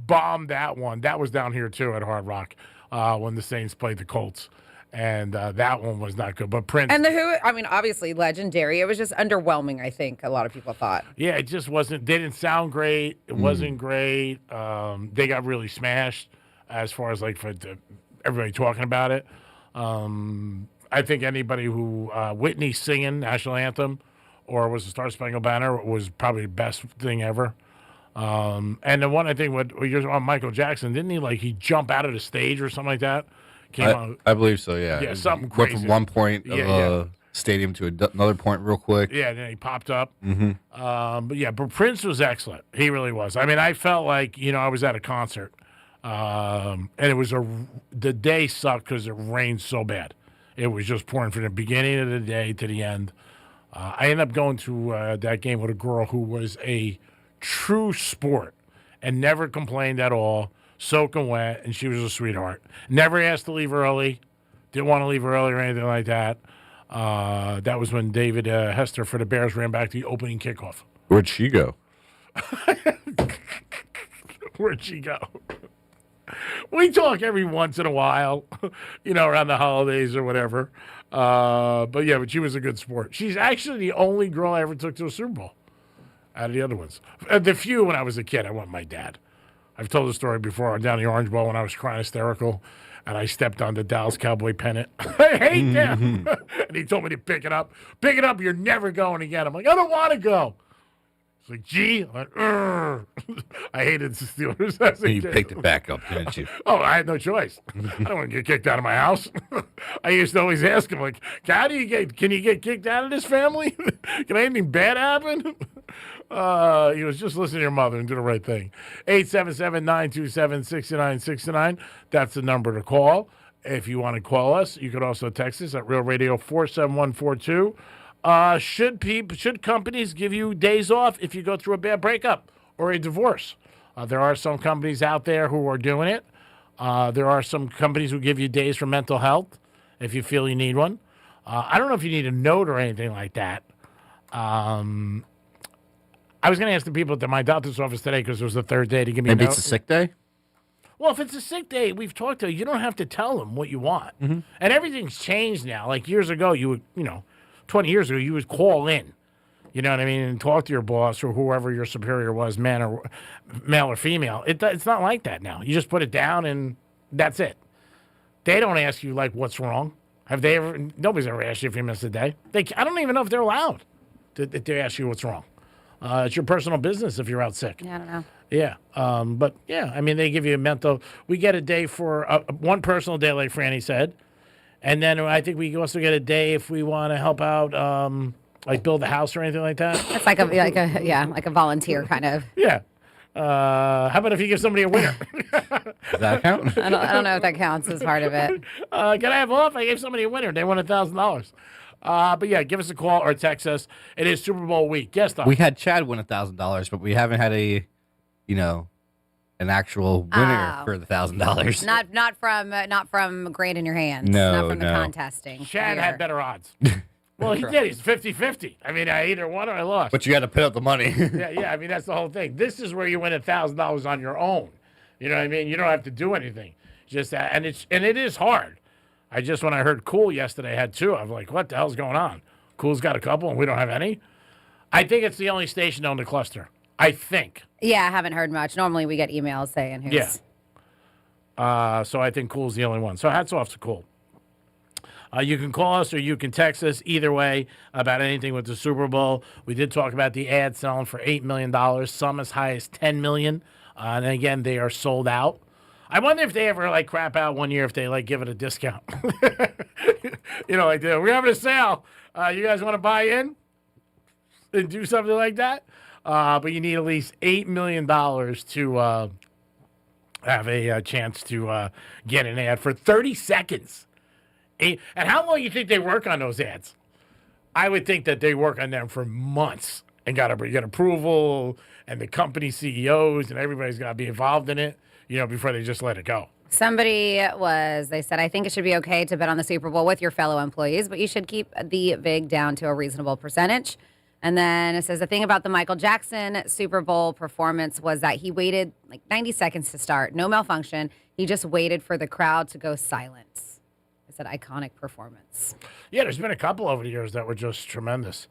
Speaker 3: bombed that one. That was down here, too, at Hard Rock when the Saints played the Colts. And that one was not good. But Prince.
Speaker 7: And The Who, I mean, obviously legendary. It was just underwhelming, I think, a lot of people thought.
Speaker 3: Yeah, it just wasn't, they didn't sound great. It wasn't great. They got really smashed as far as like for everybody talking about it. I think anybody who Whitney singing national anthem or was the Star Spangled Banner was probably the best thing ever. And the one I think you're on Michael Jackson, didn't he jump out of the stage or something like that?
Speaker 4: I believe so. Yeah.
Speaker 3: Yeah, something
Speaker 4: Went
Speaker 3: crazy.
Speaker 4: from one point of the stadium to another point real quick.
Speaker 3: Yeah, and then he popped up.
Speaker 4: Mm-hmm.
Speaker 3: But Prince was excellent. He really was. I mean, I felt like I was at a concert. And it was the day sucked because it rained so bad. It was just pouring from the beginning of the day to the end. I ended up going to that game with a girl who was a true sport and never complained at all, soaking wet, and she was a sweetheart. Never asked to leave early, didn't want to leave early or anything like that. That was when David Hester for the Bears ran back the opening kickoff.
Speaker 4: Where'd she go?
Speaker 3: Where'd she go? We talk every once in a while, around the holidays or whatever. But she was a good sport. She's actually the only girl I ever took to a Super Bowl out of the other ones. The few when I was a kid, I went with my dad. I've told the story before. I'm down the Orange Bowl when I was crying hysterical, and I stepped on the Dallas Cowboy pennant. I hate them. And he told me to pick it up. Pick it up, you're never going again. I'm like, I don't want to go. It's like, gee, I'm like, I hated the Steelers.
Speaker 4: You picked it back up, didn't you?
Speaker 3: Oh, I had no choice. I don't want to get kicked out of my house. I used to always ask him, like, can you get kicked out of this family? Can anything bad happen? He was just listening to your mother and do the right thing. 877-927-6969. That's the number to call. If you want to call us, you could also text us at Real Radio 47142. Should companies give you days off if you go through a bad breakup or a divorce? There are some companies out there who are doing it. There are some companies who give you days for mental health if you feel you need one. I don't know if you need a note or anything like that. I was going to ask the people at my doctor's office today because it was the third day to give me a note.
Speaker 4: Maybe it's a sick day?
Speaker 3: Well, if it's a sick day, we've talked to you don't have to tell them what you want. Mm-hmm. And everything's changed now. Like years ago, you would, 20 years ago, you would call in, you know what I mean, and talk to your boss or whoever your superior was, male or female. It's not like that now. You just put it down and that's it. They don't ask you, like, what's wrong. Nobody's ever asked you if you missed a day. I don't even know if they're allowed to ask you what's wrong. It's your personal business if you're out sick.
Speaker 7: Yeah, I don't know.
Speaker 3: Yeah. I mean, they give you we get a day for one personal day, like Franny said. And then I think we also get a day if we want to help out, like build a house or anything like that.
Speaker 7: It's like a volunteer kind of.
Speaker 3: Yeah. How about if you give somebody a winner?
Speaker 4: Does that count?
Speaker 7: I don't know if that counts as part of it.
Speaker 3: Can I have off? I gave somebody a winner. They won $1,000. But yeah, give us a call or text us. It is Super Bowl week. Yes, Doc.
Speaker 4: We had Chad win $1,000, but we haven't had an actual winner for the $1,000.
Speaker 7: Not from grain in your hands.
Speaker 4: No,
Speaker 7: not from the contesting.
Speaker 3: Chad had better odds. Well, he did. He's 50-50. I mean, I either won or I lost.
Speaker 4: But you got to put up the money.
Speaker 3: yeah. I mean, that's the whole thing. This is where you win $1,000 on your own. You know what I mean? You don't have to do anything. Just and it is hard. When I heard Cool yesterday had 2, I was like, what the hell's going on? Cool's got a couple and we don't have any? I think it's the only station on the cluster. I think.
Speaker 13: Yeah, I haven't heard much. Normally we get emails saying who's.
Speaker 3: Yeah. So I think Cool's the only one. So hats off to Cool. You can call us or you can text us either way about anything with the Super Bowl. We did talk about the ad selling for $8 million, some as high as $10 million. And again, they are sold out. I wonder if they ever like crap out one year if they like give it a discount. Like we're having a sale. You guys want to buy in and do something like that? But you need at least $8 million to have a chance to get an ad for 30 seconds. And how long do you think they work on those ads? I would think that they work on them for months and got to get approval, and the company CEOs and everybody's got to be involved in it, before they just let it go.
Speaker 13: They said, I think it should be okay to bet on the Super Bowl with your fellow employees, but you should keep the vig down to a reasonable percentage. And then it says the thing about the Michael Jackson Super Bowl performance was that he waited like 90 seconds to start. No malfunction. He just waited for the crowd to go silent. It's an iconic performance.
Speaker 3: Yeah, there's been a couple over the years that were just tremendous.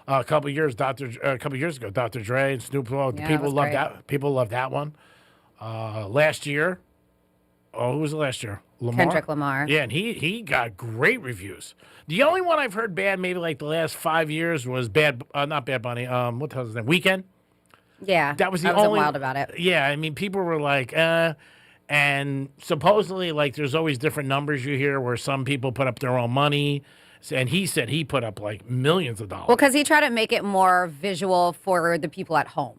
Speaker 3: A couple years ago, Dr. Dre and Snoop Dogg.
Speaker 13: Yeah,
Speaker 3: People loved
Speaker 13: great.
Speaker 3: that. People loved that one. Last year, who was it last year? Lamar?
Speaker 13: Kendrick Lamar.
Speaker 3: Yeah, and he got great reviews. The only one I've heard bad, maybe like the last 5 years, was not Bad Bunny. What the hell is his name? Weekend.
Speaker 13: Yeah,
Speaker 3: That was the
Speaker 13: I wasn't
Speaker 3: only.
Speaker 13: wild about it.
Speaker 3: Yeah, I mean, people were like, and supposedly, like, there's always different numbers you hear where some people put up their own money. And he said he put up like millions of dollars.
Speaker 13: Well, because he tried to make it more visual for the people at home,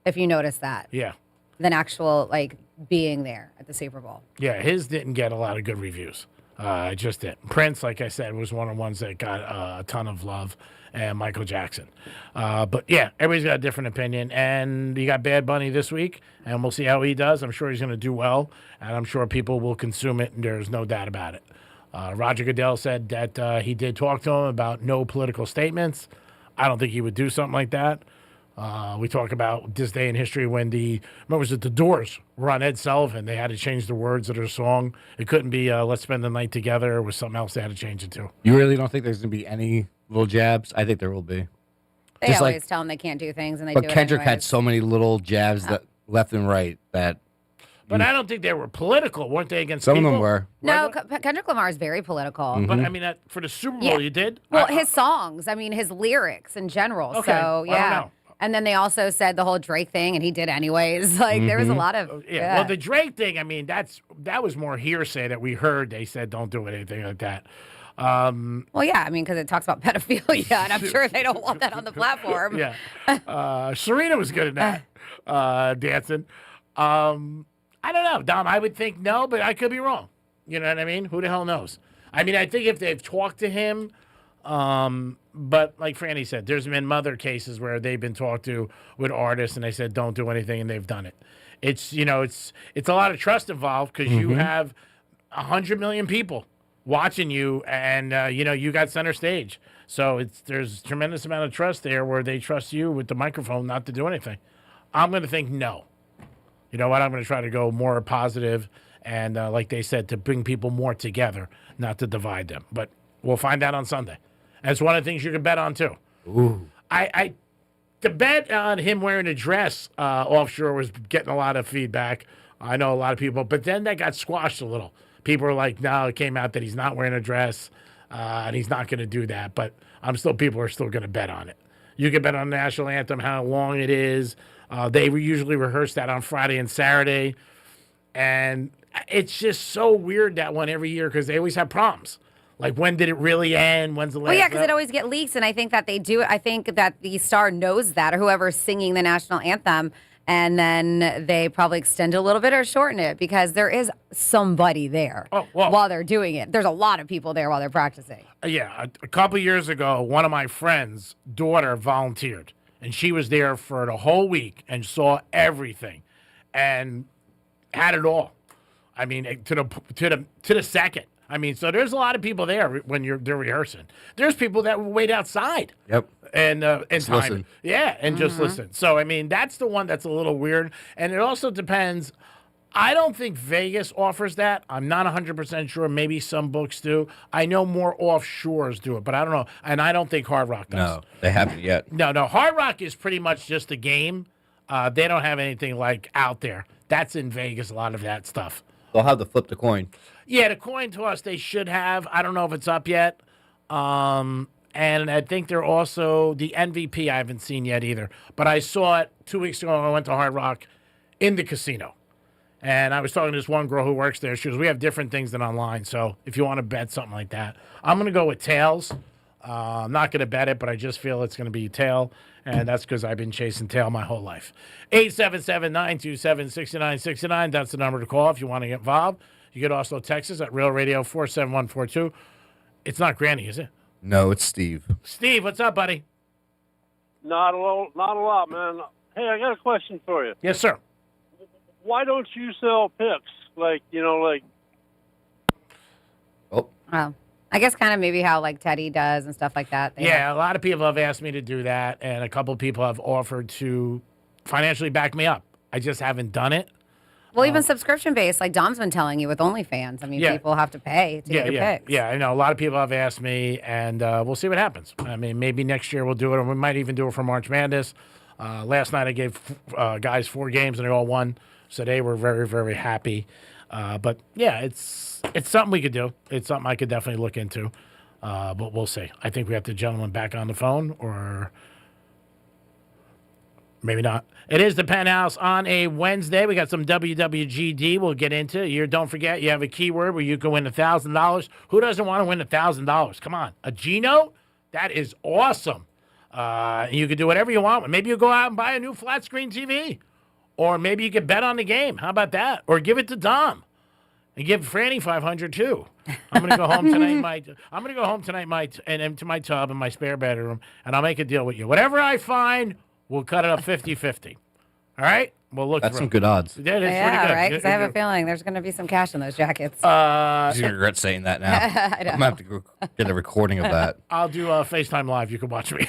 Speaker 13: if you notice that.
Speaker 3: Yeah.
Speaker 13: Than actual, like, being there at the Super Bowl.
Speaker 3: Yeah, his didn't get a lot of good reviews. It just didn't. Prince, like I said, was one of the ones that got a ton of love, and Michael Jackson. But yeah, everybody's got a different opinion. And you got Bad Bunny this week, and we'll see how he does. I'm sure he's going to do well, and I'm sure people will consume it, and there's no doubt about it. Roger Goodell said that he did talk to him about no political statements. I don't think he would do something like that. We talk about this day in history when was it the Doors were on Ed Sullivan? They had to change the words of their song. It couldn't be "Let's Spend the Night Together." It was something else they had to change it to.
Speaker 4: You really don't think there's going to be any little jabs? I think there will be.
Speaker 13: They
Speaker 4: Just
Speaker 13: always tell them they can't do things, and they
Speaker 4: but
Speaker 13: do it
Speaker 4: Kendrick had
Speaker 13: anyways.
Speaker 4: so many little jabs that left and right that.
Speaker 3: But I don't think they were political, weren't they? Against
Speaker 4: Some
Speaker 3: people?
Speaker 4: of them were.
Speaker 13: No, Kendrick Lamar is very political.
Speaker 3: But I mean, for the Super Bowl,
Speaker 13: Yeah.
Speaker 3: you did.
Speaker 13: Well, his songs, I mean, his lyrics in general.
Speaker 3: Okay.
Speaker 13: So,
Speaker 3: I don't
Speaker 13: yeah.
Speaker 3: know.
Speaker 13: And then they also said the whole Drake thing, and he did anyways. Like, there was a lot of.
Speaker 3: Yeah. Well, the Drake thing, I mean, that was more hearsay that we heard. They said don't do anything like that.
Speaker 13: Well, yeah, I mean, because it talks about pedophilia, and I'm sure they don't want that on the platform.
Speaker 3: Yeah. Serena was good at that, dancing. I don't know, Dom. I would think no, but I could be wrong. You know what I mean? Who the hell knows? I mean, I think if they've talked to him, but like Franny said, there's been other cases where they've been talked to with artists and they said don't do anything and they've done it. It's it's a lot of trust involved because you have 100 million people watching you and you got center stage. So there's a tremendous amount of trust there where they trust you with the microphone not to do anything. I'm going to think no. You know what? I'm going to try to go more positive and, like they said, to bring people more together, not to divide them. But we'll find out on Sunday. That's one of the things you can bet on, too.
Speaker 4: Ooh.
Speaker 3: The bet on him wearing a dress offshore was getting a lot of feedback. I know a lot of people. But then that got squashed a little. People were like, no, it came out that he's not wearing a dress and he's not going to do that. But people are still going to bet on it. You can bet on the national anthem, how long it is. They usually rehearse that on Friday and Saturday. And it's just so weird, that one, every year, because they always have problems. Like, when did it really end? When's the last?
Speaker 13: Well, yeah, because it always get leaks, and I think that they do. I think that the star knows that, or whoever's singing the national anthem, and then they probably extend it a little bit or shorten it because there is somebody there while they're doing it. There's a lot of people there while they're practicing.
Speaker 3: Yeah, a couple years ago, one of my friends' daughter volunteered, and she was there for the whole week and saw everything, and had it all. I mean, to the second. I mean, so there's a lot of people there when they're rehearsing. There's people that will wait outside.
Speaker 4: Yep.
Speaker 3: And time.
Speaker 4: Listen.
Speaker 3: Yeah, and just listen. So I mean, that's the one that's a little weird, and it also depends I don't think Vegas offers that. I'm not 100% sure. Maybe some books do. I know more offshores do it, but I don't know. And I don't think Hard Rock does.
Speaker 4: No, they haven't yet.
Speaker 3: No. Hard Rock is pretty much just a game. They don't have anything like out there. That's in Vegas, a lot of that stuff.
Speaker 4: They'll have to flip the coin.
Speaker 3: Yeah, the coin toss they should have. I don't know if it's up yet. And I think they're also the MVP I haven't seen yet either. But I saw it 2 weeks ago when I went to Hard Rock in the casino. And I was talking to this one girl who works there. She goes, we have different things than online. So if you want to bet something like that, I'm going to go with tails. I'm not going to bet it, but I just feel it's going to be tail. And that's because I've been chasing tail my whole life. 877-927-6969. That's the number to call if you want to get involved. You could also text us at Real Radio 47142. It's not Granny, is it?
Speaker 4: No, it's Steve.
Speaker 3: Steve, what's up, buddy?
Speaker 8: Not a lot, man. Hey, I got a question for you.
Speaker 3: Yes, sir.
Speaker 8: Why don't you sell picks?
Speaker 7: Oh, I guess kind of maybe how like Teddy does and stuff like that.
Speaker 3: Yeah, a lot of people have asked me to do that, and a couple of people have offered to financially back me up. I just haven't done it.
Speaker 7: Well, even subscription-based, like Dom's been telling you with OnlyFans. I mean, people have to pay to get your picks.
Speaker 3: Yeah, I know. A lot of people have asked me, and we'll see what happens. I mean, maybe next year we'll do it, or we might even do it for March Madness. Last night I gave guys 4 games, and they all won, so they were very, very happy. But, yeah, it's something we could do. It's something I could definitely look into, but we'll see. I think we have the gentleman back on the phone, or maybe not. It is the Penthouse on a Wednesday. We got some WWGD we'll get into. Don't forget, you have a keyword where you can win $1,000. Who doesn't want to win $1,000? Come on. A Gino? That is awesome. You can do whatever you want. Maybe you go out and buy a new flat screen TV. Or maybe you could bet on the game. How about that? Or give it to Dom. And give Franny $500 too. I'm gonna go home tonight. To my tub in my spare bedroom, and I'll make a deal with you. Whatever I find, we'll cut it up 50-50. All right? We'll look.
Speaker 4: That's some good odds.
Speaker 3: That is
Speaker 7: yeah,
Speaker 3: pretty good.
Speaker 7: Right? Because I have a feeling there's going to be some cash in those jackets.
Speaker 4: You're going to regret saying that now.
Speaker 7: I know.
Speaker 4: I'm going to have to go get a recording of that.
Speaker 3: I'll do FaceTime Live. You can watch me.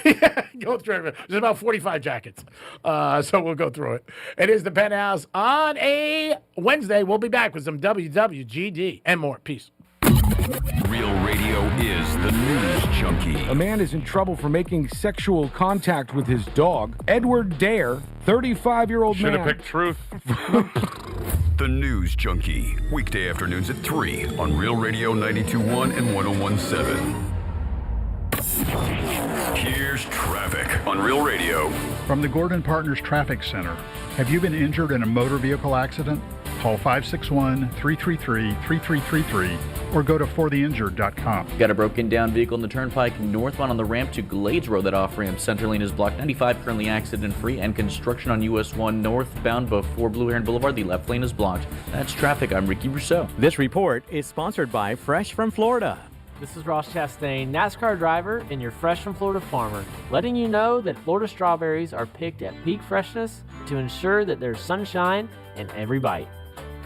Speaker 3: Go through it. There's about 45 jackets. So we'll go through it. It is the Penthouse on a Wednesday. We'll be back with some WWGD and more. Peace.
Speaker 2: Real Radio is the news junkie.
Speaker 9: A man is in trouble for making sexual contact with his dog. Edward Dare, 35-year-old man.
Speaker 2: Should have picked truth. The News Junkie. Weekday afternoons at 3 on Real Radio 92.1 and 101.7. Here's traffic on Real Radio.
Speaker 10: From the Gordon Partners Traffic Center. Have you been injured in a motor vehicle accident? Call 561-333-3333 or go to fortheinjured.com.
Speaker 12: Got a broken down vehicle in the turnpike northbound on the ramp to Glades Road. That off ramp center lane is blocked. 95 currently accident free, and construction on US 1 northbound before Blue Heron Boulevard. The left lane is blocked. That's traffic. I'm Ricky Rousseau.
Speaker 14: This report is sponsored by Fresh from Florida.
Speaker 15: This is Ross Chastain, NASCAR driver and your Fresh from Florida farmer, letting you know that Florida strawberries are picked at peak freshness to ensure that there's sunshine in every bite.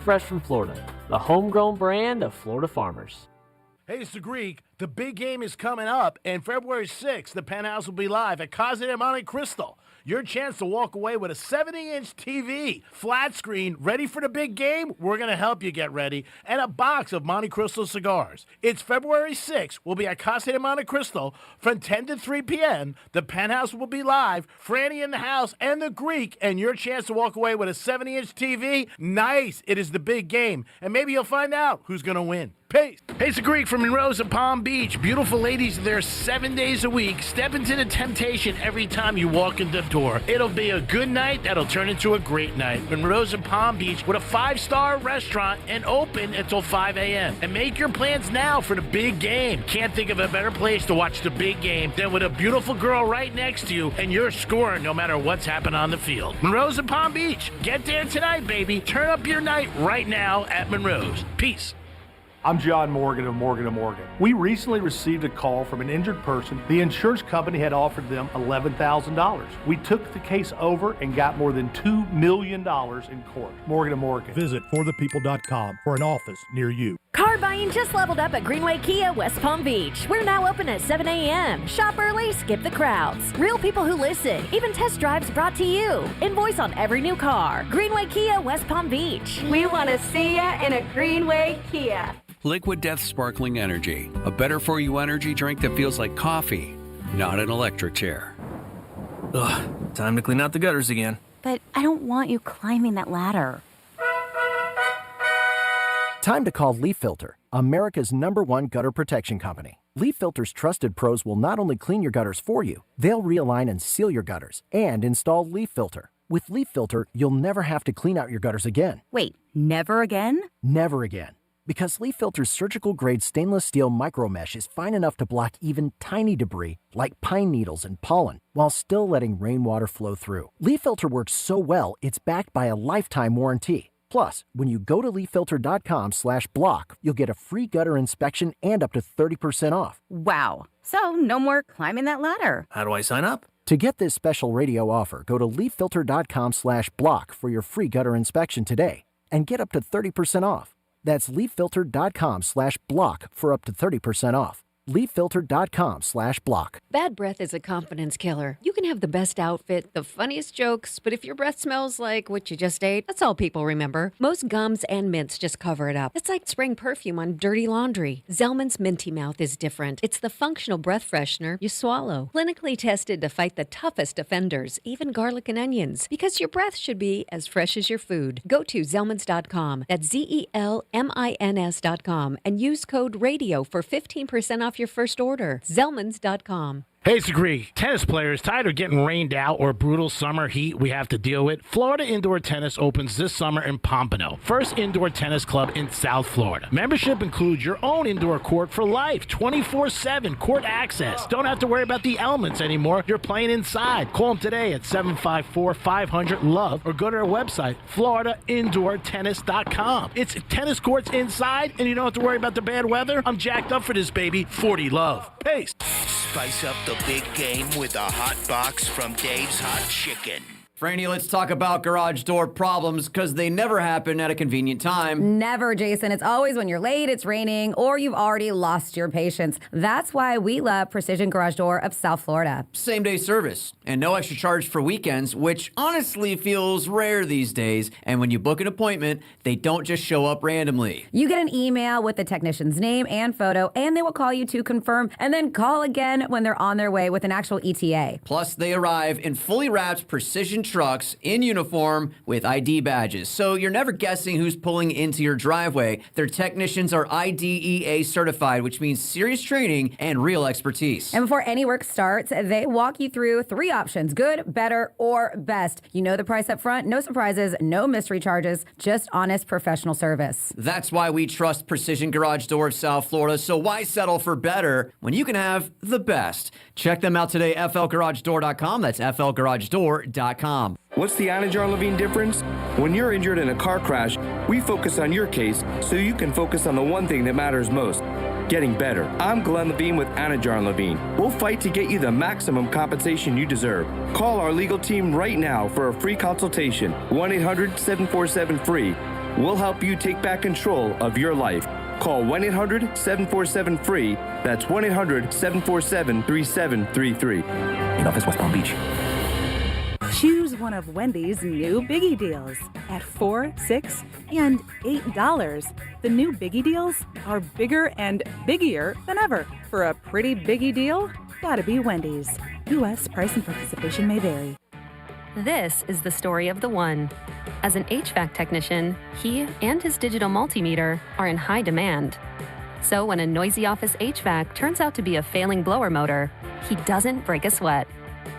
Speaker 15: Fresh from Florida, the homegrown brand of Florida farmers.
Speaker 3: Hey, it's the Greek. The big game is coming up, and February 6th, the Penthouse will be live at Casa de Monte Cristo. Your chance to walk away with a 70-inch TV, flat screen, ready for the big game? We're going to help you get ready, and a box of Monte Cristo cigars. It's February 6th. We'll be at Casa de Monte Cristo from 10 to 3 p.m. The Penthouse will be live. Franny in the house and the Greek, and your chance to walk away with a 70-inch TV? Nice. It is the big game, and maybe you'll find out who's going to win. Peace. Hey, it's the Greek from Monroe's and Palm Beach. Beautiful ladies there 7 days a week. Step into the temptation every time you walk in the door. It'll be a good night that'll turn into a great night. Monroe's and Palm Beach with a 5-star restaurant and open until 5 a.m. And make your plans now for the big game. Can't think of a better place to watch the big game than with a beautiful girl right next to you and you're scoring no matter what's happening on the field. Monroe's and Palm Beach. Get there tonight, baby. Turn up your night right now at Monroe's. Peace.
Speaker 16: I'm John Morgan of Morgan & Morgan. We recently received a call from an injured person. The insurance company had offered them $11,000. We took the case over and got more than $2 million in court. Morgan & Morgan.
Speaker 17: Visit forthepeople.com for an office near you. Car buying just leveled up at Greenway Kia, West Palm Beach. We're now open at 7 a.m. Shop early, skip the crowds. Real people who listen. Even test drives brought to you. Invoice on every new car. Greenway Kia, West Palm Beach.
Speaker 18: We want to see ya in a Greenway Kia.
Speaker 19: Liquid Death Sparkling Energy. A better-for-you energy drink that feels like coffee, not an electric chair.
Speaker 20: Ugh, time to clean out the gutters again.
Speaker 21: But I don't want you climbing that ladder.
Speaker 22: Time to call Leaf Filter, America's #1 gutter protection company. Leaf Filter's trusted pros will not only clean your gutters for you, they'll realign and seal your gutters and install Leaf Filter. With Leaf Filter, you'll never have to clean out your gutters again.
Speaker 21: Wait, never again?
Speaker 22: Never again. Because Leaf Filter's surgical-grade stainless steel micro mesh is fine enough to block even tiny debris like pine needles and pollen, while still letting rainwater flow through. Leaf Filter works so well, it's backed by a lifetime warranty. Plus, when you go to leaffilter.com/block, you'll get a free gutter inspection and up to 30% off.
Speaker 21: Wow. So no more climbing that ladder.
Speaker 20: How do I sign up?
Speaker 22: To get this special radio offer, go to leaffilter.com/block for your free gutter inspection today and get up to 30% off. That's leaffilter.com/block for up to 30% off. leaffilter.com/block.
Speaker 23: Bad breath is a confidence killer. You can have the best outfit, the funniest jokes, but if your breath smells like what you just ate, that's all people remember. Most gums and mints just cover it up. It's like spraying perfume on dirty laundry. Zellman's Minty Mouth is different. It's the functional breath freshener you swallow. Clinically tested to fight the toughest offenders, even garlic and onions, because your breath should be as fresh as your food. Go to Zellmans.com. That's ZELMINS.com and use code RADIO for 15% off your first order. Zellmans.com.
Speaker 3: Hey, it's Agree. Tennis players tired of getting rained out or brutal summer heat we have to deal with? Florida Indoor Tennis opens this summer in Pompano, first indoor tennis club in South Florida. Membership includes your own indoor court for life, 24/7 court access. Don't have to worry about the elements anymore. You're playing inside. Call them today at 754-500-LOVE or go to their website, floridaindoortennis.com. It's tennis courts inside, and you don't have to worry about the bad weather. I'm jacked up for this, baby. 40 Love. Peace.
Speaker 24: Spice up the big game with a hot box from Dave's Hot Chicken.
Speaker 25: Franny, let's talk about garage door problems because they never happen at a convenient time.
Speaker 13: Never, Jason. It's always when you're late, it's raining, or you've already lost your patience. That's why we love Precision Garage Door of South Florida.
Speaker 25: Same-day service and no extra charge for weekends, which honestly feels rare these days. And when you book an appointment, they don't just show up randomly.
Speaker 13: You get an email with the technician's name and photo, and they will call you to confirm, and then call again when they're on their way with an actual ETA.
Speaker 25: Plus, they arrive in fully wrapped precision trucks in uniform with ID badges. So you're never guessing who's pulling into your driveway. Their technicians are IDEA certified, which means serious training and real expertise.
Speaker 13: And before any work starts, they walk you through 3 options: good, better, or best. You know the price up front, no surprises, no mystery charges, just honest professional service.
Speaker 25: That's why we trust Precision Garage Door of South Florida. So why settle for better when you can have the best? Check them out today, flgaragedoor.com. That's flgaragedoor.com.
Speaker 26: What's the Anajar Levine difference? When you're injured in a car crash, we focus on your case so you can focus on the one thing that matters most: getting better. I'm Glenn Levine with Anajar Levine. We'll fight to get you the maximum compensation you deserve. Call our legal team right now for a free consultation. 1-800-747-FREE. We'll help you take back control of your life. Call 1-800-747-FREE. That's 1-800-747-3733.
Speaker 25: In office, West Palm Beach.
Speaker 11: Choose one of Wendy's new Biggie Deals at $4, $6, and $8. The new Biggie Deals are bigger and biggier than ever. For a pretty Biggie deal, gotta be Wendy's. U.S. price and participation may vary.
Speaker 27: This is the story of the one. As an HVAC technician, he and his digital multimeter are in high demand. So when a noisy office HVAC turns out to be a failing blower motor, he doesn't break a sweat.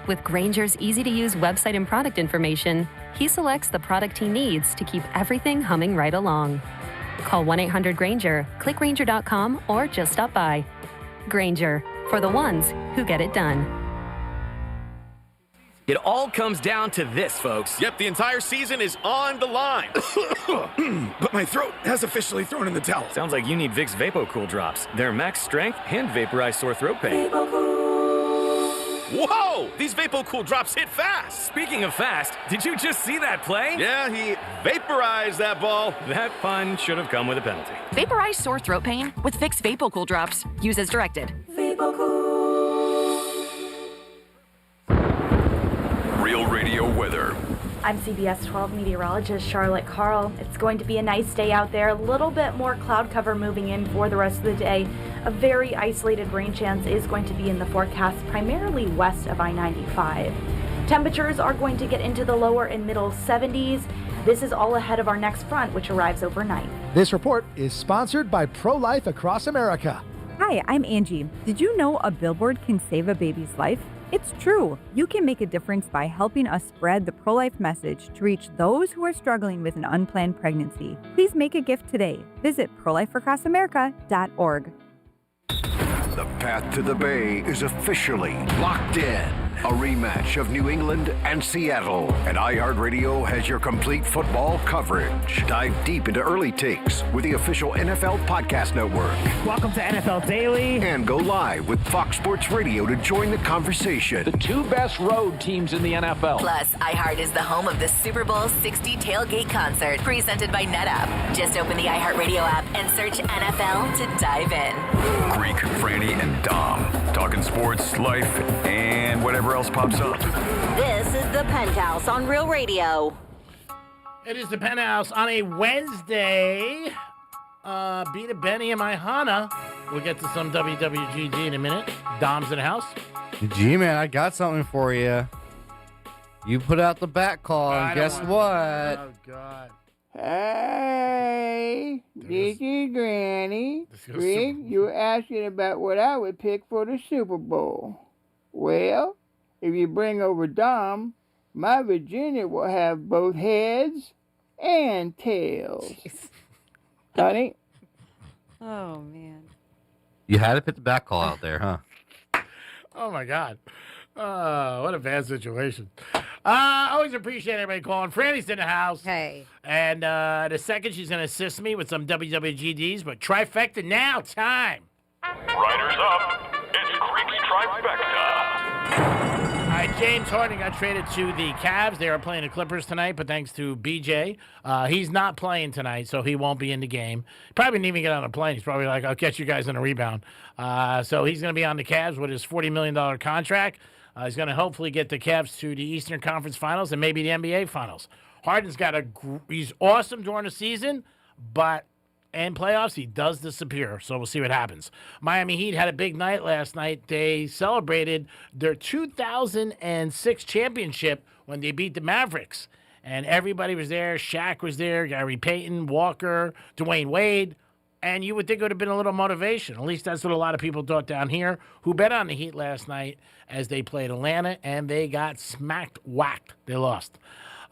Speaker 27: With Grainger's easy-to-use website and product information, he selects the product he needs to keep everything humming right along. Call 1-800-GRAINGER, click Grainger.com, or just stop by. Grainger, for the ones who get it done.
Speaker 28: It all comes down to this, folks.
Speaker 29: Yep, the entire season is on the line. But my throat has officially thrown in the towel.
Speaker 28: Sounds like you need Vicks VapoCool drops. They're max strength and vaporize sore throat pain.
Speaker 29: Whoa! Whoa, these Vapo-Cool drops hit fast.
Speaker 28: Speaking of fast, did you just see that play?
Speaker 29: Yeah, he vaporized that ball.
Speaker 28: That pun should have come with a penalty.
Speaker 1: Vaporize sore throat pain with Vicks VapoCool drops. Use as directed.
Speaker 2: Real Radio weather.
Speaker 4: I'm CBS 12 meteorologist Charlotte Carl. It's going to be a nice day out there. A little bit more cloud cover moving in for the rest of the day. A very isolated rain chance is going to be in the forecast, primarily west of I-95. Temperatures are going to get into the lower and middle 70s. This is all ahead of our next front, which arrives overnight.
Speaker 5: This report is sponsored by Pro-Life Across America.
Speaker 6: Hi, I'm Angie. Did you know a billboard can save a baby's life? It's true. You can make a difference by helping us spread the pro-life message to reach those who are struggling with an unplanned pregnancy. Please make a gift today. Visit prolifeacrossamerica.org.
Speaker 2: The path to the Bay is officially locked in. A rematch of New England and Seattle. And iHeartRadio has your complete football coverage. Dive deep into early takes with the official NFL Podcast Network.
Speaker 7: Welcome to NFL Daily.
Speaker 2: And go live with Fox Sports Radio to join the conversation.
Speaker 8: The two best road teams in the NFL.
Speaker 9: Plus, iHeart is the home of the Super Bowl 60 tailgate concert presented by NetApp. Just open the iHeartRadio app and search NFL to dive in.
Speaker 2: Greek, Franny, and Dom. Talking sports, life, and whatever else pops up.
Speaker 17: This is the Penthouse on Real Radio.
Speaker 3: It is the Penthouse on a Wednesday. Beat a Benny and my Hana. We'll get to some WWGD in a minute. Dom's in the house.
Speaker 10: G-Man, I got something for you. You put out the bat call, and guess what?
Speaker 3: Oh, God.
Speaker 30: Hey, this is Granny. Rick, you were asking about what I would pick for the Super Bowl. Well, if you bring over Dom, my Virginia will have both heads and tails. Honey?
Speaker 13: Oh, man.
Speaker 10: You had to put the bat call out there, huh?
Speaker 3: Oh, my God. What a bad situation. Always appreciate everybody calling. Franny's in the house.
Speaker 13: Hey.
Speaker 3: And the second, she's going to assist me with some WWGDs, but trifecta now, time.
Speaker 2: Riders up. It's Greek's Trifecta.
Speaker 3: All right, James Harden got traded to the Cavs. They are playing the Clippers tonight, but thanks to BJ, he's not playing tonight, so he won't be in the game. Probably didn't even get on a plane. He's probably like, I'll catch you guys in a rebound. So he's going to be on the Cavs with his $40 million contract. He's going to hopefully get the Cavs to the Eastern Conference Finals and maybe the NBA Finals. Harden's he's awesome during the season, but in playoffs, he does disappear. So we'll see what happens. Miami Heat had a big night last night. They celebrated their 2006 championship when they beat the Mavericks. And everybody was there. Shaq was there, Gary Payton, Walker, Dwayne Wade. And you would think it would have been a little motivation. At least that's what a lot of people thought down here who bet on the Heat last night as they played Atlanta, and they got whacked. They lost.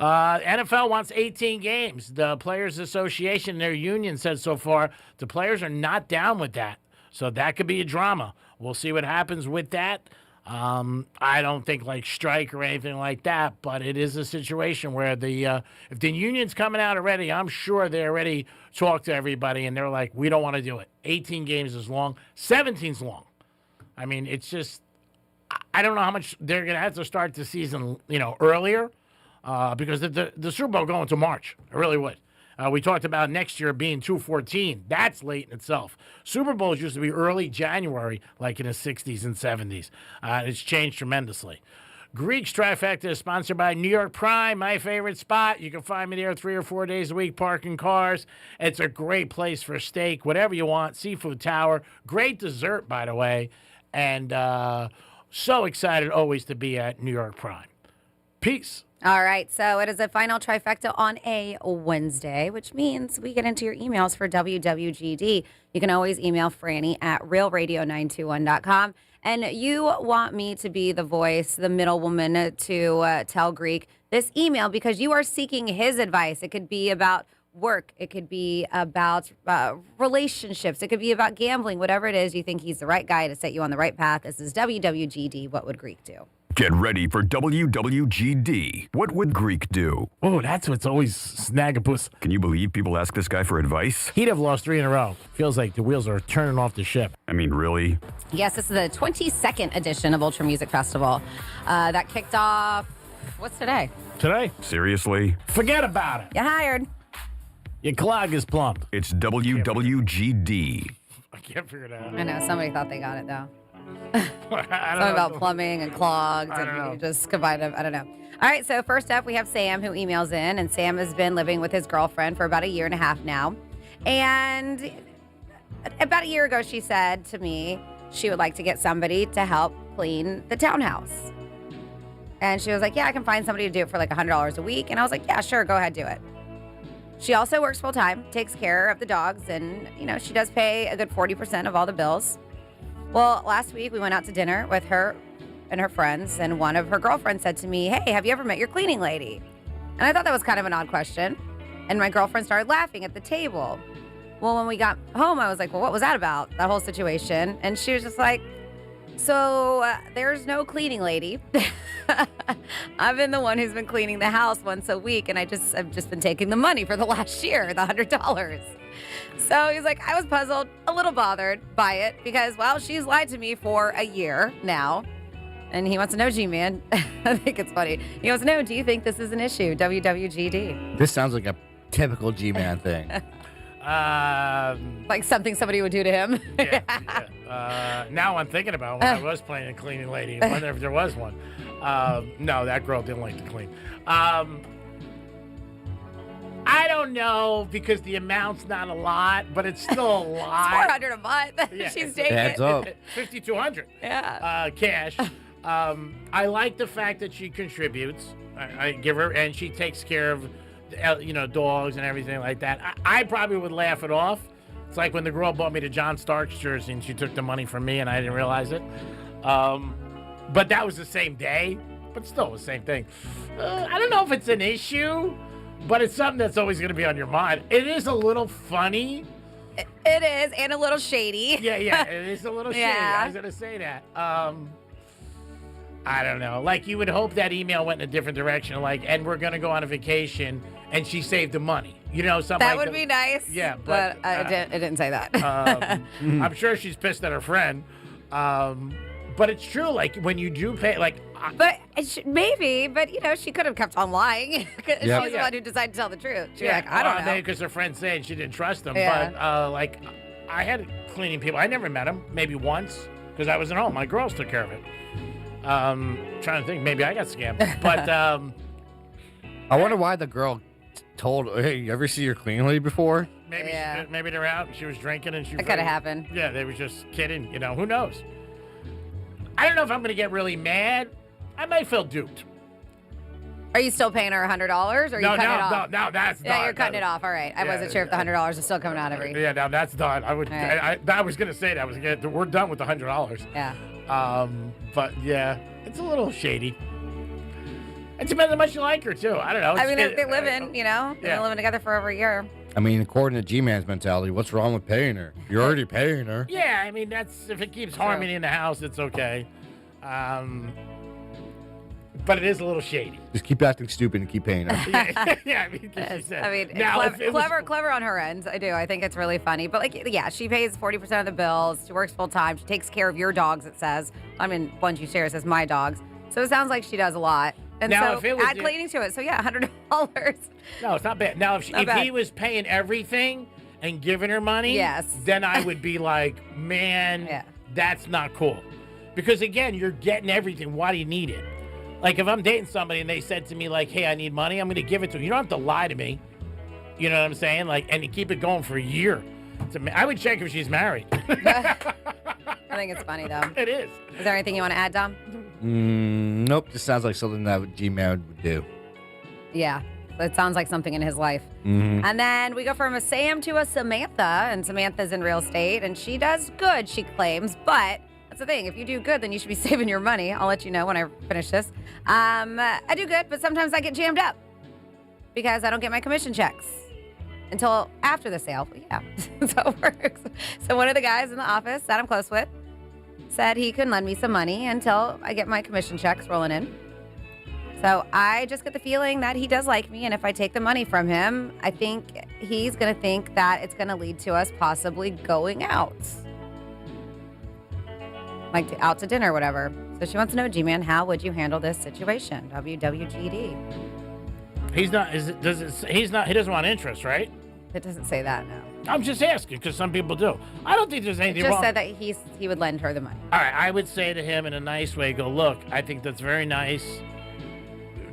Speaker 3: NFL wants 18 games. The Players Association, their union, said so far the players are not down with that. So that could be a drama. We'll see what happens with that. I don't think like strike or anything like that, but it is a situation where if the union's coming out already, I'm sure they already talked to everybody and they're like, we don't want to do it. 18 games is long. 17's long. I mean, it's just, I don't know how much they're going to have to start the season, earlier, because the Super Bowl going to March. I really would. We talked about next year being 2/14. That's late in itself. Super Bowls used to be early January, like in the 60s and 70s. It's changed tremendously. Greek's Trifecta is sponsored by New York Prime, my favorite spot. You can find me there 3 or 4 days a week parking cars. It's a great place for steak, whatever you want. Seafood Tower. Great dessert, by the way. And so excited always to be at New York Prime. Peace.
Speaker 13: All right, so it is a final trifecta on a Wednesday, which means we get into your emails for WWGD. You can always email Franny at realradio921.com. And you want me to be the voice, the middlewoman to tell Greek this email because you are seeking his advice. It could be about work. It could be about relationships. It could be about gambling, whatever it is. You think he's the right guy to set you on the right path. This is WWGD. What would Greek do?
Speaker 12: Get ready for WWGD. What would Greek do?
Speaker 3: Oh, that's what's always Snagabus.
Speaker 12: Can you believe people ask this guy for advice?
Speaker 3: He'd have lost 3 in a row. Feels like the wheels are turning off the ship.
Speaker 12: I mean, really?
Speaker 13: Yes, this is the 22nd edition of Ultra Music Festival. That kicked off, what's today?
Speaker 3: Today?
Speaker 12: Seriously?
Speaker 3: Forget about it.
Speaker 13: You hired.
Speaker 3: Your clog is plump.
Speaker 12: It's WWGD.
Speaker 3: I can't figure it out.
Speaker 13: I know, somebody thought they got it, though.
Speaker 3: I don't
Speaker 13: Something
Speaker 3: know.
Speaker 13: about plumbing and clogs,
Speaker 3: I don't
Speaker 13: and
Speaker 3: know.
Speaker 13: you just combine them. I don't know. All right, so first up, we have Sam, who emails in, and Sam has been living with his girlfriend for about a year and a half now. And about a year ago, she said to me she would like to get somebody to help clean the townhouse. And she was like, yeah, I can find somebody to do it for like $100 a week. And I was like, yeah, sure, go ahead, do it. She also works full time, takes care of the dogs, and, you know, she does pay a good 40% of all the bills. Well, last week we went out to dinner with her and her friends, and one of her girlfriends said to me, hey, have you ever met your cleaning lady? And I thought that was kind of an odd question. And my girlfriend started laughing at the table. Well, when we got home, I was like, well, what was that about, that whole situation? And she was just like, so there's no cleaning lady. I've been the one who's been cleaning the house once a week, and I've just been taking the money for the last year, the $100. So he's like, I was puzzled, a little bothered by it because, well, she's lied to me for a year now. And he wants to know, G-Man, I think it's funny. He wants to know, do you think this is an issue? WWGD.
Speaker 10: This sounds like a typical G-Man thing.
Speaker 13: Like something somebody would do to him.
Speaker 3: Now I'm thinking about when I was playing a cleaning lady. I wonder if there was one. No, that girl didn't like to clean. I don't know because the amount's not a lot, but it's still a lot.
Speaker 13: It's $400 a month.
Speaker 3: Yeah,
Speaker 13: She's taking
Speaker 10: adds up.
Speaker 3: $5,200.
Speaker 13: Yeah.
Speaker 3: Cash. I like the fact that she contributes. I give her, and she takes care of, dogs and everything like that. I probably would laugh it off. It's like when the girl bought me the John Starks jersey and she took the money from me and I didn't realize it. But that was the same day, but still the same thing. I don't know if it's an issue, but it's something that's always going to be on your mind. It is a little funny.
Speaker 13: It is, and a little shady.
Speaker 3: Yeah, it is a little shady.
Speaker 13: Yeah.
Speaker 3: I was going to say that. I don't know. Like, you would hope that email went in a different direction, like, and we're going to go on a vacation, and she saved the money. Something
Speaker 13: that
Speaker 3: like
Speaker 13: would be nice.
Speaker 3: Yeah,
Speaker 13: but it didn't say that.
Speaker 3: I'm sure she's pissed at her friend. But it's true, like, when you do pay, like...
Speaker 13: But maybe, but, she could have kept on lying. She's the one who decided to tell the truth. She's like, I don't know.
Speaker 3: Because her friend said she didn't trust them.
Speaker 13: Yeah.
Speaker 3: But, I had cleaning people. I never met them, maybe once, because I was at home. My girls took care of it. Trying to think, maybe I got scammed. But,
Speaker 10: I wonder why the girl told, hey, you ever see your cleaning lady before?
Speaker 3: Maybe they're out and she was drinking and she...
Speaker 13: That could have happened.
Speaker 3: Yeah, they were just kidding. Who knows? I don't know if I'm going to get really mad. I might feel duped.
Speaker 13: Are you still paying her $100, or are you cutting it off?
Speaker 3: No, that's done.
Speaker 13: Yeah, you're cutting it off. All right. I wasn't sure if the $100 is still coming out every...
Speaker 3: Yeah, no, that's done. I would.
Speaker 13: Right.
Speaker 3: I was going to say that. We're done with the $100.
Speaker 13: Yeah.
Speaker 3: But yeah, it's a little shady. It depends how much you like her, too. I don't know.
Speaker 13: I mean, they're living, they've been living together for over a year.
Speaker 10: I mean, according to G-Man's mentality, what's wrong with paying her? You're already paying her.
Speaker 3: Yeah, I mean, that's if it keeps harmony in the house, it's okay. But it is a little shady.
Speaker 10: Just keep acting stupid and keep paying her.
Speaker 3: Yeah, I mean, she said.
Speaker 13: I mean,
Speaker 3: now,
Speaker 13: clever on her end. I do. I think it's really funny. But she pays 40% of the bills. She works full time. She takes care of your dogs. It says. I mean, one you share, it says my dogs. So it sounds like she does a lot. And
Speaker 3: now,
Speaker 13: so
Speaker 3: if it was
Speaker 13: add cleaning to it. So yeah, $100.
Speaker 3: No, it's not bad. Now, if he was paying everything and giving her money,
Speaker 13: yes,
Speaker 3: then I would be like, man, that's not cool. Because again, you're getting everything. Why do you need it? Like, if I'm dating somebody and they said to me, like, hey, I need money, I'm going to give it to you. You don't have to lie to me. You know what I'm saying? Like, and you keep it going for a year. I would check if she's married.
Speaker 13: I think it's funny, though.
Speaker 3: It is.
Speaker 13: Is there anything you want to add, Dom?
Speaker 10: Nope. This sounds like something that G-Man would do.
Speaker 13: Yeah. It sounds like something in his life.
Speaker 10: Mm-hmm.
Speaker 13: And then we go from a Sam to a Samantha, and Samantha's in real estate, and she does good, she claims, but... That's the thing. If you do good, then you should be saving your money. I'll let you know when I finish this. I do good, but sometimes I get jammed up because I don't get my commission checks until after the sale. But yeah, that's how it works. So one of the guys in the office that I'm close with said he can lend me some money until I get my commission checks rolling in. So I just get the feeling that he does like me, and if I take the money from him, I think he's going to think that it's going to lead to us possibly going out. Like out to dinner or whatever. So she wants to know, G-Man, how would you handle this situation? WWGD.
Speaker 3: He doesn't want interest, right?
Speaker 13: It doesn't say that, no.
Speaker 3: I'm just asking because some people do. I don't think there's anything
Speaker 13: It just
Speaker 3: wrong.
Speaker 13: said that he would lend her the money.
Speaker 3: All right, I would say to him in a nice way, go, look, I think that's very nice.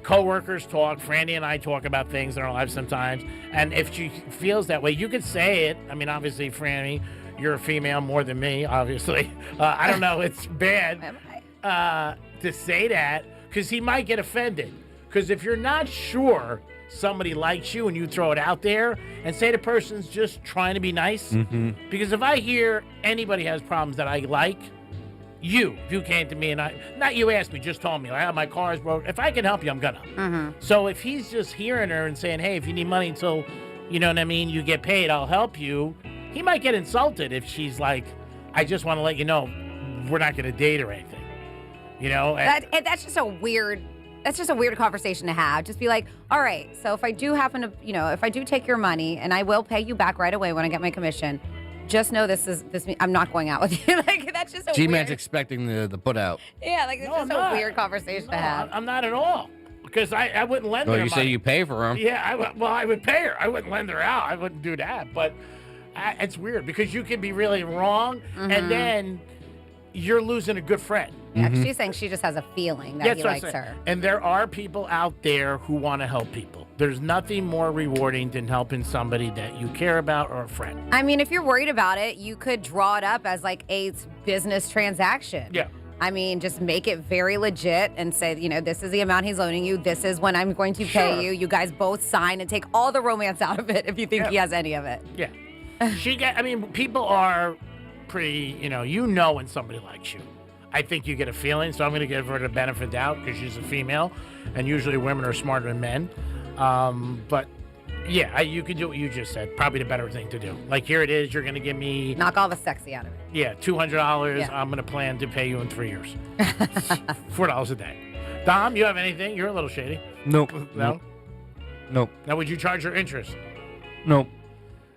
Speaker 3: Co-workers talk. Franny and I talk about things in our lives sometimes. And if she feels that way, you could say it. I mean, obviously, Franny, you're a female more than me, obviously. I don't know. It's bad to say that because he might get offended. Because if you're not sure somebody likes you and you throw it out there and say the person's just trying to be nice. Because if I hear anybody has problems that I like, if you came to me and not you asked me, just told me, my car is broke. If I can help you, I'm gonna. So if he's just hearing her and saying, hey, if you need money until, you know what I mean, you get paid, I'll help you. He might get insulted if she's like, I just want to let you know we're not going to date or anything. You know?
Speaker 13: That's just a weird conversation to have. Just be like, all right, so if I do happen to, if I do take your money and I will pay you back right away when I get my commission, just know this. I'm not going out with you. Like, that's just a
Speaker 10: G-Man's
Speaker 13: weird.
Speaker 10: expecting the put out.
Speaker 13: Yeah, like, it's just a weird conversation to have.
Speaker 3: I'm not at all. Because I wouldn't lend her
Speaker 10: you
Speaker 3: money.
Speaker 10: say you pay for them.
Speaker 3: Yeah, I would pay her. I wouldn't lend her out. I wouldn't do that. But it's weird because you can be really wrong, and then you're losing a good friend.
Speaker 13: Yeah, she's saying she just has a feeling that he likes her.
Speaker 3: And there are people out there who want to help people. There's nothing more rewarding than helping somebody that you care about or a friend.
Speaker 13: I mean, if you're worried about it, you could draw it up as like a business transaction.
Speaker 3: Yeah.
Speaker 13: I mean, just make it very legit and say, this is the amount he's loaning you. This is when I'm going to pay you. You guys both sign and take all the romance out of it if you think he has any of it.
Speaker 3: Yeah. People are pretty, you know when somebody likes you. I think you get a feeling, so I'm going to give her the benefit of the doubt because she's a female, and usually women are smarter than men. But yeah, you could do what you just said. Probably the better thing to do. Like, here it is. You're going to give me...
Speaker 13: Knock all the sexy out of it.
Speaker 3: Yeah, $200.
Speaker 13: Yeah.
Speaker 3: I'm going to plan to pay you in 3 years. $4 a day. Dom, you have anything? You're a little shady.
Speaker 10: Nope.
Speaker 3: No?
Speaker 10: Nope.
Speaker 3: Now, would you charge her interest?
Speaker 10: Nope.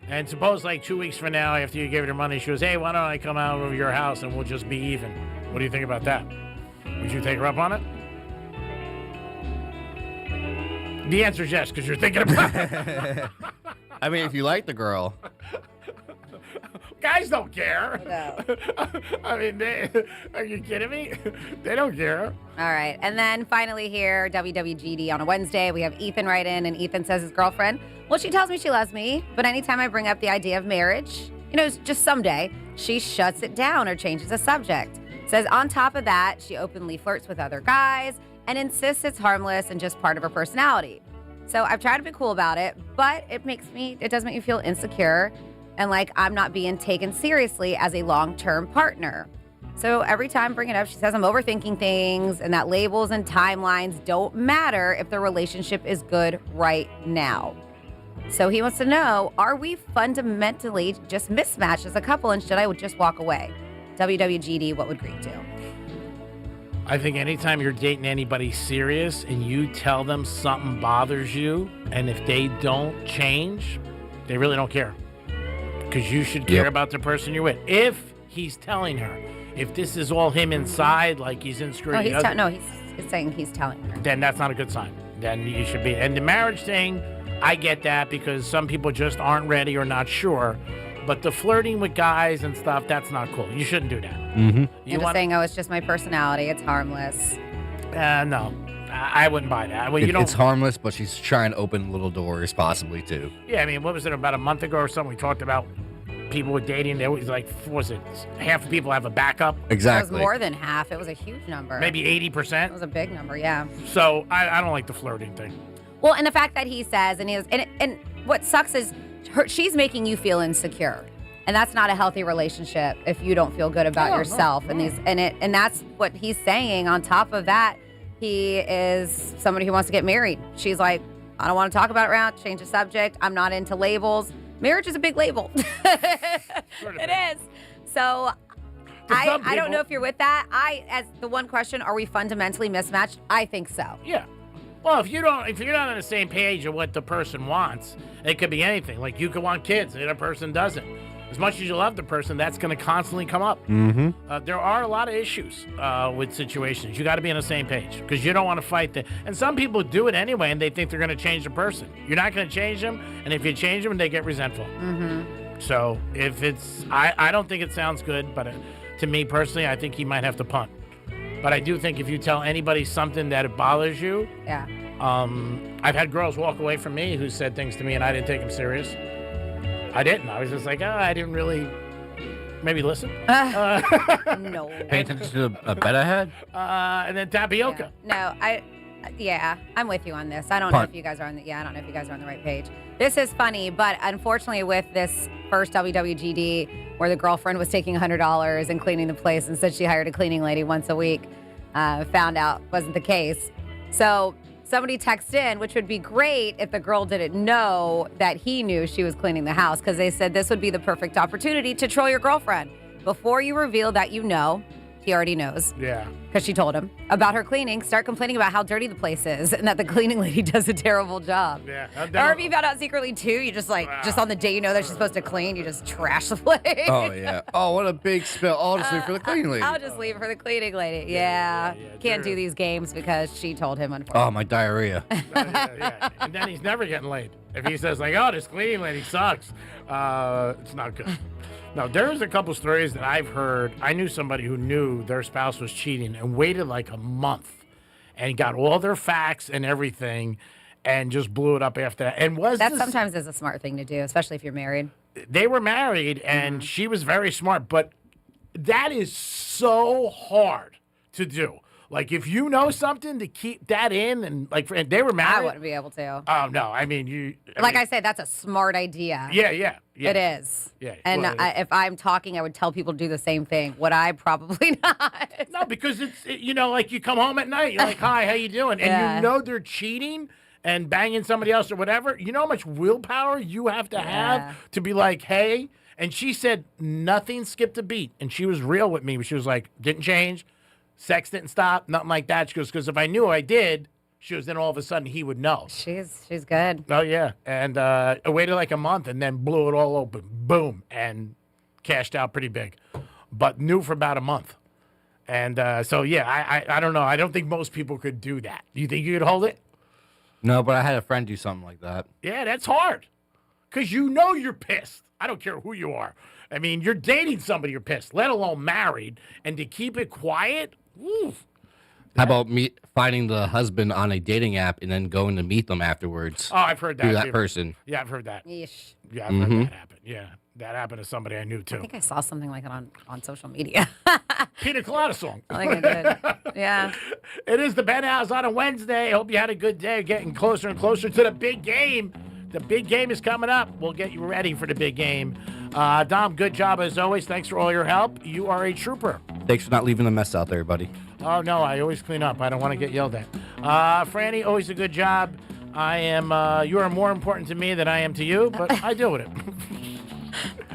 Speaker 3: And suppose, like, 2 weeks from now, after you gave her money, she goes, hey, why don't I come out over your house and we'll just be even? What do you think about that? Would you take her up on it? The answer is yes, because you're thinking about it.
Speaker 10: I mean, if you like the girl.
Speaker 3: Guys don't care.
Speaker 13: No.
Speaker 3: I mean, are you kidding me? They don't care.
Speaker 13: All right. And then finally here, WWGD on a Wednesday, we have Ethan write in, and Ethan says his girlfriend, well, she tells me she loves me, but anytime I bring up the idea of marriage, just someday, she shuts it down or changes the subject. Says on top of that, she openly flirts with other guys and insists it's harmless and just part of her personality. So I've tried to be cool about it, but it does make me feel insecure and like I'm not being taken seriously as a long-term partner. So every time I bring it up, she says I'm overthinking things and that labels and timelines don't matter if the relationship is good right now. So he wants to know, are we fundamentally just mismatched as a couple and should I just walk away? WWGD, what would Greek do?
Speaker 3: I think anytime you're dating anybody serious and you tell them something bothers you, and if they don't change, they really don't care. Because you should care about the person you're with. If he's telling her, if this is all him inside, like he's insecure.
Speaker 13: He's saying he's telling her.
Speaker 3: Then that's not a good sign. Then you should be. And the marriage thing, I get that because some people just aren't ready or not sure. But the flirting with guys and stuff, that's not cool. You shouldn't do that.
Speaker 10: Mm-hmm.
Speaker 13: You're just saying, it's just my personality. It's harmless.
Speaker 3: No, I wouldn't buy that. Well,
Speaker 10: It's harmless, but she's trying to open little doors possibly, too.
Speaker 3: Yeah, I mean, what was it, about a month ago or something? We talked about people with dating. There was like, what was it? Half the people have a backup.
Speaker 10: Exactly.
Speaker 13: It was more than half. It was a huge number.
Speaker 3: Maybe 80%.
Speaker 13: It was a big number, yeah.
Speaker 3: So I don't like the flirting thing.
Speaker 13: Well, and the fact that he says, and what sucks is she's making you feel insecure. And that's not a healthy relationship if you don't feel good about yourself.
Speaker 3: No.
Speaker 13: And that's what he's saying. On top of that, he is somebody who wants to get married. She's like, I don't want to talk about it right now. Change the subject. I'm not into labels. Marriage is a big label. It is. So I don't know if you're with that. As the one question, are we fundamentally mismatched? I think so.
Speaker 3: Yeah. Well, if you're not on the same page of what the person wants, it could be anything. Like you could want kids, and the other person doesn't. As much as you love the person, that's going to constantly come up.
Speaker 10: Mm-hmm.
Speaker 3: There are a lot of issues with situations. You got to be on the same page because you don't want to fight that. And some people do it anyway, and they think they're going to change the person. You're not going to change them, and if you change them, they get resentful.
Speaker 13: Mm-hmm.
Speaker 3: So if I don't think it sounds good, but to me personally, I think he might have to punt. But I do think if you tell anybody something that it bothers you,
Speaker 13: yeah.
Speaker 3: I've had girls walk away from me who said things to me, and I didn't take them serious. I didn't. I was just like, I didn't really maybe listen.
Speaker 13: No.
Speaker 10: Pay attention to a bet ahead?
Speaker 3: And then tapioca.
Speaker 13: Yeah. I'm with you on this. I don't know if you guys are on the right page. This is funny, but unfortunately with this first WWGD where the girlfriend was taking $100 and cleaning the place and said she hired a cleaning lady once a week, found out wasn't the case. So somebody texted in, which would be great if the girl didn't know that he knew she was cleaning the house, because they said this would be the perfect opportunity to troll your girlfriend. Before you reveal that you know, he already knows.
Speaker 3: Yeah.
Speaker 13: Because she told him about her cleaning. Start complaining about how dirty the place is and that the cleaning lady does a terrible job.
Speaker 3: Yeah.
Speaker 13: Or if you found out secretly too, you just just on the day you know that she's supposed to clean, you just trash the place.
Speaker 10: Oh, yeah. Oh, what a big spill. I'll just leave for the cleaning lady.
Speaker 13: I'll just leave for the cleaning lady. Yeah. Can't do these games because she told him, unfortunately.
Speaker 10: Oh, my diarrhea.
Speaker 3: Yeah. And then he's never getting laid. If he says, like, oh, this cleaning lady sucks, it's not good. Now, there's a couple stories that I've heard. I knew somebody who knew their spouse was cheating and waited like a month and got all their facts and everything and just blew it up after that. And
Speaker 13: that sometimes is a smart thing to do, especially if you're married.
Speaker 3: They were married, and she was very smart, but that is so hard to do. Like, if you know something, to keep that in, and like, and they were married.
Speaker 13: I wouldn't be able to.
Speaker 3: Oh, no. I mean,
Speaker 13: I said, that's a smart idea.
Speaker 3: Yeah.
Speaker 13: It is.
Speaker 3: Yeah.
Speaker 13: And
Speaker 3: well,
Speaker 13: if I'm talking, I would tell people to do the same thing. Would I? Probably not.
Speaker 3: No, because it's, like you come home at night, you're like, hi, how you doing? And you know they're cheating and banging somebody else or whatever. You know how much willpower you have to have to be like, hey. And she said nothing skipped a beat. And she was real with me. She was like, didn't change. Sex didn't stop, nothing like that. She goes, because if I knew I did, she goes, then all of a sudden he would know.
Speaker 13: She's good.
Speaker 3: Oh, yeah. And I waited like a month and then blew it all open. Boom. And cashed out pretty big. But knew for about a month. And so, yeah, I don't know. I don't think most people could do that. Do you think you could hold it?
Speaker 10: No, but I had a friend do something like that.
Speaker 3: Yeah, that's hard. Because you know you're pissed. I don't care who you are. I mean, you're dating somebody you're pissed, let alone married. And to keep it quiet, oof.
Speaker 10: How about finding the husband on a dating app and then going to meet them afterwards?
Speaker 3: Oh, I've heard that.
Speaker 10: Through that person.
Speaker 3: Yeah, I've heard that.
Speaker 13: Yeesh.
Speaker 3: Yeah, I've heard that happen. Yeah, that happened to somebody I knew, too.
Speaker 13: I think I saw something like it on social media.
Speaker 3: Pina Colada song.
Speaker 13: I think I did. Yeah.
Speaker 3: It is the Penthouse on a Wednesday. Hope you had a good day. Getting closer and closer to the big game. The big game is coming up. We'll get you ready for the big game. Dom, good job as always. Thanks for all your help. You are a trooper.
Speaker 10: Thanks for not leaving a mess out there, buddy.
Speaker 3: Oh, no, I always clean up. I don't want to get yelled at. Franny, always a good job. You are more important to me than I am to you, but I deal with it.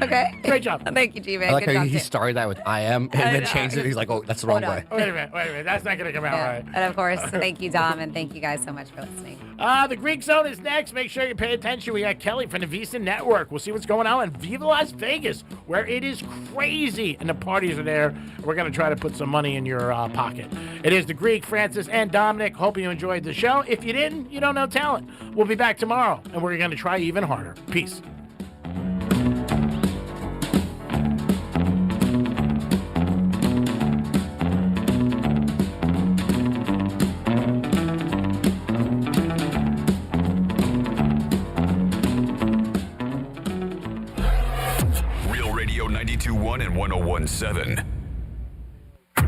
Speaker 13: Okay.
Speaker 3: Great job.
Speaker 13: Thank you, G-Man.
Speaker 10: I like how he started that with I am and then changed it. He's like, oh, that's the wrong way.
Speaker 3: Wait a minute. That's not going to come out right.
Speaker 13: And of course, thank you, Dom, and thank you guys so much for listening.
Speaker 3: The Greek Zone is next. Make sure you pay attention. We got Kelly from the Visa Network. We'll see what's going on in Viva Las Vegas, where it is crazy, and the parties are there. We're going to try to put some money in your pocket. It is the Greek, Francis, and Dominic. Hope you enjoyed the show. If you didn't, you don't know talent. We'll be back tomorrow, and we're going to try even harder. Peace.
Speaker 12: Real Radio 92.1 and 101.7.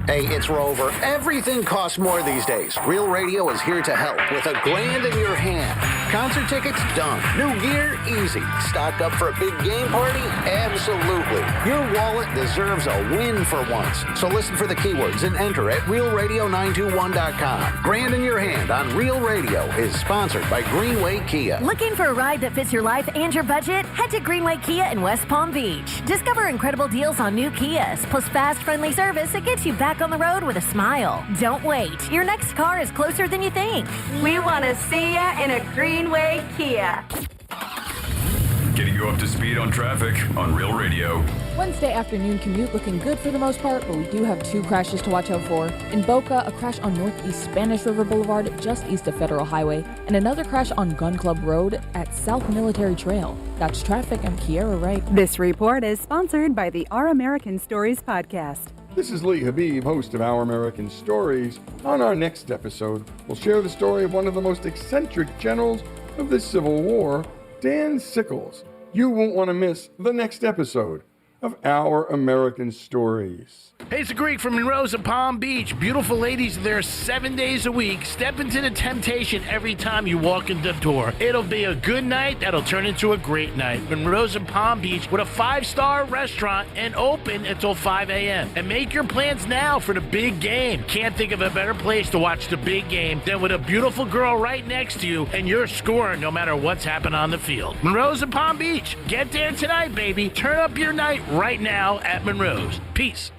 Speaker 2: Hey, it's Rover. Everything costs more these days. Real Radio is here to help with $1,000 in your hand. Concert tickets? Done. New gear? Easy. Stock up for a big game party? Absolutely. Your wallet deserves a win for once. So listen for the keywords and enter at realradio921.com. Grand in your hand on Real Radio is sponsored by Greenway Kia.
Speaker 17: Looking for a ride that fits your life and your budget? Head to Greenway Kia in West Palm Beach. Discover incredible deals on new Kias, plus fast, friendly service that gets you back on the road with a smile. Don't wait. Your next car is closer than you think.
Speaker 14: We want to see ya in a Greenway Kia.
Speaker 12: Getting you up to speed on traffic on Real Radio.
Speaker 15: Wednesday afternoon commute looking good for the most part, but we do have 2 crashes to watch out for. In Boca, a crash on Northeast Spanish River Boulevard just east of Federal Highway, and another crash on Gun Club Road at South Military Trail. That's traffic. I'm Kiera Wright.
Speaker 11: This report is sponsored by the Our American Stories podcast.
Speaker 16: This is Lee Habib, host of Our American Stories. On our next episode, we'll share the story of one of the most eccentric generals of the Civil War, Dan Sickles. You won't want to miss the next episode of Our American Stories.
Speaker 3: Hey, it's Greek from Monroe's and Palm Beach. Beautiful ladies there 7 days a week. Step into the temptation every time you walk in the door. It'll be a good night that'll turn into a great night. Monroe's and Palm Beach with a 5-star restaurant and open until 5 a.m. And make your plans now for the big game. Can't think of a better place to watch the big game than with a beautiful girl right next to you and you're scoring no matter what's happened on the field. Monroe's and Palm Beach. Get there tonight, baby. Turn up your night right now at Monroe's. Peace.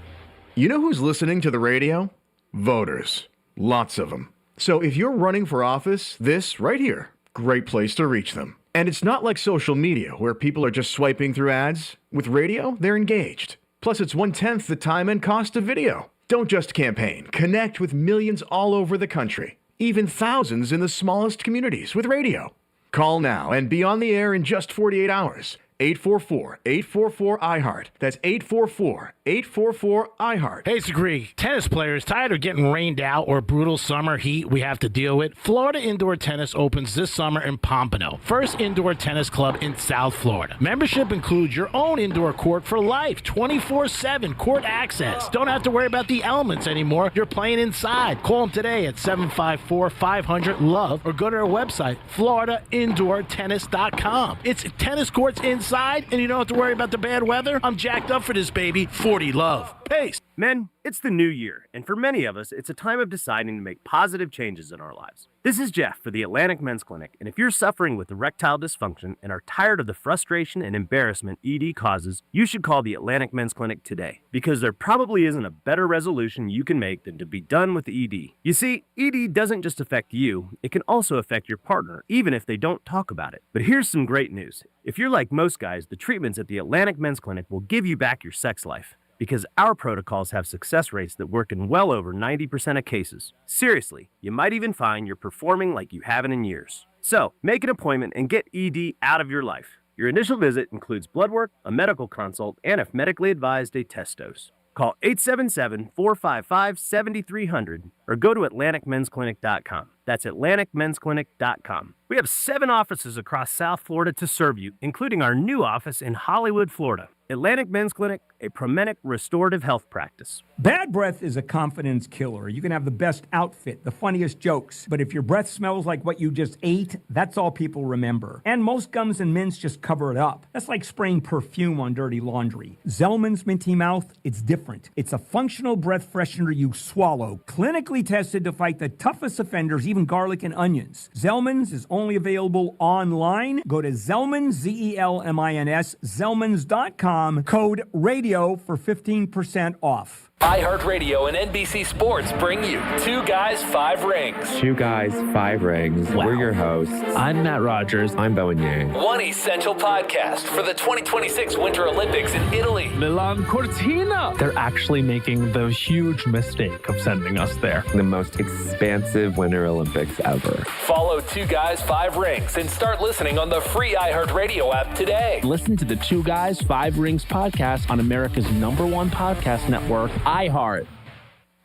Speaker 18: You know who's listening to the radio? Voters. Lots of them. So if you're running for office, this right here, great place to reach them. And it's not like social media where people are just swiping through ads. With radio, they're engaged. Plus, it's 1/10 the time and cost of video. Don't just campaign. Connect with millions all over the country. Even thousands in the smallest communities with radio. Call now and be on the air in just 48 hours. 844-844-IHEART. That's 844-844-IHEART.
Speaker 3: Hey, it's Greg. Tennis players tired of getting rained out or brutal summer heat we have to deal with? Florida Indoor Tennis opens this summer in Pompano, first indoor tennis club in South Florida. Membership includes your own indoor court for life, 24/7 court access. Don't have to worry about the elements anymore. You're playing inside. Call them today at 754-500-LOVE or go to their website, floridaindoortennis.com. It's tennis courts inside, and you don't have to worry about the bad weather. I'm jacked up for this, baby. 40 love. Peace.
Speaker 19: Men, it's the new year, and for many of us, it's a time of deciding to make positive changes in our lives. This is Jeff for the Atlantic Men's Clinic, and if you're suffering with erectile dysfunction and are tired of the frustration and embarrassment ED causes, you should call the Atlantic Men's Clinic today, because there probably isn't a better resolution you can make than to be done with ED. You see, ED doesn't just affect you, it can also affect your partner, even if they don't talk about it. But here's some great news. If you're like most guys, the treatments at the Atlantic Men's Clinic will give you back your sex life, because our protocols have success rates that work in well over 90% of cases. Seriously, you might even find you're performing like you haven't in years. So, make an appointment and get ED out of your life. Your initial visit includes blood work, a medical consult, and if medically advised, a test dose. Call 877-455-7300 or go to AtlanticMen'sClinic.com. That's AtlanticMen'sClinic.com. We have 7 offices across South Florida to serve you, including our new office in Hollywood, Florida. Atlantic Men's Clinic, a Promenic restorative health practice.
Speaker 20: Bad breath is a confidence killer. You can have the best outfit, the funniest jokes, but if your breath smells like what you just ate, that's all people remember. And most gums and mints just cover it up. That's like spraying perfume on dirty laundry. Zellman's Minty Mouth, it's different. It's a functional breath freshener you swallow, clinically tested to fight the toughest offenders, even garlic and onions. Zellman's is only available online. Go to Zellman's, Z-E-L-M-I-N-S, Zellman's.com. Code RADIO for 15% off.
Speaker 8: iHeartRadio and NBC Sports bring you 2 Guys, 5 Rings.
Speaker 21: 2 Guys, 5 Rings.
Speaker 8: Wow.
Speaker 21: We're your hosts.
Speaker 8: I'm Matt Rogers.
Speaker 21: I'm Bowen Yang.
Speaker 8: One essential podcast for the 2026 Winter Olympics in Italy.
Speaker 22: Milan Cortina. They're actually making the huge mistake of sending us there.
Speaker 21: The most expansive Winter Olympics ever.
Speaker 8: Follow 2 Guys, 5 Rings and start listening on the free iHeartRadio app today.
Speaker 22: Listen to the 2 Guys, 5 Rings podcast on America's #1 podcast network, iHeart.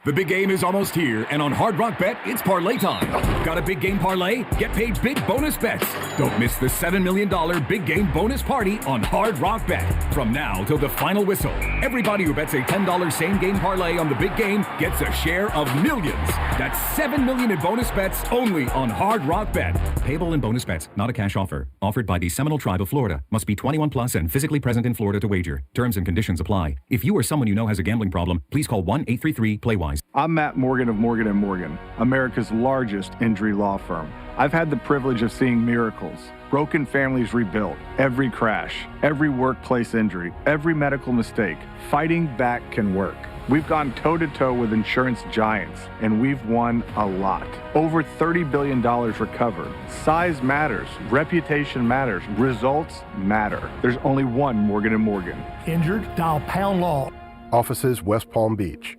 Speaker 12: The big game is almost here, and on Hard Rock Bet, it's parlay time. Got a big game parlay? Get paid big bonus bets. Don't miss the $7 million big game bonus party on Hard Rock Bet. From now till the final whistle, everybody who bets a $10 same game parlay on the big game gets a share of millions. That's $7 million in bonus bets only on Hard Rock Bet. Payable in bonus bets, not a cash offer. Offered by the Seminole Tribe of Florida. Must be 21 plus and physically present in Florida to wager. Terms and conditions apply. If you or someone you know has a gambling problem, please call 1-833-PLAY-WISE.
Speaker 1: I'm Matt Morgan of Morgan & Morgan, America's largest injury law firm. I've had the privilege of seeing miracles, broken families rebuilt, every crash, every workplace injury, every medical mistake. Fighting back can work. We've gone toe-to-toe with insurance giants, and we've won a lot. Over $30 billion recovered. Size matters. Reputation matters. Results matter. There's only one Morgan & Morgan.
Speaker 4: Injured? Dial Pound Law.
Speaker 5: Offices West Palm Beach.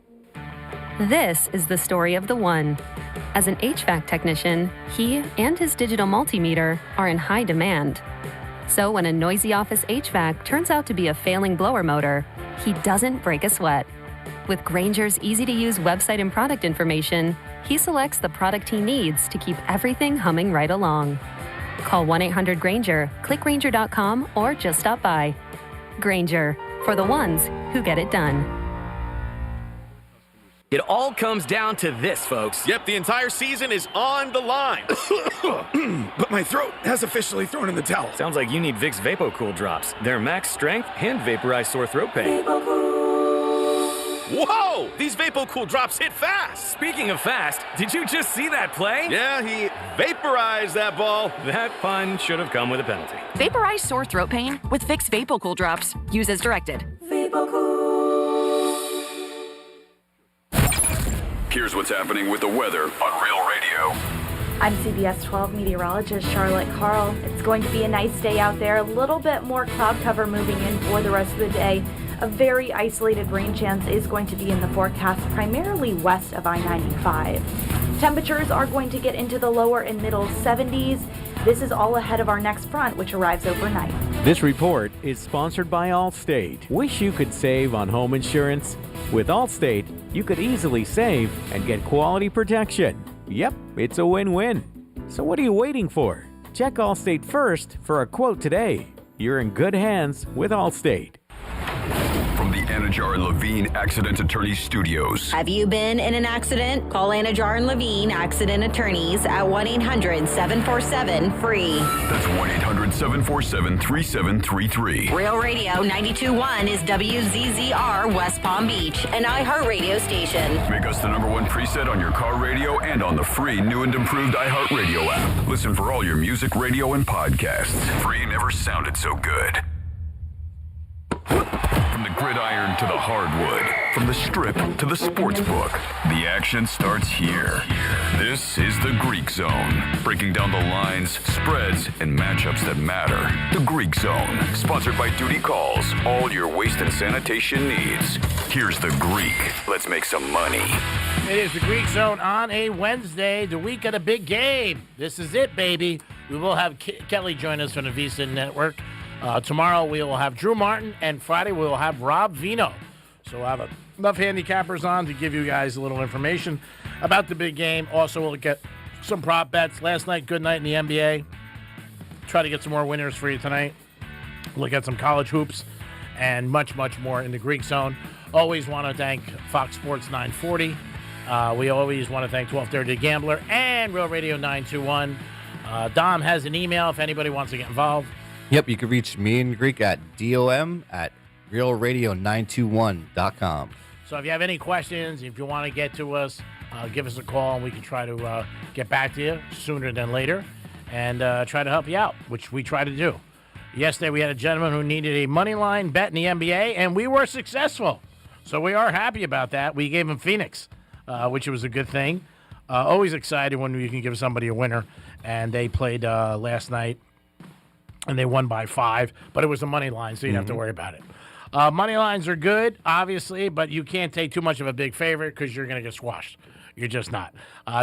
Speaker 23: This is the story of the one. As an HVAC technician, he and his digital multimeter are in high demand. So when a noisy office HVAC turns out to be a failing blower motor, he doesn't break a sweat. With Grainger's easy-to-use website and product information, he selects the product he needs to keep everything humming right along. Call 1-800-GRAINGER, click Grainger.com, or just stop by. Grainger, for the ones who get it done.
Speaker 24: It all comes down to this, folks.
Speaker 25: Yep, the entire season is on the line.
Speaker 24: But my throat has officially thrown in the towel. Sounds like you need Vicks VapoCool drops. They're max strength and vaporize sore throat pain.
Speaker 25: Whoa! These VapoCool drops hit fast.
Speaker 24: Speaking of fast, did you just see that play?
Speaker 25: Yeah, he vaporized that ball.
Speaker 24: That pun should have come with a penalty.
Speaker 26: Vaporize sore throat pain with Vicks VapoCool drops. Use as directed.
Speaker 12: Here's what's happening with the weather on Real Radio.
Speaker 27: I'm CBS 12 meteorologist Charlotte Carl. It's going to be a nice day out there. A little bit more cloud cover moving in for the rest of the day. A very isolated rain chance is going to be in the forecast, primarily west of I-95. Temperatures are going to get into the lower and middle 70s. This is all ahead of our next front, which arrives overnight.
Speaker 28: This report is sponsored by Allstate. Wish you could save on home insurance? With Allstate, you could easily save and get quality protection. Yep, it's a win-win. So what are you waiting for? Check Allstate first for a quote today. You're in good hands with Allstate.
Speaker 12: From the Anajar and Levine Accident Attorney Studios.
Speaker 9: Have you been in an accident? Call Anajar and Levine Accident Attorneys at 1-800-747-FREE.
Speaker 12: That's 1-800-747-3733.
Speaker 9: Real Radio 92.1 is WZZR West Palm Beach, an iHeart radio station.
Speaker 12: Make us the #1 preset on your car radio and on the free new and improved iHeart Radio app. Listen for all your music, radio, and podcasts. Free never sounded so good. From the gridiron to the hardwood, from the strip to the sports book, the action starts here. This is the Greek Zone, breaking down the lines, spreads, and matchups that matter. The Greek Zone, sponsored by Duty Calls, all your waste and sanitation needs. Here's the Greek. Let's make some money.
Speaker 3: It is the Greek Zone on a Wednesday, the week of the big game. This is it, baby. We will have Kelly join us from the Visa Network. Tomorrow we will have Drew Martin, and Friday we will have Rob Vino. So we'll have enough handicappers on to give you guys a little information about the big game. Also, we'll get some prop bets. Last night, good night in the NBA. Try to get some more winners for you tonight. Look at some college hoops and much, much more in the Greek Zone. Always want to thank Fox Sports 940. We always want to thank 1230 Gambler and Real Radio 921. Dom has an email if anybody wants to get involved.
Speaker 10: Yep, you can reach me in Greek at dom@realradio921.com.
Speaker 3: So if you have any questions, if you want to get to us, give us a call and we can try to get back to you sooner than later and try to help you out, which we try to do. Yesterday we had a gentleman who needed a money line bet in the NBA, and we were successful. So we are happy about that. We gave him Phoenix, which was a good thing. Always excited when you can give somebody a winner, and they played last night. And they won by 5, but it was a money line, so you don't have to worry about it. Money lines are good, obviously, but you can't take too much of a big favorite because you're going to get squashed. You're just not.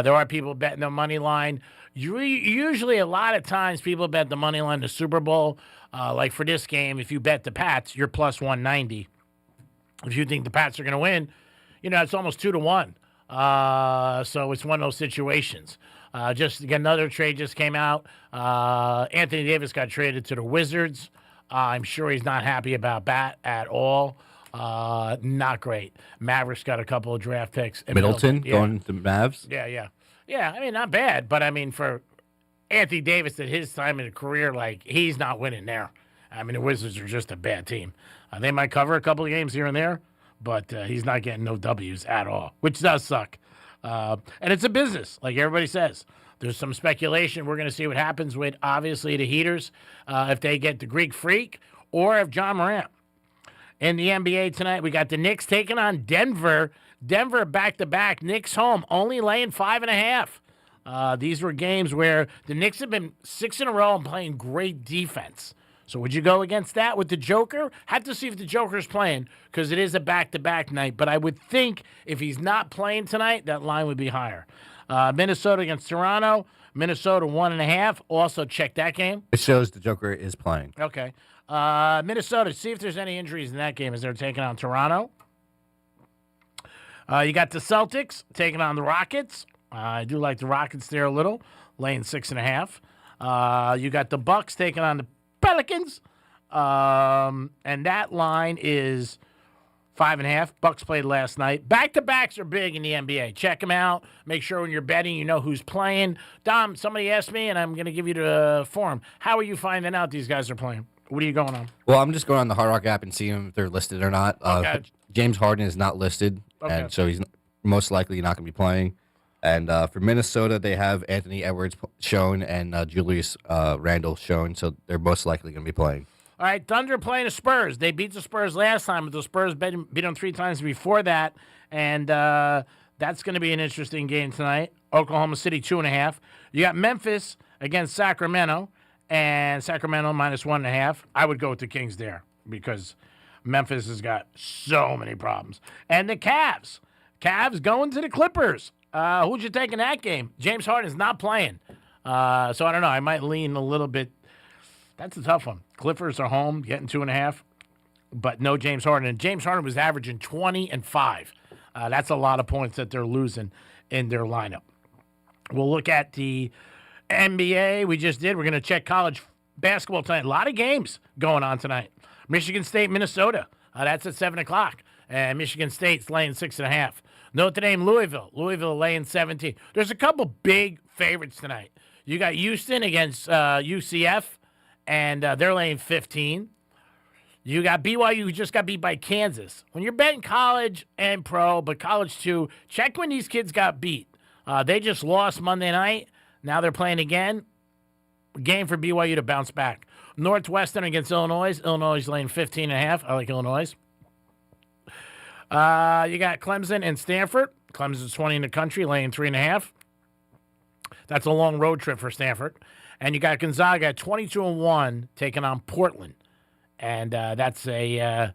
Speaker 3: There are people betting the money line. Usually, a lot of times, people bet the money line the Super Bowl. Like for this game, if you bet the Pats, you're plus 190. If you think the Pats are going to win, it's almost 2-1. So it's one of those situations. Just again, another trade just came out. Anthony Davis got traded to the Wizards. I'm sure he's not happy about that at all. Not great. Mavericks got a couple of draft picks. And
Speaker 10: Middleton
Speaker 3: yeah.
Speaker 10: going to Mavs.
Speaker 3: Yeah. I mean, not bad, but I mean, for Anthony Davis at his time in his career, like, he's not winning there. I mean, the Wizards are just a bad team. They might cover a couple of games here and there, but he's not getting no W's at all, which does suck. And it's a business, like everybody says. There's some speculation. We're going to see what happens with, obviously, the Heaters, if they get the Greek Freak or if John Morant. In the NBA tonight, we got the Knicks taking on Denver. Denver back-to-back. Knicks home, only laying 5.5. These were games where the Knicks have been 6 in a row and playing great defense. So would you go against that with the Joker? Have to see if the Joker's playing, because it is a back-to-back night. But I would think if he's not playing tonight, that line would be higher. Minnesota against Toronto. Minnesota 1.5. Also check that game.
Speaker 10: It shows the Joker is playing.
Speaker 3: Okay. Minnesota, see if there's any injuries in that game as they're taking on Toronto. You got the Celtics taking on the Rockets. I do like the Rockets there a little, laying 6.5. You got the Bucks taking on the Pelicans. And that line is 5.5. Bucks played last night. Back-to-backs are big in the NBA. Check them out. Make sure when you're betting you know who's playing. Dom, somebody asked me, and I'm going to give you the forum. How are you finding out these guys are playing? What are you going on?
Speaker 10: Well, I'm just going on the Hard Rock app and seeing if they're listed or not.
Speaker 3: Okay.
Speaker 10: James Harden is not listed, and so he's most likely not going to be playing. And for Minnesota, they have Anthony Edwards shown and Julius Randle shown, so they're most likely going to be playing.
Speaker 3: All right, Thunder playing the Spurs. They beat the Spurs last time, but the Spurs beat them 3 times before that, and that's going to be an interesting game tonight. Oklahoma City 2.5. You got Memphis against Sacramento, and Sacramento minus 1.5. I would go with the Kings there because Memphis has got so many problems. And the Cavs. Cavs going to the Clippers. Who'd you take in that game? James Harden's not playing. So I don't know. I might lean a little bit. That's a tough one. Clippers are home, getting 2.5, but no James Harden. And James Harden was averaging 20 and 5. That's a lot of points that they're losing in their lineup. We'll look at the NBA. We just did. We're going to check college basketball tonight. A lot of games going on tonight. Michigan State, Minnesota. That's at 7 o'clock. And Michigan State's laying 6.5. Notre Dame, Louisville. Louisville laying 17. There's a couple big favorites tonight. You got Houston against UCF, and they're laying 15. You got BYU, who just got beat by Kansas. When you're betting college and pro, but college too, check when these kids got beat. They just lost Monday night. Now they're playing again. Game for BYU to bounce back. Northwestern against Illinois. Illinois is laying 15.5. I like Illinois. You got Clemson and Stanford. Clemson's 20 in the country, laying 3.5. That's a long road trip for Stanford. And you got Gonzaga at 22-1 taking on Portland. And that's a,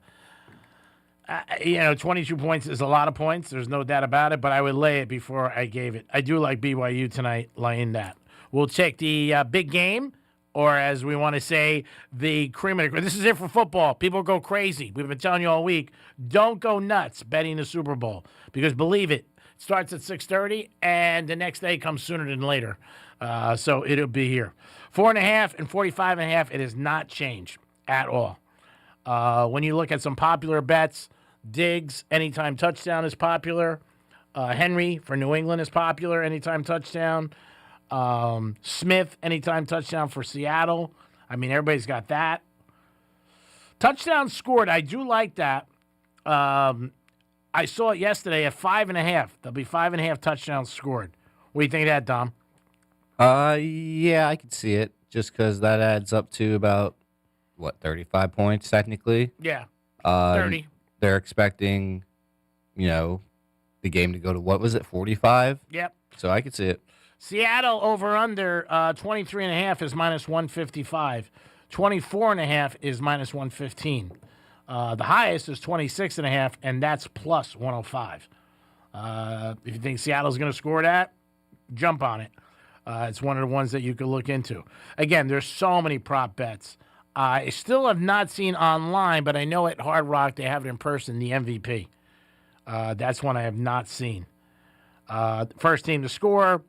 Speaker 3: 22 points is a lot of points. There's no doubt about it, but I would lay it before I gave it. I do like BYU tonight, laying that. We'll take the big game, or as we want to say, the cream of the crop. This is it for football. People go crazy. We've been telling you all week, don't go nuts betting the Super Bowl, because believe it, it starts at 6:30, and the next day comes sooner than later. So it'll be here. 4.5 and 45.5, it has not changed at all. When you look at some popular bets, Diggs, anytime touchdown is popular. Henry for New England is popular, anytime touchdown. Smith, anytime touchdown for Seattle. I mean, everybody's got that. Touchdown scored, I do like that. I saw it yesterday at 5.5. There'll be 5.5 touchdowns scored. What do you think of that, Dom?
Speaker 10: Yeah, I could see it, just because that adds up to about, 35 points technically?
Speaker 3: Yeah, 30.
Speaker 10: They're expecting, the game to go to, 45?
Speaker 3: Yep.
Speaker 10: So I could see it.
Speaker 3: Seattle over-under 23.5 is minus 155. 24.5 is minus 115. The highest is 26.5, and that's plus 105. If you think Seattle's going to score that, jump on it. It's one of the ones that you could look into. Again, there's so many prop bets. I still have not seen online, but I know at Hard Rock they have it in person, the MVP. That's one I have not seen. First team to score,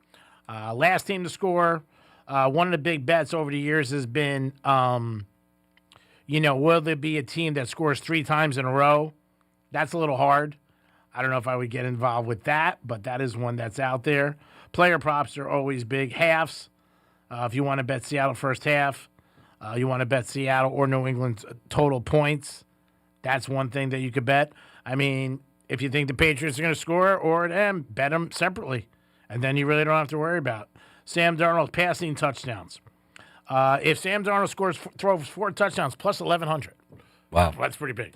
Speaker 3: last team to score. One of the big bets over the years has been, will there be a team that scores 3 times in a row? That's a little hard. I don't know if I would get involved with that, but that is one that's out there. Player props are always big. Halves, if you want to bet Seattle first half, you want to bet Seattle or New England's total points. That's one thing that you could bet. I mean, if you think the Patriots are going to score or them, bet them separately. And then you really don't have to worry about it. Sam Darnold passing touchdowns. If Sam Darnold throws 4 touchdowns, plus 1,100.
Speaker 10: Wow.
Speaker 3: That's pretty big.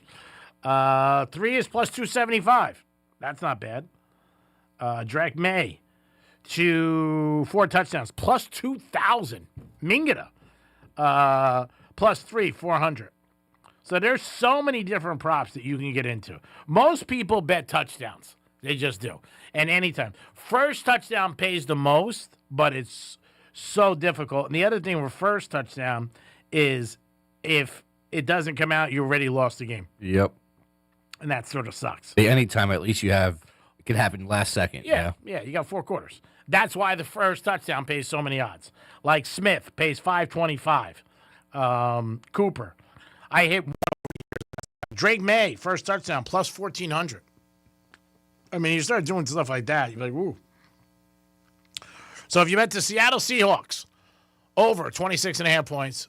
Speaker 3: 3 is plus 275. That's not bad. Drake May to 4 touchdowns, plus 2,000. Mingata. Plus 3, 400. So there's so many different props that you can get into. Most people bet touchdowns. They just do. And anytime. First touchdown pays the most, but it's so difficult. And the other thing with first touchdown is if it doesn't come out, you already lost the game.
Speaker 10: Yep.
Speaker 3: And that sort of sucks.
Speaker 10: Anytime, at least it can happen last second.
Speaker 3: Yeah, you got 4 quarters. That's why the first touchdown pays so many odds. Like Smith pays 525. Cooper. I hit one Drake May, first touchdown, plus 1,400. I mean, you start doing stuff like that, you're like, woo. So if you bet the Seattle Seahawks, over 26.5 points,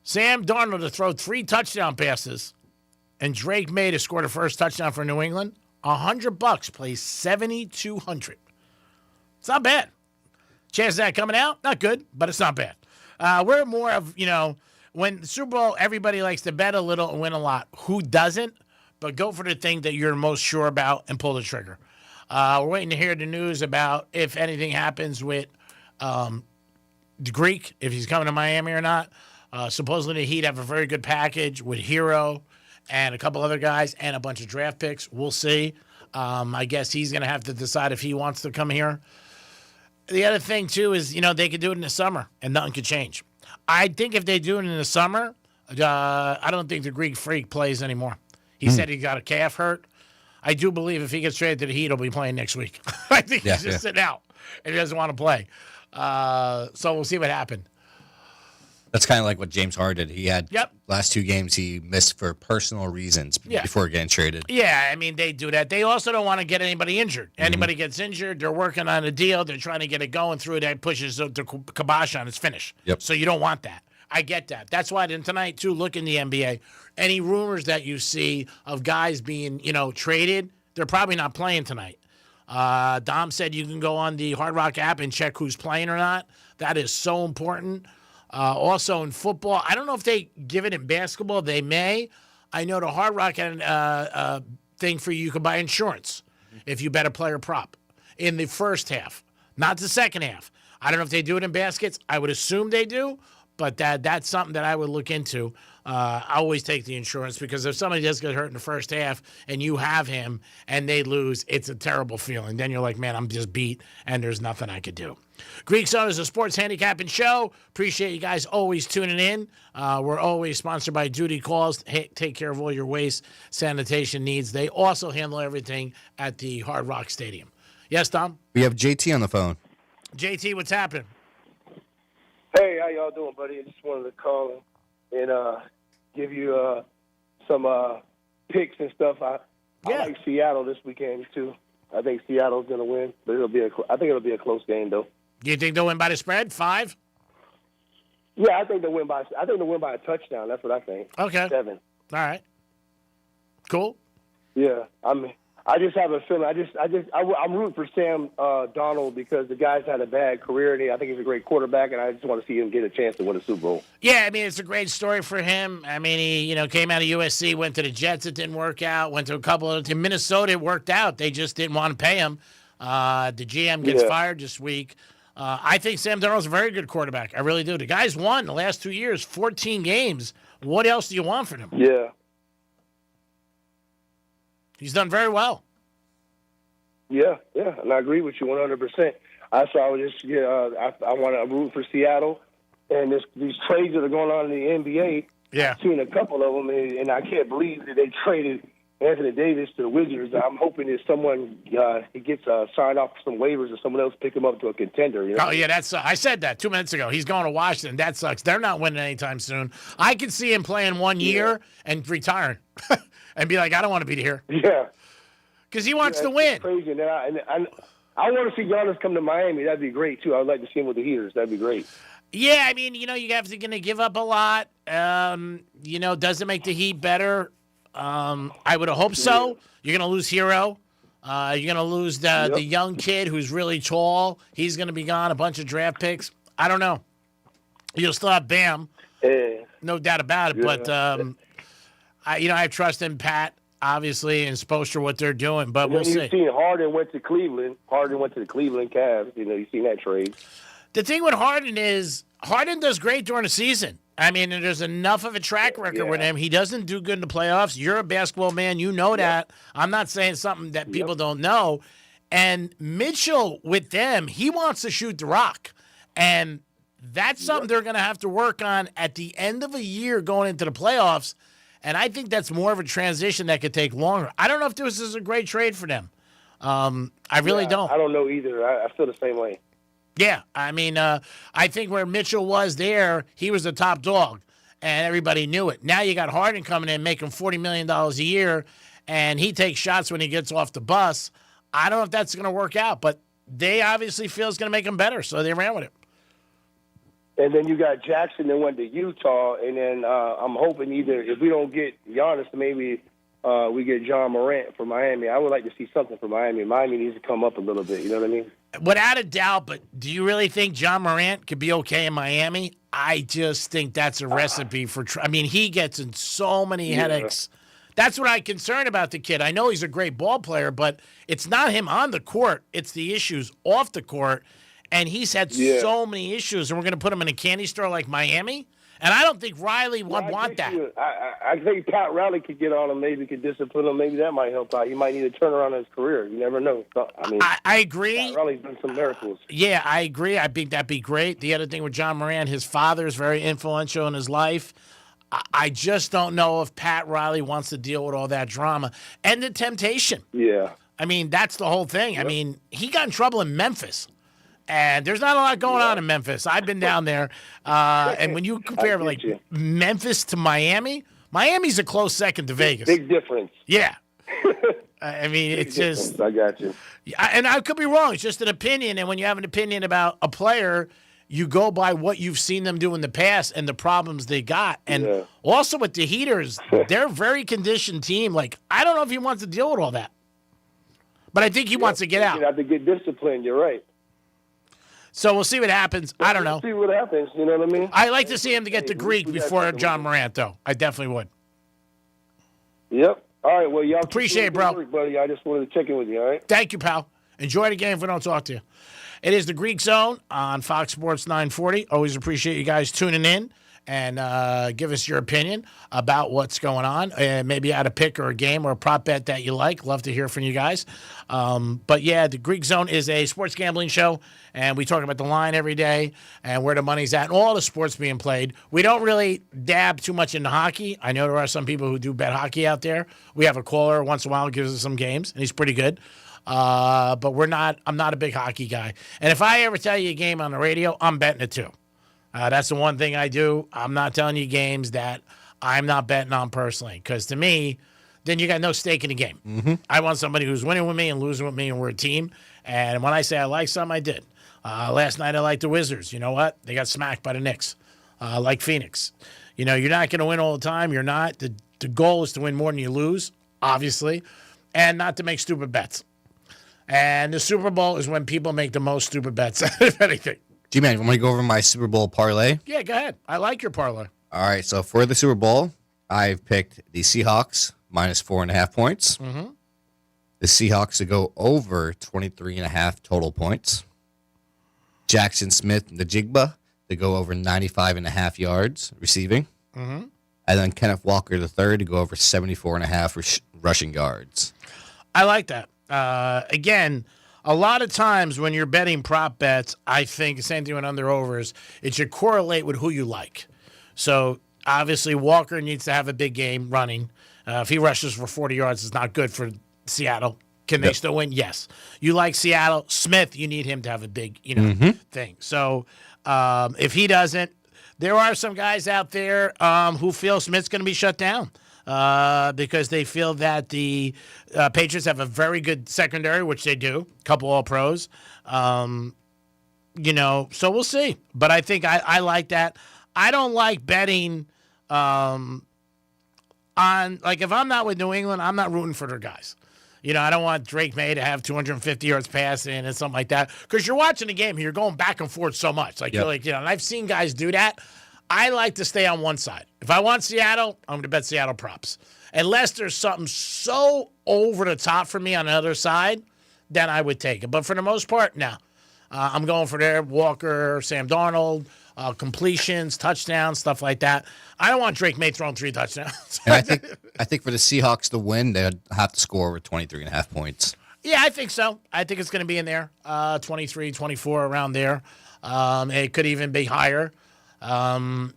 Speaker 3: Sam Darnold to throw 3 touchdown passes, and Drake May to score the first touchdown for New England, $100 plays 7,200. It's not bad. Chance of that coming out, not good, but it's not bad. We're more of, when the Super Bowl, everybody likes to bet a little and win a lot. Who doesn't? But go for the thing that you're most sure about and pull the trigger. We're waiting to hear the news about if anything happens with the Greek, if he's coming to Miami or not. Supposedly the Heat have a very good package with Hero and a couple other guys and a bunch of draft picks. We'll see. I guess he's going to have to decide if he wants to come here. The other thing, too, is, they could do it in the summer and nothing could change. I think if they do it in the summer, I don't think the Greek Freak plays anymore. He said he got a calf hurt. I do believe if he gets traded to the Heat, he'll be playing next week. I think he's just sitting out and he doesn't want to play. So we'll see what happens.
Speaker 10: That's kind of like what James Harden did. He had last 2 games he missed for personal reasons before getting traded.
Speaker 3: Yeah, I mean, they do that. They also don't want to get anybody injured. Anybody gets injured, they're working on a deal. They're trying to get it going through. That pushes the kibosh on its finish.
Speaker 10: Yep.
Speaker 3: So you don't want that. I get that. That's why tonight, too, look in the NBA. Any rumors that you see of guys being, traded, they're probably not playing tonight. Dom said you can go on the Hard Rock app and check who's playing or not. That is so important. Also in football, I don't know if they give it in basketball. They may. I know the Hard Rock had a thing for you can buy insurance if you bet a player prop in the first half, not the second half. I don't know if they do it in baskets. I would assume they do, but that's something that I would look into. I always take the insurance because if somebody does get hurt in the first half and you have him and they lose, it's a terrible feeling. Then you're like, man, I'm just beat and there's nothing I could do. Greek Zone is a sports handicapping show. Appreciate you guys always tuning in. We're always sponsored by Duty Calls. Hey, take care of all your waste sanitation needs. They also handle everything at the Hard Rock Stadium. Yes, Tom?
Speaker 10: We have JT on the phone.
Speaker 3: JT, what's happening?
Speaker 2: Hey, how y'all doing, buddy? I just wanted to call and give you some picks and stuff. I like Seattle this weekend too. I think Seattle's going to win, but I think it'll be a close game though.
Speaker 3: Do you think they'll win by the spread? 5?
Speaker 2: Yeah, I think they'll win by a touchdown. That's what I think.
Speaker 3: Okay.
Speaker 2: 7.
Speaker 3: All right. Cool.
Speaker 2: Yeah, I just have a feeling. I'm rooting for Sam Darnold because the guy's had a bad career, and I think he's a great quarterback, and I just want to see him get a chance to win a Super Bowl.
Speaker 3: Yeah, I mean, it's a great story for him. I mean, he came out of USC, went to the Jets, it didn't work out, went to a couple of in Minnesota, it worked out. They just didn't want to pay him. The GM gets fired this week. I think Sam Darnold's a very good quarterback. I really do. The guy's won the last 2 years, 14 games. What else do you want from him?
Speaker 2: Yeah.
Speaker 3: He's done very well.
Speaker 2: Yeah, and I agree with you 100%. I want to root for Seattle, and these trades that are going on in the NBA.
Speaker 3: Yeah,
Speaker 2: I've seen a couple of them, and I can't believe that they traded Anthony Davis to the Wizards. I'm hoping that someone he gets signed off for some waivers or someone else pick him up to a contender. You know?
Speaker 3: Oh, yeah, that's. I said that 2 minutes ago. He's going to Washington. That sucks. They're not winning anytime soon. I can see him playing 1 year and retiring and be like, I don't want to be here.
Speaker 2: Yeah.
Speaker 3: Because he wants to win.
Speaker 2: Crazy. And I want to see Giannis come to Miami. That'd be great, too. I'd like to see him with the Heaters. That'd be great.
Speaker 3: Yeah, I mean, you have to going to give up a lot. Does it make the Heat better? I would hope so. You're going to lose Hero. You're going to lose the young kid who's really tall. He's going to be gone. A bunch of draft picks. I don't know. You'll still have Bam. No doubt about it. But, I trust in Pat, obviously, and Spoelstra, what they're doing. But we'll see.
Speaker 2: You've seen Harden went to Cleveland. Harden went to the Cleveland Cavs. You've seen that trade.
Speaker 3: The thing with Harden is Harden does great during the season. I mean, there's enough of a track record with him. He doesn't do good in the playoffs. You're a basketball man. You know that. I'm not saying something that people don't know. And Mitchell, with them, he wants to shoot the rock. And that's something they're going to have to work on at the end of a year going into the playoffs. And I think that's more of a transition that could take longer. I don't know if this is a great trade for them. I really don't.
Speaker 2: I don't know either. I feel the same way.
Speaker 3: Yeah, I mean, I think where Mitchell was there, he was the top dog, and everybody knew it. Now you got Harden coming in, making $40 million a year, and he takes shots when he gets off the bus. I don't know if that's going to work out, but they obviously feel it's going to make him better, so they ran with it.
Speaker 2: And then you got Jackson that went to Utah, and then I'm hoping either if we don't get Giannis, maybe we get John Morant from Miami. I would like to see something from Miami. Miami needs to come up a little bit, you know what I mean?
Speaker 3: Without a doubt, but do you really think John Morant could be okay in Miami? I just think that's a recipe for I mean, he gets in so many headaches. That's what I'm concerned about the kid. I know he's a great ball player, but it's not him on the court. It's the issues off the court. And he's had so many issues, and we're going to put him in a candy store like Miami? And I don't think Riley would want that.
Speaker 2: I think Pat Riley could get on him, maybe could discipline him. Maybe that might help out. He might need to turn around his career. You never know. I mean,
Speaker 3: I agree.
Speaker 2: Pat Riley's done some miracles.
Speaker 3: Yeah, I agree. I think that'd be great. The other thing with John Morant, his father is very influential in his life. I just don't know if Pat Riley wants to deal with all that drama and the temptation.
Speaker 2: Yeah.
Speaker 3: I mean, that's the whole thing. I mean, he got in trouble in Memphis. And there's not a lot going on in Memphis. I've been down there. And when you compare Memphis to Miami, Miami's a close second to Vegas.
Speaker 2: Big difference.
Speaker 3: Yeah. I mean, it's just.
Speaker 2: I got you.
Speaker 3: And I could be wrong. It's just an opinion. And when you have an opinion about a player, you go by what you've seen them do in the past and the problems they got. And also with the Heaters, they're a very conditioned team. Like, I don't know if he wants to deal with all that. But I think he wants to get out.
Speaker 2: You have to get disciplined. You're right.
Speaker 3: So we'll see what happens. I don't know.
Speaker 2: See what happens. You know what I mean?
Speaker 3: I like to see him to get the Greek before John Morant, though. I definitely would.
Speaker 2: Yep. All right. Well, y'all
Speaker 3: appreciate it, bro.
Speaker 2: Work, buddy. I just wanted to check in with you. All right.
Speaker 3: Thank you, pal. Enjoy the game if we don't talk to you. It is the Greek Zone on Fox Sports 940. Always appreciate you guys tuning in and give us your opinion about what's going on. Maybe you had a pick or a game or a prop bet that you like. Love to hear from you guys. But, yeah, the Greek Zone is a sports gambling show, and we talk about the line every day and where the money's at and all the sports being played. We don't really dab too much into hockey. I know there are some people who do bet hockey out there. We have a caller once in a while who gives us some games, and he's pretty good. But I'm not a big hockey guy. And if I ever tell you a game on the radio, I'm betting it too. That's the one thing I do. I'm not telling you games that I'm not betting on personally, because to me, then you got no stake in the game.
Speaker 10: Mm-hmm.
Speaker 3: I want somebody who's winning with me and losing with me, and we're a team. And when I say I like something, I did. Last night I liked the Wizards. You know what? They got smacked by the Knicks. Like Phoenix. You know, you're not going to win all the time. You're not. The goal is to win more than you lose, obviously, and not to make stupid bets. And the Super Bowl is when people make the most stupid bets, if anything.
Speaker 10: G-Man, you want me to go over my Super Bowl parlay?
Speaker 3: Yeah, go ahead. I like your parlay.
Speaker 10: All right, so for the Super Bowl, I've picked the Seahawks minus 4.5 points.
Speaker 3: Mm-hmm.
Speaker 10: The Seahawks to go over 23.5 total points. Jackson Smith and the Jigba to go over 95.5 yards receiving.
Speaker 3: Mm-hmm.
Speaker 10: And then Kenneth Walker III to go over 74.5 rushing yards.
Speaker 3: I like that. Again, a lot of times when you're betting prop bets, I think the same thing with under-overs, it should correlate with who you like. So, obviously, Walker needs to have a big game running. If he rushes for 40 yards, it's not good for Seattle. Can they still win? Yes. You like Seattle. Smith, you need him to have a big, thing. So if he doesn't, there are some guys out there who feel Smith's going to be shut down because they feel that the Patriots have a very good secondary, which they do, a couple All-Pros. So we'll see. But I think I like that. I don't like betting on, like, if I'm not with New England, I'm not rooting for their guys. I don't want Drake May to have 250 yards passing and something like that. Because you're watching the game and you're going back and forth so much. You're like, and I've seen guys do that. I like to stay on one side. If I want Seattle, I'm going to bet Seattle props. Unless there's something so over the top for me on the other side, then I would take it. But for the most part, no. I'm going for their Walker, Sam Darnold, completions, touchdowns, stuff like that. I don't want Drake May throwing 3 touchdowns.
Speaker 10: And I think for the Seahawks to win, they'd have to score over 23.5 points.
Speaker 3: Yeah, I think so. I think it's going to be in there, 23, 24, around there. It could even be higher. I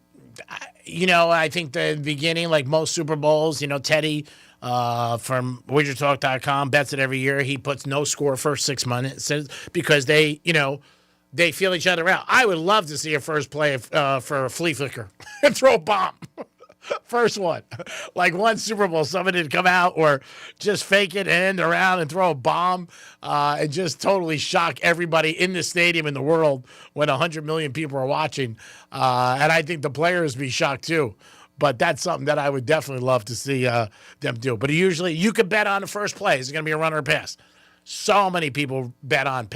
Speaker 3: think the beginning, like most Super Bowls, Teddy from WidgetTalk.com bets it every year. He puts no score first 6 months because they feel each other out. I would love to see a first play for a flea flicker and throw a bomb. First one. Like one Super Bowl, somebody to come out or just fake it and end around and throw a bomb and just totally shock everybody in the stadium in the world when 100 million people are watching. And I think the players be shocked too. But that's something that I would definitely love to see them do. But usually you could bet on the first play. Is it going to be a run or a pass? So many people bet on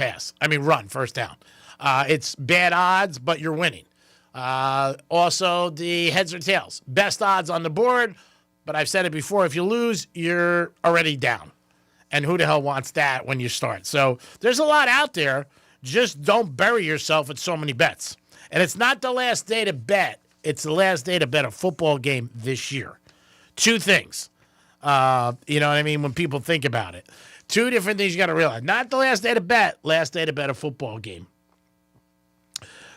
Speaker 3: run, first down. It's bad odds, but you're winning. Also, the heads or tails. Best odds on the board, but I've said it before, if you lose, you're already down. And who the hell wants that when you start? So there's a lot out there. Just don't bury yourself with so many bets. And it's not the last day to bet. It's the last day to bet a football game this year. 2 things. You know what I mean? When people think about it. 2 different things you got to realize. Not the last day to bet. Last day to bet a football game.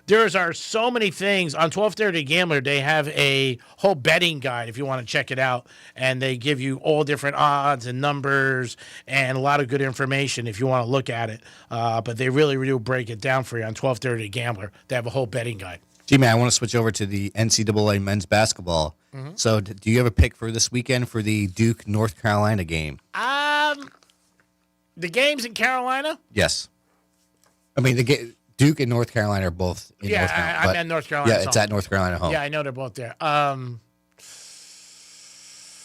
Speaker 3: There are so many things. On 1230 Gambler, they have a whole betting guide if you want to check it out. And they give you all different odds and numbers and a lot of good information if you want to look at it. But they really do break it down for you on 1230 Gambler. They have a whole betting guide.
Speaker 10: G-Man, I want to switch over to the NCAA men's basketball. Mm-hmm. So do you have a pick for this weekend for the Duke-North Carolina game?
Speaker 3: The game's in Carolina?
Speaker 10: Yes. I mean, Duke and North Carolina are both in North Carolina.
Speaker 3: I'm at North Carolina.
Speaker 10: Yeah, it's at North Carolina home.
Speaker 3: Yeah, I know they're both there.
Speaker 10: I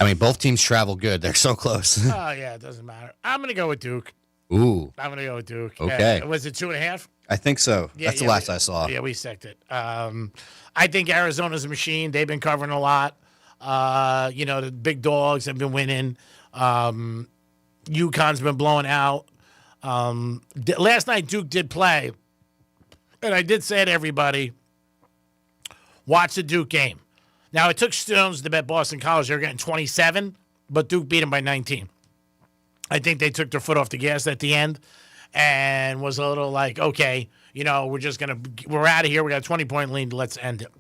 Speaker 10: mean, both teams travel good. They're so close.
Speaker 3: Oh, yeah, it doesn't matter. I'm going to go with Duke.
Speaker 10: Ooh.
Speaker 3: I'm going to go with Duke.
Speaker 10: Okay.
Speaker 3: Was it 2.5?
Speaker 10: I think so. That's the last I saw.
Speaker 3: Yeah, we sect it. I think Arizona's a machine. They've been covering a lot. The big dogs have been winning. UConn's been blowing out. Last night, Duke did play. And I did say to everybody, watch the Duke game. Now, it took Stones to bet Boston College. They were getting 27, but Duke beat them by 19. I think they took their foot off the gas at the end and was a little like, okay, we're out of here. We got a 20-point lead. Let's end it.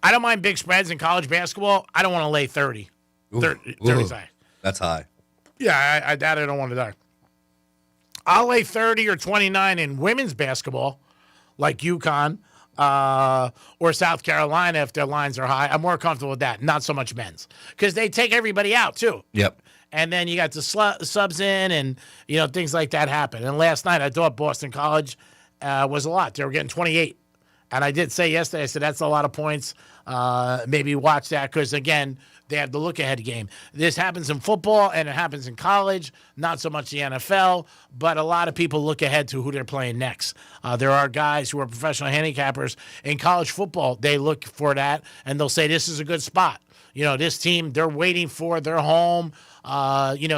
Speaker 3: I don't mind big spreads in college basketball. I don't want to lay 30. 35.
Speaker 10: That's high.
Speaker 3: Yeah, I don't want to die. I'll lay 30 or 29 in women's basketball, like UConn or South Carolina if their lines are high. I'm more comfortable with that, not so much men's. Because they take everybody out, too.
Speaker 10: Yep.
Speaker 3: And then you got the subs in and, things like that happen. And last night I thought Boston College was a lot. They were getting 28. And I did say yesterday, I said, that's a lot of points. Maybe watch that because, again, they have the look-ahead game. This happens in football and it happens in college, not so much the NFL, but a lot of people look ahead to who they're playing next. There are guys who are professional handicappers in college football. They look for that, and they'll say, this is a good spot. This team, they're waiting for their home,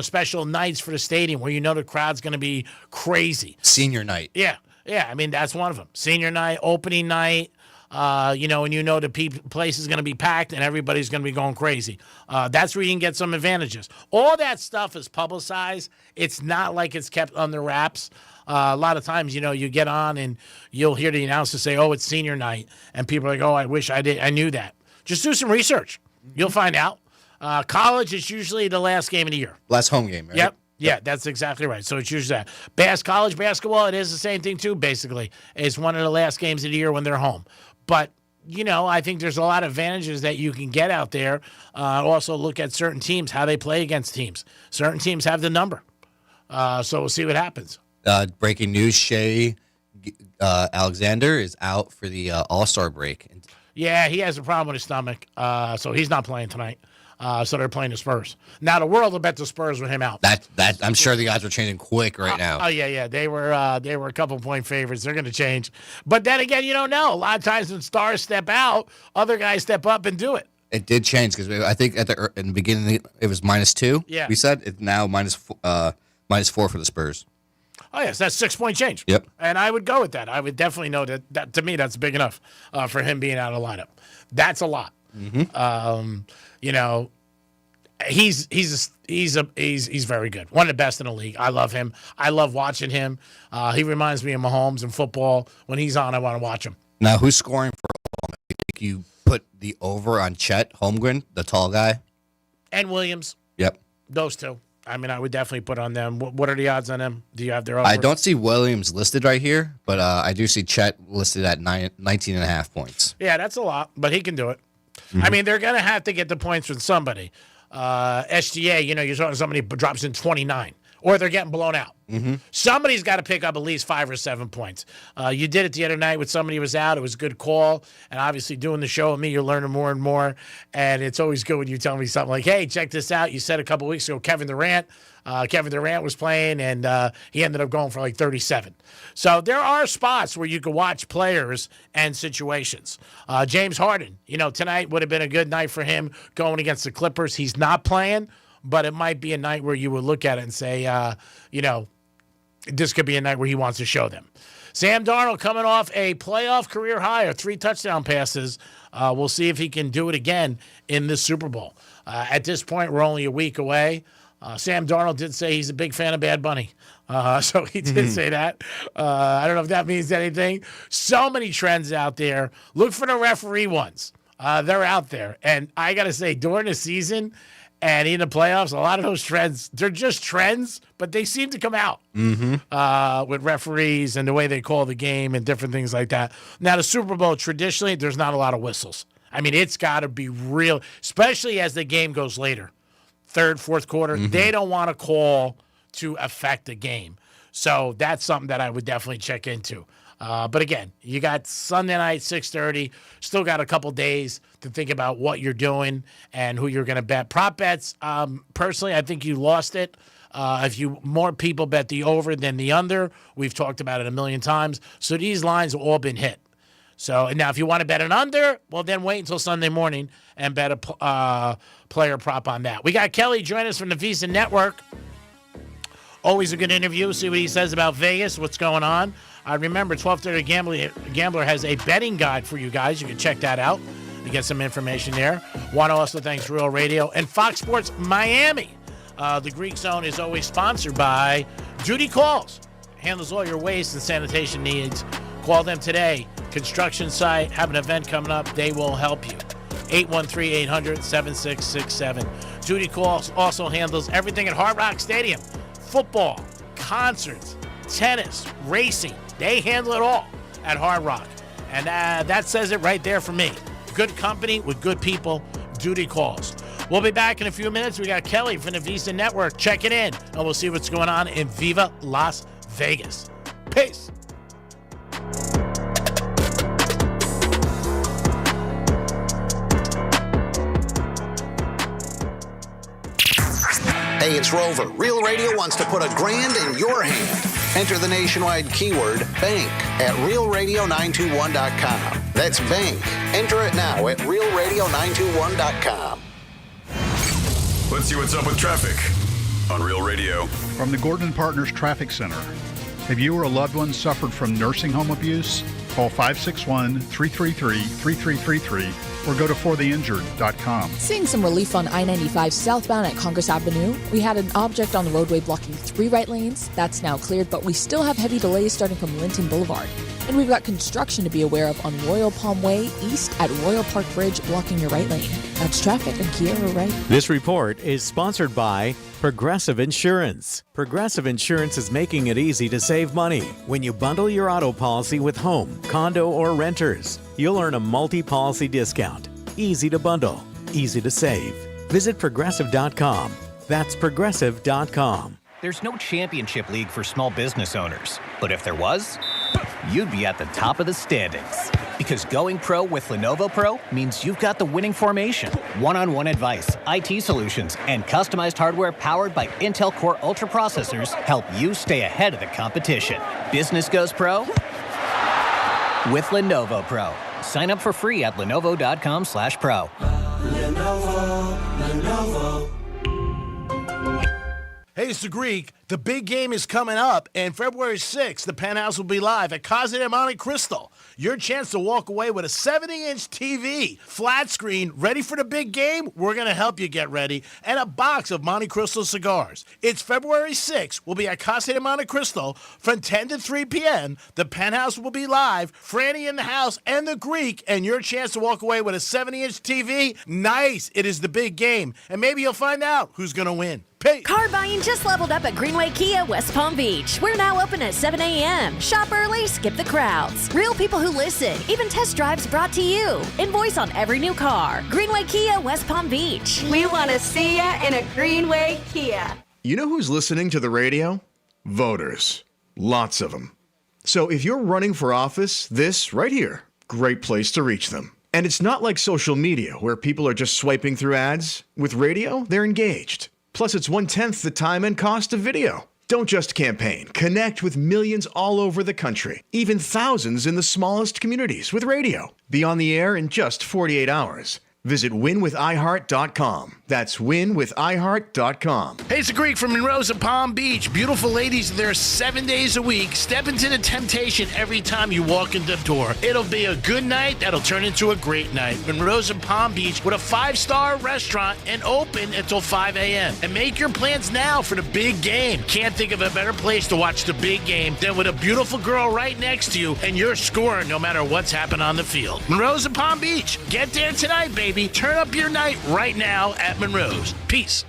Speaker 3: special nights for the stadium where the crowd's going to be crazy.
Speaker 10: Senior night.
Speaker 3: Yeah. I mean, that's one of them. Senior night, opening night. And the place is going to be packed and everybody's going to be going crazy. That's where you can get some advantages. All that stuff is publicized. It's not like it's kept under wraps. A lot of times, you get on and you'll hear the announcer say, oh, it's senior night. And people are like, oh, I wish I knew that. Just do some research. You'll find out. College is usually the last game of the year.
Speaker 10: Last home game, right?
Speaker 3: Yep. Yeah, that's exactly right. So it's usually that. College basketball, it is the same thing too, basically. It's one of the last games of the year when they're home. But, I think there's a lot of advantages that you can get out there. Also look at certain teams, how they play against teams. Certain teams have the number. So we'll see what happens.
Speaker 10: Breaking news, Shea Alexander is out for the All-Star break.
Speaker 3: Yeah, he has a problem with his stomach, so he's not playing tonight. So they're playing the Spurs. Now the world will bet the Spurs with him out.
Speaker 10: That I'm sure the odds are changing quick right now.
Speaker 3: Oh yeah. They were a couple point favorites. They're going to change. But then again, you don't know. A lot of times when stars step out, other guys step up and do it.
Speaker 10: It did change because I think in the beginning it was -2.
Speaker 3: Yeah.
Speaker 10: We said it's now -4 for the Spurs.
Speaker 3: Oh yes, that's 6-point change.
Speaker 10: Yep.
Speaker 3: And I would go with that. I would definitely know that to me that's big enough for him being out of the lineup. That's a lot.
Speaker 10: Mm-hmm.
Speaker 3: He's very good. One of the best in the league. I love him. I love watching him. He reminds me of Mahomes in football. When he's on, I want to watch him.
Speaker 10: Now, who's scoring for Oklahoma? I think you put the over on Chet Holmgren, the tall guy,
Speaker 3: and Williams.
Speaker 10: Yep.
Speaker 3: Those two. I mean, I would definitely put on them. What are the odds on them? Do you have their over?
Speaker 10: I don't see Williams listed right here, but I do see Chet listed at 19.5 points.
Speaker 3: Yeah, that's a lot, but he can do it. Mm-hmm. I mean, they're going to have to get the points from somebody. SGA, you're talking somebody drops in 29, or they're getting blown out.
Speaker 10: Mm-hmm.
Speaker 3: Somebody's got to pick up at least 5 or 7 points. You did it the other night when somebody was out. It was a good call. And obviously doing the show with me, you're learning more and more. And it's always good when you tell me something like, hey, check this out. You said a couple weeks ago Kevin Durant was playing, and he ended up going for like 37. So there are spots where you can watch players and situations. James Harden, tonight would have been a good night for him going against the Clippers. He's not playing, but it might be a night where you would look at it and say, this could be a night where he wants to show them. Sam Darnold coming off a playoff career high of 3 touchdown passes. We'll see if he can do it again in this Super Bowl. At this point, we're only a week away. Sam Darnold did say he's a big fan of Bad Bunny. So he did say that. I don't know if that means anything. So many trends out there. Look for the referee ones. They're out there. And I got to say, during the season and in the playoffs, a lot of those trends, they're just trends, but they seem to come out with referees and the way they call the game and different things like that. Now, the Super Bowl, traditionally, there's not a lot of whistles. I mean, it's got to be real, especially as the game goes later. Third, fourth quarter, they don't want to call to affect the game. So that's something that I would definitely check into. But again, you got Sunday night, 6:30. Still got a couple days to think about what you're doing and who you're going to bet. Prop bets, personally, I think you lost it. If more people bet the over than the under, we've talked about it a million times. So these lines have all been hit. So now, if you want to bet an under, well, then wait until Sunday morning and bet a player prop on that. We got Kelly join us from the Visa Network. Always a good interview. See what he says about Vegas, what's going on. Remember, 1230 Gambler has a betting guide for you guys. You can check that out to get some information there. Want to also thank Real Radio and Fox Sports Miami. The Greek Zone is always sponsored by Duty Calls. Handles all your waste and sanitation needs. Call them today. Construction site, have an event coming up. They will help you. 813-800-7667. Duty Calls also handles everything at Hard Rock Stadium. Football, concerts, tennis, racing. They handle it all at Hard Rock. And that says it right there for me. Good company with good people. Duty Calls. We'll be back in a few minutes. We got Kelly from the Visa Network checking in, and we'll see what's going on in Viva Las Vegas. Peace.
Speaker 6: Hey, it's Rover. Real Radio wants to put $1,000 in your hand. Enter the nationwide keyword BANK at realradio921.com. That's BANK. Enter it now at realradio921.com.
Speaker 7: Let's see what's up with traffic on Real Radio.
Speaker 11: From the Gordon Partners Traffic Center. Have you or a loved one suffered from nursing home abuse? Call 561-333-3333 or go to fortheinjured.com.
Speaker 13: Seeing some relief on I-95 southbound at Congress Avenue. We had an object on the roadway blocking 3 right lanes. That's now cleared, but we still have heavy delays starting from Linton Boulevard. And we've got construction to be aware of on Royal Palm Way east at Royal Park Bridge, blocking your right lane. That's traffic, and Kiera Wright.
Speaker 28: This report is sponsored by Progressive Insurance. Progressive Insurance is making it easy to save money. When you bundle your auto policy with home, condo, or renters, you'll earn a multi-policy discount. Easy to bundle, easy to save. Visit Progressive.com. That's Progressive.com.
Speaker 14: There's no championship league for small business owners. But if there was, you'd be at the top of the standings. Because going pro with Lenovo Pro means you've got the winning formation. One-on-one advice, IT solutions, and customized hardware powered by Intel Core Ultra processors help you stay ahead of the competition. Business goes pro with Lenovo Pro. Sign up for free at Lenovo.com/pro.
Speaker 15: Lenovo. Hey, it's the Greek. The big game is coming up, and February 6th, the Penthouse will be live at Casa de Monte Cristo. Your chance to walk away with a 70-inch TV, flat screen, ready for the big game? We're going to help you get ready, and a box of Monte Cristo cigars. It's February 6th. We'll be at Casa de Monte Cristo from 10 to 3 p.m. The Penthouse will be live, Franny in the house, and the Greek, and your chance to walk away with a 70-inch TV? Nice. It is the big game, and maybe you'll find out who's going to win. Peace.
Speaker 16: Car buying just leveled up at Greenway Kia, West Palm Beach. We're now open at 7 a.m. Shop early, skip the crowds. Real people who listen, even test drives brought to you. Invoice on every new car. Greenway Kia, West Palm Beach.
Speaker 17: We want to see ya in a Greenway Kia.
Speaker 18: You know who's listening to the radio? Voters. Lots of them. So if you're running for office, this right here, great place to reach them. And it's not like social media where people are just swiping through ads. With radio, they're engaged. Plus, it's 1/10 the time and cost of video. Don't just campaign. Connect with millions all over the country, even thousands in the smallest communities with radio. Be on the air in just 48 hours. Visit winwithiheart.com. That's winwithiheart.com.
Speaker 15: Hey, it's the Greek from Monroe's and Palm Beach. Beautiful ladies there 7 days a week. Step into the temptation every time you walk in the door. It'll be a good night that'll turn into a great night. Monroe's and Palm Beach with a 5-star restaurant and open until 5 a.m. And make your plans now for the big game. Can't think of a better place to watch the big game than with a beautiful girl right next to you and you're scoring no matter what's happened on the field. Monroe's and Palm Beach. Get there tonight, baby. Turn up your night right now at Monroe's. Peace.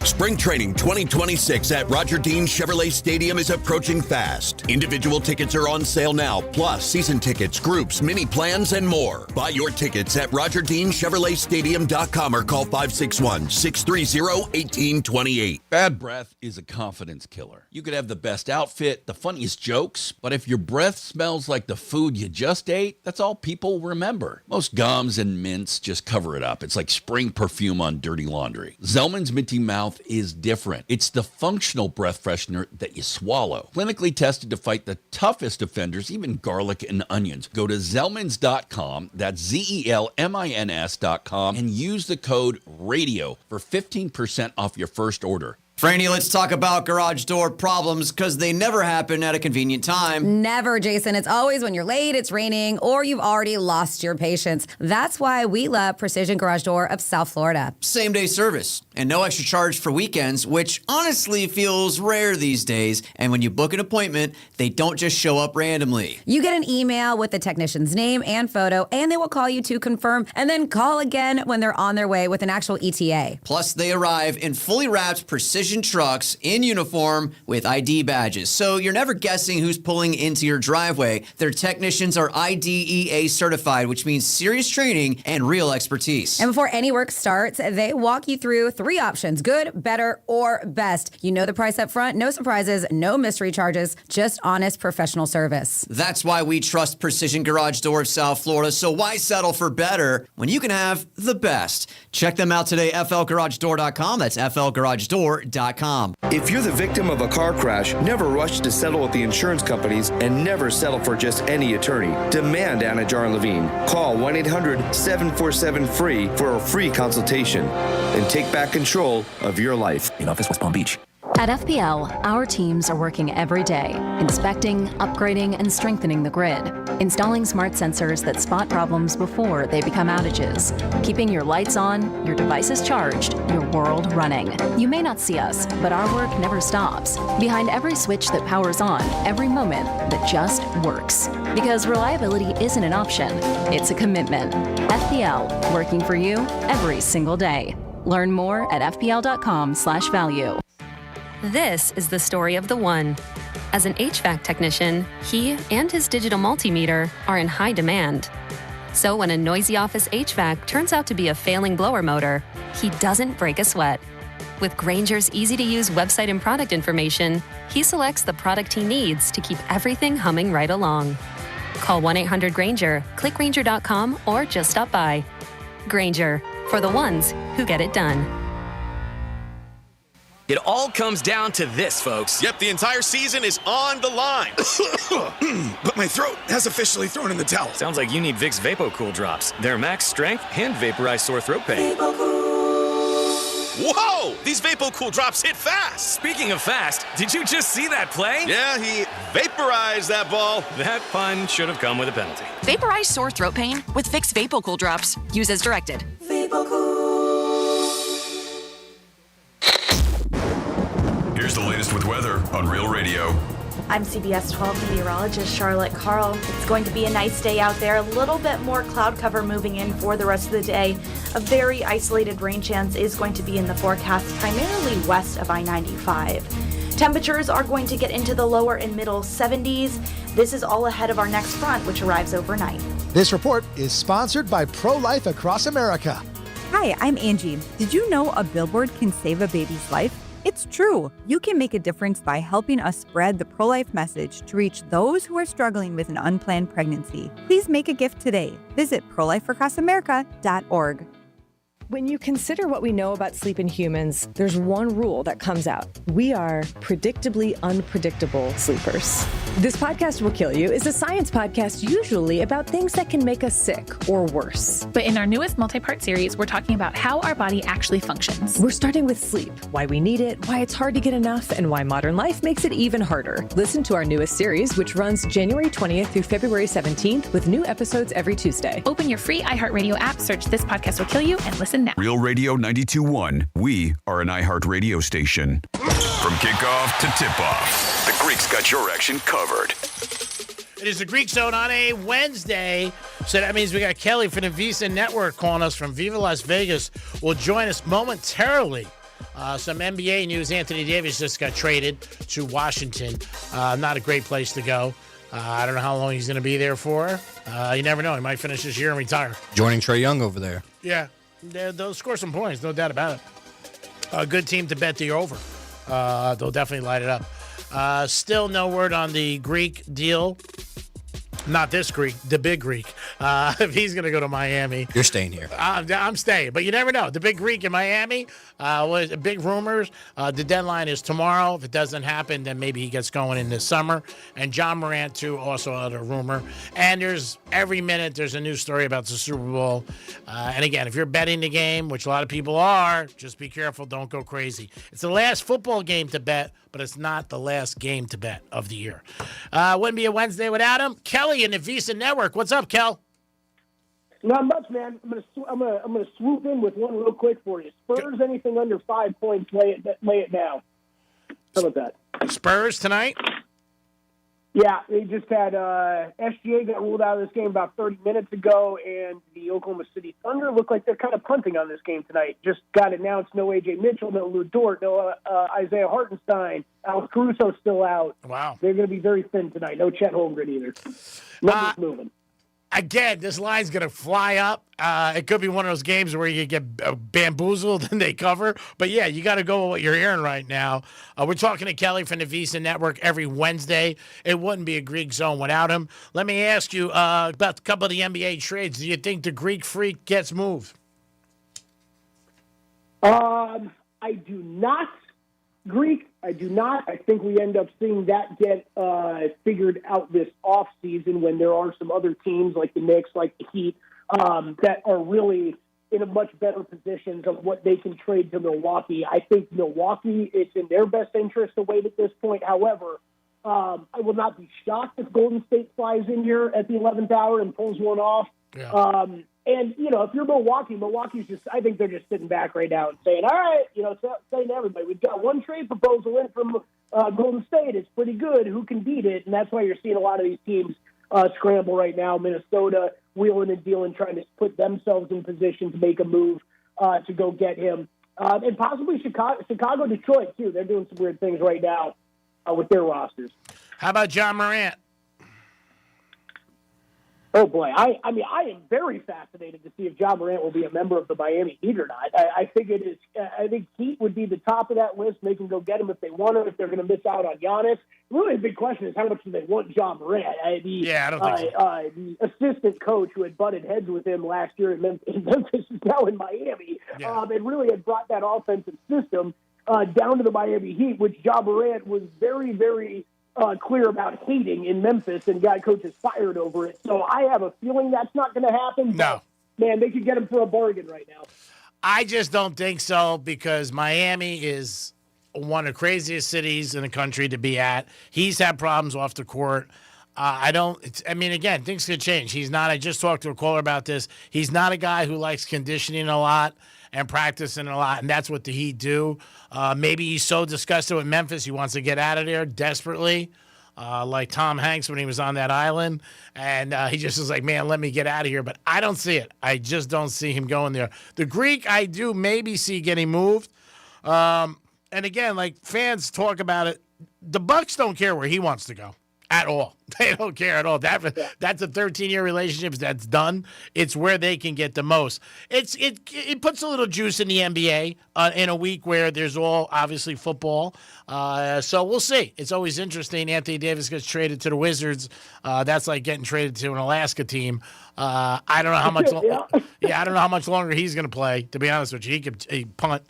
Speaker 19: Spring Training 2026 at Roger Dean Chevrolet Stadium is approaching fast. Individual tickets are on sale now, plus season tickets, groups, mini plans, and more. Buy your tickets at RogerDeanChevroletStadium.com or call 561-630-1828.
Speaker 20: Bad breath is a confidence killer. You could have the best outfit, the funniest jokes, but if your breath smells like the food you just ate, that's all people remember. Most gums and mints just cover it up. It's like spring perfume on dirty laundry. Zellman's Minty Mouth is different. It's the functional breath freshener that you swallow. Clinically tested to fight the toughest offenders, even garlic and onions. Go to Zellmans.com, that's Zelmins.com, and use the code RADIO for 15% off your first order.
Speaker 21: Franny, let's talk about garage door problems, because they never happen at a convenient time.
Speaker 29: Never, Jason. It's always when you're late, it's raining, or you've already lost your patience. That's why we love Precision Garage Door of South Florida.
Speaker 21: Same-day service, and no extra charge for weekends, which honestly feels rare these days. And when you book an appointment, they don't just show up randomly.
Speaker 29: You get an email with the technician's name and photo, and they will call you to confirm, and then call again when they're on their way with an actual ETA.
Speaker 21: Plus, they arrive in fully wrapped precision trucks in uniform with ID badges, so you're never guessing who's pulling into your driveway. Their technicians are IDEA certified, which means serious training and real expertise.
Speaker 29: And before any work starts, they walk you through 3 options: good, better, or best. You know the price up front, no surprises, no mystery charges, just honest professional service.
Speaker 21: That's why we trust Precision Garage Door of South Florida, so why settle for better when you can have the best? Check them out today, flgaragedoor.com. That's flgaragedoor.com.
Speaker 30: If you're the victim of a car crash, never rush to settle with the insurance companies and never settle for just any attorney. Demand Anna Jar Levine. Call 1-800-747-FREE for a free consultation and take back control of your life.
Speaker 31: In office, West Palm Beach.
Speaker 1: At FPL, our teams are working every day, inspecting, upgrading, and strengthening the grid, installing smart sensors that spot problems before they become outages, keeping your lights on, your devices charged, your world running. You may not see us, but our work never stops. Behind every switch that powers on, every moment that just works. Because reliability isn't an option, it's a commitment. FPL, working for you every single day. Learn more at fpl.com/value.
Speaker 4: This is the story of the one. As an HVAC technician, he and his digital multimeter are in high demand. So when a noisy office HVAC turns out to be a failing blower motor, he doesn't break a sweat. With Grainger's easy-to-use website and product information, he selects the product he needs to keep everything humming right along. Call 1-800-GRAINGER, click Grainger.com, or just stop by. Grainger, for the ones who get it done.
Speaker 5: It all comes down to this, folks.
Speaker 8: Yep, the entire season is on the line.
Speaker 5: But my throat has officially thrown in the towel. Sounds like you need Vicks VapoCool drops. They're max strength and vaporize sore throat pain.
Speaker 8: Whoa! These VapoCool drops hit fast.
Speaker 5: Speaking of fast, did you just see that play?
Speaker 8: Yeah, he vaporized that ball.
Speaker 5: That pun should have come with a penalty.
Speaker 22: Vaporize sore throat pain with Vicks VapoCool drops. Use as directed.
Speaker 7: Here's the latest with weather on Real Radio.
Speaker 23: I'm CBS 12 meteorologist Charlotte Carl. It's going to be a nice day out there. A little bit more cloud cover moving in for the rest of the day. A very isolated rain chance is going to be in the forecast, primarily west of I-95. Temperatures are going to get into the lower and middle 70s. This is all ahead of our next front, which arrives overnight.
Speaker 24: This report is sponsored by Pro-Life Across America.
Speaker 25: Hi, I'm Angie. Did you know a billboard can save a baby's life? It's true. You can make a difference by helping us spread the pro-life message to reach those who are struggling with an unplanned pregnancy. Please make a gift today. Visit prolifeacrossamerica.org.
Speaker 26: When you consider what we know about sleep in humans, there's one rule that comes out. We are predictably unpredictable sleepers. This Podcast Will Kill You is a science podcast usually about things that can make us sick or worse.
Speaker 27: But in our newest multi-part series, we're talking about how our body actually functions.
Speaker 26: We're starting with sleep, why we need it, why it's hard to get enough, and why modern life makes it even harder. Listen to our newest series, which runs January 20th through February 17th with new episodes every Tuesday.
Speaker 27: Open your free iHeartRadio app, search This Podcast Will Kill You, and listen now.
Speaker 7: Real Radio 92.1. We are an iHeart radio station. From kickoff to tip-off, the Greeks got your action covered.
Speaker 3: It is the Greek Zone on a Wednesday. So that means we got Kelly from the Visa Network calling us from Viva Las Vegas. Will join us momentarily. Some NBA news. Anthony Davis just got traded to Washington. Not a great place to go. I don't know how long he's going to be there for. You never know. He might finish this year and retire.
Speaker 10: Joining Trae Young over there.
Speaker 3: Yeah. They'll score some points, no doubt about it. A good team to bet the over. They'll definitely light it up. Still no word on the Greek deal. Not this Greek, the big Greek. If he's going to go to Miami.
Speaker 10: You're staying here.
Speaker 3: I'm staying, but you never know. The big Greek in Miami, big rumors. The deadline is tomorrow. If it doesn't happen, then maybe he gets going in the summer. And John Morant, too, also a rumor. And every minute there's a new story about the Super Bowl. And again, if you're betting the game, which a lot of people are, just be careful. Don't go crazy. It's the last football game to bet, but it's not the last game to bet of the year. Wouldn't be a Wednesday without him. Kelly in the Visa Network. What's up, Kel?
Speaker 2: Not much, man. I'm gonna swoop in with one real quick for you. Spurs anything under 5 points, lay it now. How about that?
Speaker 3: Spurs tonight?
Speaker 2: Yeah, they just had SGA got ruled out of this game about 30 minutes ago, and the Oklahoma City Thunder look like they're kind of punting on this game tonight. Just got announced no A.J. Mitchell, no Lou Dort, no Isaiah Hartenstein. Alex Caruso's still out.
Speaker 3: Wow.
Speaker 2: They're going to be very thin tonight. No Chet Holmgren either. Nothing's moving.
Speaker 3: Again, this line's going to fly up. It could be one of those games where you get bamboozled and they cover. But, yeah, you got to go with what you're hearing right now. We're talking to Kelly from the Visa Network every Wednesday. It wouldn't be a Greek Zone without him. Let me ask you about a couple of the NBA trades. Do you think the Greek Freak gets moved?
Speaker 2: I do not. Greek, I do not. I think we end up seeing that get figured out this offseason when there are some other teams like the Knicks, like the Heat, that are really
Speaker 6: in a much better position of what they can trade to Milwaukee. I think Milwaukee, it's in their best interest to wait at this point. However, I will not be shocked if Golden State flies in here at the 11th hour and pulls one off. Yeah. And, if you're Milwaukee's I think they're just sitting back right now and saying, all right, saying to everybody, we've got one trade proposal in from Golden State. It's pretty good. Who can beat it? And that's why you're seeing a lot of these teams scramble right now. Minnesota wheeling and dealing, trying to put themselves in position to make a move to go get him. And possibly Chicago, Detroit, too. They're doing some weird things right now with their rosters.
Speaker 3: How about John Morant?
Speaker 6: Oh, boy. I am very fascinated to see if John Morant will be a member of the Miami Heat or not. I think it is. I think Heat would be the top of that list. They can go get him if they want him, if they're going to miss out on Giannis. Really, the big question is how much do they want John Morant?
Speaker 3: I don't think so.
Speaker 6: The assistant coach who had butted heads with him last year in Memphis is now in Miami, and really had brought that offensive system down to the Miami Heat, which John Morant was very, very clear about hating in Memphis, and got coaches fired over it. So I have a feeling that's not going to happen.
Speaker 3: No.
Speaker 6: But, man, they could get him for a bargain right now.
Speaker 3: I just don't think so because Miami is one of the craziest cities in the country to be at. He's had problems off the court. Again, things could change. He's not, I just talked to a caller about this. He's not a guy who likes conditioning a lot and practicing a lot, and that's what the Heat do. Maybe he's so disgusted with Memphis, he wants to get out of there desperately, like Tom Hanks when he was on that island. And he just is like, man, let me get out of here. But I don't see it. I just don't see him going there. The Greek, I do maybe see getting moved. And again, like fans talk about it, the Bucks don't care where he wants to go. At all. They don't care at all. That's a 13-year relationship that's done. It's where they can get the most. It puts a little juice in the NBA in a week where there's all, obviously, football. So we'll see. It's always interesting. Anthony Davis gets traded to the Wizards. That's like getting traded to an Alaska team. I don't know how much I don't know how much longer he's going to play, to be honest with you. He could punt.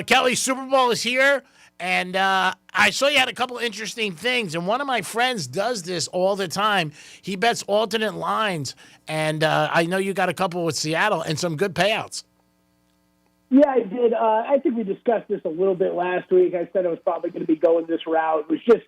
Speaker 3: Kelly, Super Bowl is here. And I saw you had a couple interesting things, and one of my friends does this all the time. He bets alternate lines, and I know you got a couple with Seattle and some good payouts.
Speaker 6: Yeah, I did. I think we discussed this a little bit last week. I said I was probably going to be going this route. It was just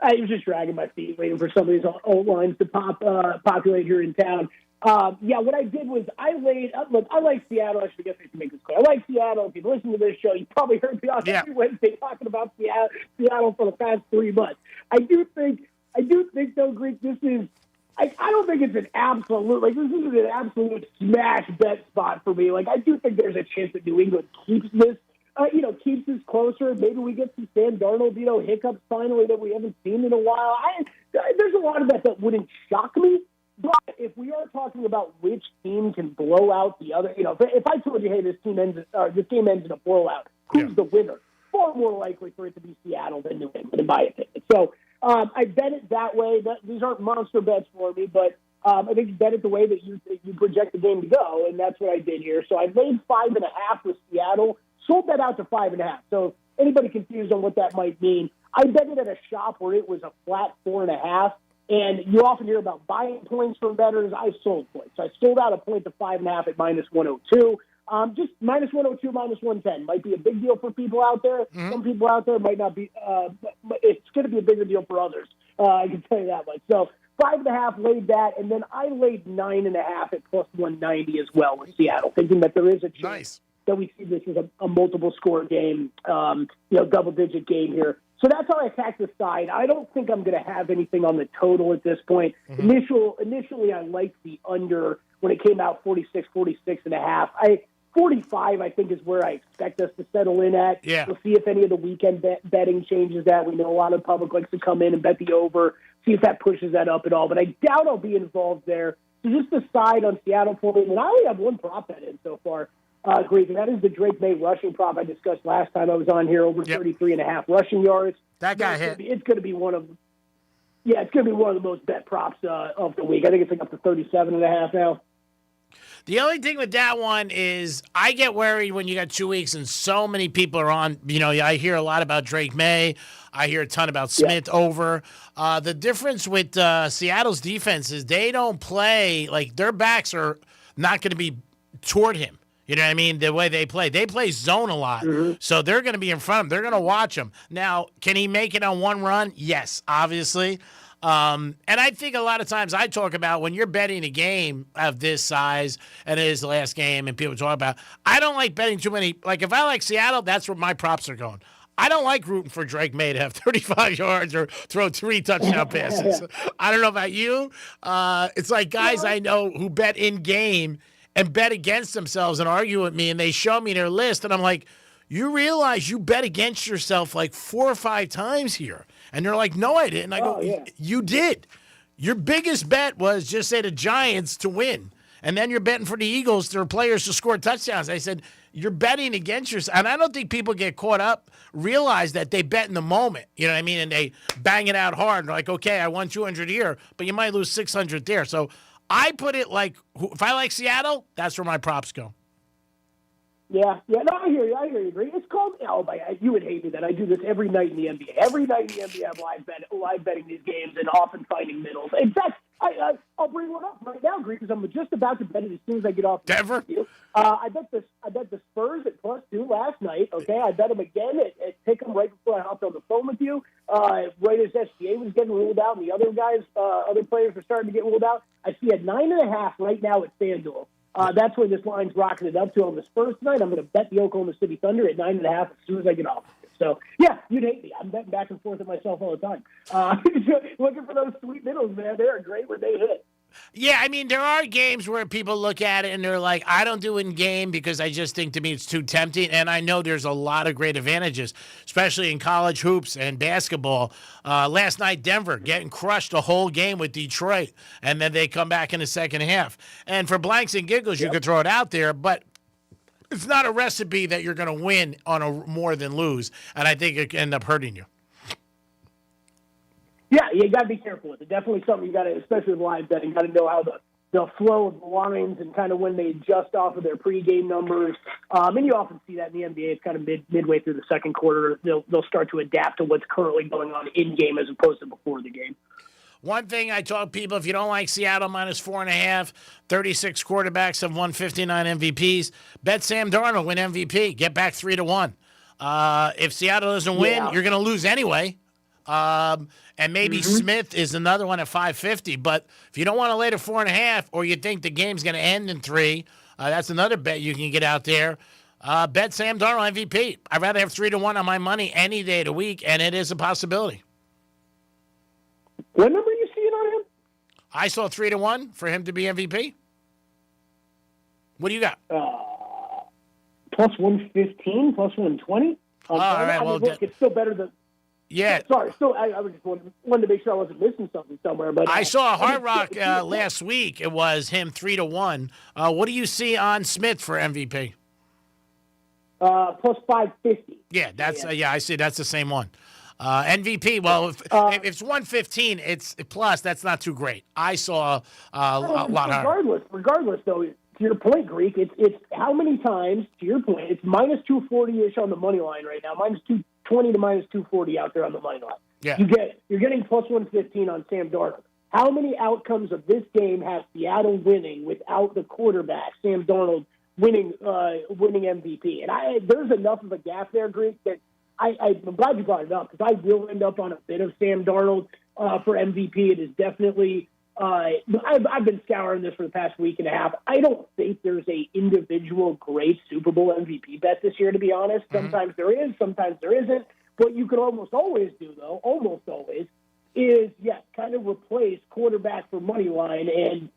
Speaker 6: I was just dragging my feet, waiting for some of these old lines to populate here in town. What I did was I like Seattle. I should guess I should make this clear. I like Seattle. If you've listened to this show, you probably heard me on every Wednesday talking about Seattle for the past 3 months. I do think though, Greek, this is. I don't think it's an absolute this isn't an absolute smash bet spot for me. I do think there's a chance that New England keeps this. Keeps this closer. Maybe we get some Sam Darnold, hiccups finally that we haven't seen in a while. There's a lot of that wouldn't shock me. But if we are talking about which team can blow out the other, if I told you, hey, this game ends in a blowout, who's the winner? Far more likely for it to be Seattle than New England, in my opinion. So I bet it that way. These aren't monster bets for me, but I think you bet it the way that you project the game to go, and that's what I did here. So I laid 5.5 with Seattle, sold that out to 5.5. So if anybody confused on what that might mean, I bet it at a shop where it was a flat 4.5. And you often hear about buying points from bettors. I sold points. I sold out a point to 5.5 at minus 102. Just minus 102, minus 110 might be a big deal for people out there. Mm-hmm. Some people out there might not be. It's going to be a bigger deal for others. I can tell you that much. So 5.5 laid that, and then I laid 9.5 at plus 190 as well with Seattle, thinking that there is a chance that we see this as a multiple score game, double-digit game here. So that's how I attack the side. I don't think I'm going to have anything on the total at this point. Mm-hmm. Initially, I liked the under when it came out 46 and a half. 45, I think, is where I expect us to settle in at. Yeah. We'll see if any of the weekend betting changes that. We know a lot of the public likes to come in and bet the over, see if that pushes that up at all. But I doubt I'll be involved there. So just the side on Seattle for me. And I only have one prop bet in so far. Great, and that is the Drake May rushing prop I discussed last time I was on here, over 33.5 rushing yards.
Speaker 3: That guy hit.
Speaker 6: It's going to be one of the most bet props of the week. I think it's up to 37.5 now.
Speaker 3: The only thing with that one is I get worried when you got 2 weeks and so many people are on. I hear a lot about Drake May. I hear a ton about Smith over. The difference with Seattle's defense is they don't play, their backs are not going to be toward him. You know what I mean? The way they play zone a lot. So they're going to be in front of him. They're going to watch him. Now, can he make it on one run? Yes, obviously. And I think a lot of times I talk about when you're betting a game of this size, and it is the last game, and people talk about, I don't like betting too many. Like, if I like Seattle, that's where my props are going. I don't like rooting for Drake May to have 35 yards or throw 3 touchdown passes. I don't know about you. It's like guys I know who bet in game and bet against themselves and argue with me, and they show me their list, and I'm like, you realize you bet against yourself like 4 or 5 times here. And they're like, no, I didn't. I go, you did. Your biggest bet was just say the Giants to win. And then you're betting for the Eagles, their players to score touchdowns. I said, you're betting against yourself. And I don't think people get caught up, realize that they bet in the moment. You know what I mean? And they bang it out hard. They're like, okay, I won 200 here, but you might lose 600 there. So I put it like, if I like Seattle, that's where my props go.
Speaker 6: Yeah, no, I hear you, Greg. It's called, you would hate me that I do this every night in the NBA. Every night in the NBA, I'm live betting these games and often finding middles. In fact, I'll bring one up right now, Greg, because I'm just about to bet it as soon as I get off.
Speaker 3: Denver?
Speaker 6: I bet the Spurs at +2 last night, okay? I bet them again at Pick'em right before I hopped on the phone with you. Right as SGA was getting ruled out and the other guys, other players were starting to get ruled out. I see a 9.5 right now at FanDuel. That's where this line's rocketed up to on the Spurs tonight. I'm going to bet the Oklahoma City Thunder at 9.5 as soon as I get off. So, yeah, you'd hate me. I'm betting back and forth at myself all the time. Looking for those sweet middles, man. They are great when they hit.
Speaker 3: Yeah, I mean, there are games where people look at it and they're like, I don't do in game because I just think to me it's too tempting. And I know there's a lot of great advantages, especially in college hoops and basketball. Last night, Denver getting crushed the whole game with Detroit, and then they come back in the second half. And for blanks and giggles, you could throw it out there, but it's not a recipe that you're going to win on a more than lose. And I think it can end up hurting you.
Speaker 6: Yeah, you got to be careful with it. Definitely something you got to, especially with live betting, got to know how the flow of the lines and kind of when they adjust off of their pregame numbers. And you often see that in the NBA. It's kind of midway through the second quarter. They'll start to adapt to what's currently going on in game as opposed to before the game.
Speaker 3: One thing I tell people, if you don't like Seattle -4.5, 36 quarterbacks have won 59 MVPs, bet Sam Darnold win MVP. Get back 3-1. If Seattle doesn't win, you're going to lose anyway. And maybe Smith is another one at 550. But if you don't want to lay to 4.5, or you think the game's going to end in 3, that's another bet you can get out there. Bet Sam Darnold MVP. I'd rather have 3-1 on my money any day of the week, and it is a possibility.
Speaker 6: What number are you seeing on him?
Speaker 3: I saw 3-1 for him to be MVP. What do you got?
Speaker 6: +115, +120.
Speaker 3: All right, well,
Speaker 6: look, it's still better than.
Speaker 3: Yeah.
Speaker 6: Sorry, I was just wanted to make sure I wasn't missing something somewhere. But
Speaker 3: I saw Hard Rock last week. It was him 3-1. What do you see on Smith for MVP?
Speaker 6: +550.
Speaker 3: Yeah, that's I see. That's the same one. MVP. Well, if it's 115, it's plus. That's not too great. I saw a lot higher.
Speaker 6: Regardless, though, to your point, Greek, it's how many times? To your point, it's -240-ish on the money line right now. -220 to -240 out there on the money line.
Speaker 3: Yeah.
Speaker 6: You're getting +115 on Sam Darnold. How many outcomes of this game has Seattle winning without the quarterback, Sam Darnold, winning MVP? And there's enough of a gap there, Greek, that I'm glad you brought it up, because I will end up on a bit of Sam Darnold for MVP. It is definitely I've been scouring this for the past week and a half. I don't think there's a individual great Super Bowl MVP bet this year, to be honest. Sometimes there is, sometimes there isn't. What you can almost always do, though, is, kind of replace quarterback for money line. And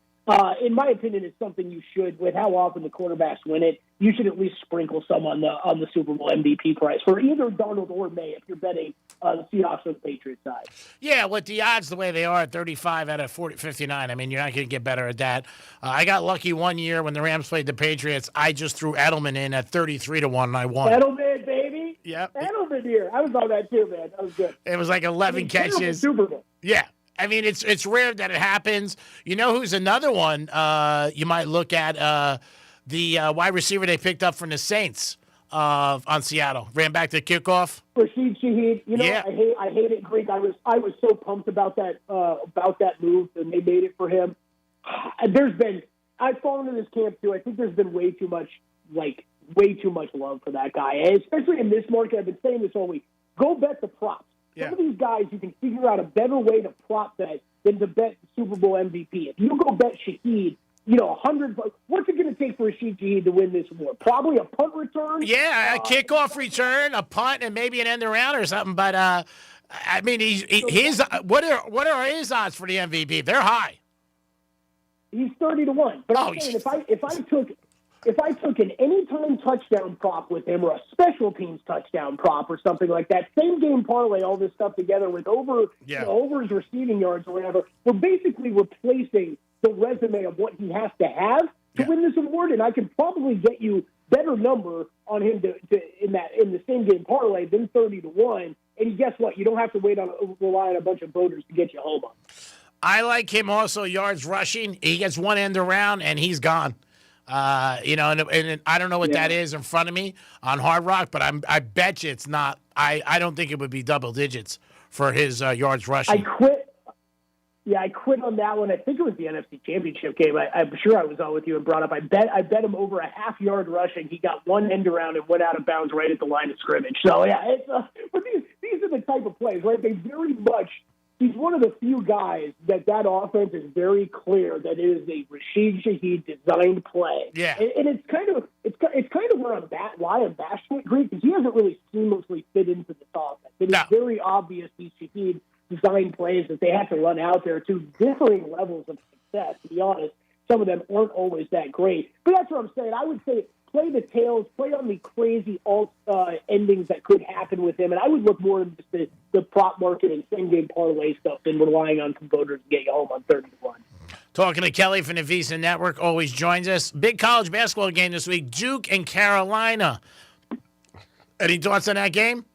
Speaker 6: in my opinion, it's something you should, with how often the quarterbacks win it, you should at least sprinkle some on the Super Bowl MVP price for either Darnold or May if you're betting the Seahawks or the Patriots side.
Speaker 3: Yeah, with the odds the way they are at 35 out of 59, I mean, you're not going to get better at that. I got lucky one year when the Rams played the Patriots. I just threw Edelman in at 33-1, and I won.
Speaker 6: Edelman, baby.
Speaker 3: Yep.
Speaker 6: Edelman here. I was on that too, man. That was good.
Speaker 3: It was like 11 catches.
Speaker 6: Super Bowl.
Speaker 3: Yeah. I mean, it's rare that it happens. You know who's another one you might look at? The wide receiver they picked up from the Saints on Seattle. Ran back to kickoff.
Speaker 6: Rashid Shaheed. You know, yeah. I hate it, Greek. I was so pumped about that move, and they made it for him. I've fallen into this camp, too. I think there's been way too much like way too much love for that guy, and especially in this market. I've been saying this all week. Go bet the props. Some of these guys, you can figure out a better way to prop bet than to bet Super Bowl MVP. If you go bet Shaheed, 100. What's it going to take for Rashid Shaheed to win this award? Probably a punt return.
Speaker 3: Yeah, a kickoff return, a punt, and maybe an end around or something. But I mean, what are his odds for the MVP? They're high.
Speaker 6: He's 30-1. But I'm saying if I took an anytime touchdown prop with him or a special teams touchdown prop or something like that, same game parlay all this stuff together with overs receiving yards or whatever, we're basically replacing the resume of what he has to have to win this award, and I could probably get you better number on him in the same game parlay than 30-1. And guess what? You don't have to rely on a bunch of voters to get you home on.
Speaker 3: I like him also yards rushing. He gets one end around and he's gone. And I don't know what that is in front of me on Hard Rock, but I bet you it's not. I don't think it would be double digits for his yards rushing.
Speaker 6: I quit on that one. I think it was the NFC Championship game. I'm sure I was on with you and brought up. I bet him over a half-yard rushing. He got one end around and went out of bounds right at the line of scrimmage. So, but these are the type of plays, right? They very much – he's one of the few guys that offense is very clear that it is a Rashid Shaheed designed play.
Speaker 3: Yeah.
Speaker 6: And it's kind of where why I'm bashing it, Greek, because he hasn't really seamlessly fit into this offense. It is very obvious these Shaheed design plays that they have to run out there to differing levels of success. To be honest, some of them aren't always that great. But that's what I'm saying. I would say play the tails, play on the crazy alt endings that could happen with him, and I would look more into the prop market and same-game parlay stuff than relying on some voters to get you home on 30-1.
Speaker 3: Talking to Kelly from the Visa Network, always joins us. Big college basketball game this week, Duke and Carolina. Any thoughts on that game?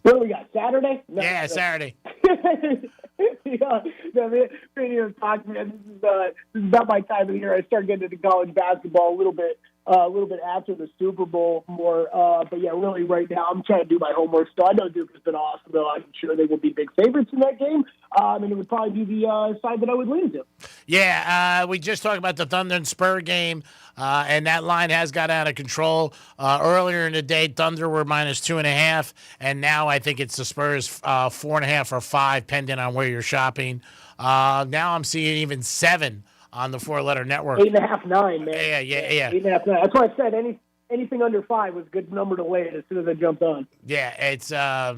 Speaker 6: What do we got, Saturday? No,
Speaker 3: Saturday.
Speaker 6: Me and you talked, man. This is about my time of year. I start getting into college basketball a little bit after the Super Bowl more. But yeah, really right now I'm trying to do my homework. So I know Duke has been awesome, though. I'm sure they will be big favorites in that game. And it would probably be the side that I would lean to.
Speaker 3: Yeah, we just talked about the Thunder and Spur game, and that line has got out of control. Earlier in the day, Thunder were -2.5, and now I think it's the Spurs 4.5 or 5, depending on where you're shopping. Now I'm seeing even 7 on the 4-letter network.
Speaker 6: 8.5, 9, man.
Speaker 3: Yeah.
Speaker 6: 8.5, 9. That's why I said anything under 5 was a good number to lay it as soon as I jumped on.
Speaker 3: Yeah, it's I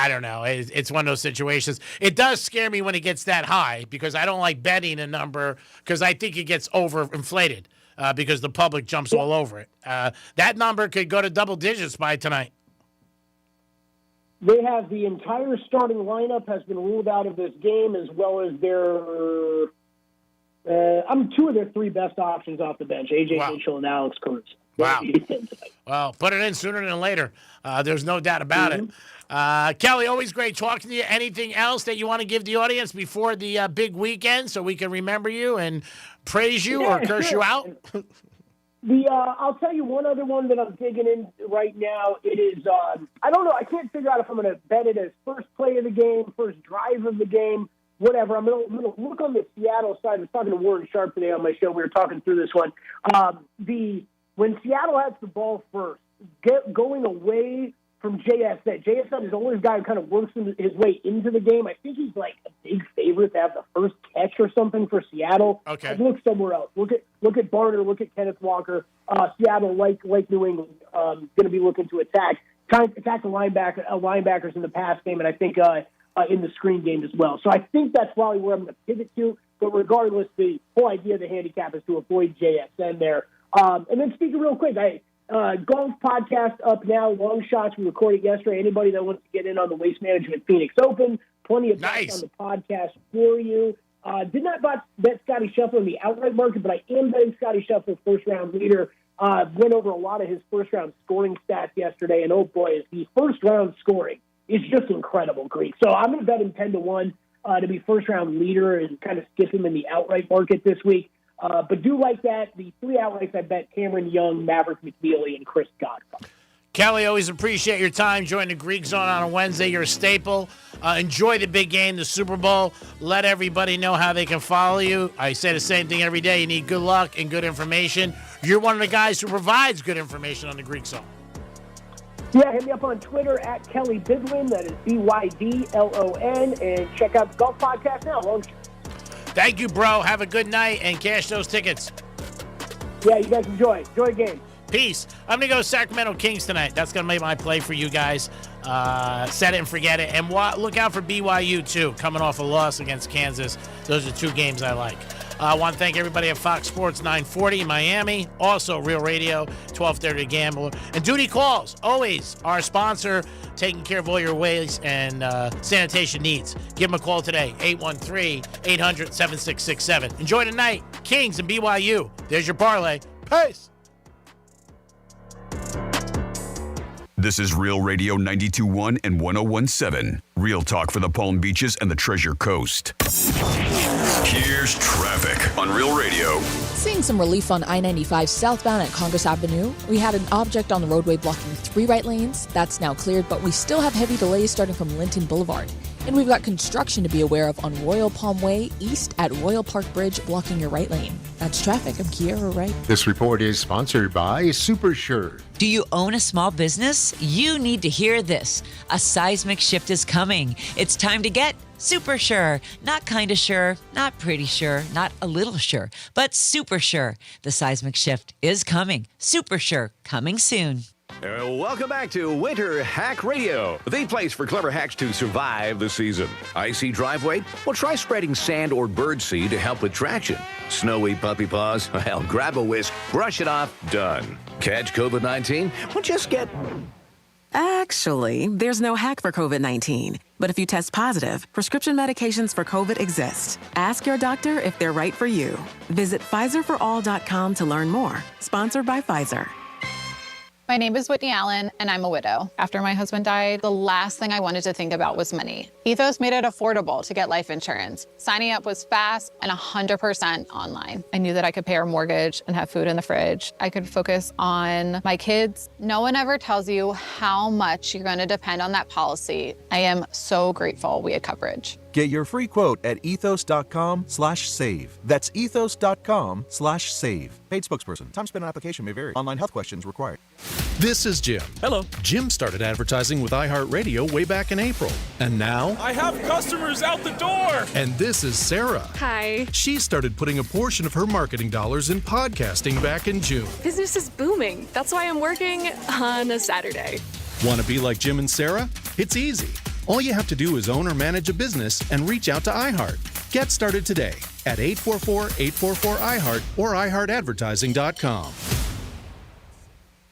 Speaker 3: don't know. It's one of those situations. It does scare me when it gets that high because I don't like betting a number because I think it gets overinflated because the public jumps all over it. That number could go to double digits by tonight.
Speaker 6: They have the entire starting lineup has been ruled out of this game, as well as their two of their 3 best options off the bench, A.J. Mitchell and Alex Caruso.
Speaker 3: Wow. Well, put it in sooner than later. There's no doubt about it. Kelly, always great talking to you. Anything else that you want to give the audience before the big weekend so we can remember you and praise you or curse you out?
Speaker 6: I'll tell you one other one that I'm digging in right now. It is, I don't know. I can't figure out if I'm going to bet it as first play of the game, first drive of the game, whatever. I'm going to look on the Seattle side. I was talking to Warren Sharp today on my show. We were talking through this one. When Seattle has the ball first, going away from JSN. JSN is always a guy who kind of works his way into the game. I think he's like a big favorite to have the first catch or something for Seattle.
Speaker 3: Okay.
Speaker 6: I'd look somewhere else. Look at Barner. Look at Kenneth Walker. Seattle, like New England, going to be looking to attack the linebackers in the pass game, and I think in the screen game as well. So I think that's probably where I'm going to pivot to. But regardless, the whole idea of the handicap is to avoid JSN there. And then speaking real quick, golf podcast up now, long shots. We recorded yesterday. Anybody that wants to get in on the Waste Management Phoenix Open, plenty of bets on the podcast for you. Did not bet Scotty Scheffler in the outright market, but I am betting Scotty Scheffler first-round leader. Went over a lot of his first-round scoring stats yesterday, and oh boy, is the first-round scoring is just incredible, Greek. So I'm going to bet him 10-1 to be first-round leader and kind of skip him in the outright market this week. But do like that. The 3 outrights I bet: Cameron Young, Maverick McNeely, and Chris Godfather.
Speaker 3: Kelly, always appreciate your time. Join the Greek Zone on a Wednesday. You're a staple. Enjoy the big game, the Super Bowl. Let everybody know how they can follow you. I say the same thing every day. You need good luck and good information. You're one of the guys who provides good information on the Greek Zone.
Speaker 6: Yeah, hit me up on Twitter at Kelly Bydlon. That is BYDLON. And check out the Golf Podcast now, won't you?
Speaker 3: Thank you, bro. Have a good night and cash those tickets.
Speaker 6: Yeah, you guys enjoy. Enjoy the game.
Speaker 3: Peace. I'm going to go Sacramento Kings tonight. That's going to make my play for you guys. Set it and forget it. And look out for BYU, too, coming off a loss against Kansas. Those are two games I like. I want to thank everybody at Fox Sports 940 Miami. Also, Real Radio, 1230 Gambler. And Duty Calls, always our sponsor, taking care of all your waste and sanitation needs. Give them a call today, 813-800-7667. Enjoy the night. Kings and BYU. There's your parlay. Peace.
Speaker 7: This is Real Radio 92.1 and 101.7. Real talk for the Palm Beaches and the Treasure Coast. Here's traffic on Real Radio.
Speaker 9: Seeing some relief on I-95 southbound at Congress Avenue. We had an object on the roadway blocking 3 right lanes. That's now cleared, but we still have heavy delays starting from Linton Boulevard. And we've got construction to be aware of on Royal Palm Way east at Royal Park Bridge blocking your right lane. That's traffic. I'm Kiera Wright.
Speaker 11: This report is sponsored by SuperSure.
Speaker 12: Do you own a small business? You need to hear this. A seismic shift is coming. It's time to get super sure. Not kind of sure, not pretty sure, not a little sure, but super sure. The seismic shift is coming. Super sure, coming soon.
Speaker 13: Welcome back to Winter Hack Radio, the place for clever hacks to survive the season. Icy driveway? Well, try spreading sand or birdseed to help with traction. Snowy puppy paws? Well, grab a whisk, brush it off, done. Catch COVID-19? Well, just get...
Speaker 14: Actually, there's no hack for COVID-19. But if you test positive, prescription medications for COVID exist. Ask your doctor if they're right for you. Visit PfizerForAll.com to learn more. Sponsored by Pfizer.
Speaker 15: My name is Whitney Allen, and I'm a widow. After my husband died, the last thing I wanted to think about was money. Ethos made it affordable to get life insurance. Signing up was fast and 100% online. I knew that I could pay our mortgage and have food in the fridge. I could focus on my kids. No one ever tells you how much you're going to depend on that policy. I am so grateful we had coverage.
Speaker 16: Get your free quote at ethos.com/save. That's ethos.com/save. Paid spokesperson. Time spent on application may vary. Online health questions required.
Speaker 17: This is Jim. Hello. Jim started advertising with iHeartRadio way back in April. And now...
Speaker 18: I have customers out the door!
Speaker 17: And this is Sarah.
Speaker 28: Hi.
Speaker 17: She started putting a portion of her marketing dollars in podcasting back in June.
Speaker 28: Business is booming. That's why I'm working on a Saturday.
Speaker 17: Want to be like Jim and Sarah? It's easy. All you have to do is own or manage a business and reach out to iHeart. Get started today at 844-844-iHeart or iHeartAdvertising.com.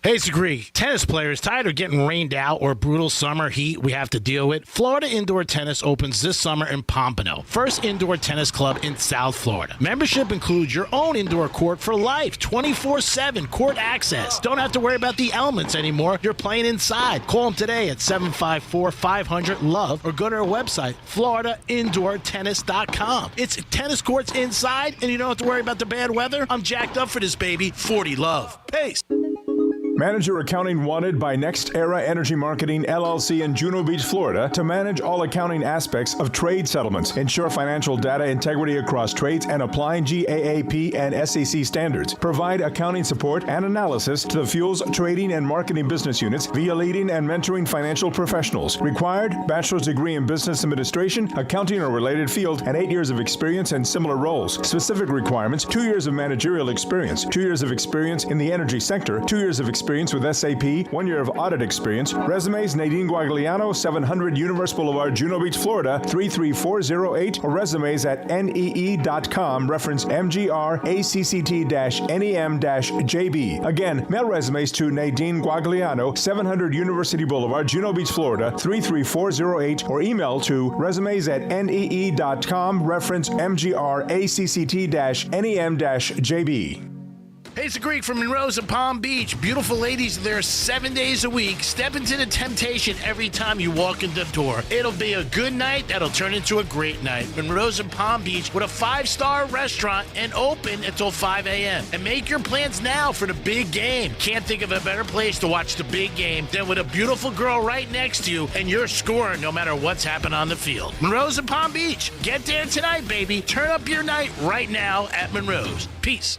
Speaker 3: Hey, it's Greg. Tennis players tired of getting rained out or brutal summer heat we have to deal with? Florida Indoor Tennis opens this summer in Pompano, first indoor tennis club in South Florida. Membership includes your own indoor court for life, 24/7 court access. Don't have to worry about the elements anymore. You're playing inside. Call them today at 754-500-LOVE or go to our website, FloridaIndoorTennis.com. It's tennis courts inside, and you don't have to worry about the bad weather. I'm jacked up for this, baby. 40 Love. Peace.
Speaker 31: Manager accounting wanted by Next Era Energy Marketing, LLC in Juno Beach, Florida, to manage all accounting aspects of trade settlements, ensure financial data integrity across trades, and applying GAAP and SEC standards. Provide accounting support and analysis to the fuels, trading, and marketing business units via leading and mentoring financial professionals. Required, bachelor's degree in business administration, accounting or related field, and 8 years of experience in similar roles. Specific requirements: 2 years of managerial experience, 2 years of experience in the energy sector, 2 years of experience with SAP, 1 year of audit experience. Resumes: Nadine Guagliano, 700 Universe Boulevard, Juno Beach, Florida, 33408, or resumes at nee.com, reference MGR ACCT-NEM-JB. Again, mail resumes to Nadine Guagliano, 700 University Boulevard, Juno Beach, Florida, 33408, or email to resumes at nee.com, reference MGR ACCT-NEM-JB.
Speaker 3: Hey, it's a Greek from Monroe's and Palm Beach. Beautiful ladies there 7 days a week. Step into the temptation every time you walk in the door. It'll be a good night that'll turn into a great night. Monroe's and Palm Beach with a 5-star restaurant and open until 5 a.m. And make your plans now for the big game. Can't think of a better place to watch the big game than with a beautiful girl right next to you and you're scoring no matter what's happening on the field. Monroe's and Palm Beach. Get there tonight, baby. Turn up your night right now at Monroe's. Peace.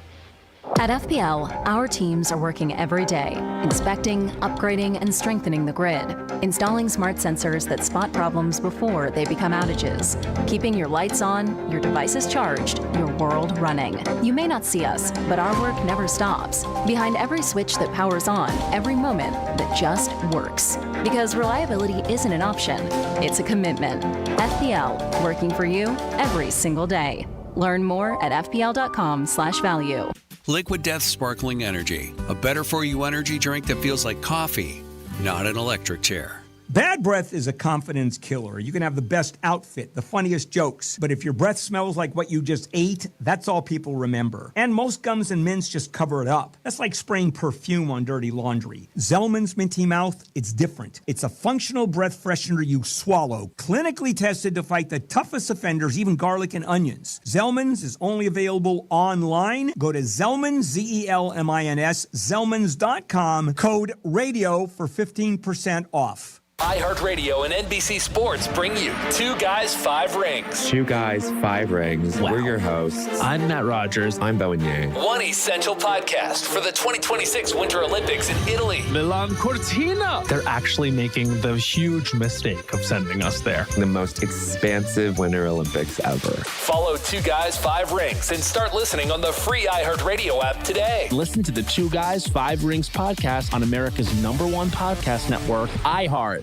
Speaker 1: At FPL, our teams are working every day, inspecting, upgrading, and strengthening the grid, installing smart sensors that spot problems before they become outages, keeping your lights on, your devices charged, your world running. You may not see us, but our work never stops. Behind every switch that powers on, every moment that just works. Because reliability isn't an option, it's a commitment. FPL, working for you every single day. Learn more at fpl.com/value.
Speaker 4: Liquid Death Sparkling Energy, a better-for-you energy drink that feels like coffee, not an electric chair.
Speaker 5: Bad breath is a confidence killer. You can have the best outfit, the funniest jokes, but if your breath smells like what you just ate, that's all people remember. And most gums and mints just cover it up. That's like spraying perfume on dirty laundry. Zellman's Minty Mouth, it's different. It's a functional breath freshener you swallow, clinically tested to fight the toughest offenders, even garlic and onions. Zellman's is only available online. Go to Zellman's, Z-E-L-M-I-N-S, Zellmans.com, code RADIO for 15% off.
Speaker 8: iHeartRadio and NBC Sports bring you Two Guys, Five Rings.
Speaker 19: Two Guys, Five Rings.
Speaker 8: Wow.
Speaker 19: We're your hosts.
Speaker 8: I'm Matt Rogers.
Speaker 19: I'm Bowen Yang.
Speaker 8: One essential podcast for the 2026 Winter Olympics in Italy.
Speaker 18: Milan Cortina. They're actually making the huge mistake of sending us there.
Speaker 19: The most expansive Winter Olympics ever.
Speaker 8: Follow Two Guys, Five Rings and start listening on the free iHeartRadio app today.
Speaker 20: Listen to the Two Guys, Five Rings podcast on America's #1 podcast network, iHeart.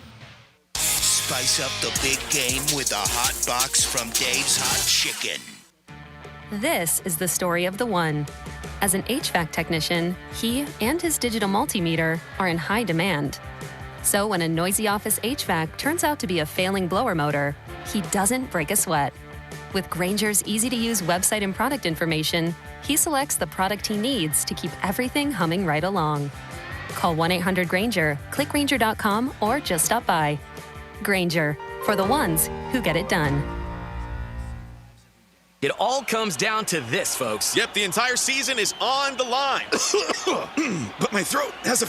Speaker 21: Spice up the big game with a hot box from Dave's Hot Chicken.
Speaker 22: This is the story of the one. As an HVAC technician, he and his digital multimeter are in high demand. So when a noisy office HVAC turns out to be a failing blower motor, he doesn't break a sweat. With Grainger's easy-to-use website and product information, he selects the product he needs to keep everything humming right along. Call 1-800-GRAINGER, click Grainger.com, or just stop by. Grainger, for the ones who get it done.
Speaker 23: It all comes down to this, folks.
Speaker 29: Yep, the entire season is on the line. But my throat has a